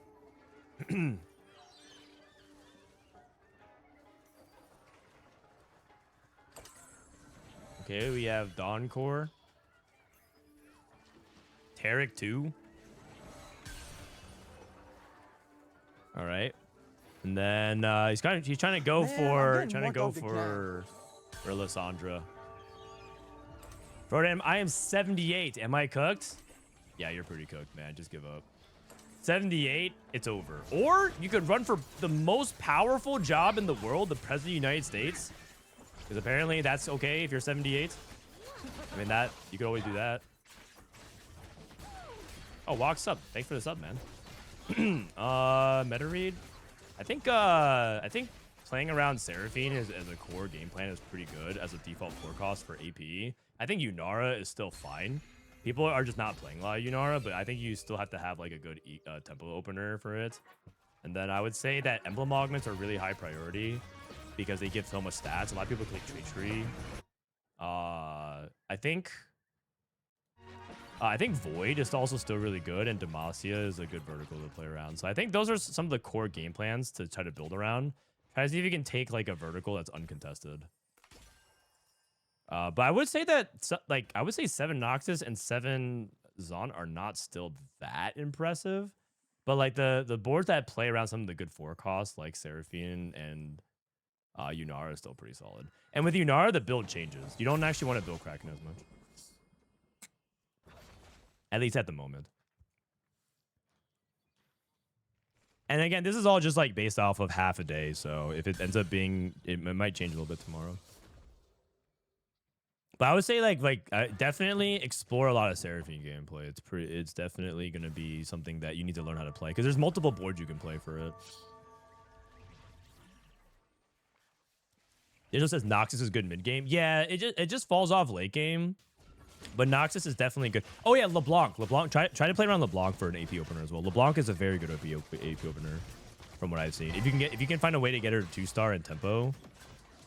Okay, we have Dawn Core. Tarek 2. All right. And then he's trying to go for Lysandra. Frodan, I am 78. Am I cooked? Yeah, you're pretty cooked, man. Just give up. 78, it's over. Or you could run for the most powerful job in the world, the President of the United States. Because apparently that's okay if you're 78. I mean, you could always do that. Oh, walk sub. Thanks for the sub, man. Meta read. I think playing around Seraphine as a core game plan is pretty good as a default forecast for AP. I think Yunara is still fine. People are just not playing a lot of Yunara, but I think you still have to have like a good tempo opener for it. And then I would say that Emblem Augments are really high priority because they give so much stats. A lot of people click Treachery. I think Void is also still really good, and Demacia is a good vertical to play around. So I think those are some of the core game plans to try to build around. Try to see if you can take like a vertical that's uncontested. But I would say that I would say 7 Noxus and 7 Zon are not still that impressive. But like the boards that play around some of the good forecasts like Seraphine and Yunara is still pretty solid. And with Yunara, the build changes. You don't actually want to build Kraken as much. at least at the moment. And again, this is all just like based off of half a day. So if it ends up being, it might change a little bit tomorrow. But I would say definitely explore a lot of Seraphine gameplay. It's definitely going to be something that you need to learn how to play because there's multiple boards you can play for it. It just says Noxus is good mid game. Yeah, it just falls off late game. But Noxus is definitely good. Oh yeah, LeBlanc. Try to play around LeBlanc for an AP opener as well. LeBlanc is a very good AP opener, from what I've seen. If you can find a way to get her to 2-star in tempo.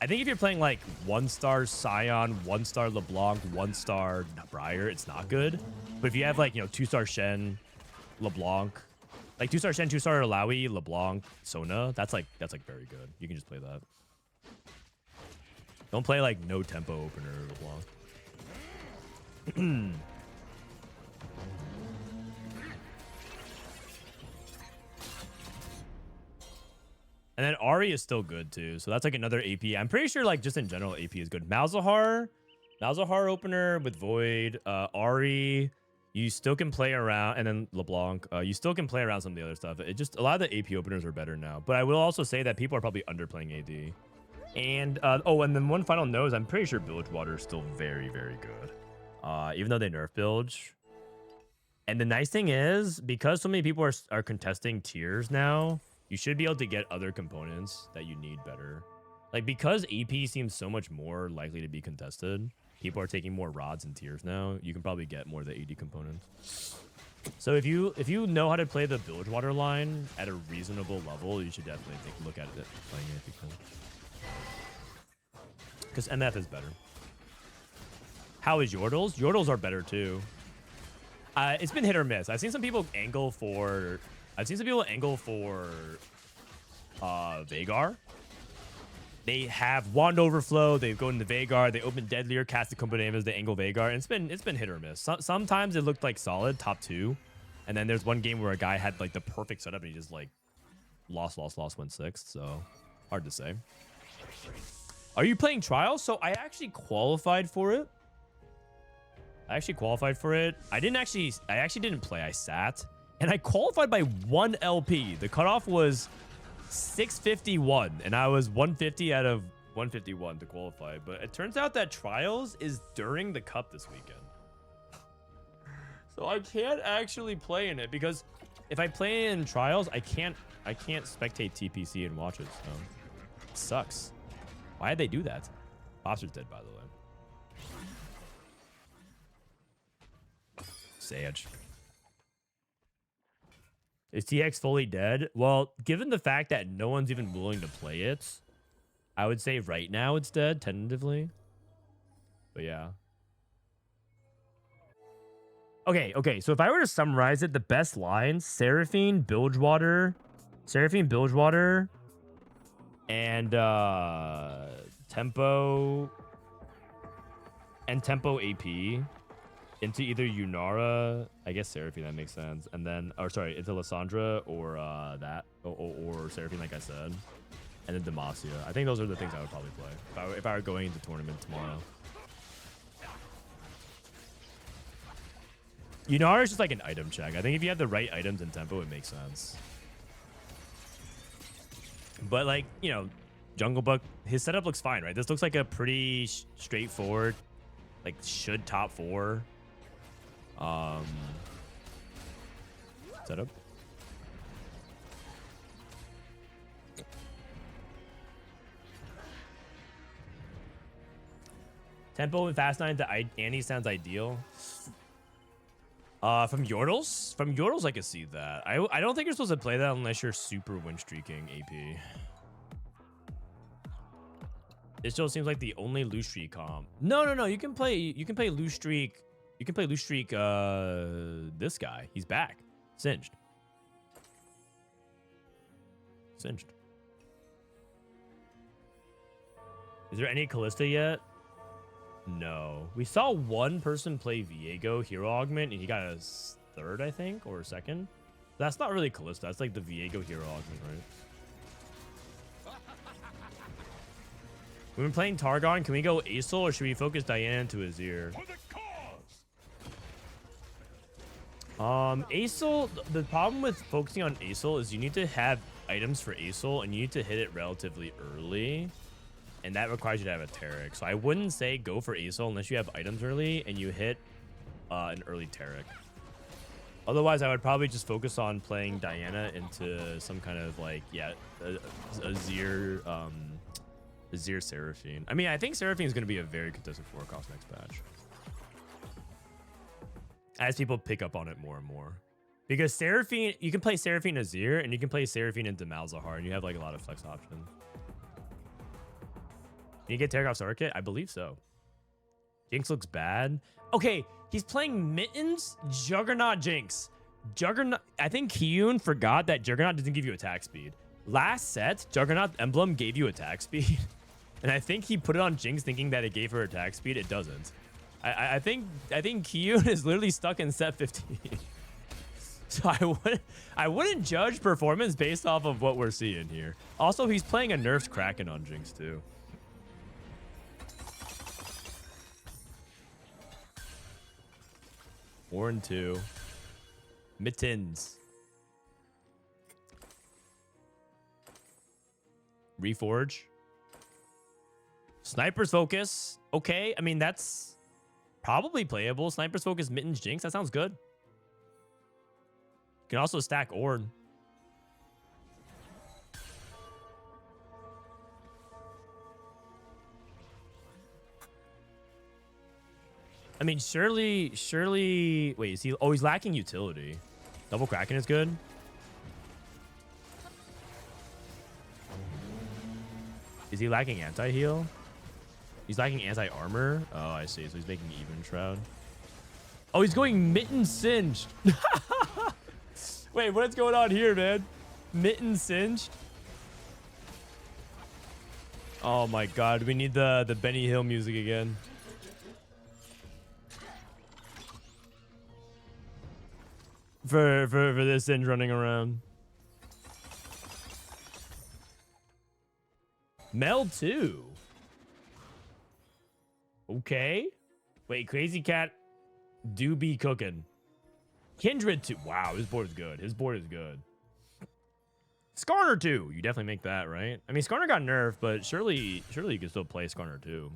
I think if you're playing like 1-star Scion, 1-star LeBlanc, 1-star Briar, it's not good. But if you have like 2-star Shen, LeBlanc, like 2-star Shen, 2-star Alawi, LeBlanc, Sona, that's like very good. You can just play that. Don't play like no tempo opener LeBlanc. And then Ari is still good too, so that's like another AP. I'm pretty sure like just in general AP is good. Malzahar opener with Void, Ari, you still can play around, and then LeBlanc, you still can play around some of the other stuff. It just, a lot of the AP openers are better now, but I will also say that people are probably underplaying AD. And and then one final note is I'm pretty sure Bilgewater is still very, very good. Even though they nerf Bilge. And the nice thing is, because so many people are contesting tiers now, you should be able to get other components that you need better. Like, because AP seems so much more likely to be contested, people are taking more rods and tiers now, you can probably get more of the AD components. So if you know how to play the Bilgewater line at a reasonable level, you should definitely take a look at it playing it if you can. Because MF is better. How is Yordles? Yordles are better too. It's been hit or miss. I've seen some people angle for Veigar. They have Wand Overflow. They go into Veigar. They open Deadlier, cast the Kumbademas. They angle Veigar. And it's been hit or miss. Sometimes it looked like solid top 2, and then there's one game where a guy had like the perfect setup and he just like lost, went 6th. So hard to say. Are you playing Trials? So I actually qualified for it. I actually didn't play. I sat and I qualified by 1 LP. The cutoff was 651 and I was 150 out of 151 to qualify. But it turns out that Trials is during the cup this weekend. So I can't actually play in it because if I play in Trials, I can't spectate TPC and watch it. So it sucks. Why did they do that? Bopster's dead, by the way. Sage. Is TX fully dead? Well, given the fact that no one's even willing to play it, I would say right now it's dead, tentatively. But yeah. Okay, so if I were to summarize it, the best lines, Seraphine, Bilgewater, and Tempo AP into either Yunara, I guess Seraphine, that makes sense, and then, or sorry, into Lysandra or or Seraphine, like I said, and then Demacia. I think those are the things I would probably play if I were going into tournament tomorrow. Yunara is just like an item check. I think if you have the right items in tempo, it makes sense. But like, Jungle Book, his setup looks fine, right? This looks like a pretty straightforward, like should top 4 setup. Tempo and Fast 9 to Annie sounds ideal. From Yordles, I can see that. I don't think you're supposed to play that unless you're super win streaking AP. It still seems like the only loose streak comp. No. You can play loose streak. You can play loose streak. This guy, he's back. Singed. Is there any Callista yet? No. We saw one person play Viego Hero Augment, and he got a 3rd, I think, or a 2nd. That's not really Callista. That's like the Viego Hero Augment, right? We've been playing Targon. Can we go Acel, or should we focus Diana into Azir? Acel, the problem with focusing on Acel is you need to have items for Acel and you need to hit it relatively early. And that requires you to have a Taric. So I wouldn't say go for Acel unless you have items early and you hit an early Taric. Otherwise, I would probably just focus on playing Diana into some kind of like, yeah, Azir Seraphine. I mean, I think Seraphine is going to be a very contested 4-cost next patch. As people pick up on it more and more. Because Seraphine, you can play Seraphine Azir and you can play Seraphine into Malzahar and you have like a lot of flex options. Can you get Taric off Circuit? I believe so. Jinx looks bad. Okay, he's playing Mittens, Juggernaut Jinx. Juggernaut, I think Kiyoon forgot that Juggernaut doesn't give you attack speed. Last set, Juggernaut Emblem gave you attack speed. And I think he put it on Jinx thinking that it gave her attack speed. It doesn't. I think Kiyoon is literally stuck in set 15. So I wouldn't judge performance based off of what we're seeing here. Also, he's playing a nerfed Kraken on Jinx too. Warren 2. Mittens. Reforge. Sniper's Focus. Okay, I mean, that's probably playable. Sniper's Focus, Mittens, Jinx. That sounds good. You can also stack Ord. I mean, surely, wait, is he, oh, he's lacking utility. Double Kraken is good. Is he lacking anti-heal? He's lacking anti-armor. Oh, I see. So he's making even Shroud. Oh, he's going Mitten Singed. Wait, what's going on here, man? Mitten Singed? Oh my god, we need the Benny Hill music again. For this Singe running around. Mel 2. Okay. Wait, CrazyCat do be cooking. Kindred 2. Wow, his board is good. His board is good. Skarner 2. You definitely make that, right? I mean, Skarner got nerfed, but surely you can still play Skarner 2.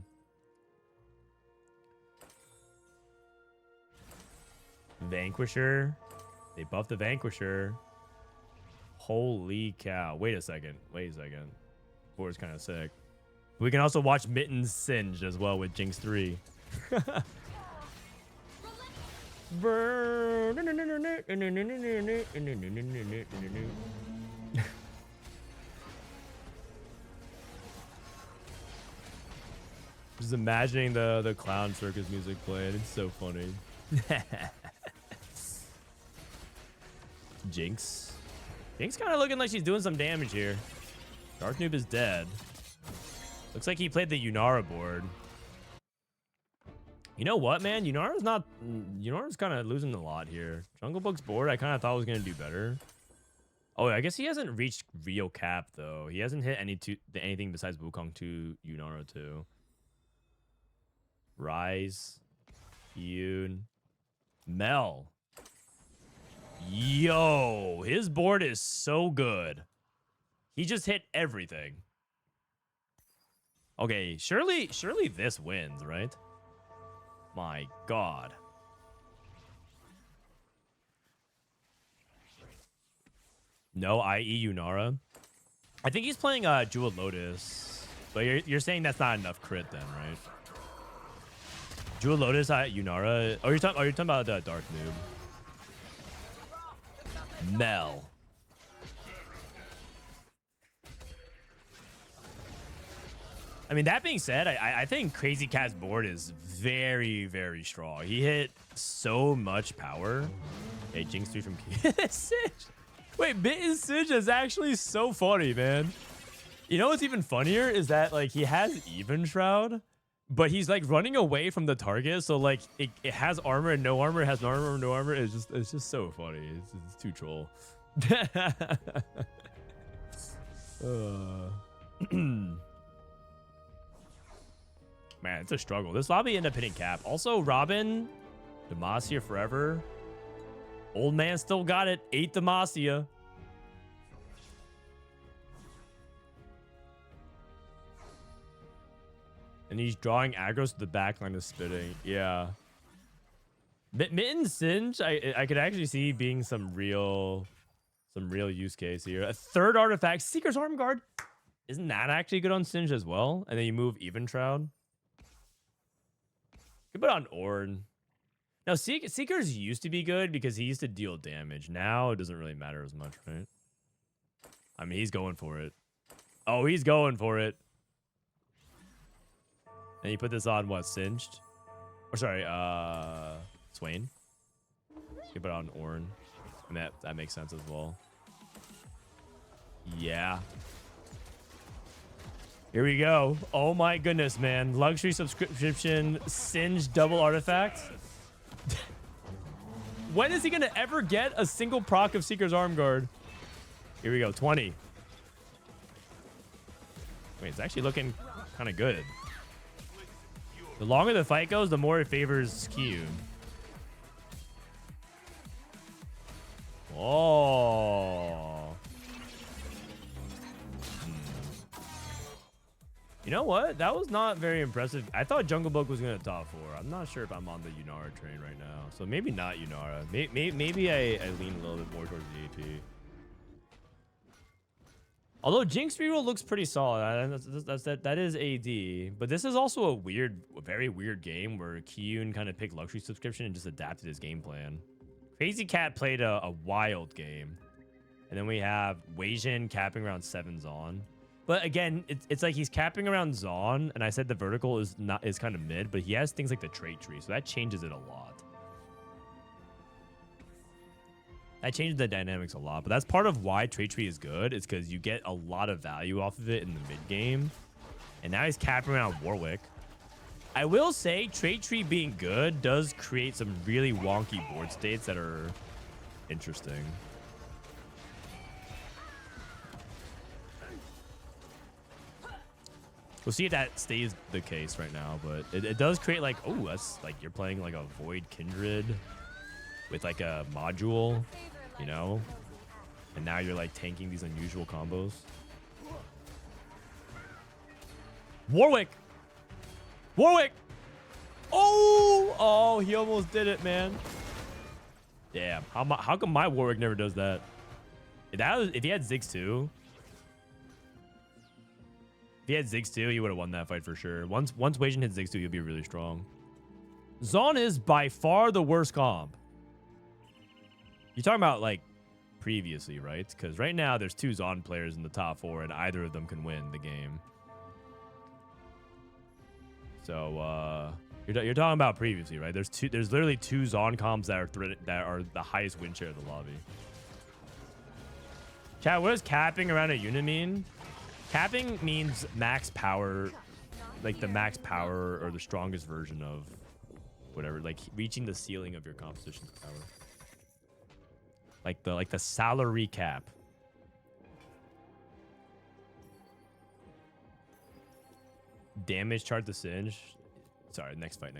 Vanquisher. They buffed the Vanquisher. Holy cow. Wait a second. Board's kind of sick. We can also watch Mittens Singed as well with Jinx 3. Just imagining the clown circus music playing. It's so funny. Jinx. Jinx kind of looking like she's doing some damage here. Dark Noob is dead. Looks like he played the Yunara board. You know what, man? Yunara's kind of losing a lot here. Jungle Book's board, I kind of thought was going to do better. Oh, I guess he hasn't reached real cap, though. He hasn't hit anything besides Wukong 2, Yunara 2. Rise. Kiyoon. Mel. Yo, his board is so good. He just hit everything. Okay, surely this wins, right? My god. No, i.e. Yunara. I think he's playing Jewel Lotus. But you're saying that's not enough crit then, right? Jewel Lotus at Yunara. Oh, you're talking about Darth Noob. Mel. I mean, that being said, I think CrazyCat's board is very, very strong. He hit so much power. Hey, Jinx 3 from Singe. Wait, Mitten Singe is actually so funny, man. You know what's even funnier is that, like, he has Even Shroud, but he's, like, running away from the target. So, like, it has armor and no armor. It has no armor and no armor. It's just so funny. It's too troll. Man, it's a struggle. This lobby ended up hitting cap. Also, Robin, Demacia forever. Old man still got it. 8 Demacia. And he's drawing aggros to the back line of spitting. Yeah. Mitten Singe, I could actually see being some real use case here. A third artifact, Seeker's Arm Guard. Isn't that actually good on Singe as well? And then you move Even Shroud. You put on Ornn. Now, Seekers used to be good because he used to deal damage. Now it doesn't really matter as much, right? I mean, he's going for it. Oh, he's going for it. And you put this on what? Singed? Or sorry, Swain. You put it on Ornn. And that makes sense as well. Yeah. Here we go. Oh my goodness, man. Luxury subscription, Singed double artifact. When is he gonna ever get a single proc of Seeker's Arm Guard? Here we go, 20. Wait, it's actually looking kind of good. The longer the fight goes, the more it favors Kiyoon. Oh. You know what? That was not very impressive. I thought Jungle Book was going to top 4. I'm not sure if I'm on the Yunara train right now. So maybe not Yunara. Maybe I lean a little bit more towards the AP. Although Jinx reroll looks pretty solid. That is AD. But this is also a very weird game where Kiyoon kind of picked Luxury Subscription and just adapted his game plan. CrazyCat played a wild game. And then we have Weijin capping around 7 Zon. But again, it's like he's capping around Zon, and I said the vertical is kind of mid, but he has things like the trait tree, so that changes it a lot. That changes the dynamics a lot, but that's part of why trait tree is good. It's because you get a lot of value off of it in the mid game, and now he's capping around Warwick. I will say trait tree being good does create some really wonky board states that are interesting. We'll see if that stays the case right now, but it does create like, oh, that's like you're playing like a Void Kindred with like a module, you know? And now you're like tanking these unusual combos. Warwick! Warwick! Oh, he almost did it, man. Damn, how come my Warwick never does that? If he had Ziggs too. If he had Ziggs 2, he would have won that fight for sure. Once Weijin hits Ziggs 2, he'll be really strong. Zon is by far the worst comp. You're talking about, like, previously, right? Because right now, there's 2 Zon players in the top 4, and either of them can win the game. So, you're talking about previously, right? There's literally 2 Zon comps that are the highest win share of the lobby. Chat, what does capping around a unit mean? Capping means max power, like the max power or the strongest version of whatever, like reaching the ceiling of your composition's power. Like the salary cap. Damage chart the Singe. Sorry, next fight.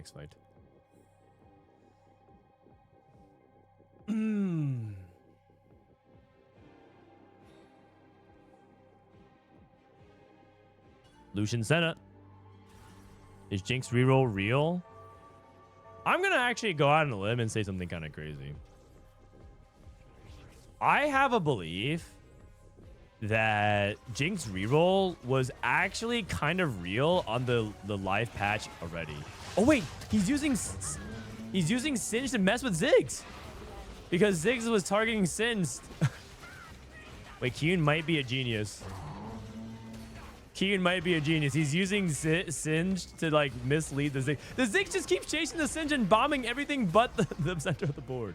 Lucian Senna. Is Jinx reroll real? I'm going to actually go out on a limb and say something kind of crazy. I have a belief that Jinx reroll was actually kind of real on the live patch already. Oh, wait. He's using Singe to mess with Ziggs. Because Ziggs was targeting Singe. Wait, Kiyoon might be a genius. Kiyoon might be a genius. He's using Singe to like mislead the Ziggs. The Ziggs just keeps chasing the Singe and bombing everything but the center of the board.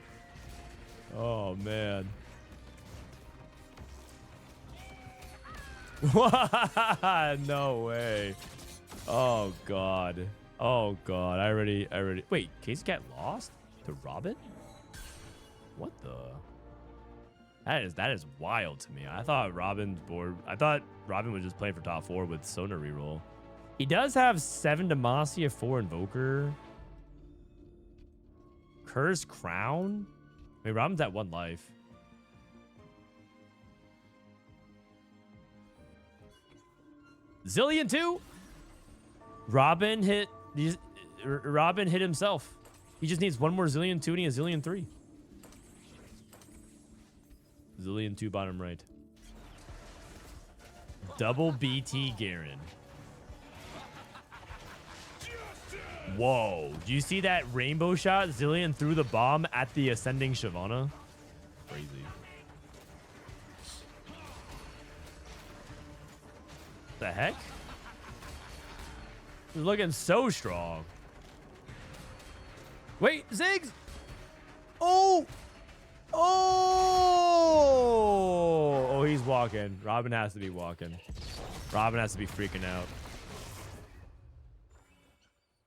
Oh, man. No way. Oh, God. Oh, God. I already... Wait, CrazyCat lost to Robin? What the... That is wild to me. I thought Robin was just playing for top 4 with Sona reroll. He does have 7 Demacia, 4 Invoker. Curse Crown? Wait, Robin's at 1 life. Zillion 2. Robin hit himself. He just needs 1 more Zillion 2 and he has Zillion 3. Zillion 2 bottom right. Double BT Garen. Whoa. Do you see that rainbow shot? Zillion threw the bomb at the ascending Shyvana. Crazy. The heck? He's looking so strong. Wait, Ziggs! Oh! Oh! Oh, he's walking. Robin has to be walking. Robin has to be freaking out.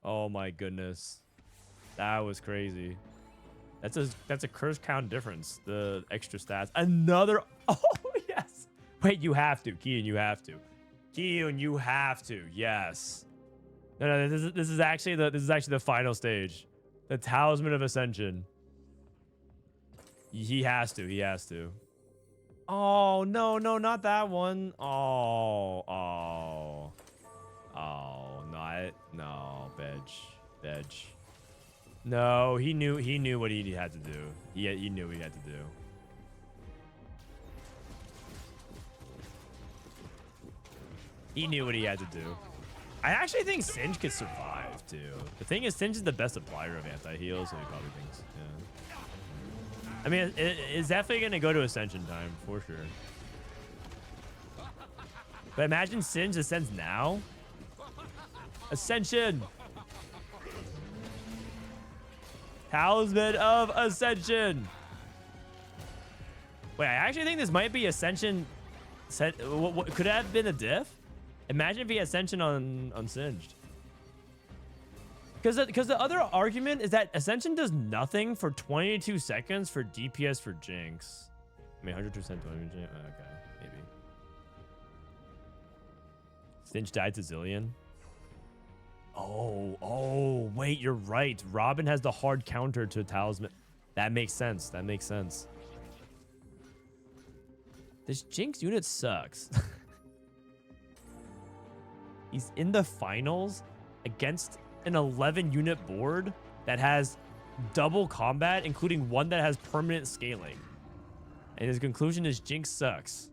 Oh my goodness. That was crazy. That's a curse count difference. The extra stats. Another. Oh yes. Wait, you have to. Kiyoon, you have to. Kiyoon, you have to. Yes. No, this is actually the final stage. The Talisman of Ascension. He has to. He has to. Oh no, not that one. Oh. No, Veg. No, he knew what he had to do. He knew what he had to do. He knew what he had to do. I actually think Singe could survive too. The thing is, Singe is the best applier of anti-heal, so he probably thinks, yeah. I mean, it's definitely gonna go to Ascension time for sure. But imagine Singe ascends now. Ascension. Talisman of Ascension. Wait, I actually think this might be Ascension. What could it have been a diff? Imagine if he had Ascension on Singed. Because the other argument is that Ascension does nothing for 22 seconds for DPS for Jinx. I mean, 100% Jinx. Okay, maybe. Singe died to Zillion. Oh, wait, you're right. Robin has the hard counter to Talisman. That makes sense. This Jinx unit sucks. He's in the finals against an 11 unit board that has double combat, including one that has permanent scaling. And his conclusion is Jinx sucks.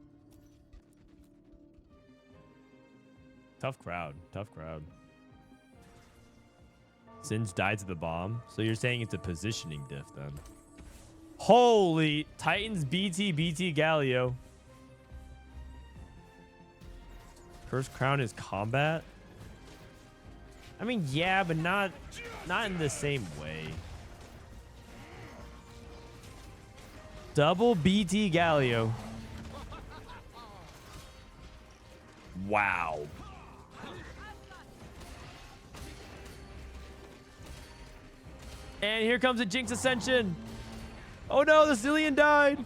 Tough crowd. Singe died to the bomb. So you're saying it's a positioning diff then. Holy Titans BT Galio. First crown is combat. I mean, yeah, but not in the same way. Double BT Galio. Wow. And here comes a Jinx Ascension. Oh no, the Zillion died.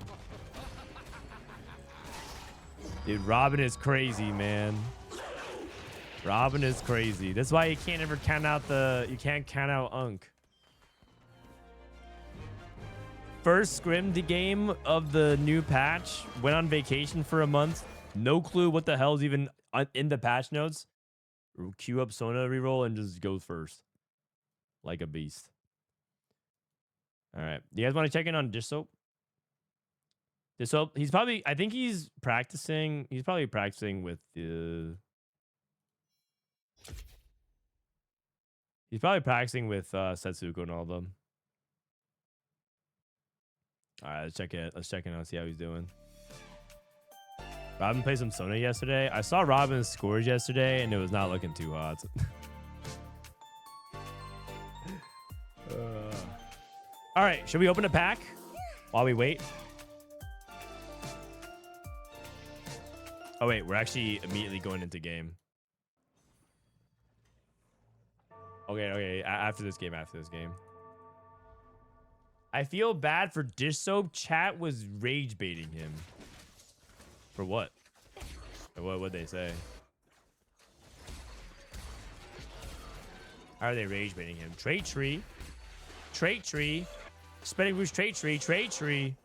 Dude, Robin is crazy, man. Robin is crazy. That's why you can't ever count out you can't count out Unk. First Scrim game of the new patch. Went on vacation for a month. No clue what the hell's even in the patch notes. Queue up Sona reroll and just go first. Like a beast. All right. You guys want to check in on Dishsoap? Dishsoap, I think he's practicing. He's probably practicing with the... He's probably practicing with Setsuko and all of them. All right, let's check it. Let's check in and see how he's doing. Robin played some Sona yesterday. I saw Robin's scores yesterday, and it was not looking too hot. All right, should we open a pack while we wait? Oh, wait, we're actually immediately going into game. Okay, after this game. I feel bad for Dishsoap. Chat was rage baiting him. For what? What'd they say? How are they rage baiting him? Trait tree. Spreading Roots trade tree. Trade tree.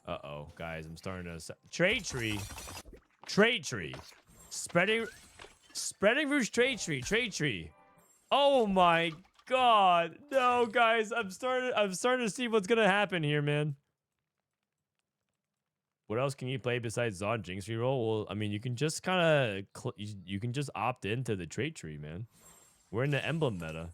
Uh-oh, guys. I'm starting to... Trade tree. Trade tree. Spreading Roots trade tree. Trade tree. Oh my god. No, guys. I'm starting to see what's going to happen here, man. What else can you play besides Zon Jinx reroll? Well, I mean, you can just kind of... You can just opt into the trade tree, man. We're in the emblem meta.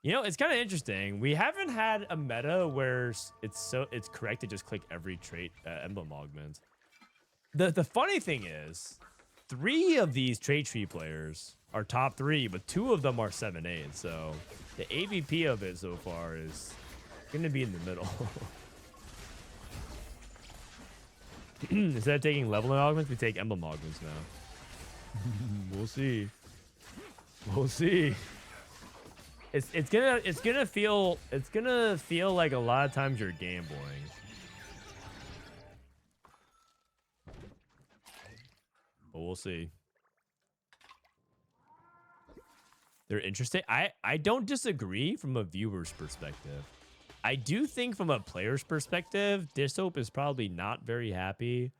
You know, it's kind of interesting. We haven't had a meta where it's correct to just click every trait emblem augment. The funny thing is, 3 of these trade tree players are top 3, but 2 of them are 7-8. So the AVP of it so far is going to be in the middle. Instead of taking leveling augments, we take emblem augments now. We'll see. We'll see. It's gonna feel like a lot of times you're gambling. But we'll see. They're interesting. I don't disagree from a viewer's perspective. I do think from a player's perspective, Dishsoap is probably not very happy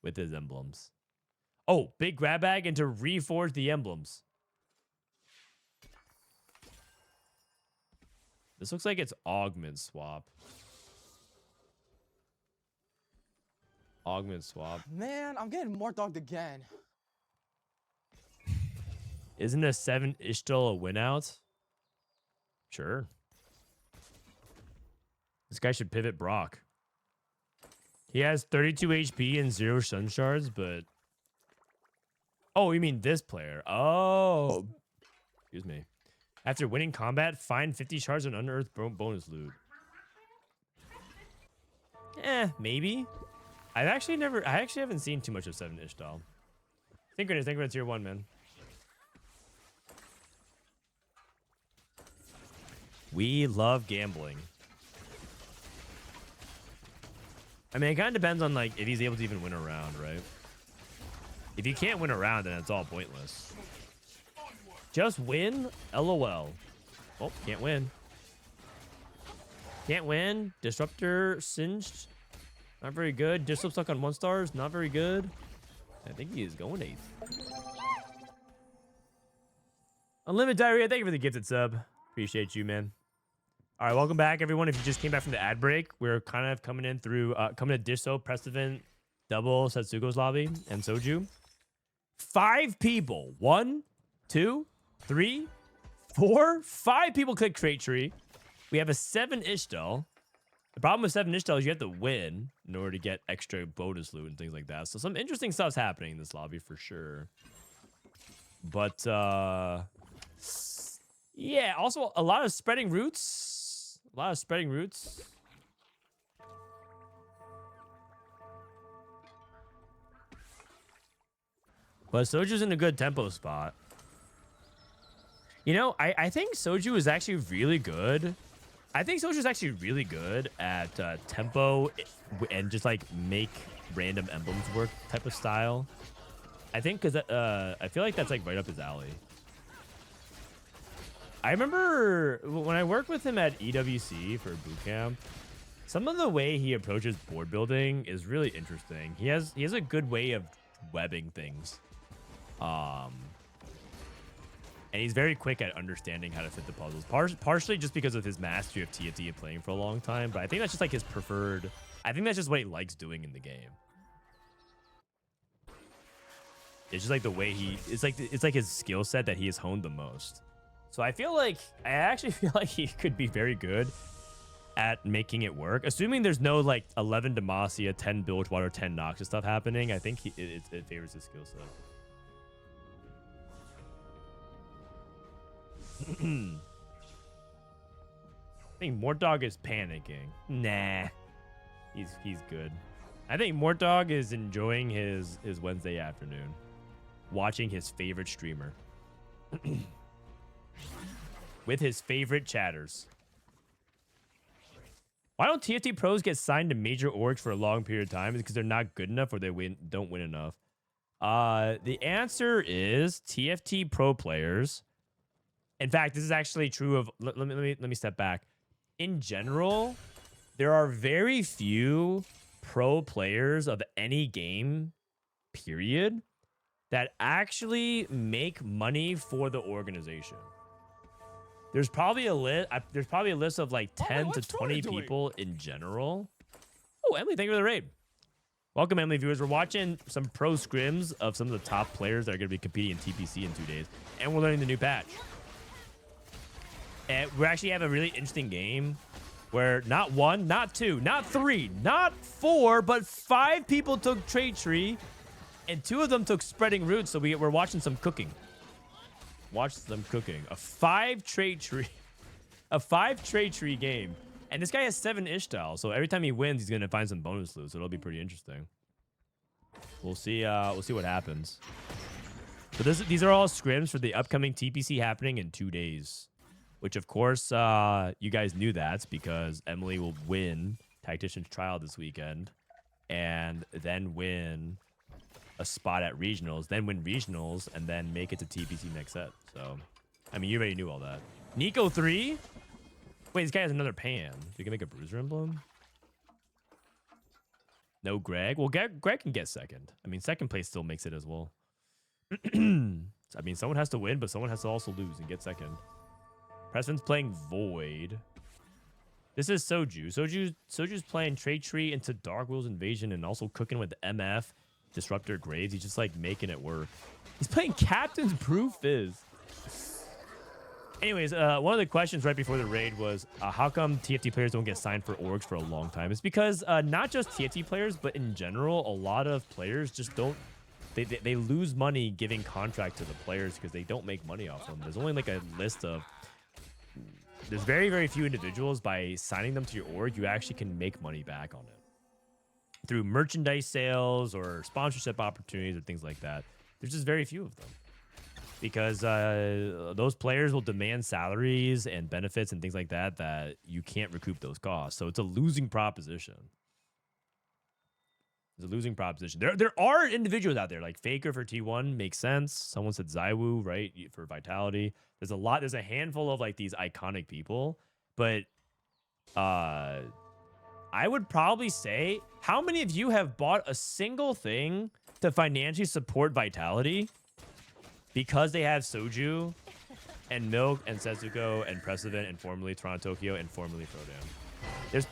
with his emblems. Oh, big grab bag and to reforge the emblems. This looks like it's Augment swap. Augment swap. Man, I'm getting more dogged again. Isn't a 7 Ishtal a win out? Sure. This guy should pivot Brock. He has 32 HP and 0 Sun Shards, but... Oh, you mean this player? Oh. Excuse me. After winning combat, find 50 shards and unearthed bonus loot. Maybe. I actually haven't seen too much of 7 Ishtal. Synchronous tier 1, man. We love gambling. I mean, it kind of depends on, like, if he's able to even win a round, right? If he can't win a round, then it's all pointless. Just win? LOL. Oh, can't win. Can't win. Disruptor singed. Not very good. Dishsoap stuck on 1 stars. Not very good. I think he is going 8th. Unlimited Diarrhea, thank you for the gifted sub. Appreciate you, man. All right, welcome back, everyone. If you just came back from the ad break, we're kind of coming in through, coming to Dishsoap, Prestivent, double Setsuko's lobby, and Soju. 5 people. 1, 2, 3, 4, 5 people click Trait Tree. We have a 7 Ishtal. The problem with 7 Ishtal is you have to win in order to get extra bonus loot and things like that. So some interesting stuff's happening in this lobby for sure. But, yeah, also a lot of spreading roots. A lot of spreading roots. But Soju's in a good tempo spot. You know, I think Soju is actually really good. I think Soju's actually really good at tempo and just like make random emblems work type of style. I think because I feel like that's like right up his alley. I remember when I worked with him at EWC for bootcamp, some of the way he approaches board building is really interesting. He has a good way of webbing things. And he's very quick at understanding how to fit the puzzles. Partially just because of his mastery of TFT and playing for a long time, but I think that's just like his preferred. I think that's just what he likes doing in the game. It's just like the way it's like his skill set that he has honed the most. So I actually feel like he could be very good at making it work. Assuming there's no like 11 Demacia, 10 Bilgewater, 10 Noxus stuff happening, I think it favors his skill set. I think Mortdog is panicking. Nah. He's good. I think Mortdog is enjoying his Wednesday afternoon. Watching his favorite streamer. With his favorite chatters. Why don't TFT pros get signed to major orgs for a long period of time? Is it because they're not good enough or they don't win enough? The answer is TFT pro players. In fact, this is actually true of... Let me step back. in general, there are very few pro players of any game, period, that actually make money for the organization. There's probably a list of like 10 to 20 people in general. Oh, Emily, thank you for the raid. Welcome, Emily viewers. We're watching some pro scrims of some of the top players that are going to be competing in TPC in 2 days, and we're learning the new patch. And we actually have a really interesting game where not 1, not 2, not 3, not 4, but 5 people took Trade Tree, and 2 of them took Spreading Roots. So we're watching some cooking. Watch them cooking. A 5 Trade Tree, a 5 Trade Tree game. And this guy has 7 Ishtal, so every time he wins, he's gonna find some bonus loot. So it'll be pretty interesting. We'll see. We'll see what happens. So these are all scrims for the upcoming TPC happening in 2 days, which of course you guys knew that because Emily will win Tactician's Trial this weekend, and then win a spot at regionals, then win regionals, and then make it to TPC next set. So, I mean, you already knew all that. Nico 3. Wait, this guy has another pan. You can make a Bruiser Emblem? No Greg? Well, Greg can get second. I mean, second place still makes it as well. I mean, someone has to win, but someone has to also lose and get second. Prestivent's playing Void. This is Soju. Soju's playing Trade Tree into Dark Will's Invasion and also cooking with MF, Disruptor Graves. He's just like making it work. He's playing Captain's Brew Fizz. Anyways, one of the questions right before the raid was, how come TFT players don't get signed for orgs for a long time? It's because not just TFT players, but in general, a lot of players just don't, they lose money giving contract to the players because they don't make money off them. There's only like a list of, there's very, very few individuals by signing them to your org, you actually can make money back on it. Through merchandise sales or sponsorship opportunities or things like that. There's just very few of them. Because those players will demand salaries and benefits and things like that that you can't recoup those costs. So it's a losing proposition. It's a losing proposition. There are individuals out there like Faker for T1 makes sense. Someone said Zywoo, right, for Vitality. There's a handful of like these iconic people, but I would probably say, how many of you have bought a single thing to financially support Vitality? Because they have Soju and Milk and Setsuko and Prestivent and formerly Toronto Tokyo and formerly Frodan. There's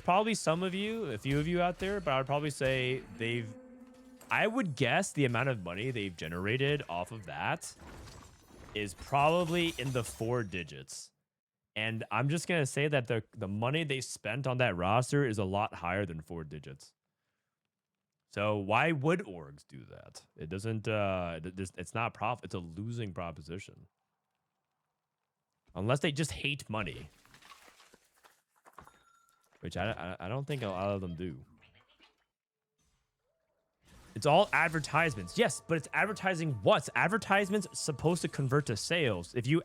probably some of you, a few of you out there, but I would probably say I would guess the amount of money they've generated off of that is probably in the 4 digits. And I'm just going to say that the money they spent on that roster is a lot higher than 4 digits. So why would orgs do that? It doesn't, it's not profit. It's a losing proposition. Unless they just hate money. Which I don't think a lot of them do. It's all advertisements. Yes, but it's advertising what? Advertisements supposed to convert to sales. If you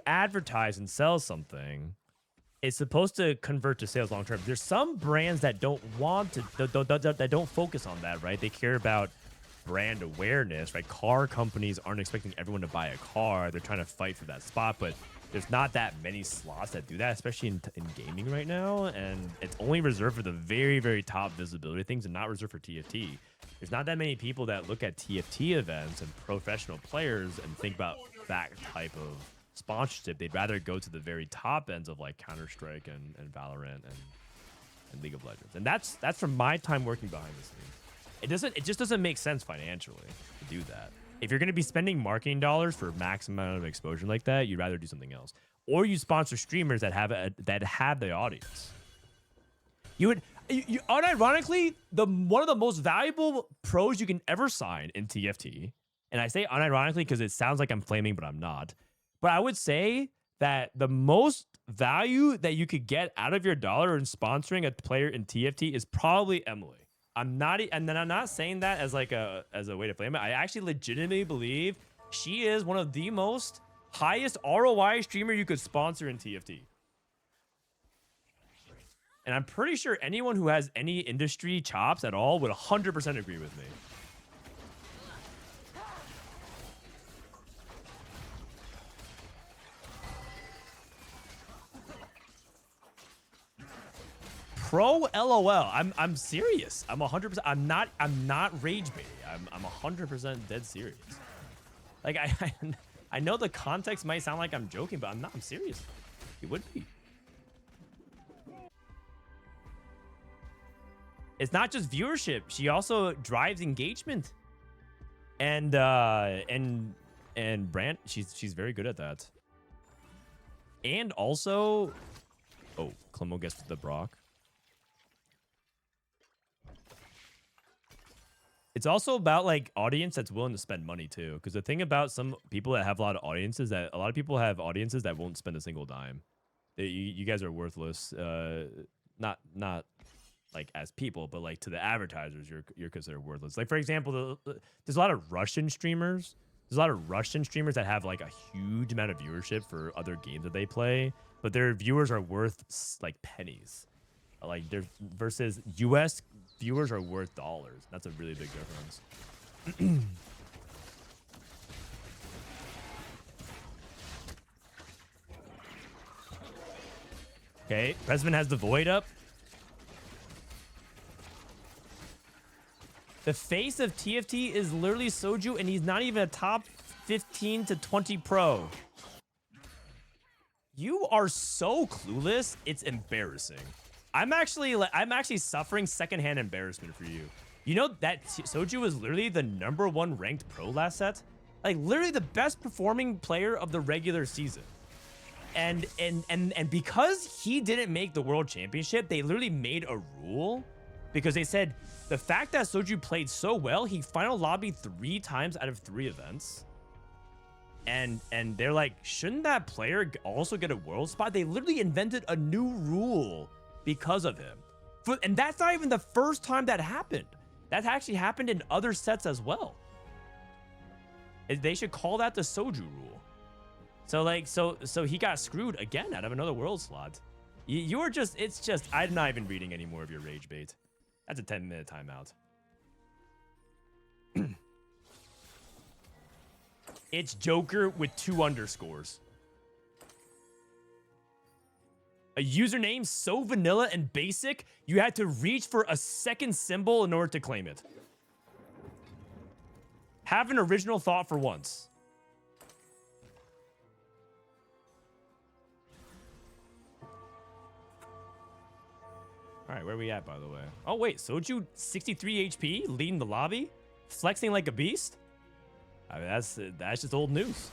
advertise and sell something, it's supposed to convert to sales long term. There's some brands that don't want to, that don't focus on that, right? They care about brand awareness, right? Car companies aren't expecting everyone to buy a car. They're trying to fight for that spot, but there's not that many slots that do that, especially in gaming right now. And it's only reserved for the very, very top visibility things and not reserved for TFT. There's not that many people that look at TFT events and professional players and think about that type of sponsorship. They'd rather go to the very top ends of like Counter-Strike and Valorant and League of Legends. And that's from my time working behind the scenes. It just doesn't make sense financially to do that. If you're going to be spending marketing dollars for maximum amount of exposure like that, you'd rather do something else. Or you sponsor streamers that have the audience. Unironically, one of the most valuable pros you can ever sign in TFT, and I say unironically because it sounds like I'm flaming, but I'm not. But I would say that the most value that you could get out of your dollar in sponsoring a player in TFT is probably Emily. I'm not saying that as like as a way to flame it. I actually legitimately believe she is one of the most highest ROI streamer you could sponsor in TFT. And I'm pretty sure anyone who has any industry chops at all would 100% agree with me. Pro LOL. I'm serious. I'm 100%. I'm not rage baiting. I'm 100% dead serious. Like I know the context might sound like I'm joking, but I'm not. I'm serious. It would be. It's not just viewership. She also drives engagement. And Brand, she's very good at that. And also, oh, Clemou gets the Brock. It's also about like audience that's willing to spend money too. Because the thing about some people that have a lot of audiences, that a lot of people have audiences that won't spend a single dime. You guys are worthless. Not like as people, but like to the advertisers, you're considered worthless. Like for example, there's a lot of Russian streamers. There's a lot of Russian streamers that have like a huge amount of viewership for other games that they play, but their viewers are worth like pennies. Like their versus US viewers are worth dollars. That's a really big difference. Okay, Prestivent has the Void up. The face of TFT is literally Soju, and he's not even a top 15 to 20 pro. You are so clueless. It's embarrassing. I'm actually suffering secondhand embarrassment for you. You know that Soju was literally the #1 ranked pro last set, like literally the best performing player of the regular season. And because he didn't make the world championship, they literally made a rule because they said the fact that Soju played so well, he final lobbied 3 times out of 3 events. And they're like, shouldn't that player also get a world spot? They literally invented a new rule because of him. And that's not even the first time that happened. That's actually happened in other sets as well. They should call that the Soju rule. So like, so he got screwed again out of another world slot. You're just, it's just, I'm not even reading any more of your rage bait. That's a 10-minute timeout. It's Joker with 2 underscores. A username so vanilla and basic, you had to reach for a second symbol in order to claim it. Have an original thought for once. All right, where are we at, by the way? Oh, wait, Soju, 63 HP, leading the lobby, flexing like a beast? I mean, that's just old news.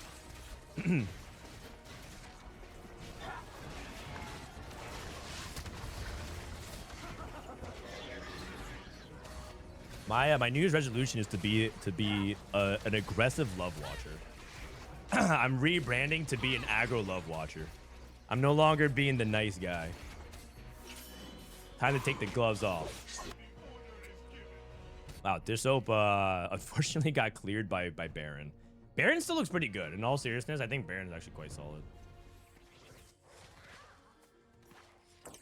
My New Year's resolution is to be an aggressive love watcher. I'm rebranding to be an aggro love watcher. I'm no longer being the nice guy. Time to take the gloves off. Wow, Dishsoap unfortunately got cleared by Baron. Baron still looks pretty good. In all seriousness, I think Baron is actually quite solid.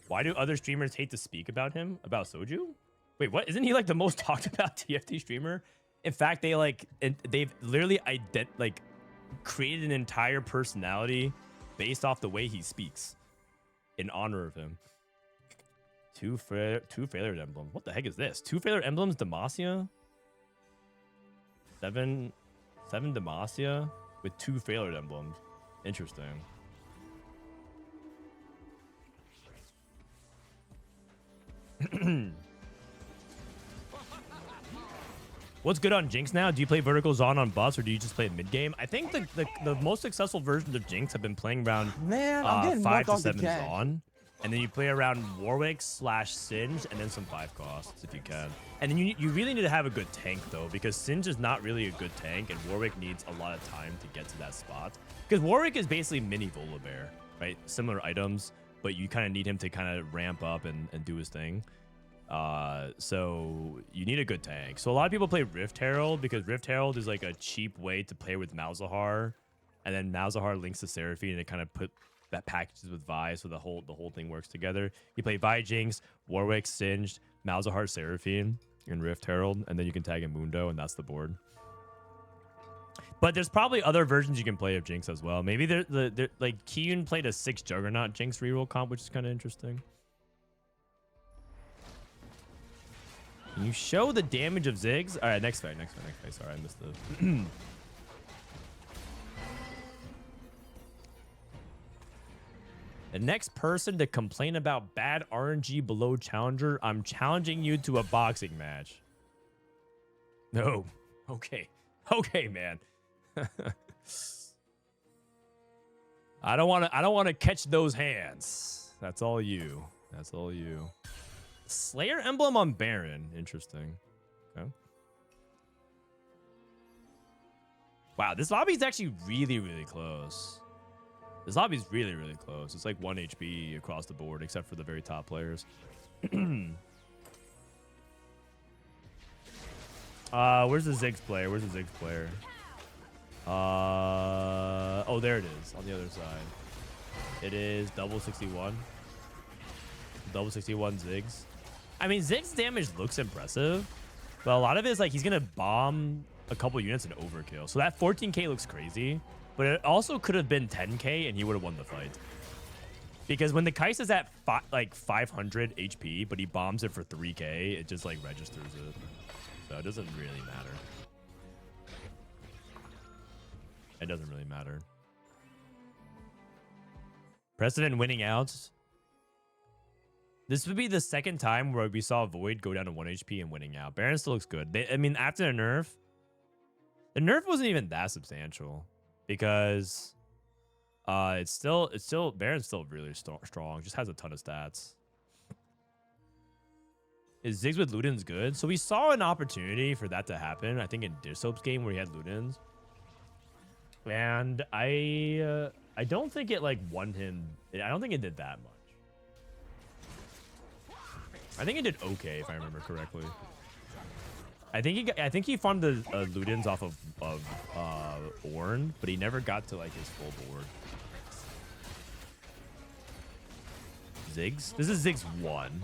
Why do other streamers hate to speak about him? About Soju? Wait, what? Isn't he like the most talked about TFT streamer? In fact, they've literally created an entire personality based off the way he speaks in honor of him. Two failure emblems. What the heck is this? 2 failure emblems, Demacia? 7 Demacia with 2 failure emblems. Interesting. What's good on Jinx now? Do you play vertical Zon on buffs or do you just play mid game? I think the most successful versions of Jinx have been playing around 5 to 7 Zon. And then you play around Warwick / Singe and then some 5 costs if you can. And then you really need to have a good tank though, because Singe is not really a good tank and Warwick needs a lot of time to get to that spot. Because Warwick is basically mini Volibear, right? Similar items, but you kind of need him to kind of ramp up and do his thing. So you need a good tank. So a lot of people play Rift Herald because Rift Herald is like a cheap way to play with Malzahar. And then Malzahar links to Seraphine and it kind of put that packages with Vi, so the whole thing works together. You play Vi, Jinx, Warwick, Singed, Malzahar, Seraphine, and Rift Herald, and then you can tag in Mundo, and that's the board. But there's probably other versions you can play of Jinx as well. Maybe like Kiyoon played a 6 Juggernaut Jinx reroll comp, which is kind of interesting. Can you show the damage of Ziggs? All right, next fight. Sorry, I missed the... The next person to complain about bad RNG below Challenger, I'm challenging you to a boxing match. No. Okay. Okay, man. I don't want to catch those hands. That's all you. That's all you. Slayer emblem on Baron. Interesting. Okay. Wow, this lobby is actually really, really close. This lobby is really, really close. It's like 1 HP across the board, except for the very top players. Where's the Ziggs player? Where's the Ziggs player? Oh, there it is on the other side. It is double 61. Double 61 Ziggs. I mean, Ziggs' damage looks impressive, but a lot of it is like he's gonna bomb a couple units and overkill. So that 14k looks crazy. But it also could have been 10k and he would have won the fight. Because when the Kais is at like 500 HP, but he bombs it for 3k, it just like registers it. So it doesn't really matter. It doesn't really matter. Prestivent winning out. This would be the second time where we saw Void go down to 1 HP and winning out. Baron still looks good. I mean, after the nerf wasn't even that substantial. Because it's still Baron's still really strong. Just has a ton of stats. Is Ziggs with Ludens good? So we saw an opportunity for that to happen. I think in Dishsoap's game where he had Ludens, and I don't think it like won him. I don't think it did that much. I think it did okay if I remember correctly. I think he farmed the Ludens off of Ornn, but he never got to like his full board. Ziggs? This is Ziggs 1.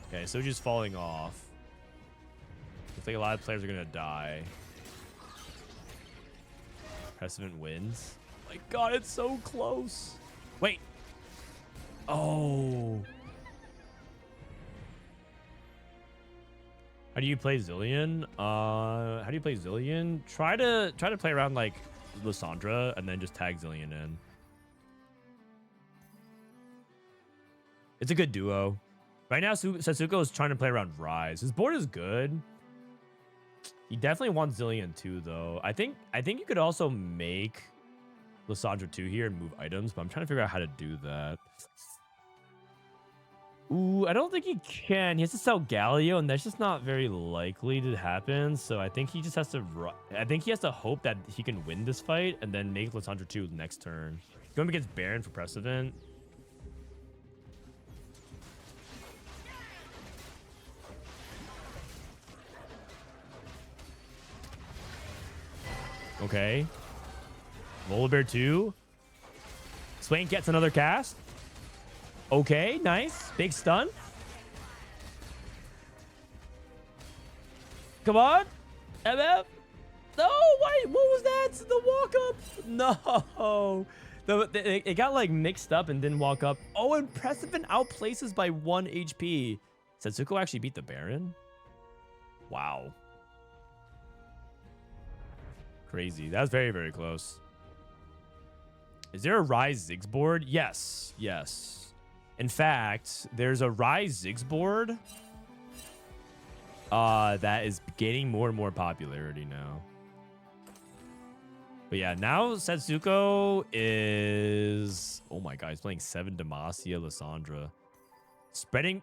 Okay, so just falling off. Looks like a lot of players are gonna die. Prestivent wins. Oh my god, it's so close. Wait. Oh. How do you play Zilean? Try to play around like Lysandra and then just tag Zilean in. It's a good duo. Right now, Setsuko is trying to play around Rise. His board is good. He definitely wants Zilean too, though. I think you could also make Lysandra 2 here and move items, but I'm trying to figure out how to do that. Ooh, I don't think he can. He has to sell Galio, and that's just not very likely to happen. So I think he just has to. I think he has to hope that he can win this fight and then make Lysandra 2 next turn. Going against Baron for Prestivent. Okay. Volibear 2. Swain gets another cast. Okay, nice. Big stun. Come on. MF. No, why? What was that? The walk up. No. It got like mixed up and didn't walk up. Oh, and Prestivent outplaces by 1 HP. Setsuko actually beat the Baron? Wow. Crazy. That was very, very close. Is there a Rise Ziggs board? Yes. Yes. In fact, there's a Rise Ziggs board that is gaining more and more popularity now. But yeah, now Setsuko is... Oh my god, he's playing 7 Demacia, Lysandra. Spreading...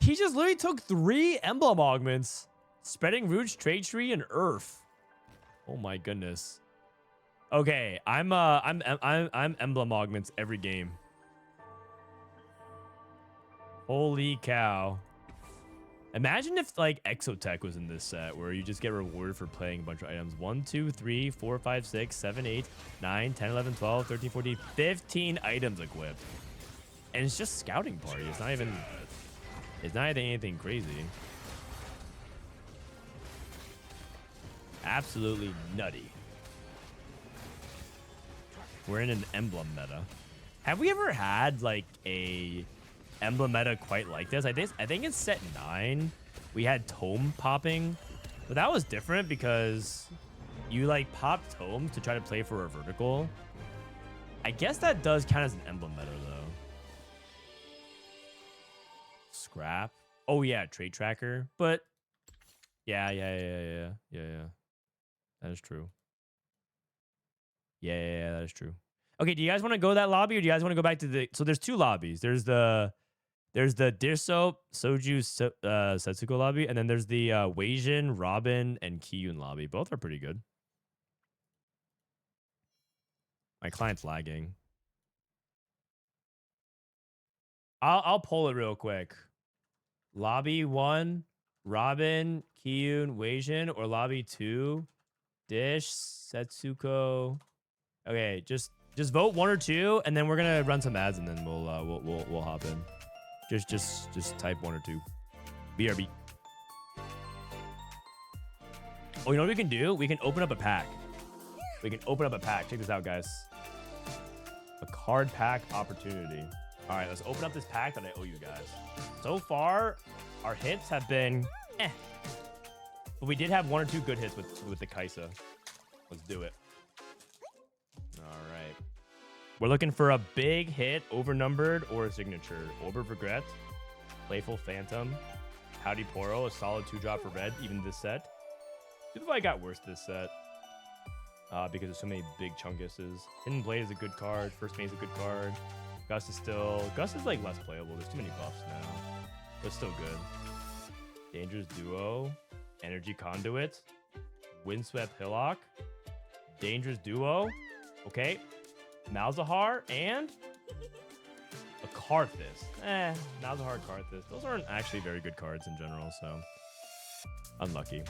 He just literally took 3 emblem augments. Spreading Roots, Trade Tree, and Earth. Oh my goodness. Okay, I'm emblem augments every game. Holy cow. Imagine if like Exotech was in this set where you just get rewarded for playing a bunch of items. 1, 2, 3, 4, 5, 6, 7, 8, 9, 10, 11, 12, 13, 14, 15 items equipped. And it's just scouting party. It's not even anything crazy. Absolutely nutty. We're in an emblem meta. Have we ever had like a emblem meta quite like this. I think in set 9 we had tome popping, but that was different because you like pop tomes to try to play for a vertical. I guess that does count as an emblem meta though. Scrap. Oh yeah, trade tracker. But yeah. That is true. Yeah, that is true. Okay, do you guys want to go that lobby or do you guys want to go back to the... So there's 2 lobbies. There's the Dishsoap, Soju, Setsuko lobby, and then there's the Wasian, Robin, and Kiyoon lobby. Both are pretty good. My client's lagging. I'll pull it real quick. Lobby 1, Robin, Kiyoon, Wasian, or lobby 2, Dish, Setsuko. Okay, just vote 1 or 2, and then we're gonna run some ads, and then we'll hop in. Just type 1 or 2. BRB. Oh, you know what we can do? We can open up a pack. Check this out, guys. A card pack opportunity. All right, let's open up this pack that I owe you guys. So far, our hits have been but we did have 1 or 2 good hits with the Kaisa. Let's do it. All right. We're looking for a big hit, overnumbered, or a signature. Orb of Regret, Playful Phantom, Howdy Poro, a solid 2-drop for red, even this set. If I got worse this set. Because there's so many big chunguses. Hidden Blade is a good card. First Mate is a good card. Gus is like less playable. There's too many buffs now. But still good. Dangerous Duo. Energy Conduit. Windswept Hillock. Dangerous Duo. Okay. Malzahar and a Karthus. Malzahar, Karthus. Those aren't actually very good cards in general, so unlucky.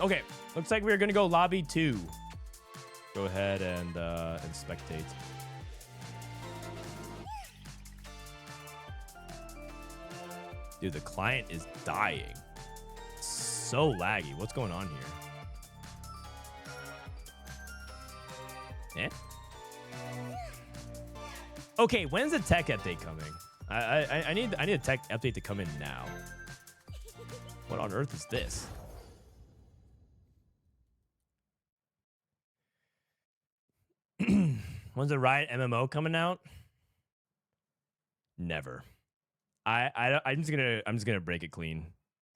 Okay, looks like we're gonna go lobby 2. Go ahead and spectate. Dude, the client is dying. So laggy. What's going on here? Okay, when's the tech update coming? I need a tech update to come in now. What on earth is this? When's the Riot MMO coming out? Never. I'm just gonna break it clean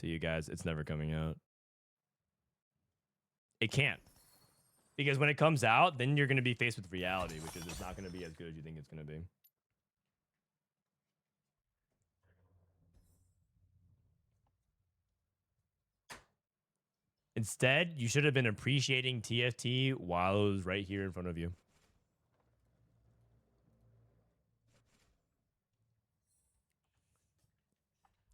to you guys. It's never coming out. It can't. Because when it comes out, then you're gonna be faced with reality, which is it's not gonna be as good as you think it's gonna be. Instead, you should have been appreciating TFT while it was right here in front of you.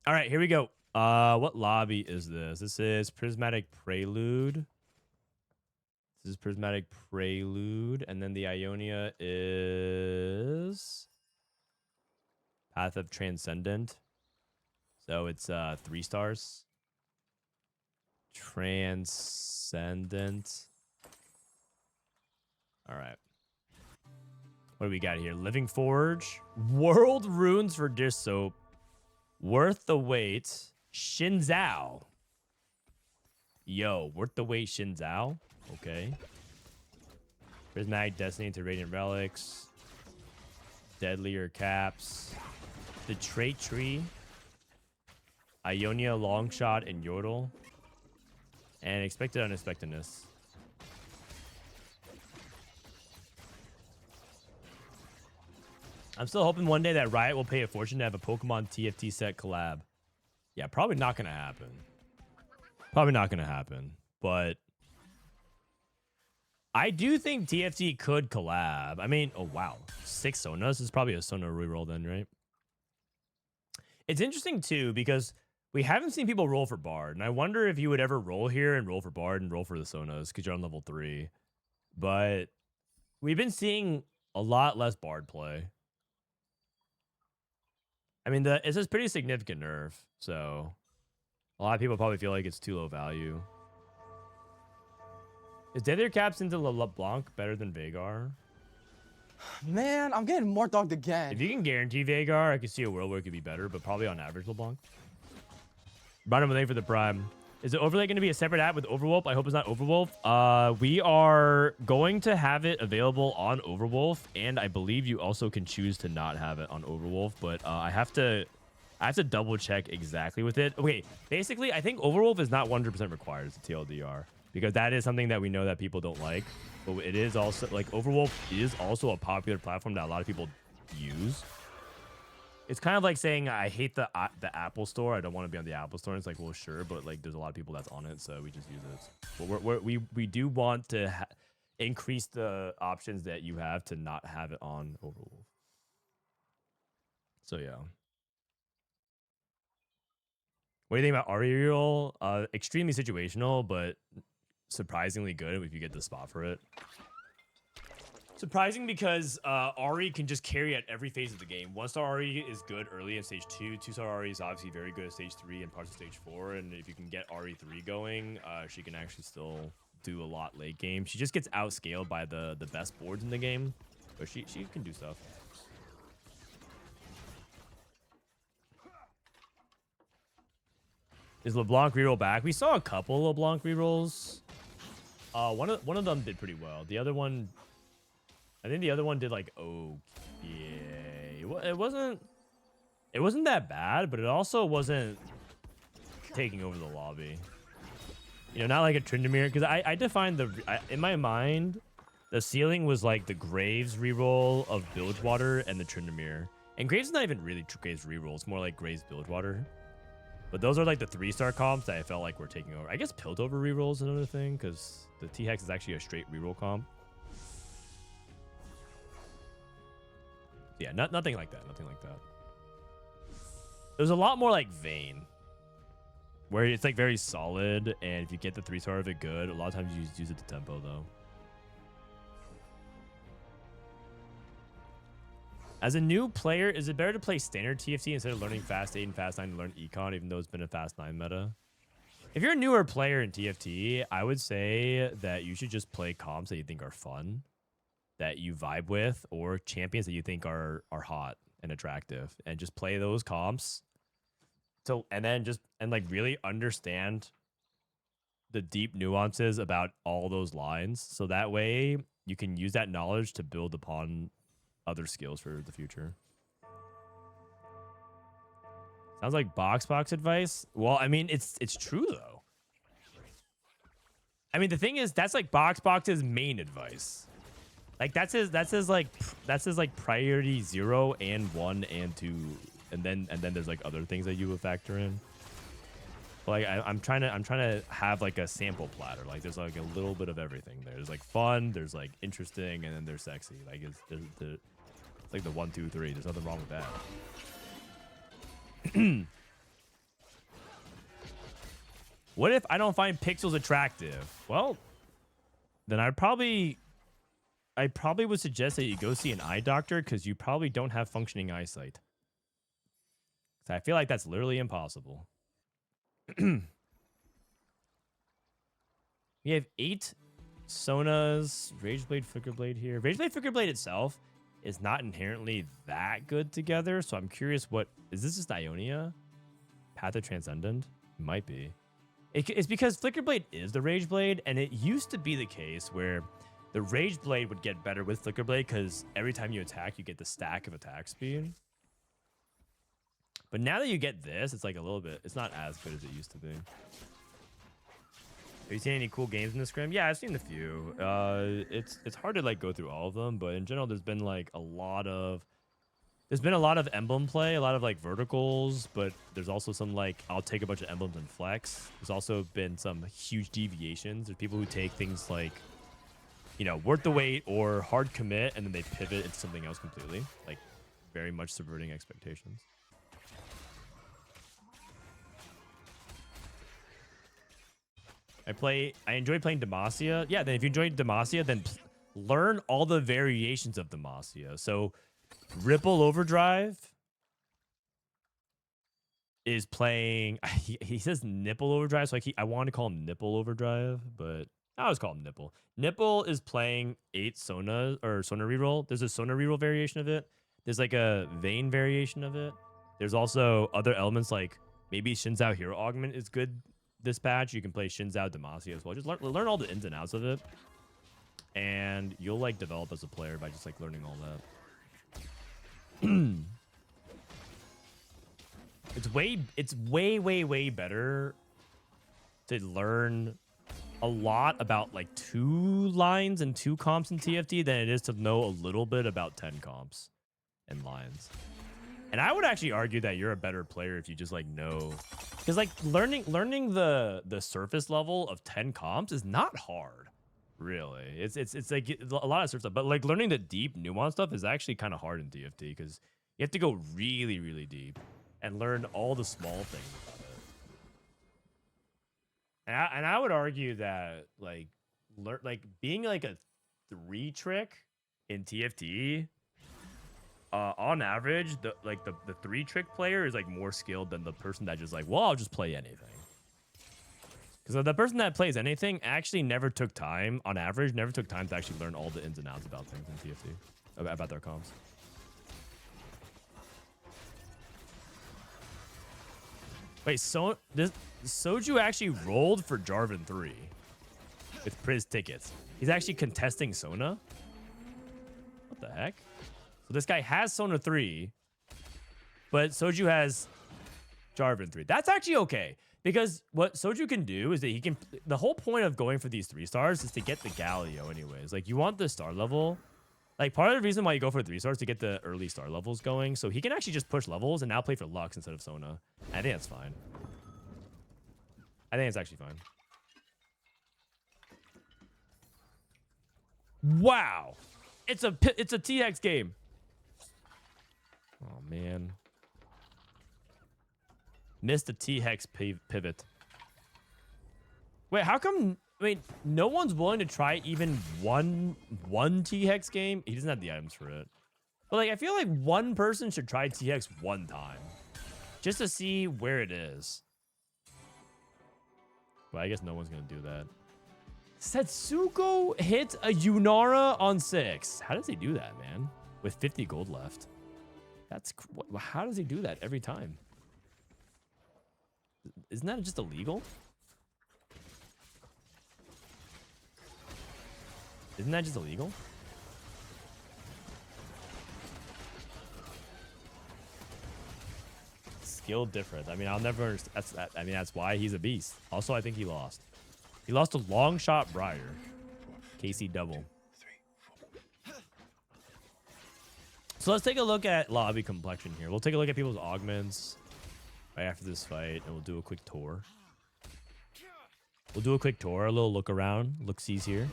All right, here we go. What lobby is this? This is Prismatic Prelude. This is Prismatic Prelude. And then the Ionia is Path of Transcendent. So it's 3 stars. Transcendent. All right. What do we got here? Living Forge. World Runes for Dishsoap. Worth the wait. Shinzao. Yo, worth the wait, Shinzao. Okay. Prismatic Destiny to Radiant Relics. Deadlier Caps. The Trait Tree. Ionia Longshot and Yordle. And Expected Unexpectedness. I'm still hoping one day that Riot will pay a fortune to have a Pokemon TFT set collab. Yeah, probably not going to happen. Probably not going to happen. But I do think TFT could collab. I mean, oh, wow. 6 Sonas. This is probably a Sona reroll then, right? It's interesting, too, because we haven't seen people roll for Bard. And I wonder if you would ever roll here and roll for Bard and roll for the Sonas because you're on level 3. But we've been seeing a lot less Bard play. I mean, it's a pretty significant nerf, so a lot of people probably feel like it's too low value. Is Deadlier Caps into LeBlanc better than Vagar? Man, I'm getting more dogged again. If you can guarantee Vagar, I could see a world where it could be better, but probably on average, LeBlanc. Bottom of the lane for the Prime. Is the overlay going to be a separate app with Overwolf? I hope it's not Overwolf. We are going to have it available on Overwolf, and I believe you also can choose to not have it on Overwolf, but I have to double check exactly with it. Okay, basically, I think Overwolf is not 100% required as a TLDR, because that is something that we know that people don't like, but it is also, like, Overwolf is also a popular platform that a lot of people use. It's kind of like saying I hate the Apple Store. I don't want to be on the Apple Store. And it's like, well, sure, but like there's a lot of people that's on it, so we just use it. But we do want to increase the options that you have to not have it on Overwolf. So yeah. What do you think about Ariel? Extremely situational, but surprisingly good if you get the spot for it. Surprising because Ari can just carry at every phase of the game. 1-star Ari is good early in stage 2. 2-star Ari is obviously very good at stage 3 and parts of stage 4. And if you can get Ari 3 going, she can actually still do a lot late game. She just gets outscaled by the best boards in the game, but she can do stuff. Is LeBlanc reroll back? We saw a couple LeBlanc rerolls. One of them did pretty well. The other one, I think the other one did like okay. It wasn't that bad, but it also wasn't taking over the lobby. You know, not like a Tryndamere, because I defined in my mind, the ceiling was like the Graves reroll of Bilgewater and the Tryndamere. And Graves is not even really Graves reroll. It's more like Graves Bilgewater. But those are like the 3-star comps that I felt like were taking over. I guess Piltover reroll is another thing, because the T-Hex is actually a straight reroll comp. Yeah, nothing like that. Nothing like that. There's a lot more like Vayne, where it's like very solid, and if you get the 3-star of it good, a lot of times you use it to tempo though. As a new player, is it better to play standard TFT instead of learning Fast 8 and Fast 9 to learn Econ, even though it's been a Fast 9 meta? If you're a newer player in TFT, I would say that you should just play comps that you think are fun, that you vibe with, or champions that you think are hot and attractive, and just play those comps. So, and like really understand the deep nuances about all those lines. So that way you can use that knowledge to build upon other skills for the future. Sounds like box advice. Well, I mean, it's true though. I mean, the thing is, that's like Box's main advice. Like that's his like priority 0 and 1 and 2, and then there's like other things that you would factor in. Like I'm trying to have like a sample platter. Like there's like a little bit of everything there. There's like fun, there's like interesting, and then there's sexy. Like it's like the 1, 2, 3. There's nothing wrong with that. What if I don't find pixels attractive? Well, then I probably would suggest that you go see an eye doctor, because you probably don't have functioning eyesight. So I feel like that's literally impossible. We have 8 Sonas, Rageblade, Flickerblade here. Rageblade, Flickerblade itself is not inherently that good together, so I'm curious, what is this? Just Ionia? Path of Transcendent? It might be. It's because Flickerblade is the Rageblade, and it used to be the case where the Rageblade would get better with Flickerblade because every time you attack, you get the stack of attack speed. But now that you get this, it's like a little bit, it's not as good as it used to be. Have you seen any cool games in the Scrim? Yeah, I've seen a few. It's hard to like go through all of them, but in general, there's been like a lot of emblem play, a lot of like verticals, but there's also some like I'll take a bunch of emblems and flex. There's also been some huge deviations. There's people who take things like, you know, worth the wait or hard commit, and then they pivot into something else completely, like very much subverting expectations. I enjoy playing Demacia. Yeah, then if you enjoy Demacia, then learn all the variations of Demacia. So Ripple Overdrive is playing, he says Nipple Overdrive, so I want to call him Nipple Overdrive, but I always call him Nipple. Nipple is playing 8 Sona or Sona reroll. There's a Sona reroll variation of it. There's like a Vayne variation of it. There's also other elements like maybe Shinzao Hero Augment is good this patch. You can play Shinzao Demacia as well. Just learn all the ins and outs of it. And you'll like develop as a player by just like learning all that. It's way better to learn a lot about like 2 lines and 2 comps in TFT than it is to know a little bit about 10 comps and lines. And I would actually argue that you're a better player if you just like know, because like learning the surface level of 10 comps is not hard, really. It's like a lot of surface stuff, but like learning the deep nuance stuff is actually kind of hard in TFT because you have to go really deep and learn all the small things about it. And I would argue that like being like a 3 trick in TFT, on average, the 3 trick player is like more skilled than the person that just like, well, I'll just play anything. Because the person that plays anything actually never took time, on average, never took time to actually learn all the ins and outs about things in TFT, about their comps. Wait, so this Soju actually rolled for Jarvan 3 with Priz tickets. He's actually contesting Sona? What the heck? So this guy has Sona 3, but Soju has Jarvan 3. That's actually okay. Because what Soju can do is that he can... The whole point of going for these 3 stars is to get the Galio anyways. Like, you want the star level. Like, part of the reason why you go for 3 stars is to get the early star levels going. So he can actually just push levels and now play for Lux instead of Sona. I think that's fine. I think it's actually fine. Wow. It's a TX game. Oh, man. Missed the T-Hex pivot. Wait, how come... Wait, no one's willing to try even one T-Hex game? He doesn't have the items for it. But, like, I feel like one person should try T-Hex one time. Just to see where it is. Well, I guess no one's going to do that. Setsuko hit a Yunara on 6. How does he do that, man? With 50 gold left. How does he do that every time? Isn't that just illegal? Isn't that just illegal? Skill difference. I mean, I'll never understand. I mean, that's why he's a beast. Also, I think he lost. He lost a long shot Briar. KC double. So let's take a look at lobby complexion here. We'll take a look at people's augments right after this fight, and we'll do a quick tour. We'll do a quick tour, a little look around, look-sees here.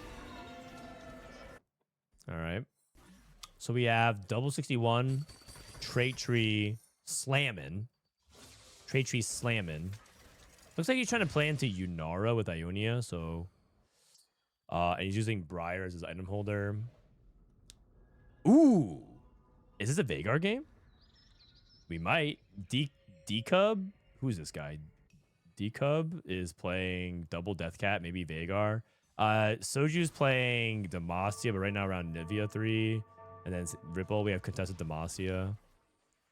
All right. So we have double 61, trait tree slamming. Trait tree slamming. Looks like he's trying to play into Yunara with Ionia, so... and he's using Briar as his item holder. Ooh! Is this a Veigar game? We might. D-Cub? Who's this guy? D-Cub is playing double Deathcat, maybe Veigar. Soju's playing Demacia, but right now around Nivea 3. And then Ripple, we have contested Demacia.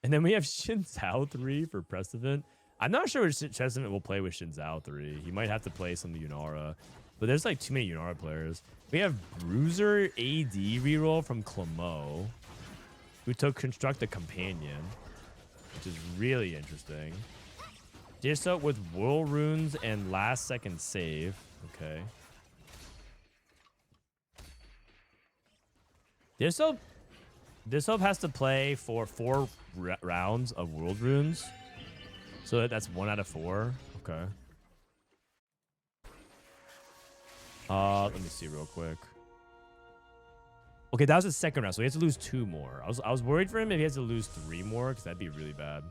And then we have Shinzao 3 for Prestivent. I'm not sure which Prestivent will play with Shinzao 3. He might have to play some Yunara. But there's like too many Yunara players. We have Bruiser AD reroll from Clemou, who took Construct a Companion, which is really interesting. Dishsoap with Whirl Runes and last second save. Okay. Dishsoap has to play for 4 rounds of World Runes. So that's 1 out of 4. Okay. Let me see real quick. Okay, that was his second round, so he has to lose 2 more. I was worried for him if he has to lose 3 more, because that'd be really bad.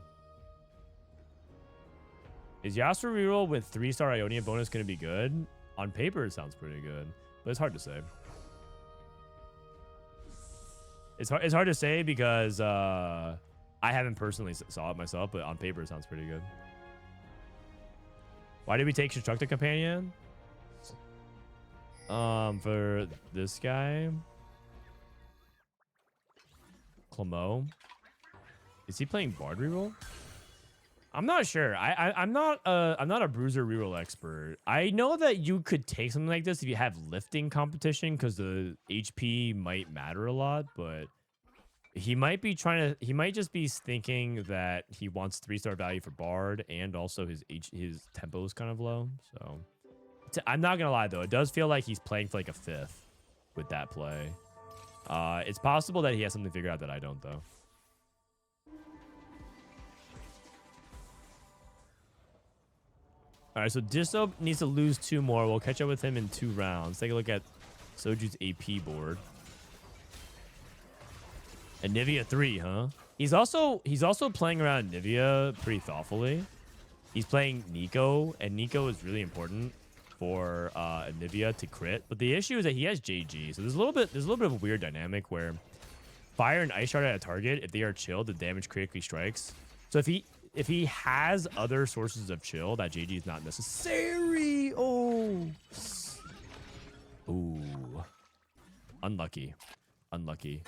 Is Yasuo reroll with 3-star Ionia bonus going to be good? On paper, it sounds pretty good, but it's hard to say. It's hard to say because I haven't personally saw it myself, but on paper, it sounds pretty good. Why did we take Construct a Companion? For this guy, Clemou, is he playing Bard reroll? I'm not sure. I'm not a bruiser reroll expert. I know that you could take something like this if you have lifting competition because the HP might matter a lot, but he might be he might just be thinking that he wants 3-star value for Bard and also his tempo is kind of low. So I'm not gonna lie though, it does feel like he's playing for like a 5th with that play. It's possible that he has something figured out that I don't though. All right, so Dishsoap needs to lose 2 more. We'll catch up with him in 2 rounds. Take a look at Soju's AP board. Anivia 3, huh? He's also playing around Anivia pretty thoughtfully. He's playing Nico, and Nico is really important for Anivia to crit. But the issue is that he has JG, so there's a little bit of a weird dynamic where fire and ice shard at a target, if they are chilled, the damage critically strikes. So if he has other sources of chill, that JG is not necessary. Oh. Ooh. Unlucky. Unlucky.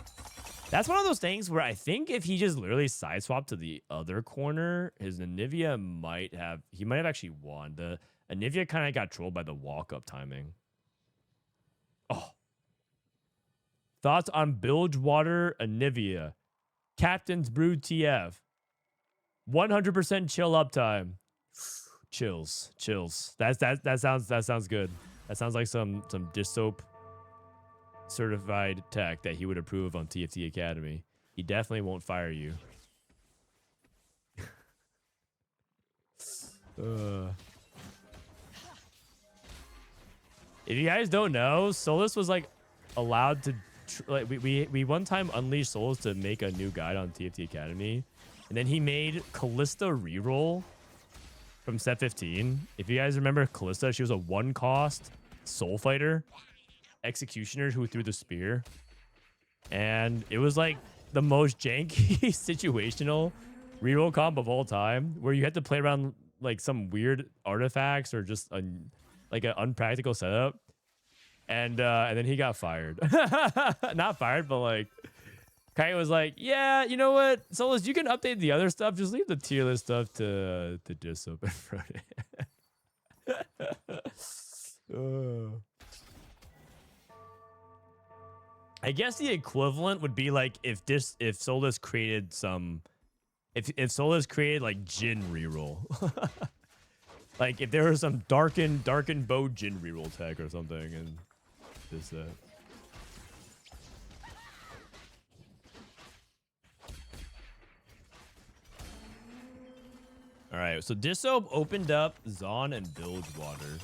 That's one of those things where I think if he just literally side swapped to the other corner, his Anivia might have actually won. The Anivia kind of got trolled by the walk-up timing. Oh. Thoughts on Bilgewater Anivia. Captain's Brew TF. 100% chill uptime. Chills. That sounds good. That sounds like some Dishsoap certified tech that he would approve on TFT Academy. He definitely won't fire you. If you guys don't know, Solus was like allowed to we one time unleashed Solus to make a new guide on TFT Academy. And then he made Callista reroll from set 15. If you guys remember Callista, she was a 1-cost soul fighter executioner who threw the spear. And it was like the most janky situational reroll comp of all time, where you had to play around like some weird artifacts or just like an unpractical setup. And then he got fired. Not fired, but like Kai was like, yeah, you know what, Solus, you can update the other stuff. Just leave the tier list stuff to Dishsoap and Frodan. I guess the equivalent would be like if Solus created if Solus created like Jhin reroll. Like if there was some darkened bow Jhin reroll tech or something and this All right, so Dishsoap opened up Zon and Bilgewater.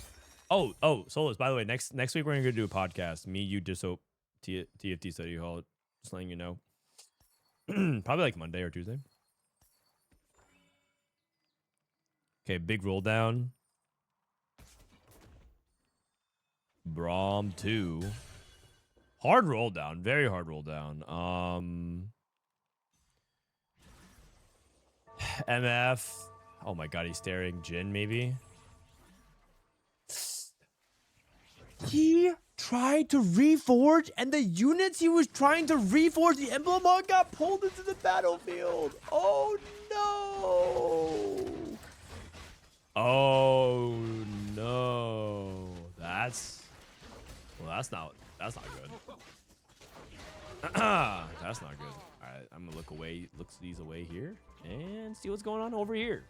Oh, Solus, by the way, next week we're gonna do a podcast. Me, you, Dishsoap, TFT study hall. Just letting you know. Probably like Monday or Tuesday. Okay, big roll down. Braum 2. Hard roll down, very hard roll down. MF. Oh my god, he's staring. Jhin, maybe? He tried to reforge, and the units he was trying to reforge, the emblem on, got pulled into the battlefield. Oh no! Oh no! That's not good. That's not good. All right, I'm gonna look these away here and see what's going on over here.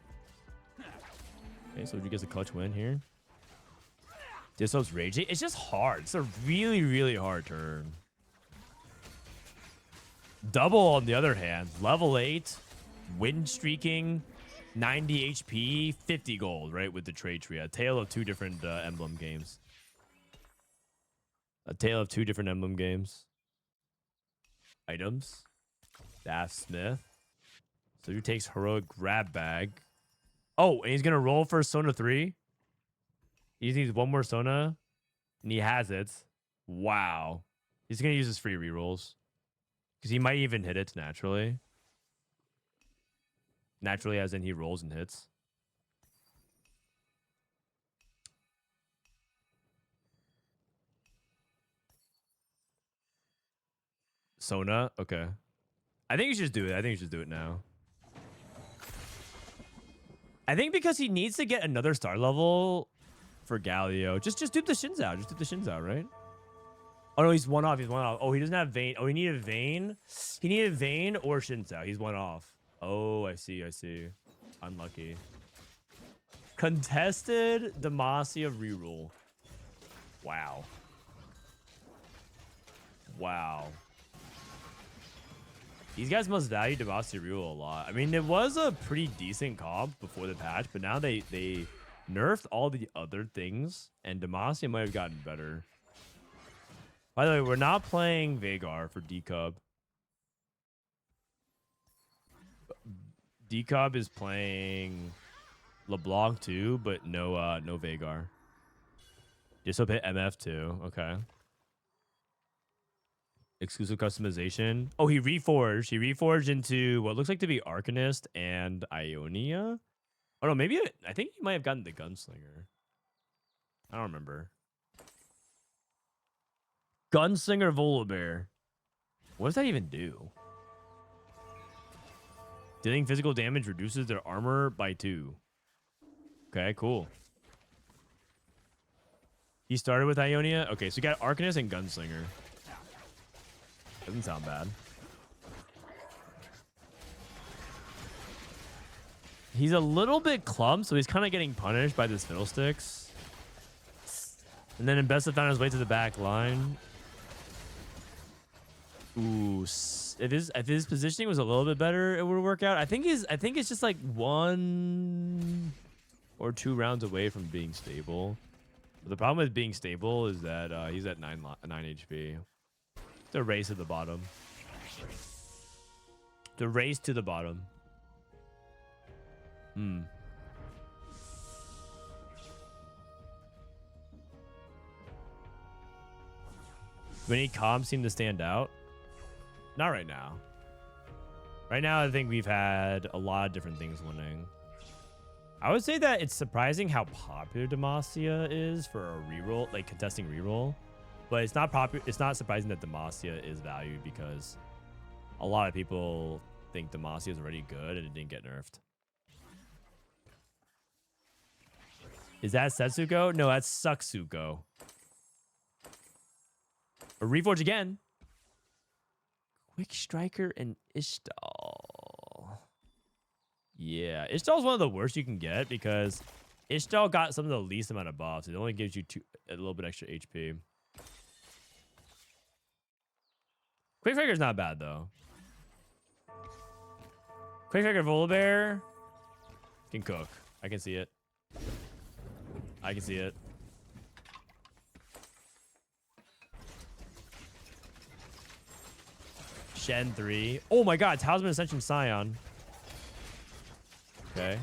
Okay, so you get a clutch win here. Dishsoap's raging. It's just hard. It's a really, really hard turn. Double, on the other hand, level 8, win streaking, 90 HP, 50 gold, right? With the trade tree. A tale of 2 different emblem games. A tale of 2 different emblem games. Items. Daft Smith. So he takes heroic grab bag. Oh, and he's gonna roll for Sona 3. He needs 1 more Sona, and he has it. Wow. He's gonna use his free rerolls because he might even hit it naturally. Naturally, as in he rolls and hits. Sona? Okay. I think you should just do it. I think you should do it now. I think because he needs to get another star level for Galio. Just do the shins out. Just do the shins out, right? Oh, no, he's one off. He's one off. Oh, he doesn't have Vayne. Oh, he needed Vayne. He needed Vayne or shins out. He's one off. Oh, I see. I see. Unlucky. Contested Demacia reroll. Wow. Wow. These guys must value Demacia reroll a lot. I mean, it was a pretty decent comp before the patch, but now they nerfed all the other things, and Demacia might have gotten better. By the way, we're not playing Veigar for D-Cub. D-Cub is playing LeBlanc too, but no Veigar. Dishsoap hit MF too. Okay. Exclusive customization. Oh, he reforged. He reforged into what looks like to be Arcanist and Ionia. Oh no, maybe I think he might have gotten the Gunslinger. I don't remember. Gunslinger Volibear. What does that even do? Dealing physical damage reduces their armor by 2. Okay, cool. He started with Ionia. Okay, so you got Arcanist and Gunslinger. Doesn't sound bad. He's a little bit clumped, so he's kind of getting punished by this Fiddlesticks. And then Imbessa found his way to the back line. Ooh, if his positioning was a little bit better, it would work out. I think it's just like 1 or 2 rounds away from being stable. But the problem with being stable is that he's at 9 HP. The race at the bottom. The race to the bottom. Hmm. Do any comps seem to stand out? Not right now. Right now, I think we've had a lot of different things winning. I would say that it's surprising how popular Demacia is for a reroll, like contesting reroll. But it's not popular. It's not surprising that Demacia is valued because a lot of people think Demacia is already good and it didn't get nerfed. Is that Setsuko? No, that's Sucksuko. A reforge again. Quick Striker and Ishtal. Yeah, Ishtal's one of the worst you can get because Ishtal got some of the least amount of buffs. It only gives you a little bit extra HP. Quick Striker's not bad though. Quick Striker Volibear can cook. I can see it. I can see it. Shen 3. Oh my god, Talisman Ascension Scion. Okay.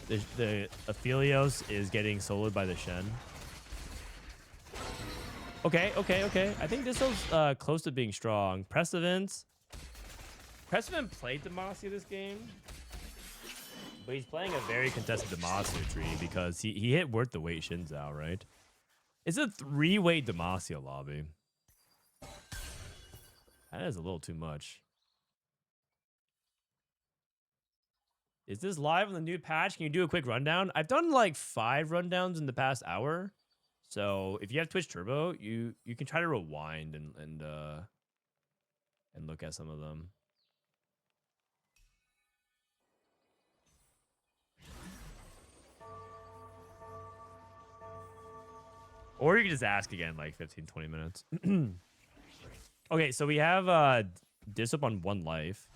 The Aphelios is getting soloed by the Shen. Okay. I think this is close to being strong. Prestivent played Demacia this game. But he's playing a very contested Demacia tree because he hit worth the weight shins out, right? It's a 3-weight Demacia lobby. That is a little too much. Is this live on the new patch? Can you do a quick rundown? I've done like 5 rundowns in the past hour. So if you have Twitch Turbo, you can try to rewind and look at some of them. Or you can just ask again, like 15, 20 minutes. Okay, so we have Dishsoap on 1 life.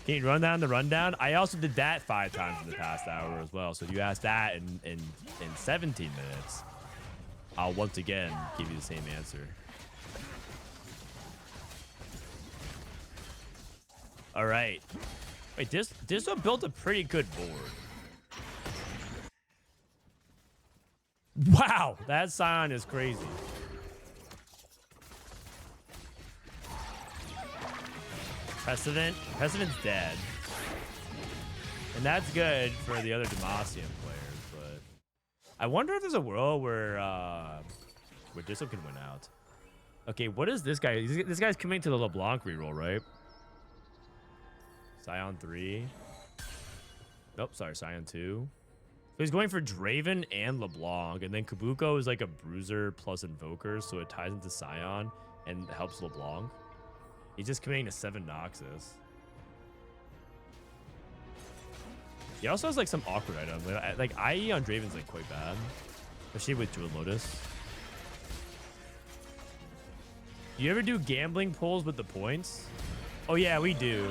Can you run down the rundown? I also did that 5 times in the past hour as well. So if you ask that in 17 minutes, I'll once again give you the same answer. All right. Wait, Dishsoap built a pretty good board. Wow, that Scion is crazy. Prestivent's dead. And that's good for the other Demacian players, but I wonder if there's a world where Dishsoap can win out. Okay, what is this guy? This guy's coming to the LeBlanc reroll, right? Scion 3. Nope, sorry, Scion 2. So he's going for Draven and LeBlanc, and then Kabuko is like a bruiser plus invoker, so it ties into Scion and helps LeBlanc. He's just committing to 7 Noxus. He also has like some awkward items. Like IE on Draven's like quite bad, especially with Jewel Lotus. Do you ever do gambling pulls with the points? Oh yeah, we do.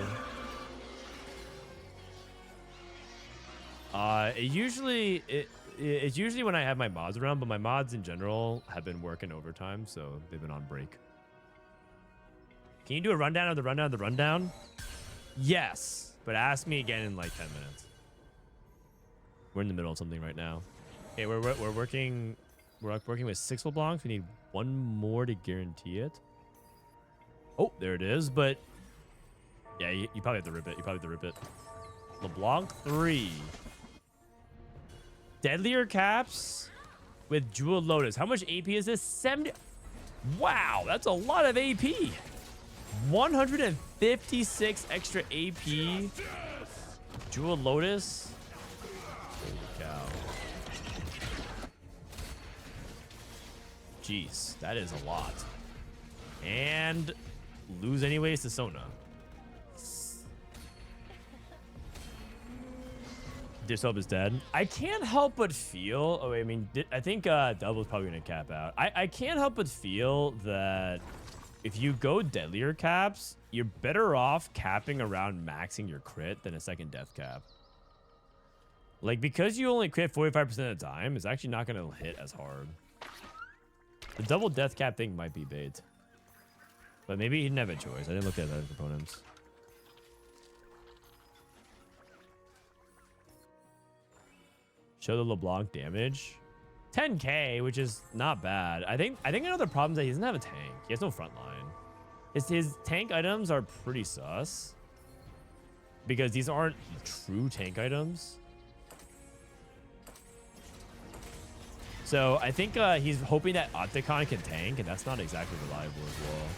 It's usually when I have my mods around, but my mods in general have been working overtime, so they've been on break. Can you do a rundown of the rundown of the rundown? Yes, but ask me again in like 10 minutes. We're in the middle of something right now. Okay, we're working with 6 LeBlancs. We need 1 more to guarantee it. Oh, there it is, but yeah, you probably have to rip it. You probably have to rip it. LeBlanc 3. Deadlier caps with Jewel Lotus. How much AP is this? 70. Wow, that's a lot of AP. 156 extra AP. Jewel Lotus. Holy cow. Jeez, that is a lot. And lose anyways to Sona. Dishsoap is dead. I can't help but feel... Oh, I mean, I think Double's probably going to cap out. I can't help but feel that if you go deadlier caps, you're better off capping around maxing your crit than a second death cap. Like, because you only crit 45% of the time, it's actually not going to hit as hard. The double death cap thing might be bait. But maybe he didn't have a choice. I didn't look at other components. Show the LeBlanc damage. 10k, which is not bad. I think another problem is that he doesn't have a tank. He has no front line. His tank items are pretty sus. Because these aren't true tank items. So I think he's hoping that Opticon can tank, and that's not exactly reliable as well.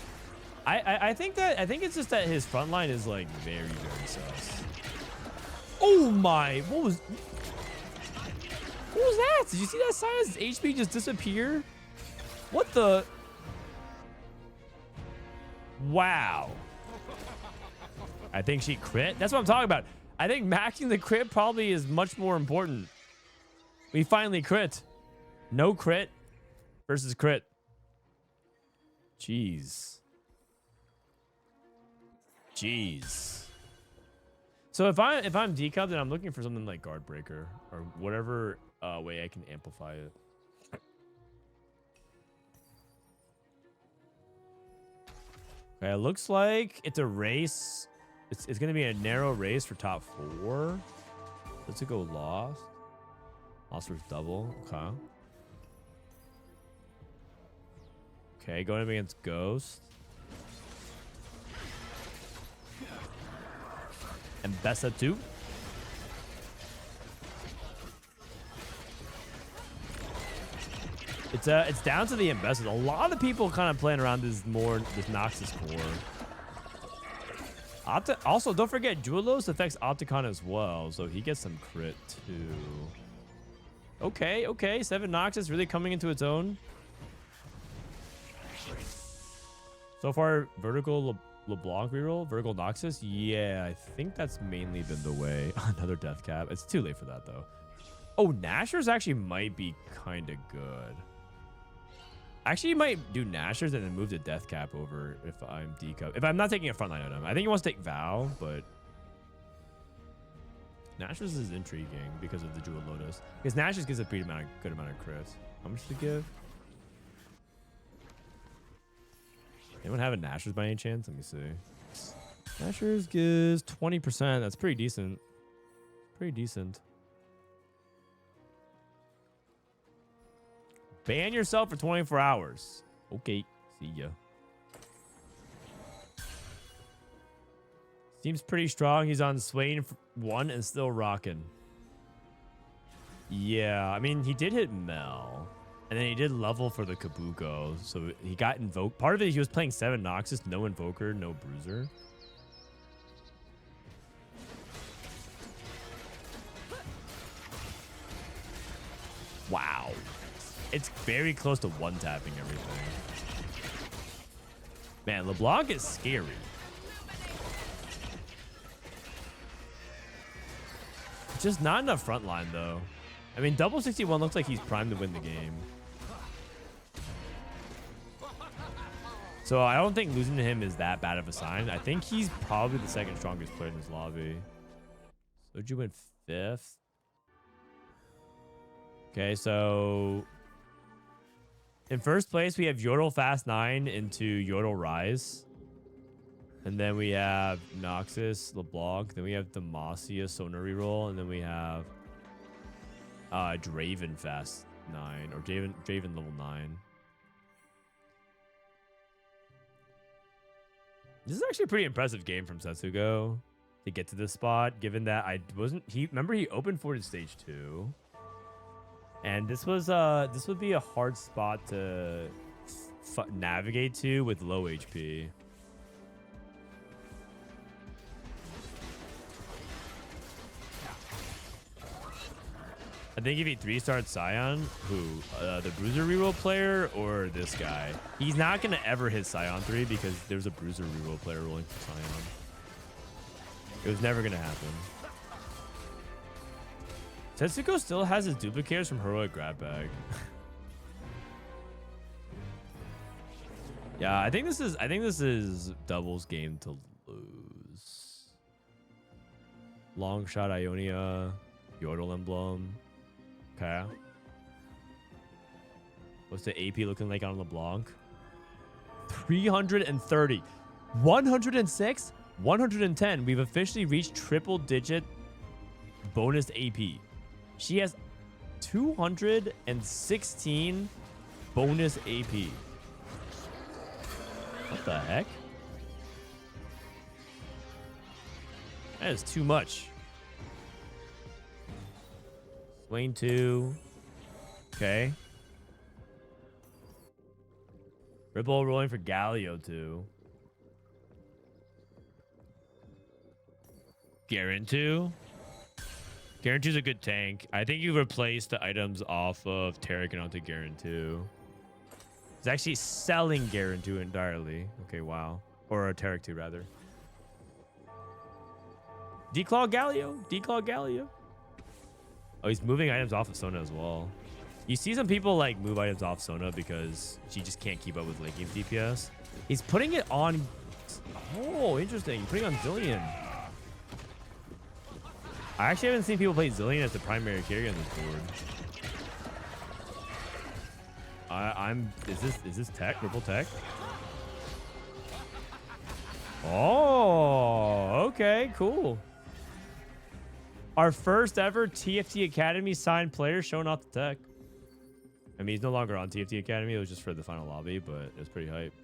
I think it's just that his front line is like very, very sus. Oh my, what was that? Did you see that Science HP just disappear? What the? Wow. I think she crit. That's what I'm talking about. I think maxing the crit probably is much more important. We finally crit. No crit versus crit. Jeez. So if I'm decubbed, then I'm looking for something like Guard Breaker or whatever way I can amplify it. Okay, it looks like it's a race. It's gonna be a narrow race for top 4. Let's go lost. Lost versus double. Okay. Okay, going up against Ghost. And Bessa too. It's down to the Ambassador. A lot of people kind of playing around this Noxus core. Also, don't forget, Jewel affects Opticon as well, so he gets some crit too. Okay. 7 Noxus really coming into its own. So far, vertical LeBlanc reroll, vertical Noxus. Yeah, I think that's mainly been the way. Another death cap. It's too late for that though. Oh, Nashers actually might be kind of good. Actually, you might do Nashers and then move the death cap over if I'm decup. If I'm not taking a frontline item. I think he wants to take Vow, but Nashers is intriguing because of the Jewel Lotus. Because Nashers gives a pretty good amount of crit. How much does it give? Anyone have a Nashers by any chance? Let me see. Nashers gives 20%. That's pretty decent. Pretty decent. Ban yourself for 24 hours. Okay. See ya. Seems pretty strong. He's on Swain 1 and still rocking. Yeah, I mean, he did hit Mel. And then he did level for the Kabuko. So he got invoked. Part of it, he was playing 7 Noxus, no Invoker, no Bruiser. Wow. It's very close to one-tapping everything. Man, LeBlanc is scary. Just not enough front line, though. I mean, double 61 looks like he's primed to win the game. So I don't think losing to him is that bad of a sign. I think he's probably the second strongest player in this lobby. Soju went 5th. Okay, so in first place, we have Yordle Fast 9 into Yordle Rise. And then we have Noxus, LeBlanc. Then we have Demacia, Sonar Reroll. And then we have Draven Fast 9. Or Draven level 9. This is actually a pretty impressive game from Setsuko to get to this spot, given that I wasn't... Remember, he opened forward stage 2. And this would be a hard spot to navigate to with low HP. I think if he 3-starred Scion, the Bruiser reroll player or this guy, he's not going to ever hit Scion 3 because there's a Bruiser reroll player rolling for Scion. It was never going to happen. Setsuko still has his duplicators from Heroic Grab Bag. Yeah, I think this is doubles game to lose. Long shot Ionia, Yordle Emblem. Okay. What's the AP looking like on LeBlanc? 330. 106? 110. We've officially reached triple digit bonus AP. She has 216 bonus AP. What the heck? That is too much. Swain 2. Okay. Ripple rolling for Galio 2. Garen 2. Garen 2 is a good tank. I think you replaced the items off of Taric and onto Garen 2. It's actually selling Garen 2 entirely. Okay, wow. Or Taric 2, rather. Declaw Galio. Declaw Galio. Oh, he's moving items off of Sona as well. You see some people like move items off Sona because she just can't keep up with late game DPS. He's putting it on... Oh, interesting. He's putting it on Zillion. I actually haven't seen people play Zillion as the primary carry on this board. Is this tech? Ripple tech? Oh, okay, cool. Our first ever TFT Academy signed player showing off the tech. I mean, he's no longer on TFT Academy. It was just for the final lobby, but it was pretty hype.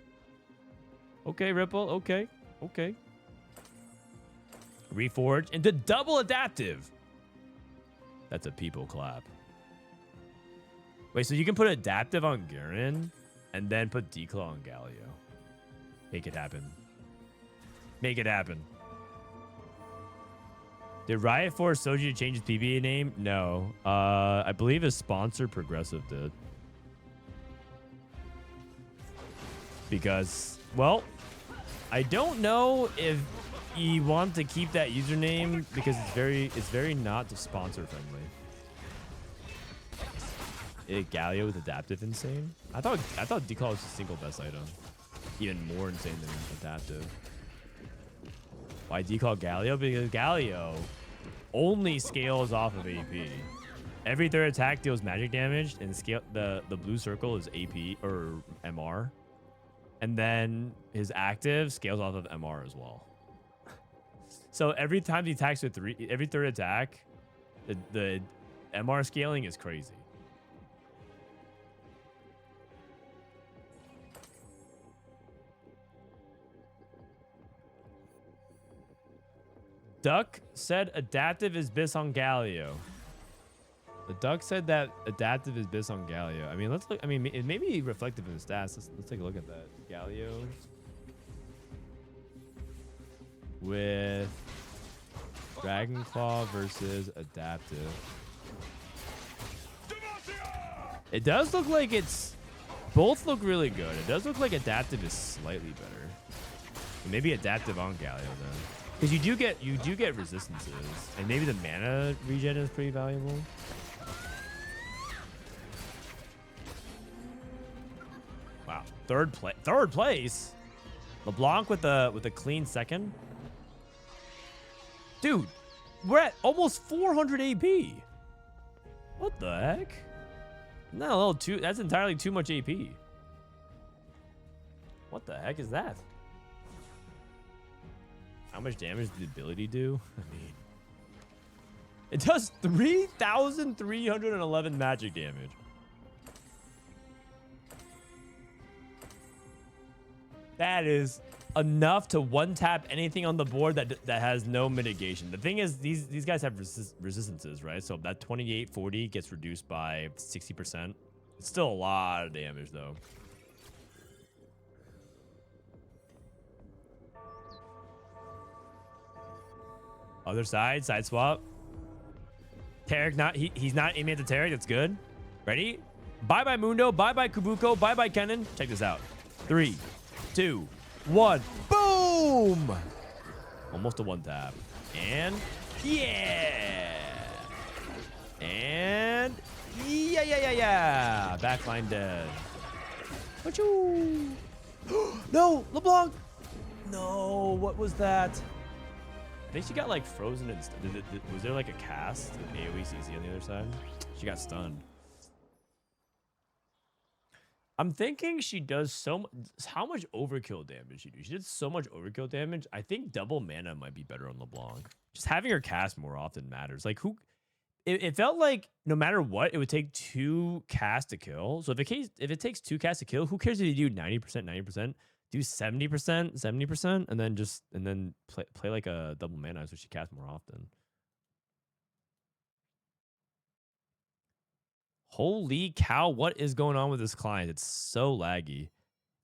Okay, Ripple. Okay. Okay. Reforge into double adaptive. That's a people clap. Wait, so you can put adaptive on Garen and then put Declaw on Galio. Make it happen. Make it happen. Did Riot force Soji to change his PBE name? No. I believe his sponsor, Progressive, did. Because, well, I don't know if you want to keep that username because it's very not sponsor friendly. Galio with adaptive insane. I thought Declaw was the single best item. Even more insane than adaptive. Why Declaw Galio? Because Galio only scales off of AP. Every third attack deals magic damage, and the blue circle is AP or MR. And then his active scales off of MR as well. So every time he attacks with every third attack, the MR scaling is crazy. Duck said adaptive is bis on Galio. The duck said that adaptive is based on Galio. I mean, let's look. I mean, it may be reflective in the stats. Let's take a look at that. Galio with Dragon Claw versus adaptive. It does look like it's both look really good. It does look like adaptive is slightly better. Maybe adaptive on Galio then, because you do get resistances, and maybe the mana regen is pretty valuable. Wow, third place. LeBlanc with a clean second. Dude, we're at almost 400 AP. What the heck? Not a little too. That's entirely too much AP. What the heck is that? How much damage did the ability do? I mean, it does 3,311 magic damage. That is enough to one-tap anything on the board that has no mitigation. The thing is, these guys have resistances, right? So that 2840 gets reduced by 60%. It's still a lot of damage, though. Other side swap. Tarek he's not aiming at the Tarek. That's good. Ready? Bye-bye Mundo. Bye-bye Kubuko. Bye-bye Kennen. Check this out. 3, 2, 1. Boom! Almost a one tap. And yeah! And yeah! Backline dead. Achoo! No! LeBlanc! No, what was that? I think she got like frozen and was there like a cast with AoE CC on the other side? She got stunned. I'm thinking she does so much. How much overkill damage she do? She did so much overkill damage. I think double mana might be better on LeBlanc. Just having her cast more often matters. Like who? It felt like no matter what, it would take 2 casts to kill. So if it takes 2 casts to kill, who cares if you do 90%? Do 70%, and then play like a double mana so she casts more often. Holy cow, what is going on with this client? It's so laggy.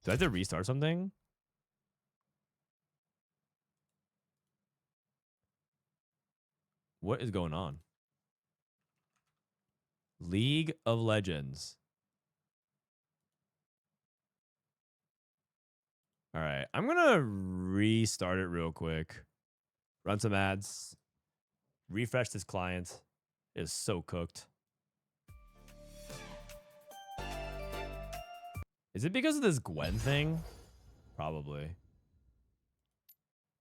Do I have to restart something? What is going on? League of Legends. All right, I'm gonna restart it real quick. Run some ads. Refresh this client. It is so cooked. Is it because of this Gwen thing? Probably.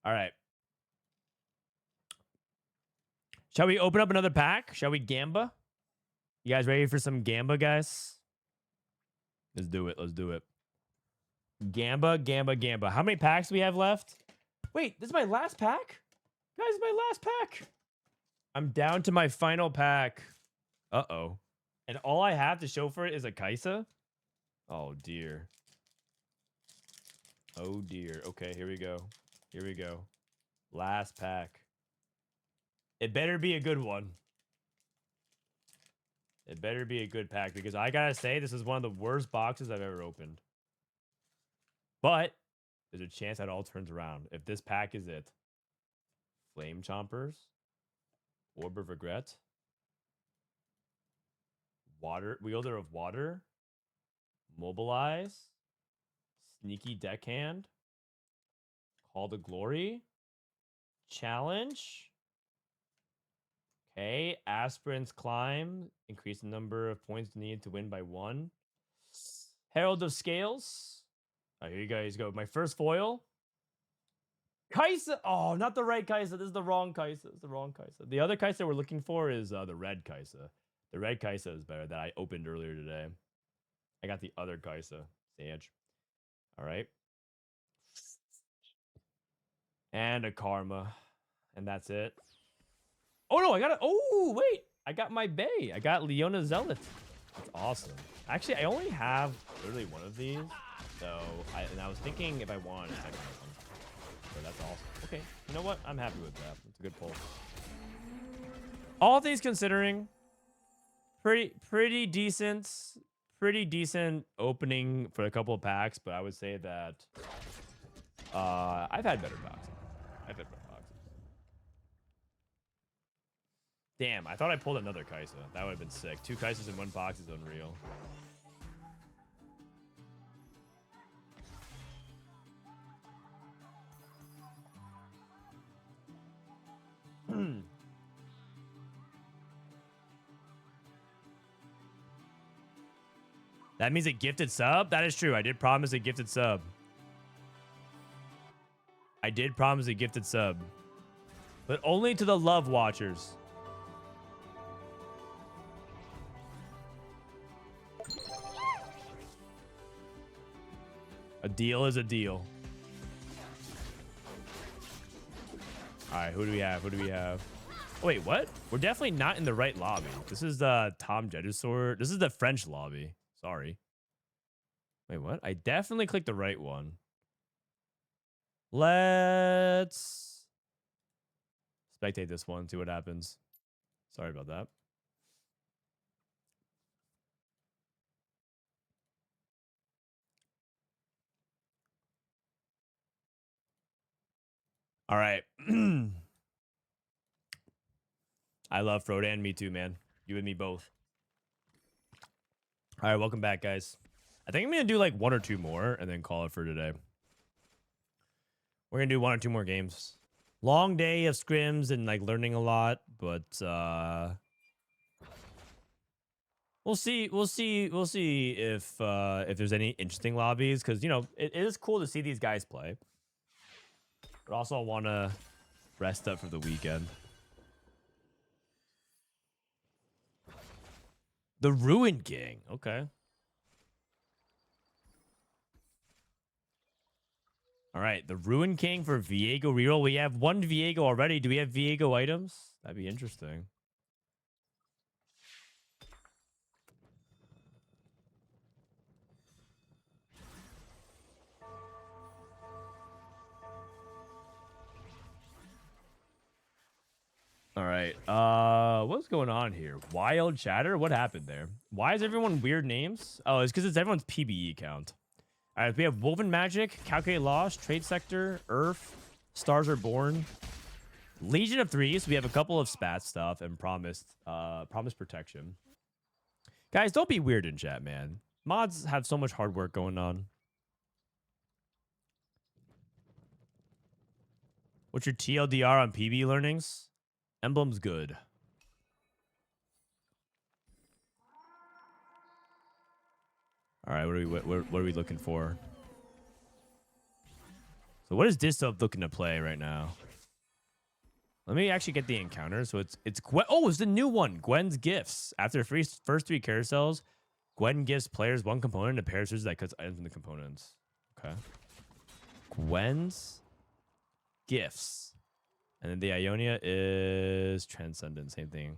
All right. Shall we open up another pack? Shall we gamba? You guys ready for some gamba, guys? Let's do it. Let's do it. Gamba. How many packs do we have left? Wait, this is my last pack? Guys, it's my last pack. I'm down to my final pack. Uh-oh. And all I have to show for it is a Kaisa? Oh, dear. Oh, dear. Okay, here we go. Here we go. Last pack. It better be a good one. It better be a good pack, because I gotta say, this is one of the worst boxes I've ever opened. But there's a chance that all turns around. If this pack is it. Flame Chompers. Orb of Regret. Water. Wielder of Water. Mobilize. Sneaky Deckhand. Call to Glory. Challenge. Okay. Aspirant's Climb. Increase the number of points needed to win by 1. Herald of Scales. All right, here you guys go. My first foil. Kaisa. Oh, not the right Kaisa. This is the wrong Kaisa. It's the wrong Kaisa. The other Kaisa we're looking for is the red Kaisa. The red Kaisa is better, that I opened earlier today. I got the other Kaisa. Sage. All right. And a Karma. And that's it. Oh, no, I got it. Oh, wait. I got my Bay. I got Leona Zealot. That's awesome. Actually, I only have literally one of these. So, I was thinking if I wanted a second one. So that's awesome. Okay, you know what? I'm happy with that. It's a good pull. All things considering, pretty decent opening for a couple of packs, but I would say that I've had better boxes. I've had better boxes. Damn, I thought I pulled another Kaisa. That would have been sick. 2 Kaisas in one box is unreal. That means a gifted sub? That is true. I did promise a gifted sub. I did promise a gifted sub. But only to the love watchers. A deal is a deal. Alright, who do we have? Who do we have? Oh, wait, what? We're definitely not in the right lobby. This is the Tom Jedusor. This is the French lobby. Sorry. Wait, what? I definitely clicked the right one. Let's spectate this one, see what happens. Sorry about that. All right. I love Frodan. Me too, man. You and me both. All right, welcome back, guys. I think I'm going to do like 1 or 2 more and then call it for today. We're going to do 1 or 2 more games. Long day of scrims and like learning a lot, but we'll see if there's any interesting lobbies, cuz you know, it is cool to see these guys play. But also I want to rest up for the weekend. The Ruin Gang. Okay. All right. The Ruin King for Viego reroll. We have 1 Viego already. Do we have Viego items? That'd be interesting. All right. What's going on here? Wild chatter? What happened there? Why is everyone weird names? Oh, it's because it's everyone's PBE count. All right, we have Woven Magic, Calculate Loss, Trade Sector, Earth, Stars Are Born, Legion of Threes. We have a couple of spat stuff and Promised Protection. Guys, don't be weird in chat, man. Mods have so much hard work going on. What's your TLDR on PBE learnings? Emblem's good. All right, what are we looking for? So what is Dishsoap looking to play right now? Let me actually get the encounter. So it's Gwen. Oh, it's the new one. Gwen's Gifts. After first 3 carousels, Gwen gives players 1 component and pairs that cuts items in the components. Okay. Gwen's Gifts. And then the Ionia is Transcendent. Same thing.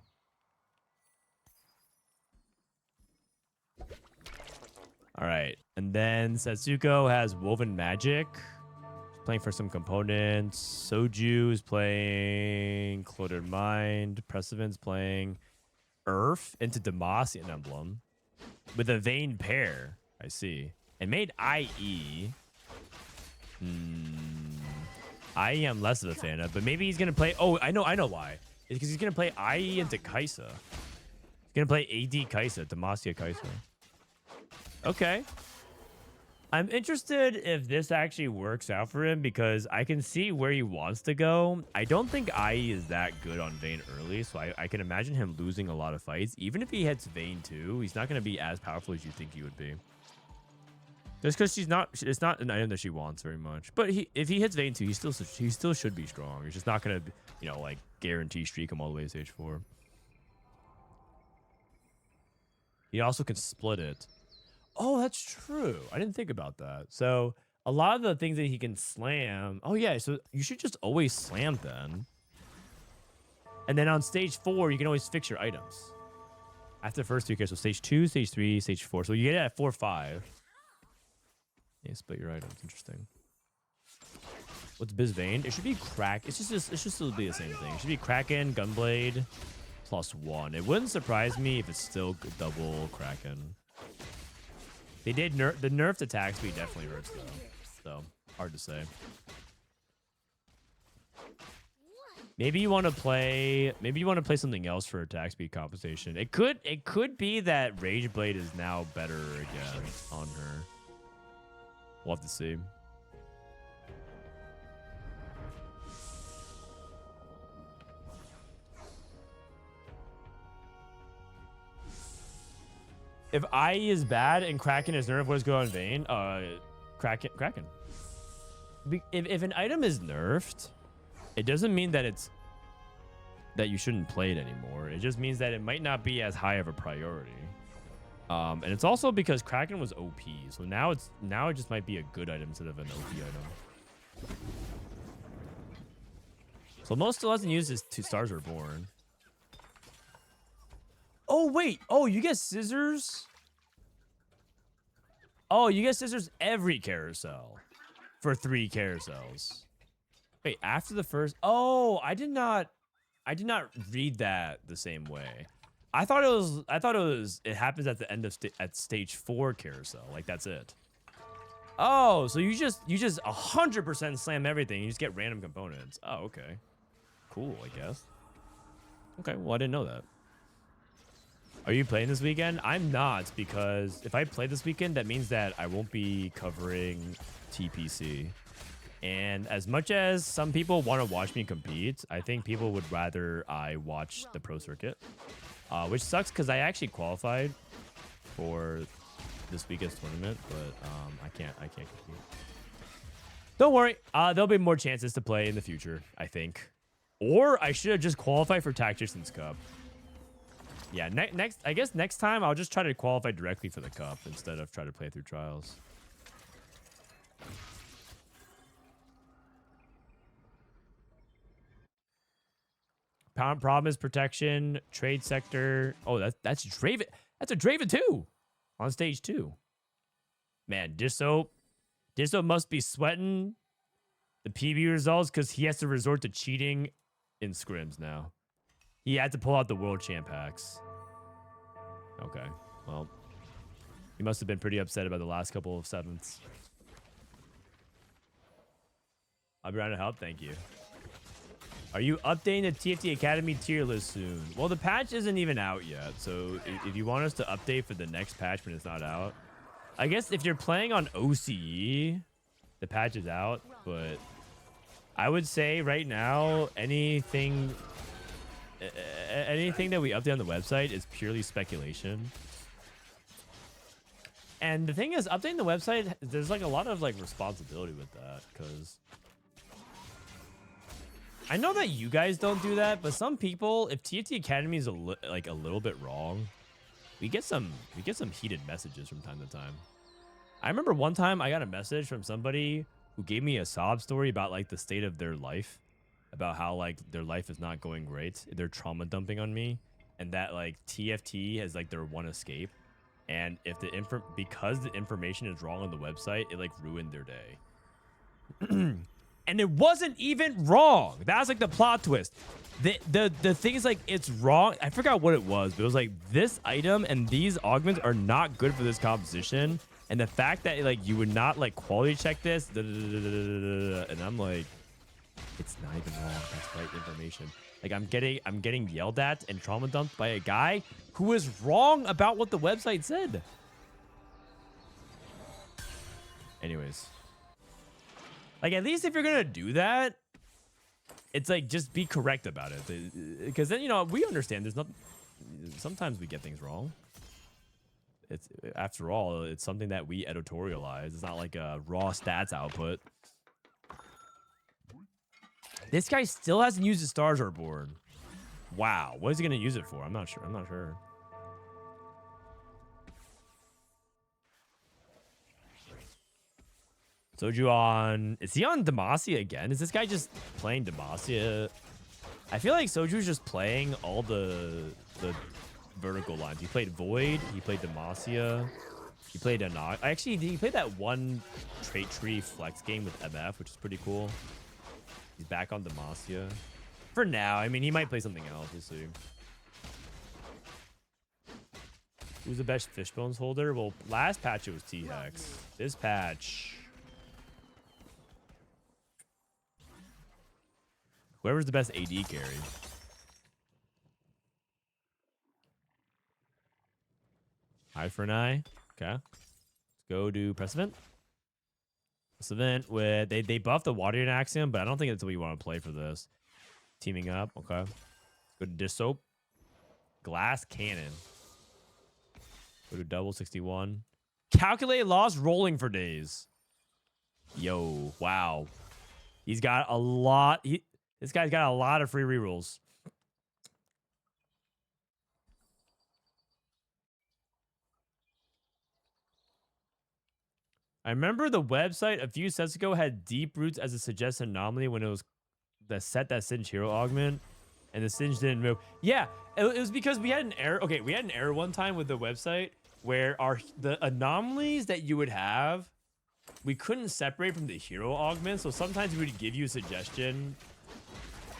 All right. And then Setsuko has Woven Magic. She's playing for some components. Soju is playing Clouded Mind. Prestivent's playing Earth into Demacian Emblem with a Vein pair. I see. And made IE. IE I'm less of a fan of, but maybe he's going to play... Oh, I know why. It's because he's going to play IE into Kaisa. He's going to play AD Kaisa, Demacia Kaisa. Okay. I'm interested if this actually works out for him because I can see where he wants to go. I don't think IE is that good on Vayne early, so I can imagine him losing a lot of fights. Even if he hits Vayne too, he's not going to be as powerful as you think he would be. Just because it's not an item that she wants very much. But if he hits Vayne 2, he still should be strong. He's just not gonna, you know, like guarantee streak him all the way to stage 4. He also can split it. Oh, that's true. I didn't think about that. So a lot of the things that he can slam. Oh yeah, so you should just always slam then. And then on stage 4, you can always fix your items. After the first 3 cases, so stage 2, stage 3, stage 4. So you get it at 4, 5. Yeah, split your items. Interesting. What's Biz Vayne? It should be Crack. It should still be the same thing. It should be Kraken, Gunblade, +1. It wouldn't surprise me if it's still double Kraken. They did the nerfed attack speed definitely hurts though. So hard to say. Maybe you want to play something else for attack speed compensation. It could be that Rage Blade is now better again on her. We'll have to see. If IE is bad and Kraken is nerfed, what does go on Vayne? Kraken. If an item is nerfed, it doesn't mean that you shouldn't play it anymore. It just means that it might not be as high of a priority. And it's also because Kraken was OP, so now it just might be a good item instead of an OP item. So most still hasn't used his 2 Stars Are Born. Oh wait, you get scissors? Oh, you get scissors every carousel for 3 carousels. Wait, after the first... Oh, I did not read that the same way. I thought it happens at the end of at stage 4 carousel. Like that's it. Oh, so you just 100% slam everything. You just get random components. Oh, okay. Cool, I guess. Okay, well I didn't know that. Are you playing this weekend? I'm not, because if I play this weekend, that means that I won't be covering TPC. And as much as some people want to watch me compete, I think people would rather I watch the pro circuit, which sucks because I actually qualified for this weekend's tournament, but I can't compete. Don't worry, there'll be more chances to play in the future, I think. Or I should have just qualified for Tactician's Cup. Yeah, I guess next time I'll just try to qualify directly for the cup instead of try to play through trials. Problem is protection, trade sector. Oh, that's Draven. That's a Draven too on stage 2. Man, Dishsoap must be sweating the PBE results because he has to resort to cheating in scrims now. He had to pull out the world champ packs. Okay, well, he must have been pretty upset about the last couple of 7ths. I'll be around to help. Thank you. Are you updating the TFT Academy tier list soon? Well, the patch isn't even out yet, so if you want us to update for the next patch when it's not out, I guess if you're playing on OCE, the patch is out, but I would say right now anything that we update on the website is purely speculation. And the thing is, updating the website, there's like a lot of like responsibility with that, because I know that you guys don't do that, but some people, if TFT Academy is a little bit wrong, we get some heated messages from time to time. I remember one time I got a message from somebody who gave me a sob story about like the state of their life, about how like their life is not going great. They're trauma dumping on me, and that like TFT has like their one escape, and if because the information is wrong on the website, it like ruined their day. And it wasn't even wrong. That was like the plot twist. The thing is like, it's wrong. I forgot what it was, but it was like, this item and these augments are not good for this composition. And the fact that like you would not like quality check this, and I'm like, it's not even wrong. That's right information. Like I'm getting yelled at and trauma dumped by a guy who was wrong about what the website said. Anyways. Like, at least if you're gonna do that, it's like, just be correct about it. Because then, you know, we understand there's nothing. Sometimes we get things wrong. It's, after all, it's something that we editorialize. It's not like a raw stats output. This guy still hasn't used his Stars Are Born. Wow. What is he gonna use it for? I'm not sure. Soju on... Is he on Demacia again? Is this guy just playing Demacia? I feel like Soju's just playing all the vertical lines. He played Void. He played Demacia. He played Anog. Actually, he played that one trait tree flex game with MF, which is pretty cool. He's back on Demacia. For now. I mean, he might play something else. We'll see. Who's the best Fishbones holder? Well, last patch it was T-Hex. This patch... Whoever's the best AD carry. Eye for an eye. Okay. Let's go to Prestivent. Prestivent with... They buffed the Water Axiom, but I don't think that's what you want to play for this. Teaming up. Okay. Let's go to Dishsoap. Glass Cannon. Go to double 61. Calculate loss rolling for days. Yo. Wow. He's got a lot... This guy's got a lot of free rerolls. I remember the website a few sets ago had Deep Roots as a suggested anomaly when it was the set that Singe Hero Augment, and the Singe didn't move. Yeah, it was because we had an error. Okay, we had an error one time with the website where the anomalies that you would have, we couldn't separate from the hero augment. So sometimes we would give you a suggestion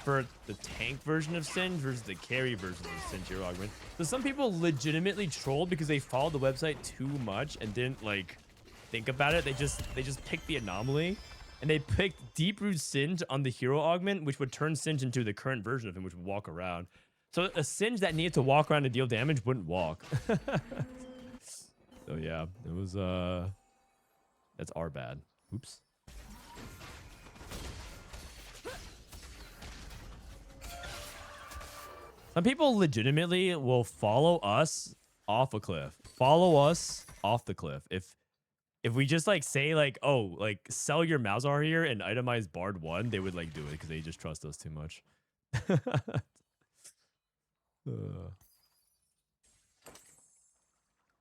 for the tank version of Singe versus the carry version of Singe Hero Augment. So some people legitimately trolled because they followed the website too much and didn't like think about it. They just picked the anomaly and they picked Deep Root Singe on the Hero Augment, which would turn Singe into the current version of him, which would walk around. So a Singe that needed to walk around to deal damage wouldn't walk. So yeah, it was that's our bad. Oops. Some people legitimately will follow us off a cliff. Follow us off the cliff. If we just like say like, oh, like sell your Malzahar here and itemize Bard 1, they would like do it because they just trust us too much.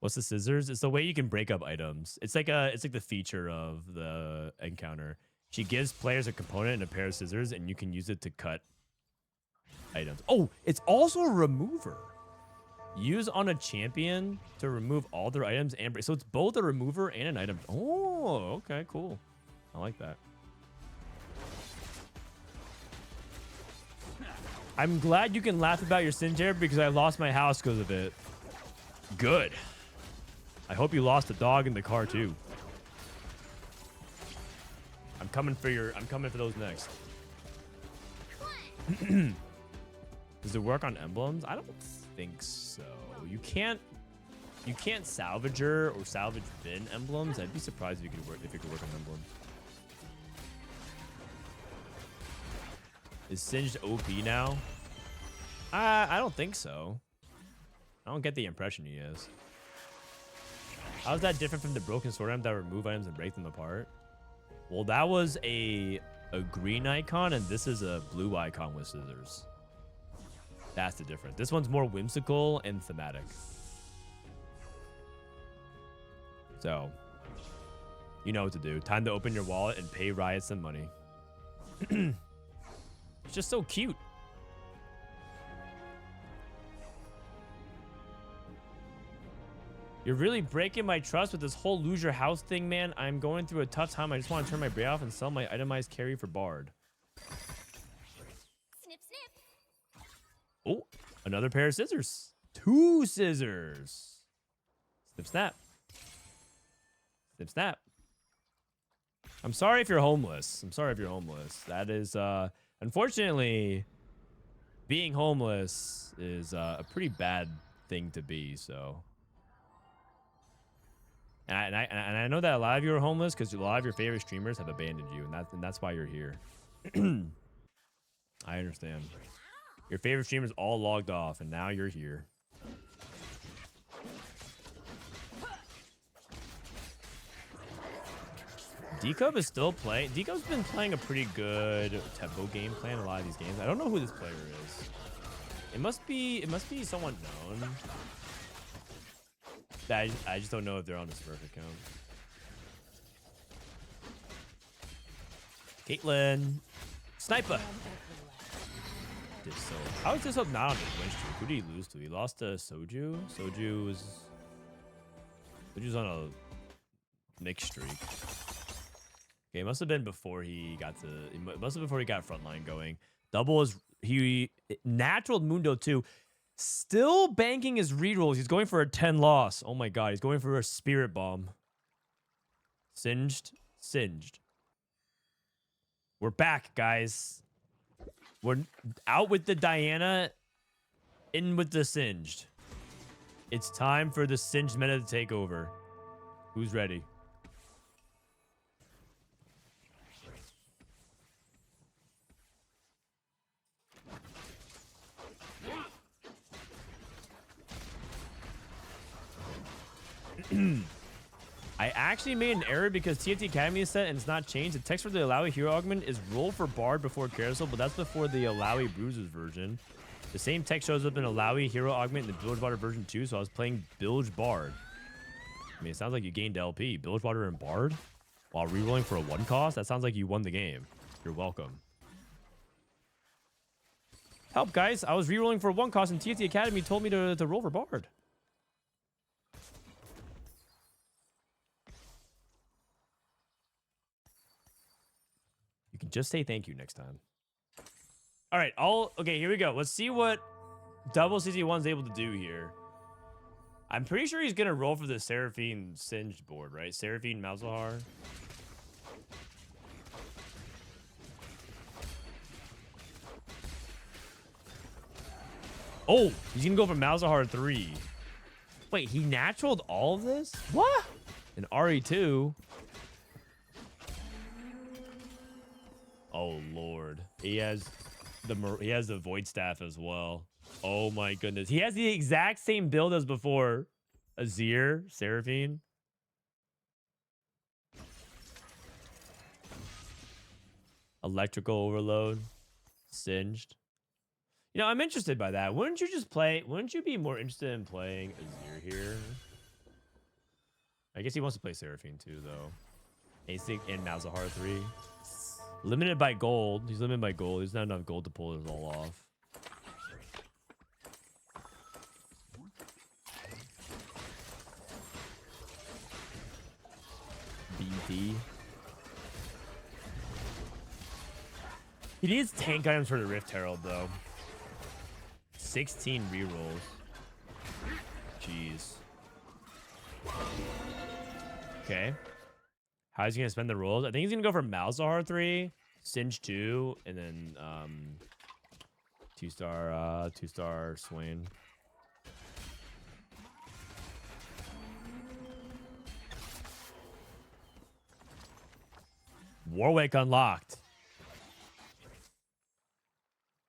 What's the scissors? It's the way you can break up items. It's like the feature of the encounter. She gives players a component and a pair of scissors, and you can use it to cut items. Oh, it's also a remover. Use on a champion to remove all their items and break. So it's both a remover and an item. Oh, okay, cool. I like that. I'm glad you can laugh about your Singe here because I lost my house because of it. Good. I hope you lost a dog in the car too. I'm coming for those next. Does it work on emblems? I don't think so. You can't salvager or salvage bin emblems. I'd be surprised if it could work on emblems. Is Singed OP now? I don't think so. I don't get the impression he is. How is that different from the broken sword item that remove items and break them apart? Well, that was a green icon, and this is a blue icon with scissors. That's the difference. This one's more whimsical and thematic. So, you know what to do. Time to open your wallet and pay Riot some money. It's just so cute. You're really breaking my trust with this whole lose your house thing, man. I'm going through a tough time. I just want to turn my brain off and sell my itemized carry for Bard. Snip, snip. Oh, another pair of scissors. 2 scissors. Snip, snap. Snip, snap. I'm sorry if you're homeless. I'm sorry if you're homeless. That is, unfortunately, being homeless is a pretty bad thing to be, so... And I know that a lot of you are homeless because a lot of your favorite streamers have abandoned you, and that's why you're here. I understand. Your favorite streamers all logged off, and now you're here. Decub is still playing. Decub's been playing a pretty good tempo game plan a lot of these games. I don't know who this player is. It must be someone known. I just don't know if they're on the Smurf account. Caitlyn. Sniper. Dishsoap. How is Dishsoap not on the win streak? Who did he lose to? He lost to Soju. Soju's on a mixed streak. Okay, it must have been before he got frontline going. Double is he natural Mundo too. Still banking his rerolls. He's going for a 10 loss. Oh my god, he's going for a spirit bomb. Singed. Singed. We're back, guys. We're out with the Diana, in with the Singed. It's time for the Singed meta to take over. Who's ready? I actually made an error because TFT Academy is set and it's not changed. The text for the Alawi Hero Augment is roll for Bard before Carousel, but that's before the Alawi Bruises version. The same text shows up in Alawi Hero Augment in the Bilgewater version 2, so I was playing Bilge Bard. I mean, it sounds like you gained LP. Bilgewater and Bard while rerolling for a 1 cost? That sounds like you won the game. You're welcome. Help, guys. I was rerolling for a 1 cost and TFT Academy told me to roll for Bard. You can just say thank you next time. All right, okay, here we go. Let's see what Double CC1's able to do here. I'm pretty sure he's gonna roll for the Seraphine Singed board, right? Seraphine Malzahar. Oh, he's gonna go for Malzahar 3. Wait, he naturaled all of this? What? An RE2. Oh lord, he has the Void Staff as well. Oh my goodness, he has the exact same build as before. Azir, Seraphine. Electrical Overload, Singed. You know, I'm interested by that. Wouldn't you be more interested in playing Azir here? I guess he wants to play Seraphine too, though. Async and Malzahar 3. Limited by gold. He's limited by gold. There's not enough gold to pull this all off. BT. He needs tank items for the Rift Herald, though. 16 rerolls. Jeez. Okay. How's he gonna spend the rolls? I think he's gonna go for Malzahar 3, Singe 2, and then 2-star Swain. Warwick unlocked.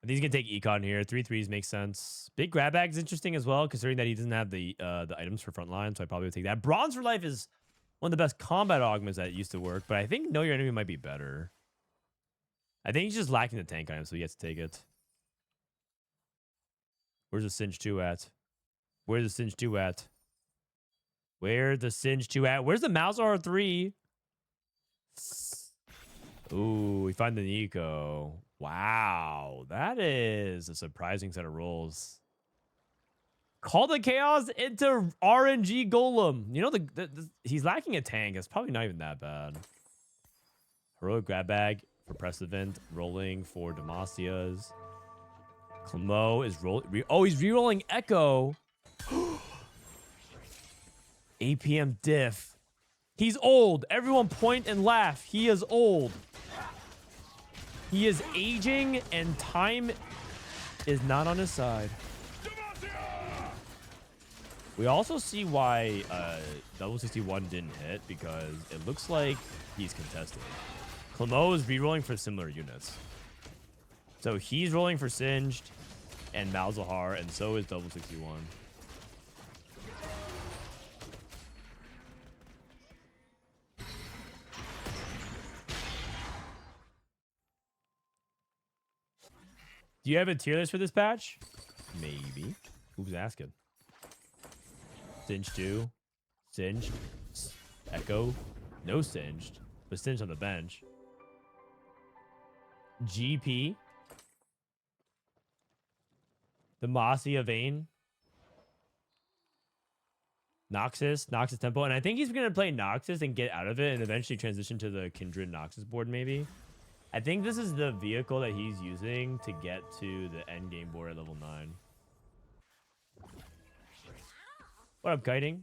I think he's gonna take Econ here. 3/3s makes sense. Big grab bag is interesting as well, considering that he doesn't have the items for frontline, so I probably would take that. Bronze for Life is one of the best combat augments that used to work, but I think Know Your Enemy might be better. I think he's just lacking the tank item, so he has to take it. Where's the Singe 2 at? Where's the Singe 2 at? Where's the Singe 2 at? Where's the Malzahar 3? Ooh, we find the Nico. Wow, that is a surprising set of rolls. Call the Chaos into RNG Golem. You know, he's lacking a tank. It's probably not even that bad. Heroic Grab Bag for Prestivent. Rolling for Demasia's. Clemou is rolling. Oh, he's rerolling Echo. APM diff. He's old. Everyone point and laugh. He is old. He is aging and time is not on his side. We also see why Double 61 didn't hit, because it looks like he's contested. Clemou is rerolling for similar units. So he's rolling for Singed and Malzahar, and so is Double 61. Do you have a tier list for this patch? Maybe. Who's asking? Singed 2. Singed. Echo. No Singed. But Singed on the bench. GP. The Demacia Vayne. Noxus Tempo. And I think he's going to play Noxus and get out of it and eventually transition to the Kindred Noxus board maybe. I think this is the vehicle that he's using to get to the end game board at level 9. What up, Kiting?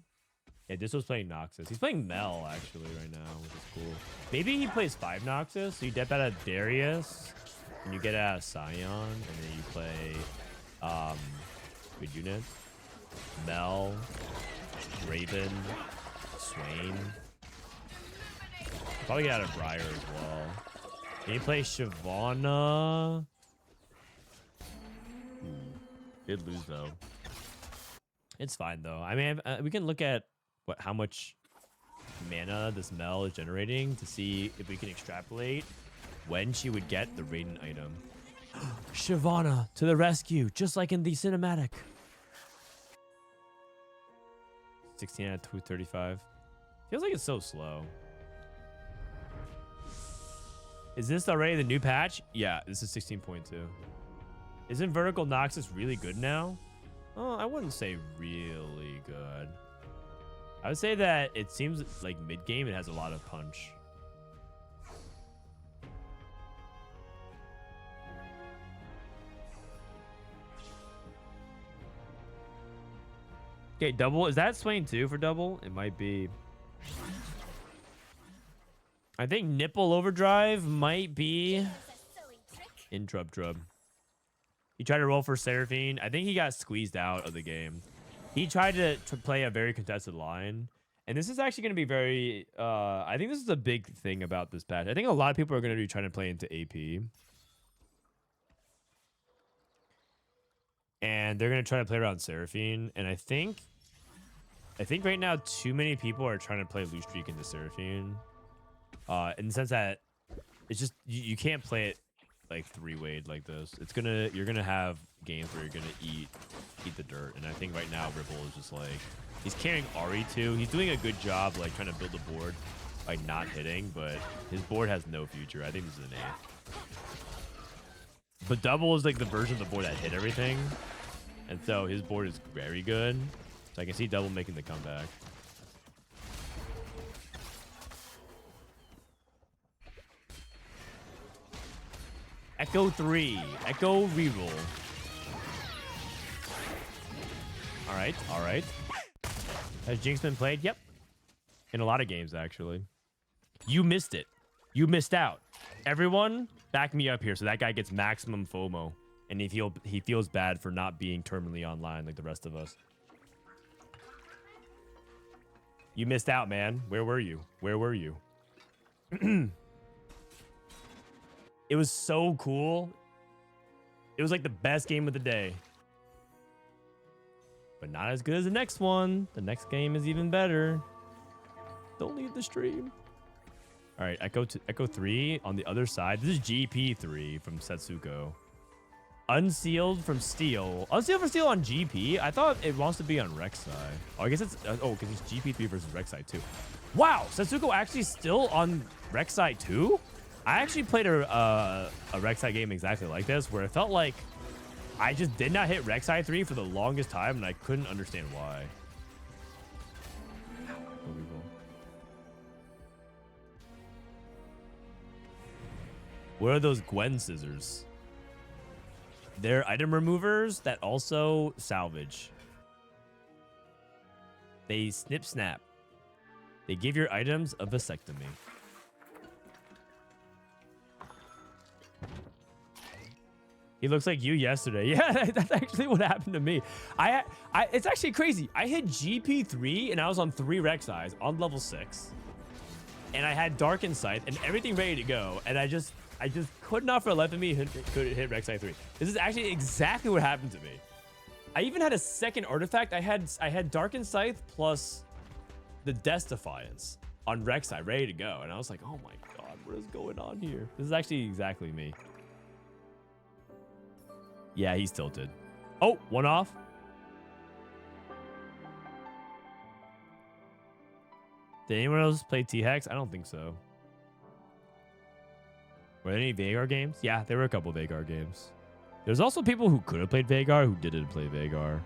Yeah, this was playing Noxus. He's playing Mel, actually, right now, which is cool. Maybe he plays 5 Noxus, so you dep out of Darius, and you get out of Scion, and then you play, good unit. Mel, Raven, Swain. Probably get out of Briar as well. And you play Shyvana. Did lose, though. It's fine, though. I mean, we can look at how much mana this Mel is generating to see if we can extrapolate when she would get the Raiden item. Shyvana to the rescue, just like in the cinematic. 16 out of 235. Feels like it's so slow. Is this already the new patch? Yeah, this is 16.2. Isn't Vertical Noxus really good now? Oh, I wouldn't say really good. I would say that it seems like mid-game it has a lot of punch. Okay, double. Is that Swain 2 for double? It might be. I think Nipple Overdrive might be in Drub. He tried to roll for Seraphine. I think he got squeezed out of the game. He tried to play a very contested line. And this is actually going to be very... I think this is a big thing about this patch. I think a lot of people are going to be trying to play into AP. And they're going to try to play around Seraphine. And I think right now too many people are trying to play loose streak into Seraphine. In the sense that it's just... You can't play it like 3-wayed like this. You're gonna have games where you're gonna eat the dirt, and I think right now Ripple is just like, he's carrying Ari too. He's doing a good job like trying to build a board by not hitting, but his board has no future. I think this is an 8. But double is like the version of the board that hit everything, and so his board is very good. So I can see double making the comeback. Echo 3. Echo reroll. All right. Has Jinx been played? Yep. In a lot of games, actually. You missed it. You missed out. Everyone, back me up here so that guy gets maximum FOMO. And he feels bad for not being terminally online like the rest of us. You missed out, man. Where were you? Where were you? It was so cool. It was like the best game of the day. But not as good as the next one. The next game is even better. Don't leave the stream. All right, Echo 3 on the other side. This is GP3 from Setsuko. Unsealed from Steel. Unsealed from Steel on GP? I thought it wants to be on Rek'Sai. Oh, I guess it's... oh, because it's GP3 versus Rek'Sai 2. Wow, Setsuko actually still on Rek'Sai 2? I actually played a Rek'Sai game exactly like this, where it felt like I just did not hit Rek'Sai 3 for the longest time, and I couldn't understand why. What are those Gwen scissors? They're item removers that also salvage. They snip snap. They give your items a vasectomy. He looks like you yesterday. Yeah, that's actually what happened to me. It's actually crazy. I hit GP3 and I was on 3 Rek'Sais on level 6. And I had Dark Insight and everything ready to go. And I just could not for the life of me hit Rek'Sai 3. This is actually exactly what happened to me. I even had a second artifact. I had Dark Insight plus the Death Defiance on Rek'Sai ready to go. And I was like, oh my god, what is going on here? This is actually exactly me. Yeah, he's tilted. Oh, one off. Did anyone else play T-Hex? I don't think so. Were there any Veigar games? Yeah, there were a couple Veigar games. There's also people who could have played Veigar who didn't play Veigar.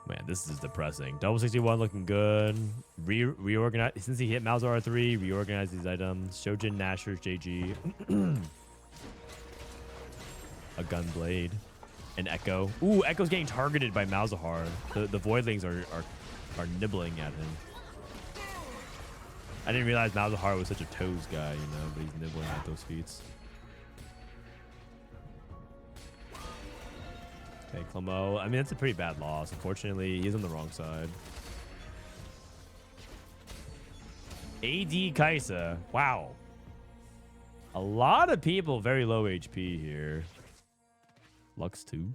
Man, this is depressing. Double 61 looking good. Reorganize. Since he hit Malzahar 3, reorganize these items. Shojin, Nashor, JG. A Gunblade. and Echo. Ooh, Echo's getting targeted by Malzahar. The Voidlings are nibbling at him. I didn't realize Malzahar was such a toes guy, you know, but he's nibbling at those feats. Okay, Clemou. I mean, that's a pretty bad loss. Unfortunately, he's on the wrong side. AD Kaisa. Wow. A lot of people very low HP here. Lux 2.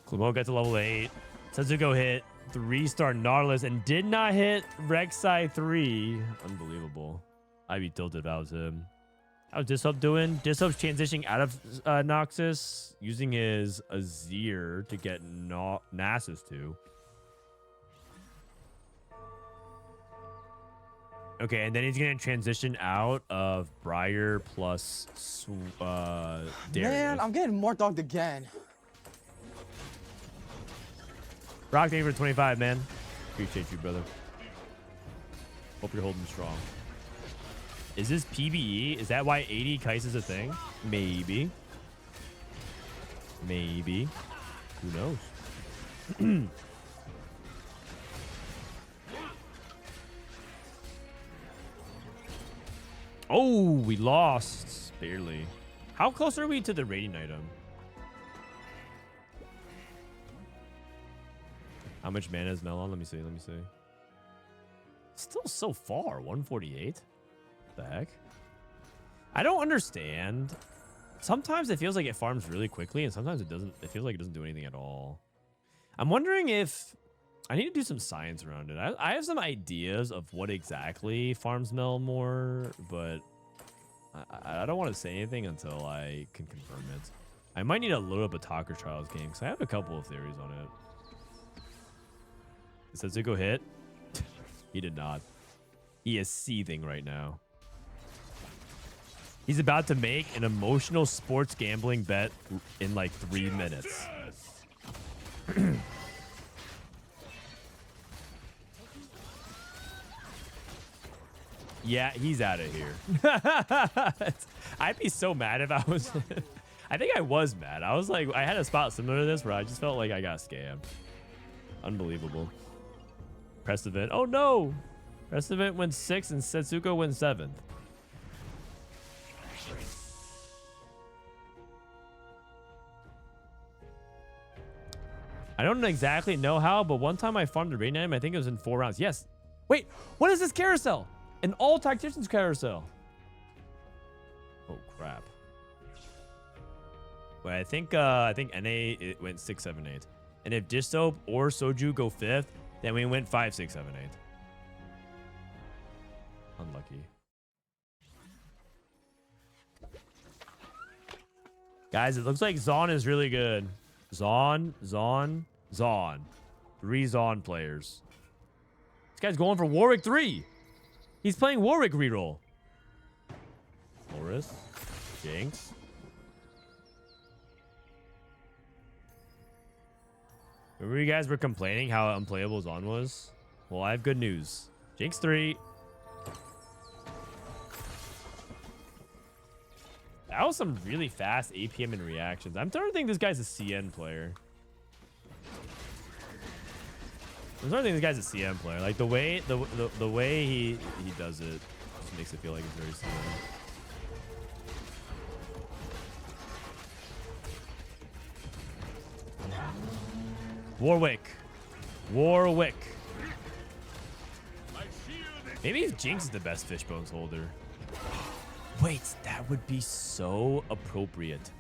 Clemou gets to level 8. Setsuko hit 3-star Nautilus and did not hit Rek'Sai 3. Unbelievable. I'd be tilted if I was him. How's Dishsoap doing? Dishsoap's transitioning out of Noxus, using his Azir to get Nasus 2. Okay, and then he's going to transition out of Briar plus Darius. Man, I'm getting more dogged again. Rock, thank you for 25, man. Appreciate you, brother. Hope you're holding strong. Is this PBE? Is that why 80 Kais is a thing? Maybe. Maybe. Who knows? Oh, we lost. Barely. How close are we to the rating item? How much mana is Melon? Let me see. Let me see. Still so far. 148? What the heck? I don't understand. Sometimes it feels like it farms really quickly, and sometimes it doesn't. It feels like it doesn't do anything at all. I'm wondering if I need to do some science around it. I have some ideas of what exactly farms Mel more, but I don't want to say anything until I can confirm it. I might need a load up a Talker Trials game because I have a couple of theories on it. Did Setsuko hit? He did not. He is seething right now. He's about to make an emotional sports gambling bet in like 3 minutes. Yeah, he's out of here. I'd be so mad if I was... I think I was mad. I was like, I had a spot similar to this where I just felt like I got scammed. Unbelievable. Prestivent. Oh no! Prestivent wins 6th and Setsuko wins 7th. I don't exactly know how, but one time I farmed a raid item, I think it was in 4 rounds. Yes. Wait, what is this carousel? An all tacticians carousel. Oh crap. Wait, I think NA it went 6, 7, 8. And if Dishsoap or Soju go 5th, then we went 5, 6, 7, 8. Unlucky. Guys, it looks like Zon is really good. Zon. 3 Zon players. This guy's going for Warwick 3. He's playing Warwick reroll. Lyyyress. Jinx. Remember you guys were complaining how unplayable Zon was? Well, I have good news. Jinx 3. That was some really fast APM and reactions. I'm starting to think this guy's a CN player. I'm starting to think this guy's a CN player. Like the way he does it just makes it feel like it's very CN. Warwick. Maybe Jinx is the best Fishbones holder. Wait, that would be so appropriate.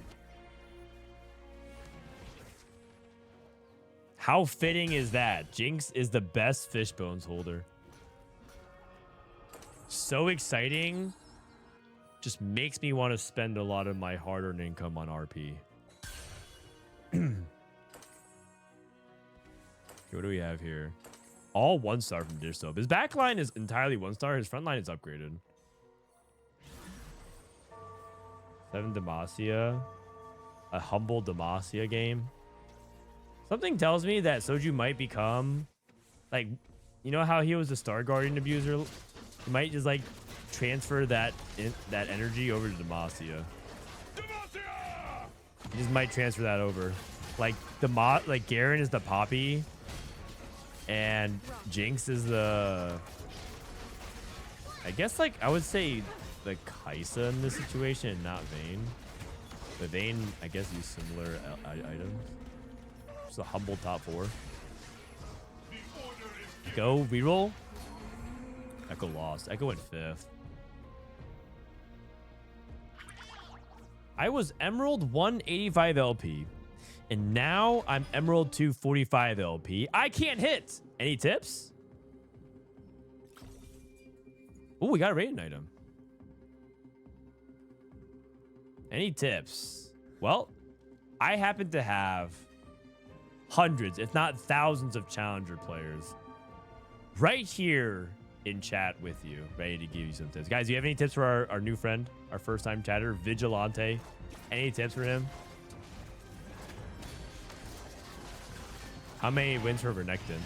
How fitting is that? Jinx is the best Fishbones holder. So exciting. Just makes me want to spend a lot of my hard-earned income on RP. What do we have here? All 1-star from Dishsoap. His backline is entirely 1-star. His front line is upgraded. 7 Demacia. A humble Demacia game. Something tells me that Soju might become, like, you know how he was a Star Guardian abuser? He might just, like, transfer that energy over to Demacia. You just might transfer that over. Like like Garen is the Poppy, and Jinx is the. I guess like I would say the Kaisa in this situation, and not Vayne. But Vayne, I guess, use similar items. Just a humble top 4. Go reroll. Echo lost. Echo went 5th. I was Emerald 185 LP, and now I'm Emerald 245 LP. I can't hit. Any tips? Oh, we got a rating item. Any tips? Well, I happen to have hundreds, if not thousands, of challenger players right here in chat with you, ready to give you some tips. Guys, do you have any tips for our new friend, our first-time chatter, Vigilante? Any tips for him? How many wins for Renekton?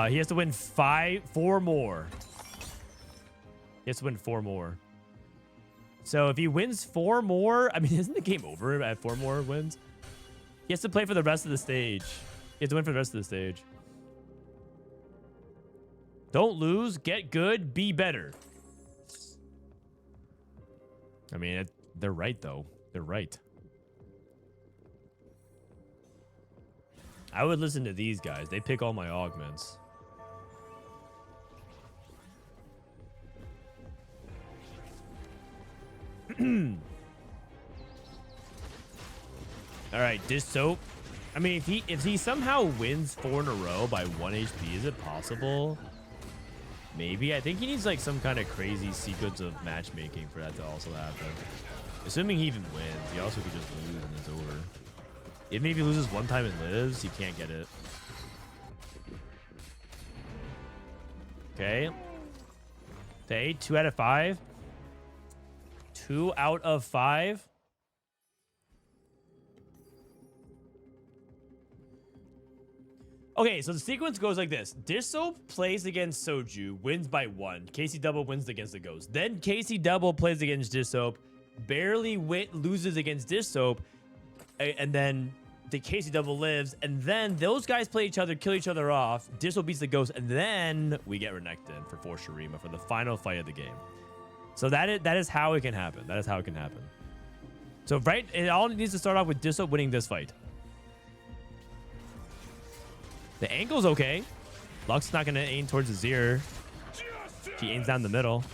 He has to win 4 more. He has to win 4 more. So if he wins 4 more, I mean, isn't the game over at 4 more wins? He has to play for the rest of the stage. He has to win for the rest of the stage. Don't lose, get good, be better. I mean, they're right, though. They're right. I would listen to these guys. They pick all my augments. All right, Dishsoap. I mean, if he somehow wins 4 in a row by 1 HP, is it possible? Maybe. I think he needs like some kind of crazy sequence of matchmaking for that to also happen. Assuming he even wins, he also could just lose and it's over. If maybe he loses 1 time and lives, he can't get it. Okay. Okay, 2 out of 5. 2 out of 5. Okay, so the sequence goes like this. Dishsoap plays against Soju, wins by 1. Casey Double wins against the Ghost. Then Casey Double plays against Dishsoap, barely loses against Dishsoap, and then the Casey Double lives, and then those guys play each other, kill each other off. Dishsoap beats the Ghost, and then we get Renekton for Shurima for the final fight of the game. So that is how it can happen. That is how it can happen. So right, it all needs to start off with Dishsoap winning this fight. The angle's okay. Luck's not going to aim towards Azir. He aims down the middle.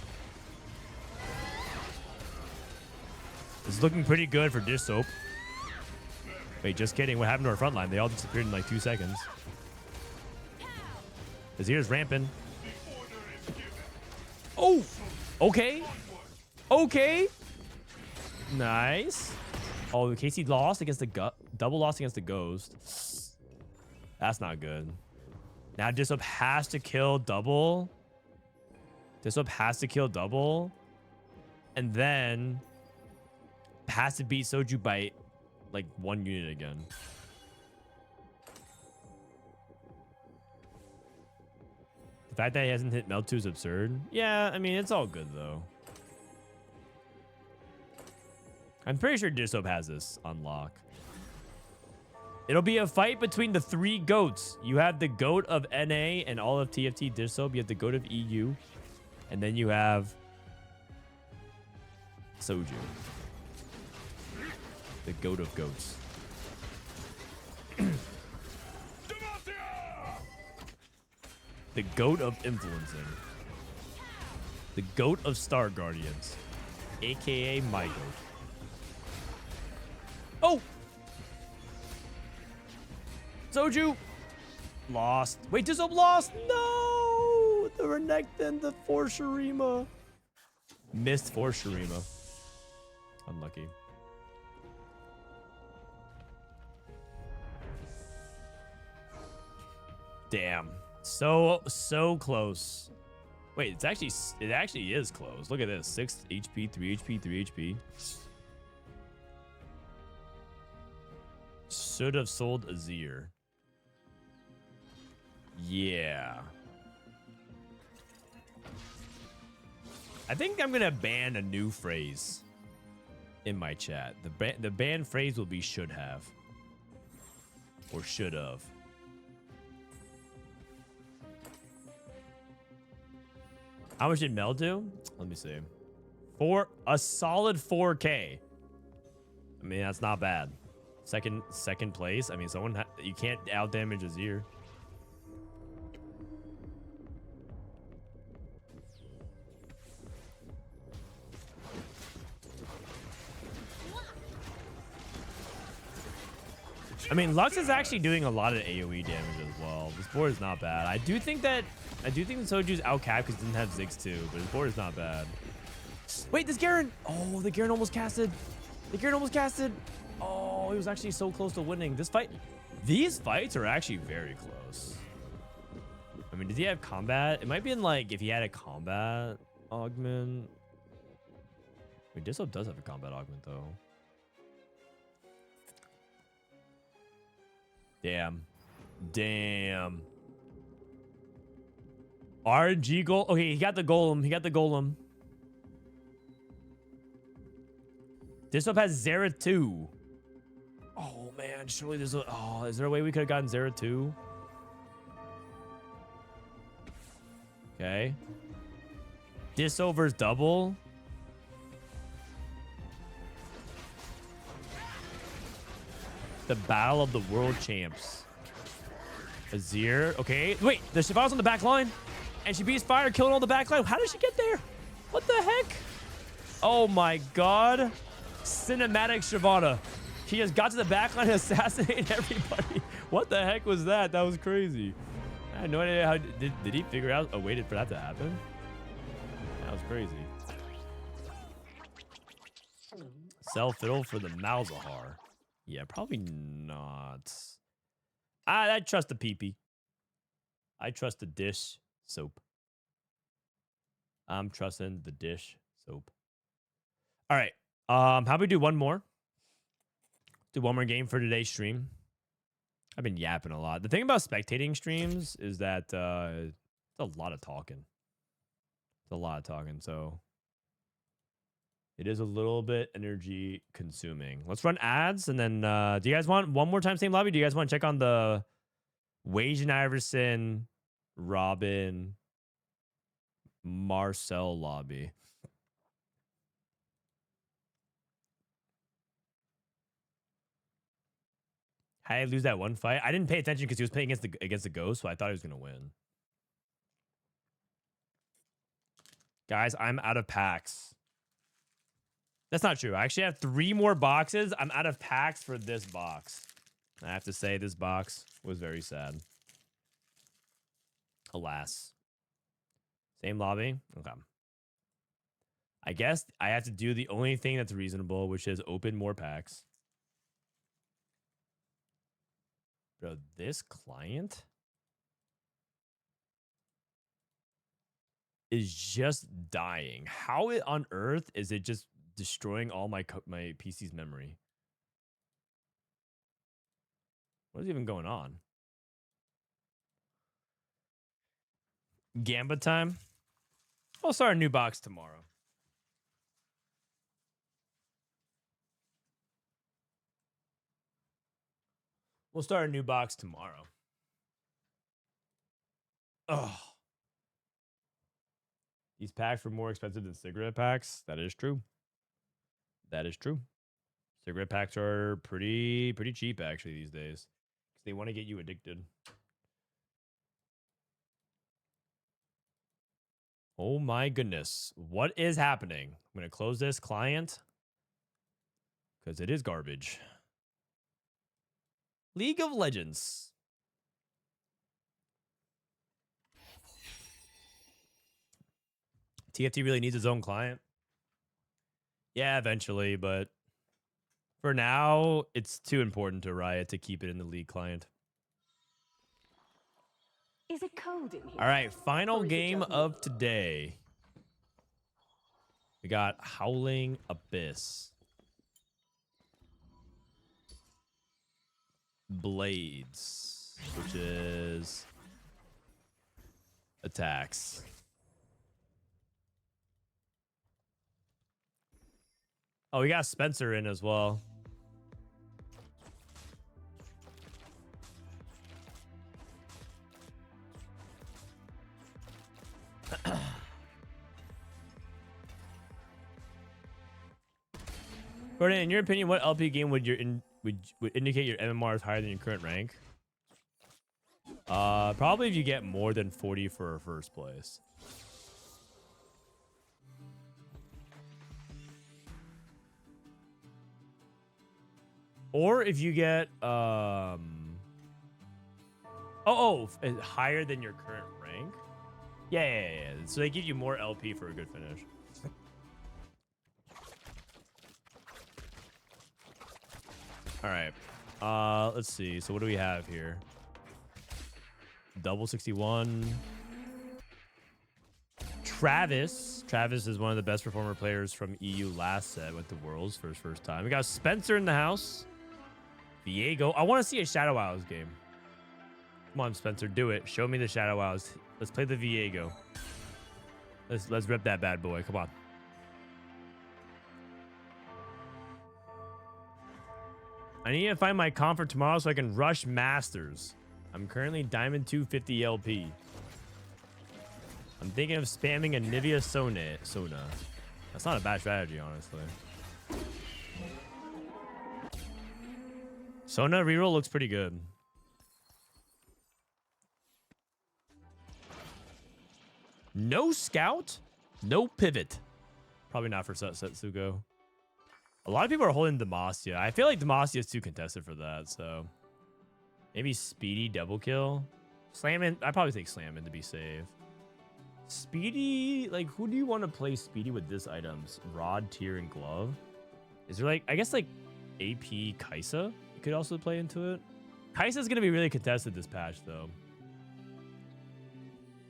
It's looking pretty good for Dishsoap. Wait, just kidding. What happened to our front line? They all disappeared in like 2 seconds. Azir's ramping. Oh! Okay. Okay. Nice. Oh, Casey lost against the double lost against the Ghost. That's not good. Now Dishsoap has to kill double. Dishsoap has to kill double. And then has to beat Soju by like 1 unit again. The fact that he hasn't hit Melt 2 is absurd. Yeah, I mean, it's all good though. I'm pretty sure Dishsoap has this on lock. It'll be a fight between the 3 goats. You have the goat of NA and all of TFT Dishsoap. You have the goat of EU. And then you have Soju. The goat of goats. The goat of influencing. The goat of Star Guardians. AKA my goat. Oh! Soju lost. Wait, Dishsoap lost? No! The Renekton, the Shurima. Missed Shurima. Unlucky. Damn. So close. Wait, it actually is close. Look at this. 6 HP, 3 HP, 3 HP. Should have sold Azir. Yeah. I think I'm gonna ban a new phrase. in my chat. The banned phrase will be should have. Or should have. How much did Mel do? Let me see. A solid 4K. I mean, that's not bad. Second place. I mean, you can't out damage Azir. I mean, Lux is actually doing a lot of AoE damage as well. This board is not bad. I do think the Soju's outcapped because it didn't have Ziggs too, but his board is not bad. Wait, this Garen! Oh, the Garen almost casted. The Garen almost casted. Oh, he was actually so close to winning. These fights are actually very close. I mean, did he have combat? It might be in like if he had a combat augment. I mean, Dishsoap does have a combat augment though. Damn. RG goal. Okay, he got the golem. Dishsoap has Zera 2. Oh man, surely there's is there a way we could have gotten Zera 2? Okay. Dissover's double. The battle of the world champs. Azir. Okay. Wait, the Shyvana's on the back line. And she beats fire, killing all the back line. How did she get there? What the heck? Oh my god. Cinematic Shyvana. She just got to the back line and assassinated everybody. What the heck was that? That was crazy. I had no idea how... Did he figure out a way for that to happen? That was crazy. Sell fiddle for the Malzahar. Yeah, probably not. I trust the PP. I trust the dish soap. I'm trusting the dish soap. All right. How about we do one more? Do one more game for today's stream. I've been yapping a lot. The thing about spectating streams is that it's a lot of talking. It's a lot of talking, so it is a little bit energy consuming. Let's run ads, and then do you guys want one more time same lobby? Do you guys want to check on the Wasianiverson, Robin, Marcel lobby? How did I lose that one fight? I didn't pay attention because he was playing against the Ghost, so I thought he was gonna win. Guys, I'm out of packs. That's not true. I actually have 3 more boxes. I'm out of packs for this box. I have to say this box was very sad. Alas. Same lobby? Okay. I guess I have to do the only thing that's reasonable, which is open more packs. Bro, this client is just dying. How on earth is it just destroying all my PC's memory? What is even going on? Gamba time? I'll start a new box tomorrow. We'll start a new box tomorrow. Ugh. These packs were more expensive than cigarette packs. That is true. That is true. Cigarette packs are pretty cheap actually these days. Because they want to get you addicted. Oh my goodness. What is happening? I'm going to close this client. Because it is garbage. League of Legends. TFT really needs its own client. Yeah, eventually, but for now, it's too important to Riot to keep it in the League client. Is it cold in here? All right, final game of today. We got Howling Abyss. Blades, which is attacks. Oh, we got Spencer in as well. Frodan, in your opinion, what LP game would would indicate your MMR is higher than your current rank? Probably if you get more than 40 for first place. Or if you get higher than your current rank. Yeah. So they give you more LP for a good finish. All right. Let's see. So what do we have here? Double 61. Travis is one of the best performer players from EU last set with the Worlds for his first time. We got Spencer in the house. Viego. I want to see a Shadow Isles game. Come on, Spencer, do it. Show me the Shadow Isles. Let's play the Viego. Let's rip that bad boy. Come on. I need to find my comp for tomorrow so I can rush Masters. I'm currently Diamond 250 LP. I'm thinking of spamming a Nivea Sona. That's not a bad strategy, honestly. Sona reroll looks pretty good. No scout, no pivot. Probably not for Setsuko. A lot of people are holding Demacia. I feel like Demacia is too contested for that, so maybe Speedy double kill. Slammin', I'd probably take Slammin' to be safe. Speedy, like, who do you want to play Speedy with this items? Rod, Tier, and Glove? Is there, like, I guess, like, AP Kaisa? You could also play into it. Kaisa's going to be really contested this patch, though.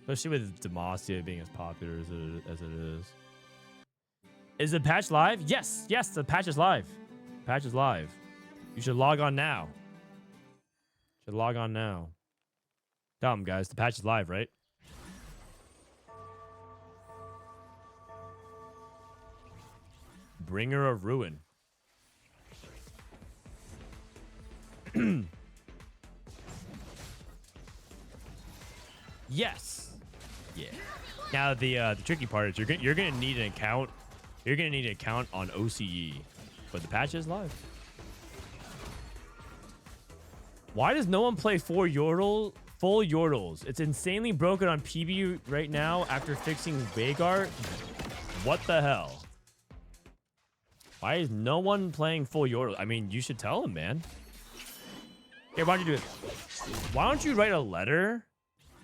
Especially with Demacia being as popular as it is. Is the patch live? Yes, the patch is live. The patch is live. You should log on now. Tell them, guys, the patch is live, right? Bringer of Ruin. Yes. Yeah. Now the tricky part is you're gonna need an account. You're gonna need an account on OCE, but the patch is live. Why does no one play full Yordles? It's insanely broken on PBE right now after fixing Vhagar. What the hell? Why is no one playing full Yordles? I mean, you should tell him, man. Here, why don't you do it? Why don't you write a letter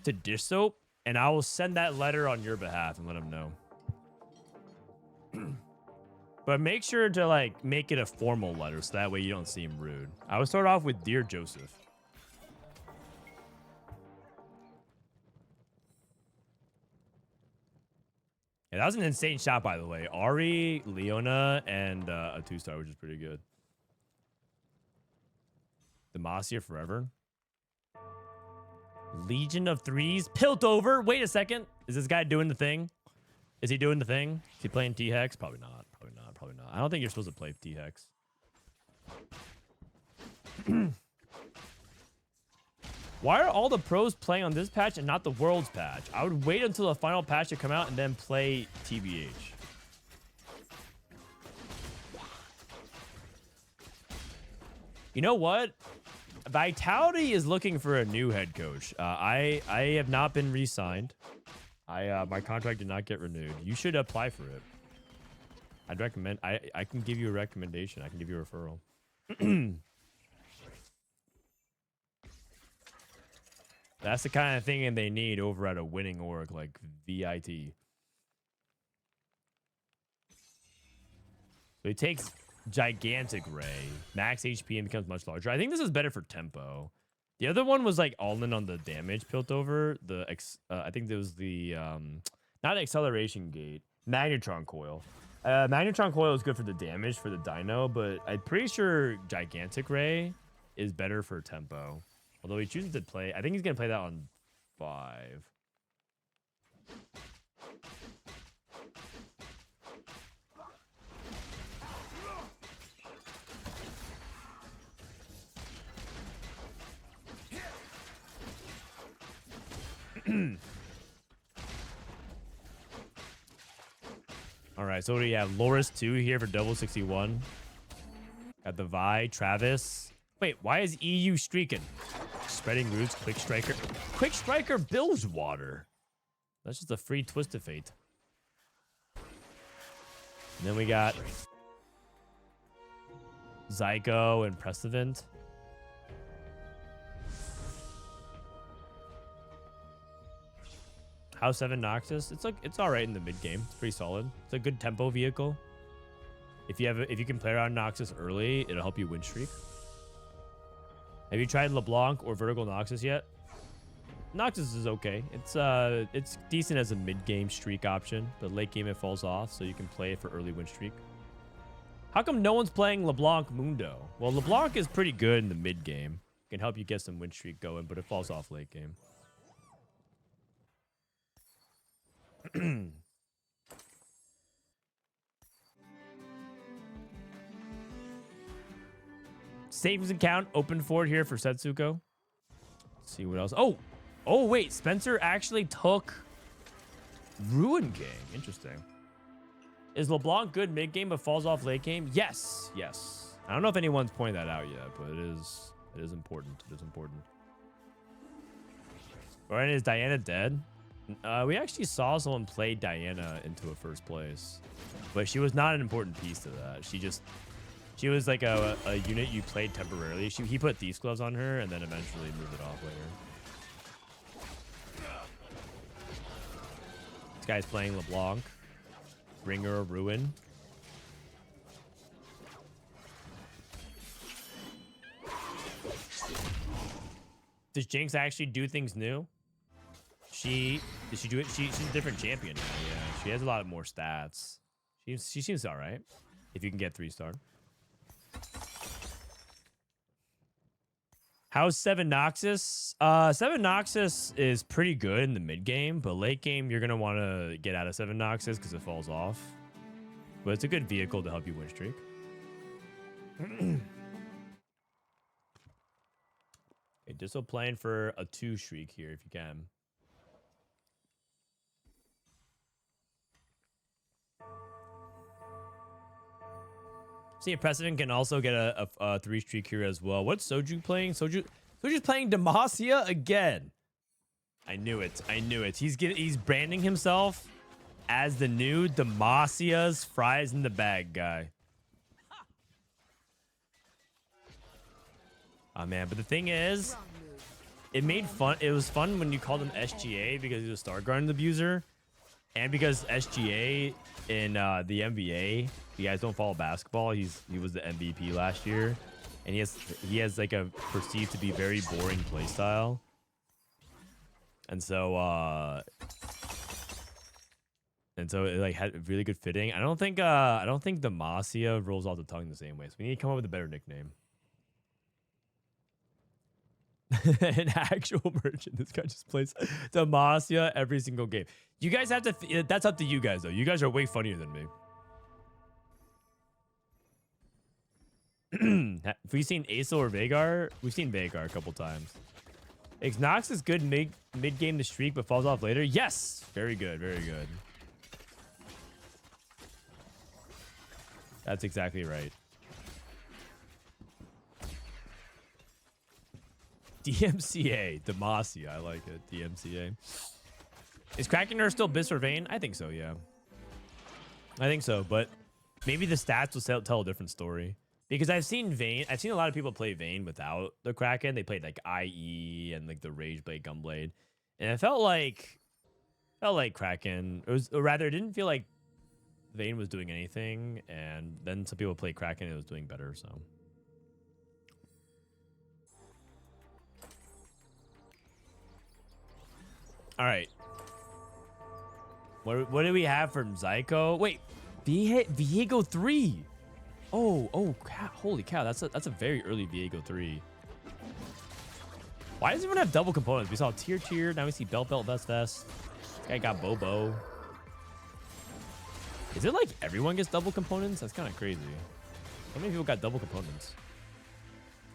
to Dishsoap, and I will send that letter on your behalf and let him know. But make sure to, like, make it a formal letter so that way you don't seem rude. I would start off with Dear Joseph. Yeah, that was an insane shot, by the way. Ari, Leona, and a 2-star, which is pretty good. Demacia forever. Legion of Threes. Piltover. Wait a second. Is this guy doing the thing? Is he doing the thing? Is he playing T-Hex? Probably not. I don't think you're supposed to play T-Hex. Why are all the pros playing on this patch and not the Worlds patch? I would wait until the final patch to come out and then play TBH. You know what? Vitality is looking for a new head coach. I have not been re-signed. My contract did not get renewed. You should apply for it. I'd recommend. I can give you a recommendation. I can give you a referral. That's the kind of thing they need over at a winning org like VIT. So he takes Gigantic Ray, max HP, and becomes much larger. I think this is better for tempo. The other one was like all in on the damage Piltover. I think there was the not acceleration gate, Magnetron Coil. Magnetron Coil is good for the damage for the Dino, but I'm pretty sure Gigantic Ray is better for tempo. Although he chooses to play, I think he's gonna play that on 5. All right, so what do you have? Lyyyress 2 here for double 61. Got the Vi, Travis. Wait, why is EU streaking? Spreading roots, Quick Striker. Quick Striker Bilgewater. That's just a free Twist of Fate. And then we got Zyko and Prestivent. House 7 Noxus. It's all right in the mid game. It's pretty solid. It's a good tempo vehicle. If you can play around Noxus early, it'll help you win streak. Have you tried LeBlanc or Vertical Noxus yet? Noxus is okay. It's decent as a mid game streak option, but late game it falls off, so you can play it for early win streak. How come no one's playing LeBlanc Mundo? Well, LeBlanc is pretty good in the mid game. Can help you get some win streak going, but it falls off late game. Savings account open for it here for Setsuko. Let's see what else. Oh wait, Spencer actually took Ruin King. Interesting. Is LeBlanc good mid game but falls off late game? Yes. I don't know if anyone's pointed that out yet, but it is important. It is important. Alright, is Diana dead? We actually saw someone play Diana into a first place, but she was not an important piece to that. She was like a unit you played temporarily. He put Thief's Gloves on her and then eventually moved it off later. This guy's playing LeBlanc. Bringer of Ruin. Does Jinx actually do things new? Did she do it? She's a different champion now. Yeah, she has a lot more stats. She seems all right if you can get 3-star. How's 7 Noxus? 7 Noxus is pretty good in the mid game, but late game you're gonna want to get out of 7 Noxus because it falls off. But it's a good vehicle to help you win streak. Okay, Dishsoap playing for a 2 streak here if you can. See, Prestivent can also get a 3 streak here as well. What's Soju playing? Soju's playing Demacia again. I knew it. He's branding himself as the new Demacia's fries in the bag guy. Oh man, but the thing is, it was fun when you called him SGA because he's a Star Garden abuser, and because SGA in the NBA, if you guys don't follow basketball, he was the MVP last year, and he has like a perceived to be very boring play style, and so it like had really good fitting. I don't think Demacia rolls off the tongue the same way, so we need to come up with a better nickname. An actual merchant. This guy just plays Demacia every single game. You guys have to. That's up to you guys, though. You guys are way funnier than me. Have we seen Ace or Veigar? We've seen Veigar a couple times. Nox is good mid game to streak, but falls off later. Yes, very good, very good. That's exactly right. DMCA, Demacia. I like it. DMCA. Is Krakener still Bis or Vayne? I think so, yeah. I think so, but maybe the stats will tell a different story. Because I've seen a lot of people play Vayne without the Kraken. They played like IE and like the Rageblade, Gunblade. And it felt like Kraken. It didn't feel like Vayne was doing anything. And then some people played Kraken and it was doing better, so. All right. What do we have from Zyko? Wait, Viego 3. Oh, holy cow! That's a very early Viego 3. Why does everyone have double components? We saw Tier. Now we see Belt, Vest. This guy got Bobo. Is it like everyone gets double components? That's kind of crazy. How many people got double components?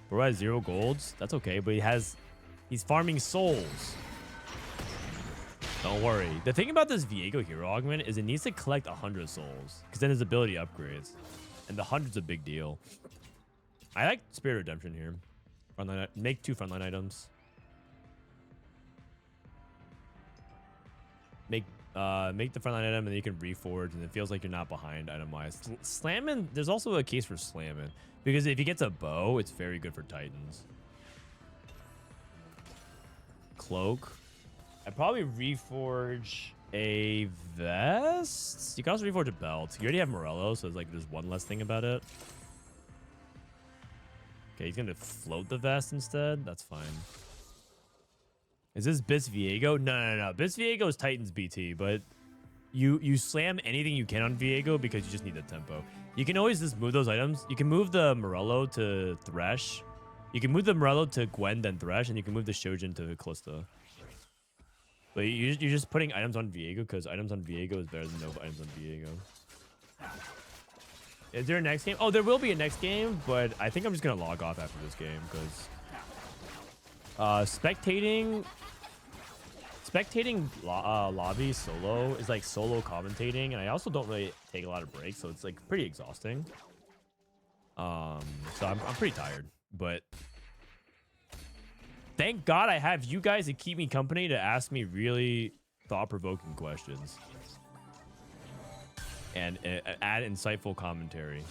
Bro has 0 golds. That's okay, but he's farming souls. Don't worry. The thing about this Viego hero augment is it needs to collect 100 souls because then his ability upgrades. And the 100's a big deal. I like Spirit Redemption here. Frontline, make 2 frontline items. Make the frontline item and then you can reforge and it feels like you're not behind item-wise. Slamming, there's also a case for slamming because if he gets a bow, it's very good for Titans. Cloak. I'd probably reforge a vest. You can also reforge a belt. You already have Morello, so it's like there's one less thing about it. Okay, he's gonna float the vest instead. That's fine. Is this Bis Viego? No. Bis Viego is Titans BT, but you slam anything you can on Viego because you just need the tempo. You can always just move those items. You can move the Morello to Thresh. You can move the Morello to Gwen, then Thresh, and you can move the Shojin to Callista. But you're just putting items on Viego because items on Viego is better than no items on Viego. Is there a next game? Oh, there will be a next game, but I think I'm just going to log off after this game because spectating lobby solo is like solo commentating, and I also don't really take a lot of breaks, so it's like pretty exhausting. So I'm pretty tired, but thank God I have you guys to keep me company to ask me really thought-provoking questions and add insightful commentary.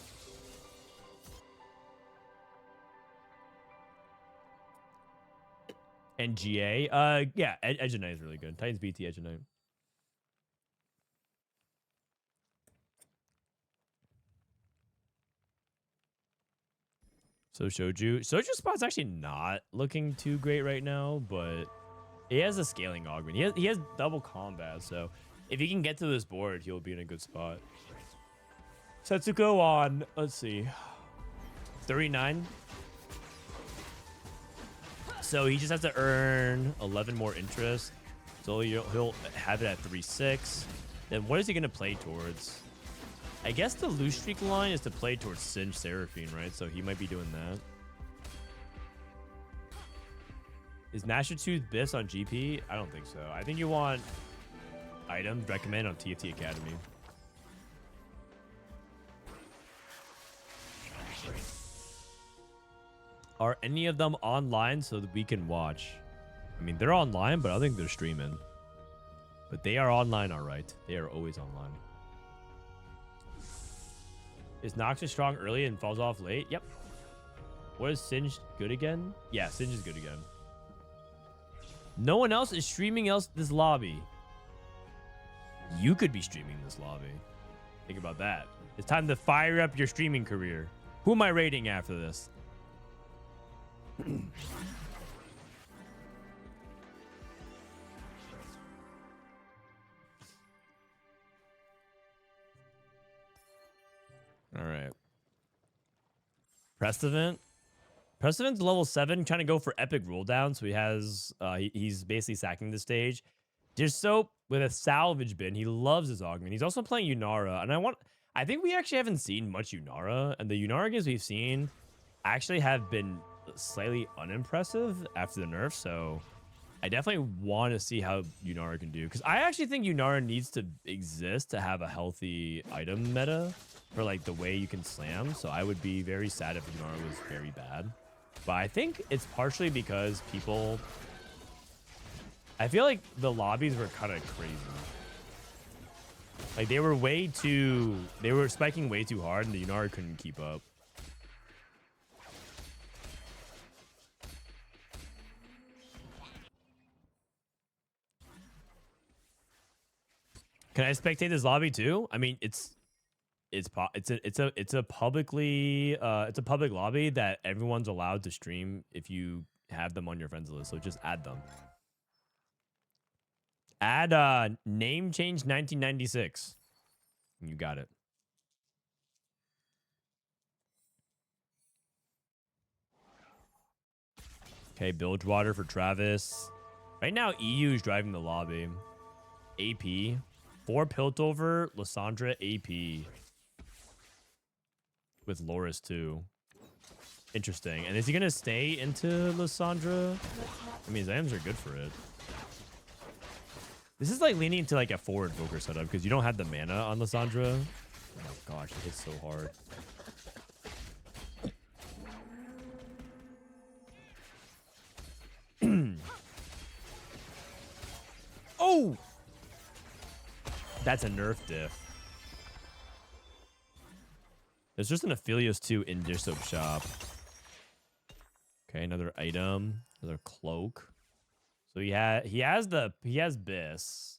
And GA, yeah, Edge of Night is really good. Titans BT Edge of Night. So Soju spot's actually not looking too great right now, but he has a scaling augment. He has double combat, so if he can get to this board, he'll be in a good spot. Setsuko on, let's see, 39. So he just has to earn 11 more interest. So he'll have it at 3-6. Then what is he going to play towards? I guess the loose streak line is to play towards Singe Seraphine, right? So he might be doing that. Is Nashatooth Biss on GP? I don't think so. I think you want items recommend on TFT Academy. Are any of them online so that we can watch? I mean, they're online, but I don't think they're streaming. But they are online, all right. They are always online. Is Noxus strong early and falls off late? Yep. What is Singe good again? Yeah, Singe is good again. No one else is streaming this lobby. You could be streaming this lobby. Think about that. It's time to fire up your streaming career. Who am I rating after this? All right. Prestivent. Prestivent's level 7, trying to go for epic roll down. So he has, he's basically sacking the stage. Dishsoap with a salvage bin. He loves his augment. He's also playing Yunara. And I think we actually haven't seen much Yunara. And the Yunara games we've seen actually have been slightly unimpressive after the nerf. So I definitely want to see how Yunara can do. Because I actually think Yunara needs to exist to have a healthy item meta for like the way you can slam. So I would be very sad if Yunara was very bad. But I think it's partially because people... I feel like the lobbies were kind of crazy. Like they were spiking way too hard and the Yunara couldn't keep up. Can I spectate this lobby too? I mean, it's a public lobby that everyone's allowed to stream if you have them on your friends list. So just add them. Add name change 1996. You got it. Okay, Bilgewater for Travis. Right now, EU is driving the lobby. AP. 4 Piltover, Lysandra AP. With Lyyyress too. Interesting. And is he going to stay into Lysandra? I mean, his items are good for it. This is like leaning into like a forward Invoker setup because you don't have the mana on Lissandra. Oh my gosh, it hits so hard. Oh! That's a nerf diff. There's just an Aphelios 2 in Dishsoap shop. Okay, another item, another cloak. So he has Biss.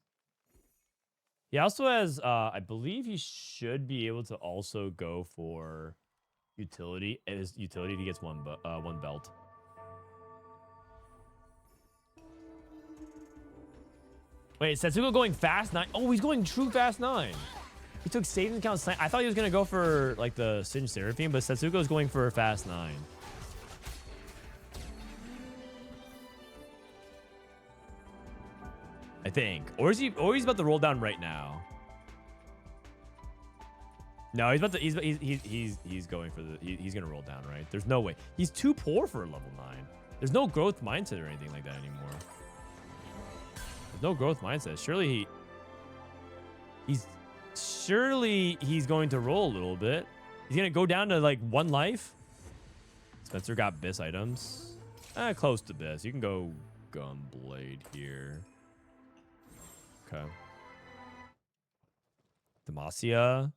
He also has I believe he should be able to also go for utility. His utility if he gets one belt. Wait, Setsuko going fast 9? Oh, he's going true fast 9. He took savings count. I thought he was gonna go for like the Singe Seraphine, but Setsuko's going for a fast 9. I think, or he's about to roll down right now. No, he's about to. He's going for the. He's gonna roll down, right? There's no way. He's too poor for a level 9. There's no growth mindset or anything like that anymore. There's no growth mindset. Surely he's going to roll a little bit. He's gonna go down to like 1 life. Spencer got Biss items. Close to Biss. You can go Gunblade here. Okay. Demacia.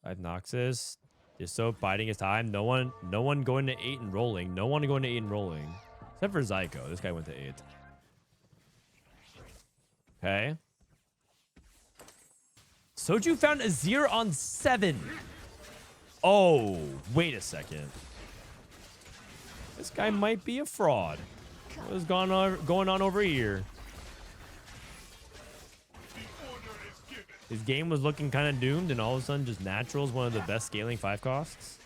5 Noxus. Dishsoap biding his time. No one going to 8 and rolling. No one going to 8 and rolling. Except for Zyko. This guy went to 8. Okay. Soju found Azir on 7. Oh, wait a second. This guy might be a fraud. What is going on over here? His game was looking kind of doomed, and all of a sudden, just natural is one of the best scaling 5 costs.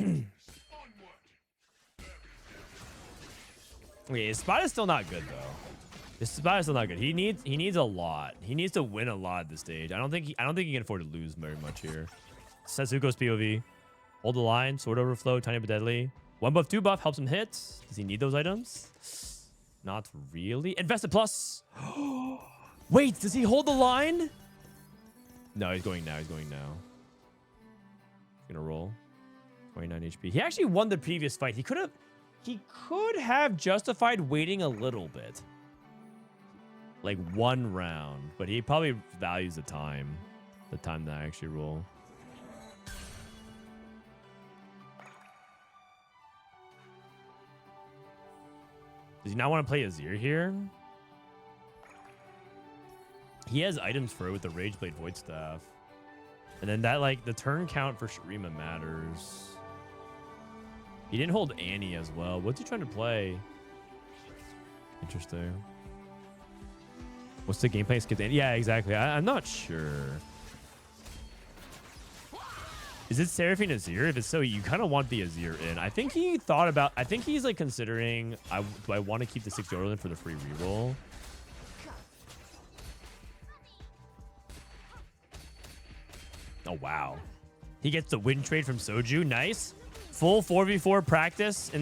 Okay, his spot is still not good though. His spot is still not good. He needs a lot. He needs to win a lot at this stage. I don't think he can afford to lose very much here. Setsuko's POV. Hold the line. Sword Overflow. Tiny but deadly. 1 buff, 2 buff helps him hit. Does he need those items? Not really. Invested plus. Wait, does he hold the line? No, he's going now. He's going now. He's gonna roll. 29 HP. He actually won the previous fight. He could have justified waiting a little bit. Like 1 round. But he probably values the time. The time that I actually roll. Does he not want to play Azir here? He has items for it with the Rage Blade Void Staff. And then that, like, the turn count for Shurima matters. He didn't hold Annie as well. What's he trying to play? Interesting. What's the gameplay? Skip Annie? Yeah, exactly. I'm not sure. Is it Seraphine Azir? If it's so, you kind of want the Azir in. I think he thought about... I think he's, like, considering... Do I want to keep the 6 Jordan for the free reroll? Oh, wow. He gets the win trade from Soju. Nice. Full 4v4 practice.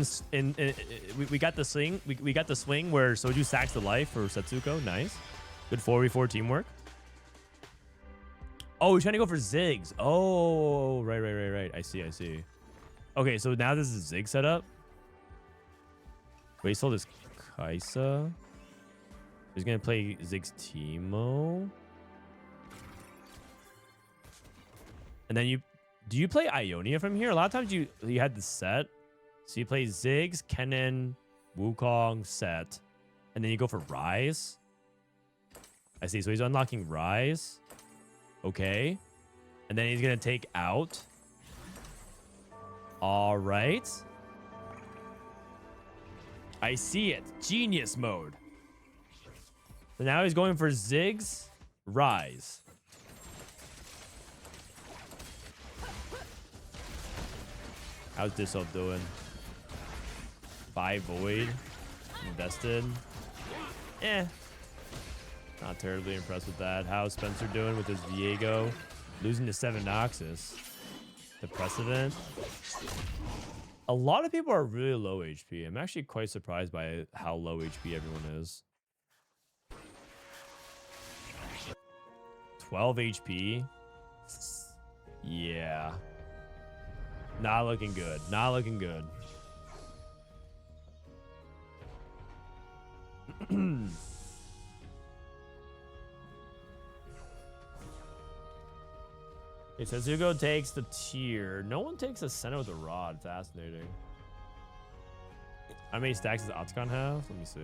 We got the swing. We got the swing where Soju sacks the life for Setsuko. Nice. Good 4v4 teamwork. Oh, he's trying to go for Ziggs. Oh, right. I see. Okay, so now this is Ziggs setup. Wait, he sold his Kaisa. He's going to play Ziggs Teemo. And then do you play Ionia from here? A lot of times you had the set. So you play Ziggs, Kennen, Wukong, Set. And then you go for Rise. I see. So he's unlocking Rise. Okay. And then he's going to take out. All right. I see it. Genius mode. So now he's going for Ziggs, Rise. How's Dishsoap doing? 5 Void. Invested. Not terribly impressed with that. How's Spencer doing with his Viego? Losing to 7 Noxus. The Prestivent. A lot of people are really low HP. I'm actually quite surprised by how low HP everyone is. 12 HP. Yeah. Not looking good. Not looking good. It says Setsuko takes the tier. No one takes the center with the rod. Fascinating. How many stacks does Otacon have? Let me see.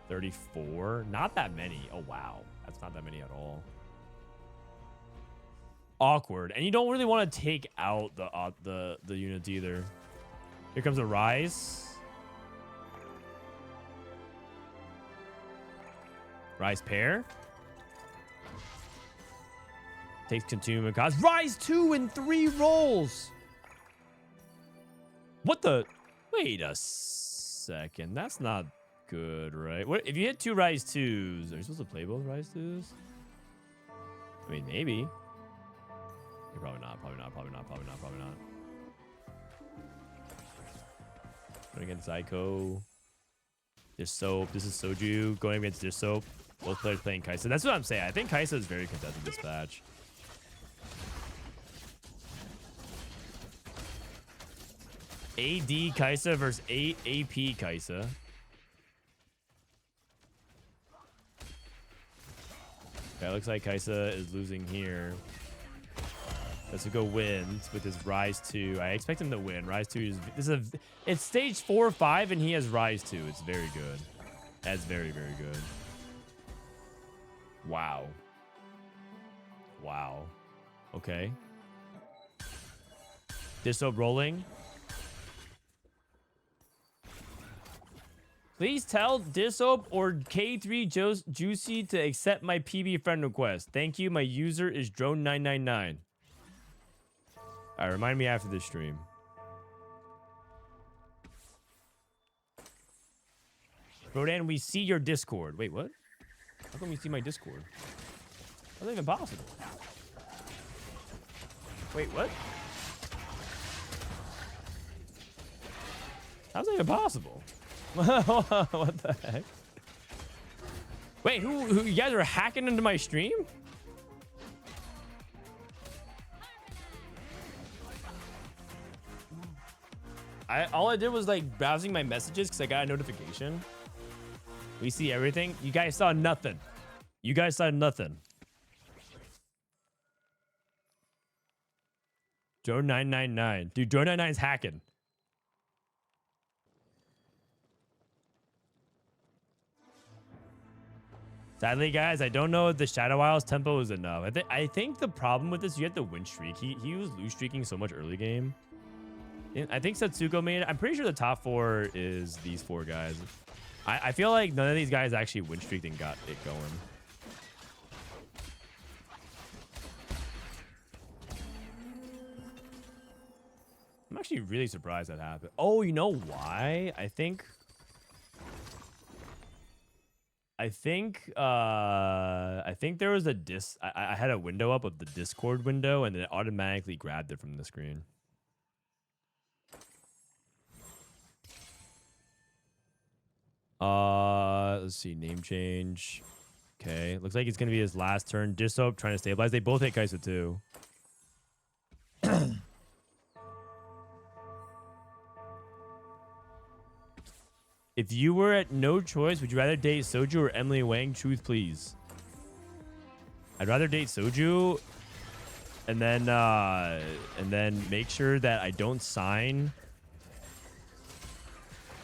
34. Not that many. Oh, wow. That's not that many at all. Awkward. And you don't really want to take out the units either. Here comes a Rise. Rise pair. Takes consume and cost. Rise 2 in 3 rolls. What the? Wait a second. That's not good, right? What if you hit 2 Rise 2s? Are you supposed to play both Rise 2s? I mean, maybe. You're probably not. Probably not. Probably not. Probably not. Probably not. Going against Zyko. Dishsoap. This is Soju going against Dishsoap. Both players playing Kaisa. That's what I'm saying. I think Kaisa is very contested this patch. AD Kaisa versus AP Kaisa. Okay, looks like Kaisa is losing here. Setsuko wins with his Rise 2. I expect him to win. Rise 2 is it's stage 4 or 5 and he has Rise 2. It's very good. That's very, very good. Wow. Wow. Okay. Dishsoap rolling. Please tell Dishsoap or K3 Juicy to accept my PB friend request. Thank you. My user is Drone999. All right, remind me after this stream. Frodan, we see your Discord. Wait, what? How come you see my Discord? How's that even possible? Wait, what? How's that even possible? What the heck? Wait, who you guys are hacking into my stream? All I did was like browsing my messages because I got a notification. We see everything. You guys saw nothing. You guys saw nothing. Joe999. Dude, Joe99 is hacking. Sadly, guys, I don't know if the Shadow Isles tempo is enough. I think the problem with this, you have to win streak. He was lose streaking so much early game. I think Setsuko made it. I'm pretty sure the top 4 is these 4 guys. I feel like none of these guys actually win streaked and got it going. I'm actually really surprised that happened. Oh, you know why? I think there was a I had a window up of the Discord window and then it automatically grabbed it from the screen. Let's see, name change. Okay, looks like it's gonna be his last turn. Dishsoap trying to stabilize. They both hit Kaisa too. If you were at no choice, would you rather date Soju or Emily Wang? Truth, please. I'd rather date Soju, and then make sure that I don't sign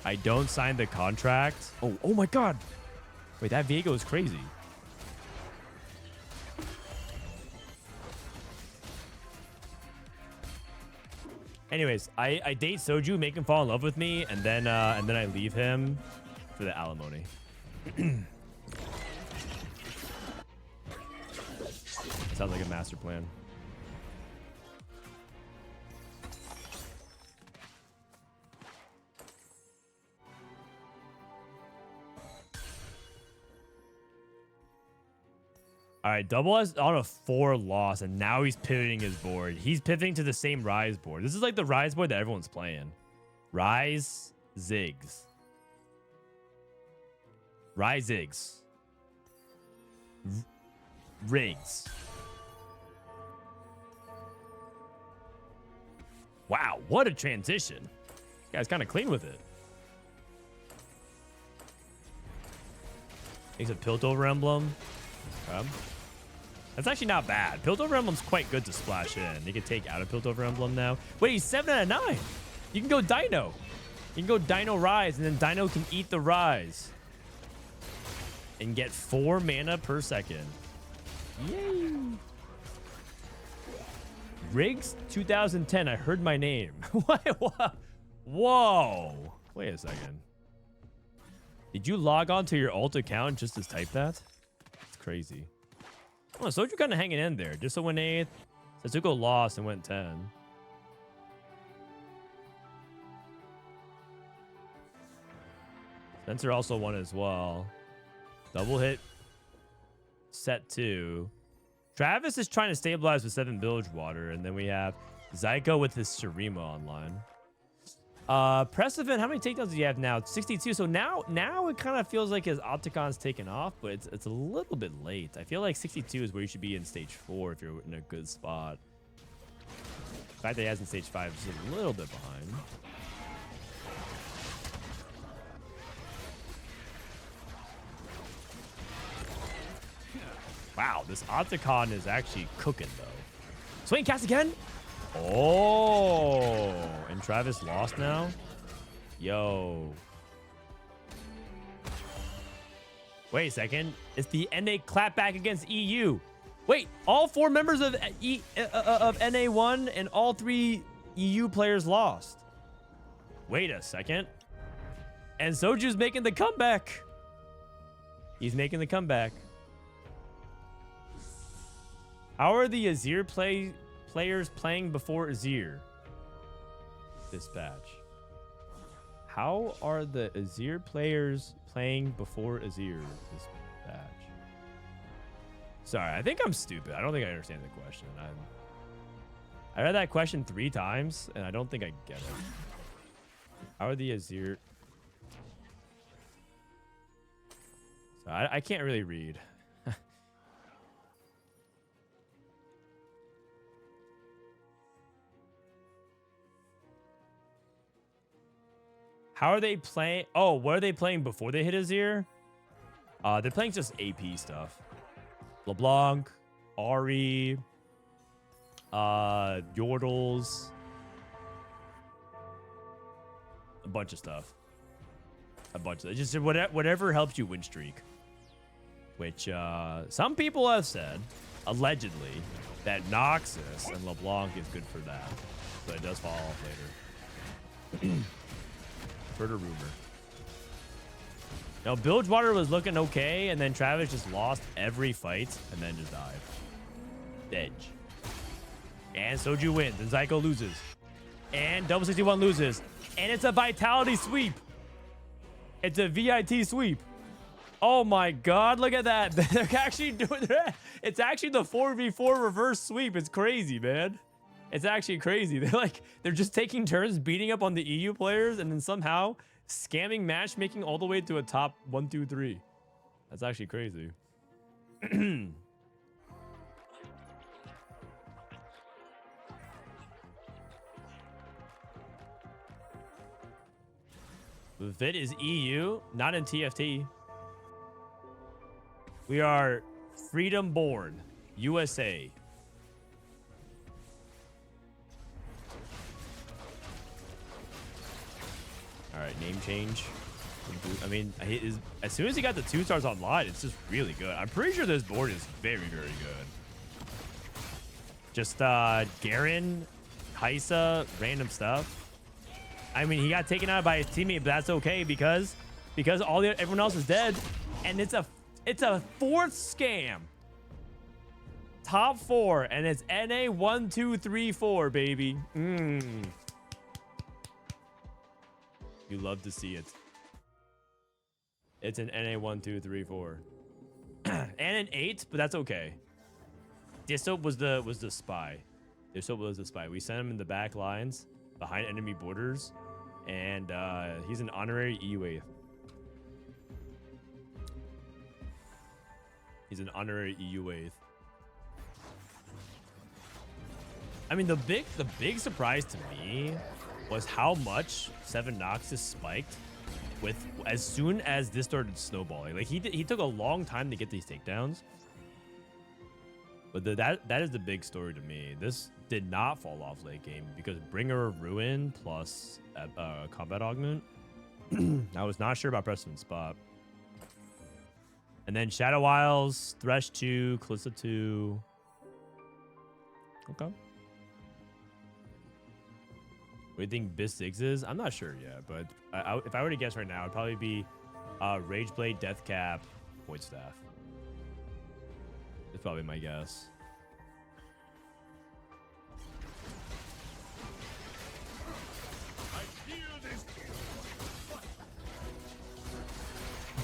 the contract. Oh my God! Wait, that Viego is crazy. Anyways, I date Soju, make him fall in love with me, and then I leave him for the alimony. Sounds like a master plan. All right, Double is on a 4 loss, and now he's pivoting his board. He's pivoting to the same Rise board. This is like the Rise board that everyone's playing. Rise, Ziggs. Rise, Ziggs. Riggs. Wow, what a transition. This guy's kind of clean with it. He's a Piltover Emblem. That's actually not bad. Piltover Emblem's quite good to splash in. You can take out a Piltover Emblem now. Wait, he's 7 out of 9. You can go Dino. You can go Dino Rise, and then Dino can eat the Rise. And get 4 mana per second. Yay. Riggs 2010. I heard my name. What? Whoa. Wait a second. Did you log on to your alt account just to type that? It's crazy. Oh, Soju kind of hanging in there. Just went 8th. Setsuko lost and went 10. Spencer also won as well. Double hit. Set 2. Travis is trying to stabilize with 7 Bilgewater. And then we have Zyko with his Shurima online. Prestivent, how many takedowns do you have now? 62. So now it kind of feels like his Opticon's taken off, but it's a little bit late. I feel like 62 is where you should be in stage 4 if you're in a good spot. The fact that he has in stage 5 is a little bit behind. Wow, this Opticon is actually cooking though. Swing cast again. Oh, and Travis lost now? Yo. Wait a second. It's the NA clapback against EU. Wait, all 4 members of NA won and all 3 EU players lost. Wait a second. And Soju's making the comeback. He's making the comeback. How are the Azir players playing before Azir? Dispatch. How are the Azir players playing before Azir? Dispatch. Sorry, I think I'm stupid. I don't think I understand the question. I read that question 3 times, and I don't think I get it. How are the Azir... So I can't really read. How are they playing? Oh, what are they playing before they hit Azir? They're playing just AP stuff. LeBlanc, Ari, Yordles, a bunch of stuff. Just whatever helps you win streak. Which some people have said, allegedly, that Noxus and LeBlanc is good for that. But it does fall off later. Heard a rumor. Now, Bilgewater was looking okay, and then Travis just lost every fight and then just died. Edge. And Soju wins, and Zyko loses. And Double 61 loses. And it's a Vitality sweep. It's a VIT sweep. Oh my god, look at that. They're actually doing that. It's actually the 4v4 reverse sweep. It's crazy, man. It's actually crazy. They're just taking turns beating up on the EU players and then somehow scamming matchmaking all the way to a top 1, 2, 3. That's actually crazy. Vid is EU, not in TFT. We are Freedom Born, USA. All right, name change. I mean, as soon as he got the 2 stars online, it's just really good. I'm pretty sure this board is very, very good. Just Garen, Kaisa, random stuff. I mean, he got taken out by his teammate, but that's okay because everyone else is dead, and it's a 4th scam. Top 4, and it's NA 1, 2, 3, 4, baby. You love to see it. It's an NA 1, 2, 3, 4. And an 8, but that's okay. Dishsoap was the spy. Dishsoap was the spy. We sent him in the back lines behind enemy borders, and he's an honorary EU 8th. He's an honorary EU 8th. I mean, the big surprise to me was how much 7 Noxus spiked with as soon as this started snowballing. Like he took a long time to get these takedowns. But that is the big story to me. This did not fall off late game because Bringer of Ruin plus combat augment. I was not sure about Prestivent's spot. And then Shadow Isles, Thresh 2, Kalista 2. Okay. What do you think Bis 6 is? I'm not sure yet, but if I were to guess right now, it'd probably be Rageblade, Deathcap, Void Staff. That's probably my guess.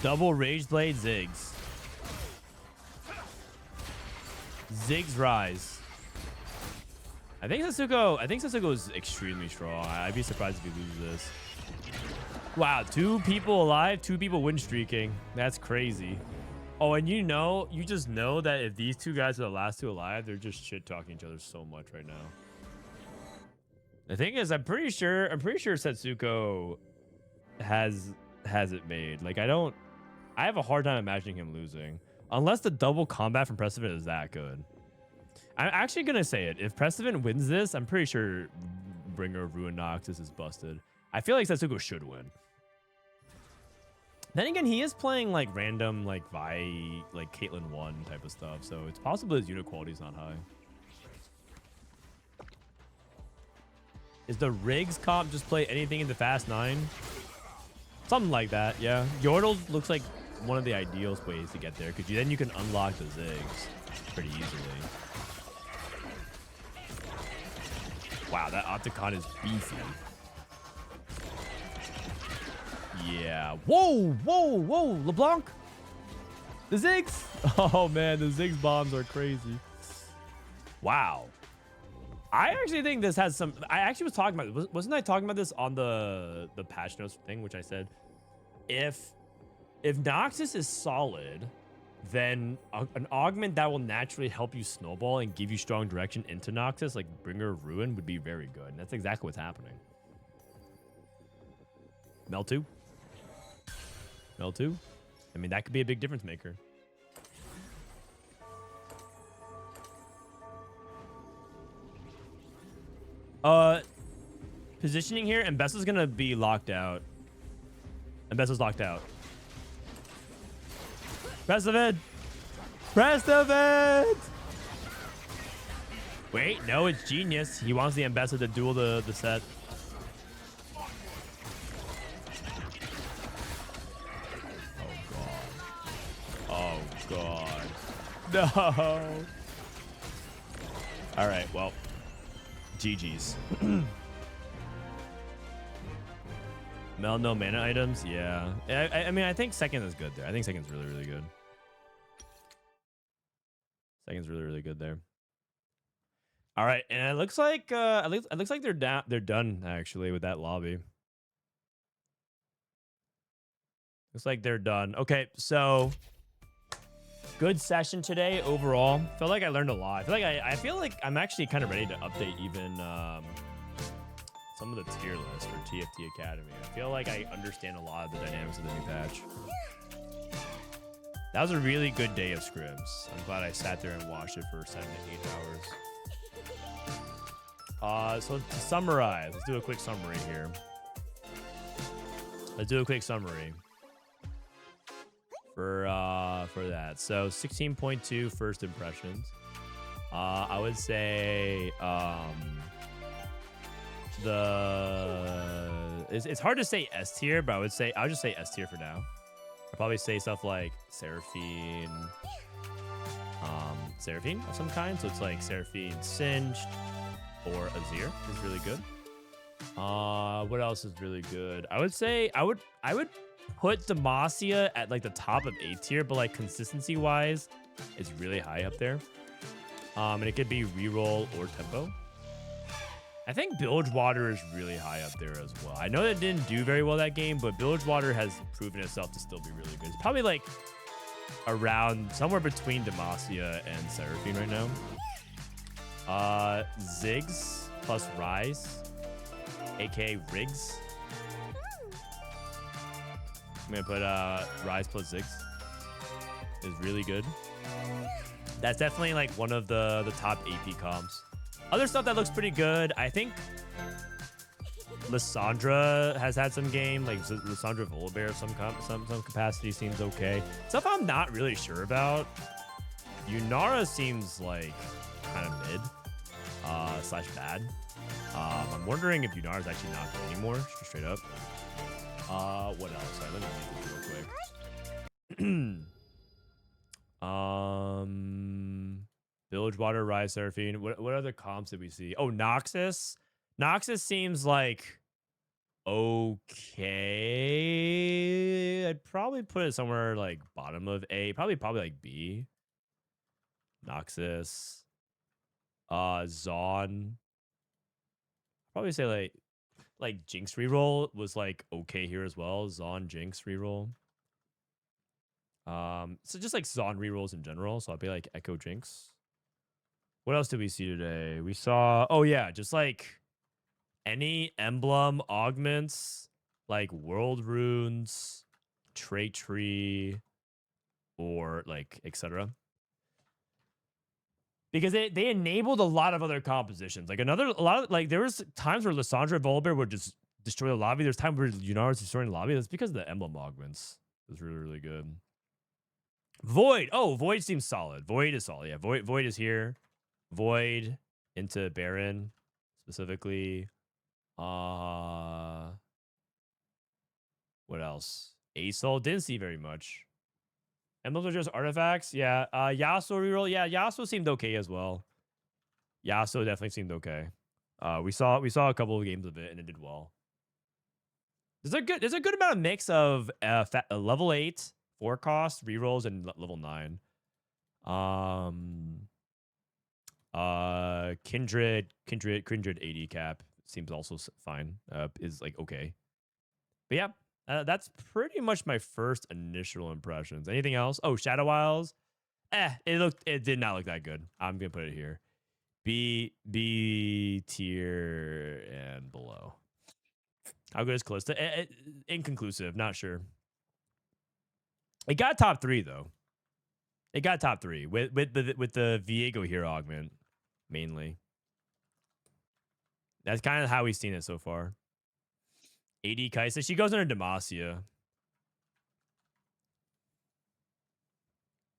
Double Rageblade, Ziggs. Ziggs Rise. I think Setsuko is extremely strong. I'd be surprised if he loses this. Wow, 2 people alive, 2 people win streaking. That's crazy. Oh, and you just know that if these 2 guys are the last 2 alive, they're just shit talking each other so much right now. The thing is, I'm pretty sure Setsuko has it made. Like I have a hard time imagining him losing unless the double combat from Prestivent is that good. I'm actually gonna say it. If Prestivent wins this, I'm pretty sure Bringer of Ruin Noxus is busted. I feel like Setsuko should win. Then again, he is playing like random like Caitlyn 1 type of stuff, so it's possible his unit quality is not high. Is the Riggs comp just play anything in the Fast 9? Something like that, yeah. Yordle looks like one of the ideal ways to get there, because then you can unlock the Ziggs pretty easily. Wow, that Opticon is beefy. Yeah. Whoa, whoa, whoa, LeBlanc. The Ziggs. Oh, man, the Ziggs bombs are crazy. Wow. I actually think this has some... I actually was talking about... Wasn't I talking about this on the patch notes thing, which I said, if Noxus is solid, then an augment that will naturally help you snowball and give you strong direction into Noxus, like Bringer of Ruin, would be very good. And that's exactly what's happening. Mel 2. Mel 2. I mean, that could be a big difference maker. Positioning here, and Bessa's gonna be locked out. And Bessa's locked out. Prestivent! Prestivent! Wait, no, it's Genius. He wants the Ambessa to duel the set. Oh, God. No. All right, well. GG's. Mel, no mana items? Yeah. I mean, I think second is good there. I think second's really, really good. Second's really, really good there. All right, and it looks like they're down. They're done actually with that lobby. Looks like they're done. Okay, so good session today overall. Felt like I learned a lot. I feel like I'm actually kind of ready to update even some of the tier lists for TFT Academy. I feel like I understand a lot of the dynamics of the new patch. That was a really good day of scrims. I'm glad I sat there and watched it for 7 to 8 hours. So to summarize, let's do a quick summary here. Let's do a quick summary for that. So 16.2 first impressions. I would say it's hard to say S tier, but I'll just say S tier for now. I'll probably say stuff like Seraphine of some kind. So it's like Seraphine Singed or Azir is really good. What else is really good? I would say I would put Demacia at like the top of A tier, but like consistency wise, it's really high up there. And it could be reroll or tempo. I think Bilgewater is really high up there as well. I know that didn't do very well that game, but Bilgewater has proven itself to still be really good. It's probably like around somewhere between Demacia and Seraphine right now. Ziggs plus Rise, aka Riggs. I'm gonna put Rise plus Ziggs. Is really good. That's definitely like one of the top AP comps. Other stuff that looks pretty good, I think Lissandra has had some game, like Lissandra Volibear, some capacity seems okay. Stuff I'm not really sure about. Yunara seems like kind of mid slash bad. I'm wondering if Yunara is actually not good anymore, straight up. What else? Sorry, let me read this real quick. Bilgewater, Rise, Seraphine. What other comps did we see? Oh, Noxus. Noxus seems like okay. I'd probably put it somewhere like bottom of A. Probably like B. Noxus. Zon. Probably say like Jinx reroll was like okay here as well. Zon Jinx reroll. So just like Zon rerolls in general. So I'll be like Echo Jinx. What else did we see today? We saw, oh yeah, just like any emblem augments, like World Runes, Trait Tree, or like etc. Because they enabled a lot of other compositions. Like there was times where Lissandra Volibear would just destroy the lobby. There's times where Yunara was destroying the lobby. That's because of the emblem augments. It was really, really good. Void. Oh, Void seems solid. Void is solid. Yeah, Void is here. Void into Baron specifically. What else? Asol didn't see very much. Emblems are just artifacts. Yeah. Yasuo reroll. Yeah, Yasuo seemed okay as well. Yasuo definitely seemed okay. We saw a couple of games of it and it did well. There's a good amount of mix of level 8 4 cost rerolls and level 9. Kindred 80 cap seems also fine. Is like okay. But yeah, that's pretty much my first initial impressions. Anything else? Oh, Shadow Isles. It did not look that good. I'm gonna put it here. B tier and below. How good is Callista? Inconclusive, not sure. It got top 3 though. It got top 3 with the Viego hero augment mainly. That's kind of how we've seen it so far. AD Kaisa, she goes under Demacia.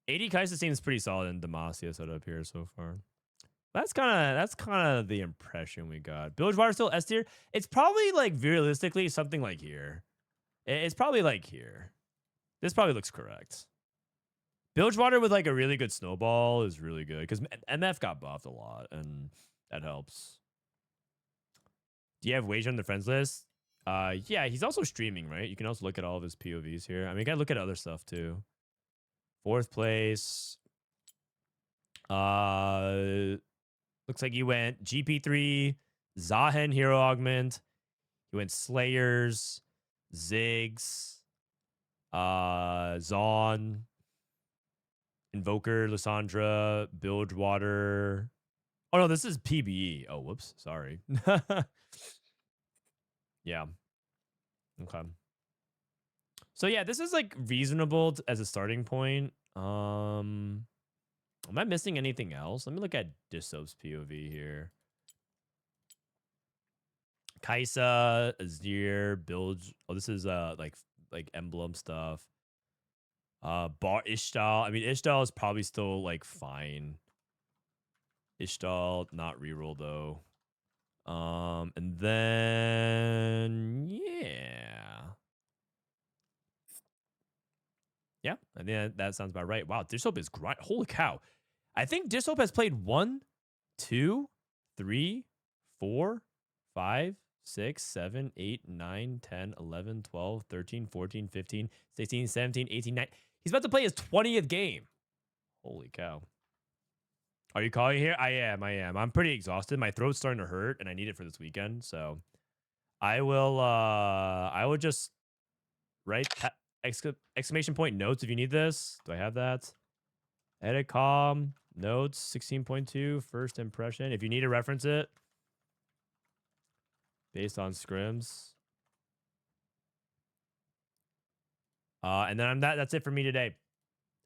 AD Kaisa seems pretty solid in Demacia setup here so far. That's kind of the impression we got. Bilgewater still S tier. It's probably like realistically something like here. It's probably like here. This probably looks correct. Bilgewater with like a really good snowball is really good because MF got buffed a lot and that helps. Do you have Wage on the friends list? Yeah, he's also streaming, right? You can also look at all of his POVs here. I mean, you gotta look at other stuff too. 4th place. Looks like you went GP3, Zahen hero augment. You went Slayers, Ziggs, Zon, Invoker, Lissandra, Bilgewater. Oh no, this is PBE. Oh, whoops, sorry. Yeah. Okay. So yeah, this is like reasonable as a starting point. Am I missing anything else? Let me look at Dishsoap's POV here. Kaisa, Azir, Bilge. Oh, this is like emblem stuff. Bar Ishtal. I mean, Ishtal is probably still like fine. Ishtal, not reroll though. And then yeah. Yeah, I think that sounds about right. Wow, Dishsoap is grind. Holy cow. I think Dishsoap has played 1, 2, 3, 4, 5, 6, 7, 8, 9, 10, 11, 12, 13, 14, 15, 16, 17, 18, 19. He's about to play his 20th game. Holy cow. Are you calling here? I am. I'm pretty exhausted. My throat's starting to hurt and I need it for this weekend. So I will just write exclamation point notes if you need this. Do I have that? Edit calm. Notes 16.2 first impression. If you need to reference it based on scrims. And then that's it for me today.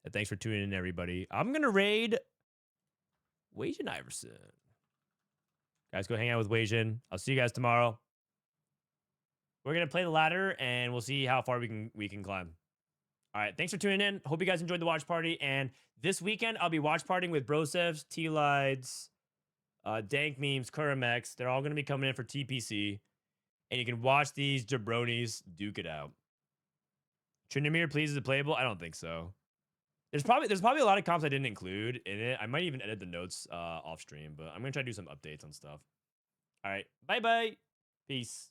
And thanks for tuning in, everybody. I'm gonna raid Wasianiverson. Guys, go hang out with Wasian. I'll see you guys tomorrow. We're gonna play the ladder and we'll see how far we can climb. All right, thanks for tuning in. Hope you guys enjoyed the watch party. And this weekend, I'll be watch partying with Brosevs, T-Lides, Dank Memes, Kurimex. They're all going to be coming in for TPC. And you can watch these jabronis duke it out. Tryndamere, please, is it playable? I don't think so. There's probably a lot of comps I didn't include in it. I might even edit the notes off stream, but I'm going to try to do some updates on stuff. All right, bye-bye. Peace.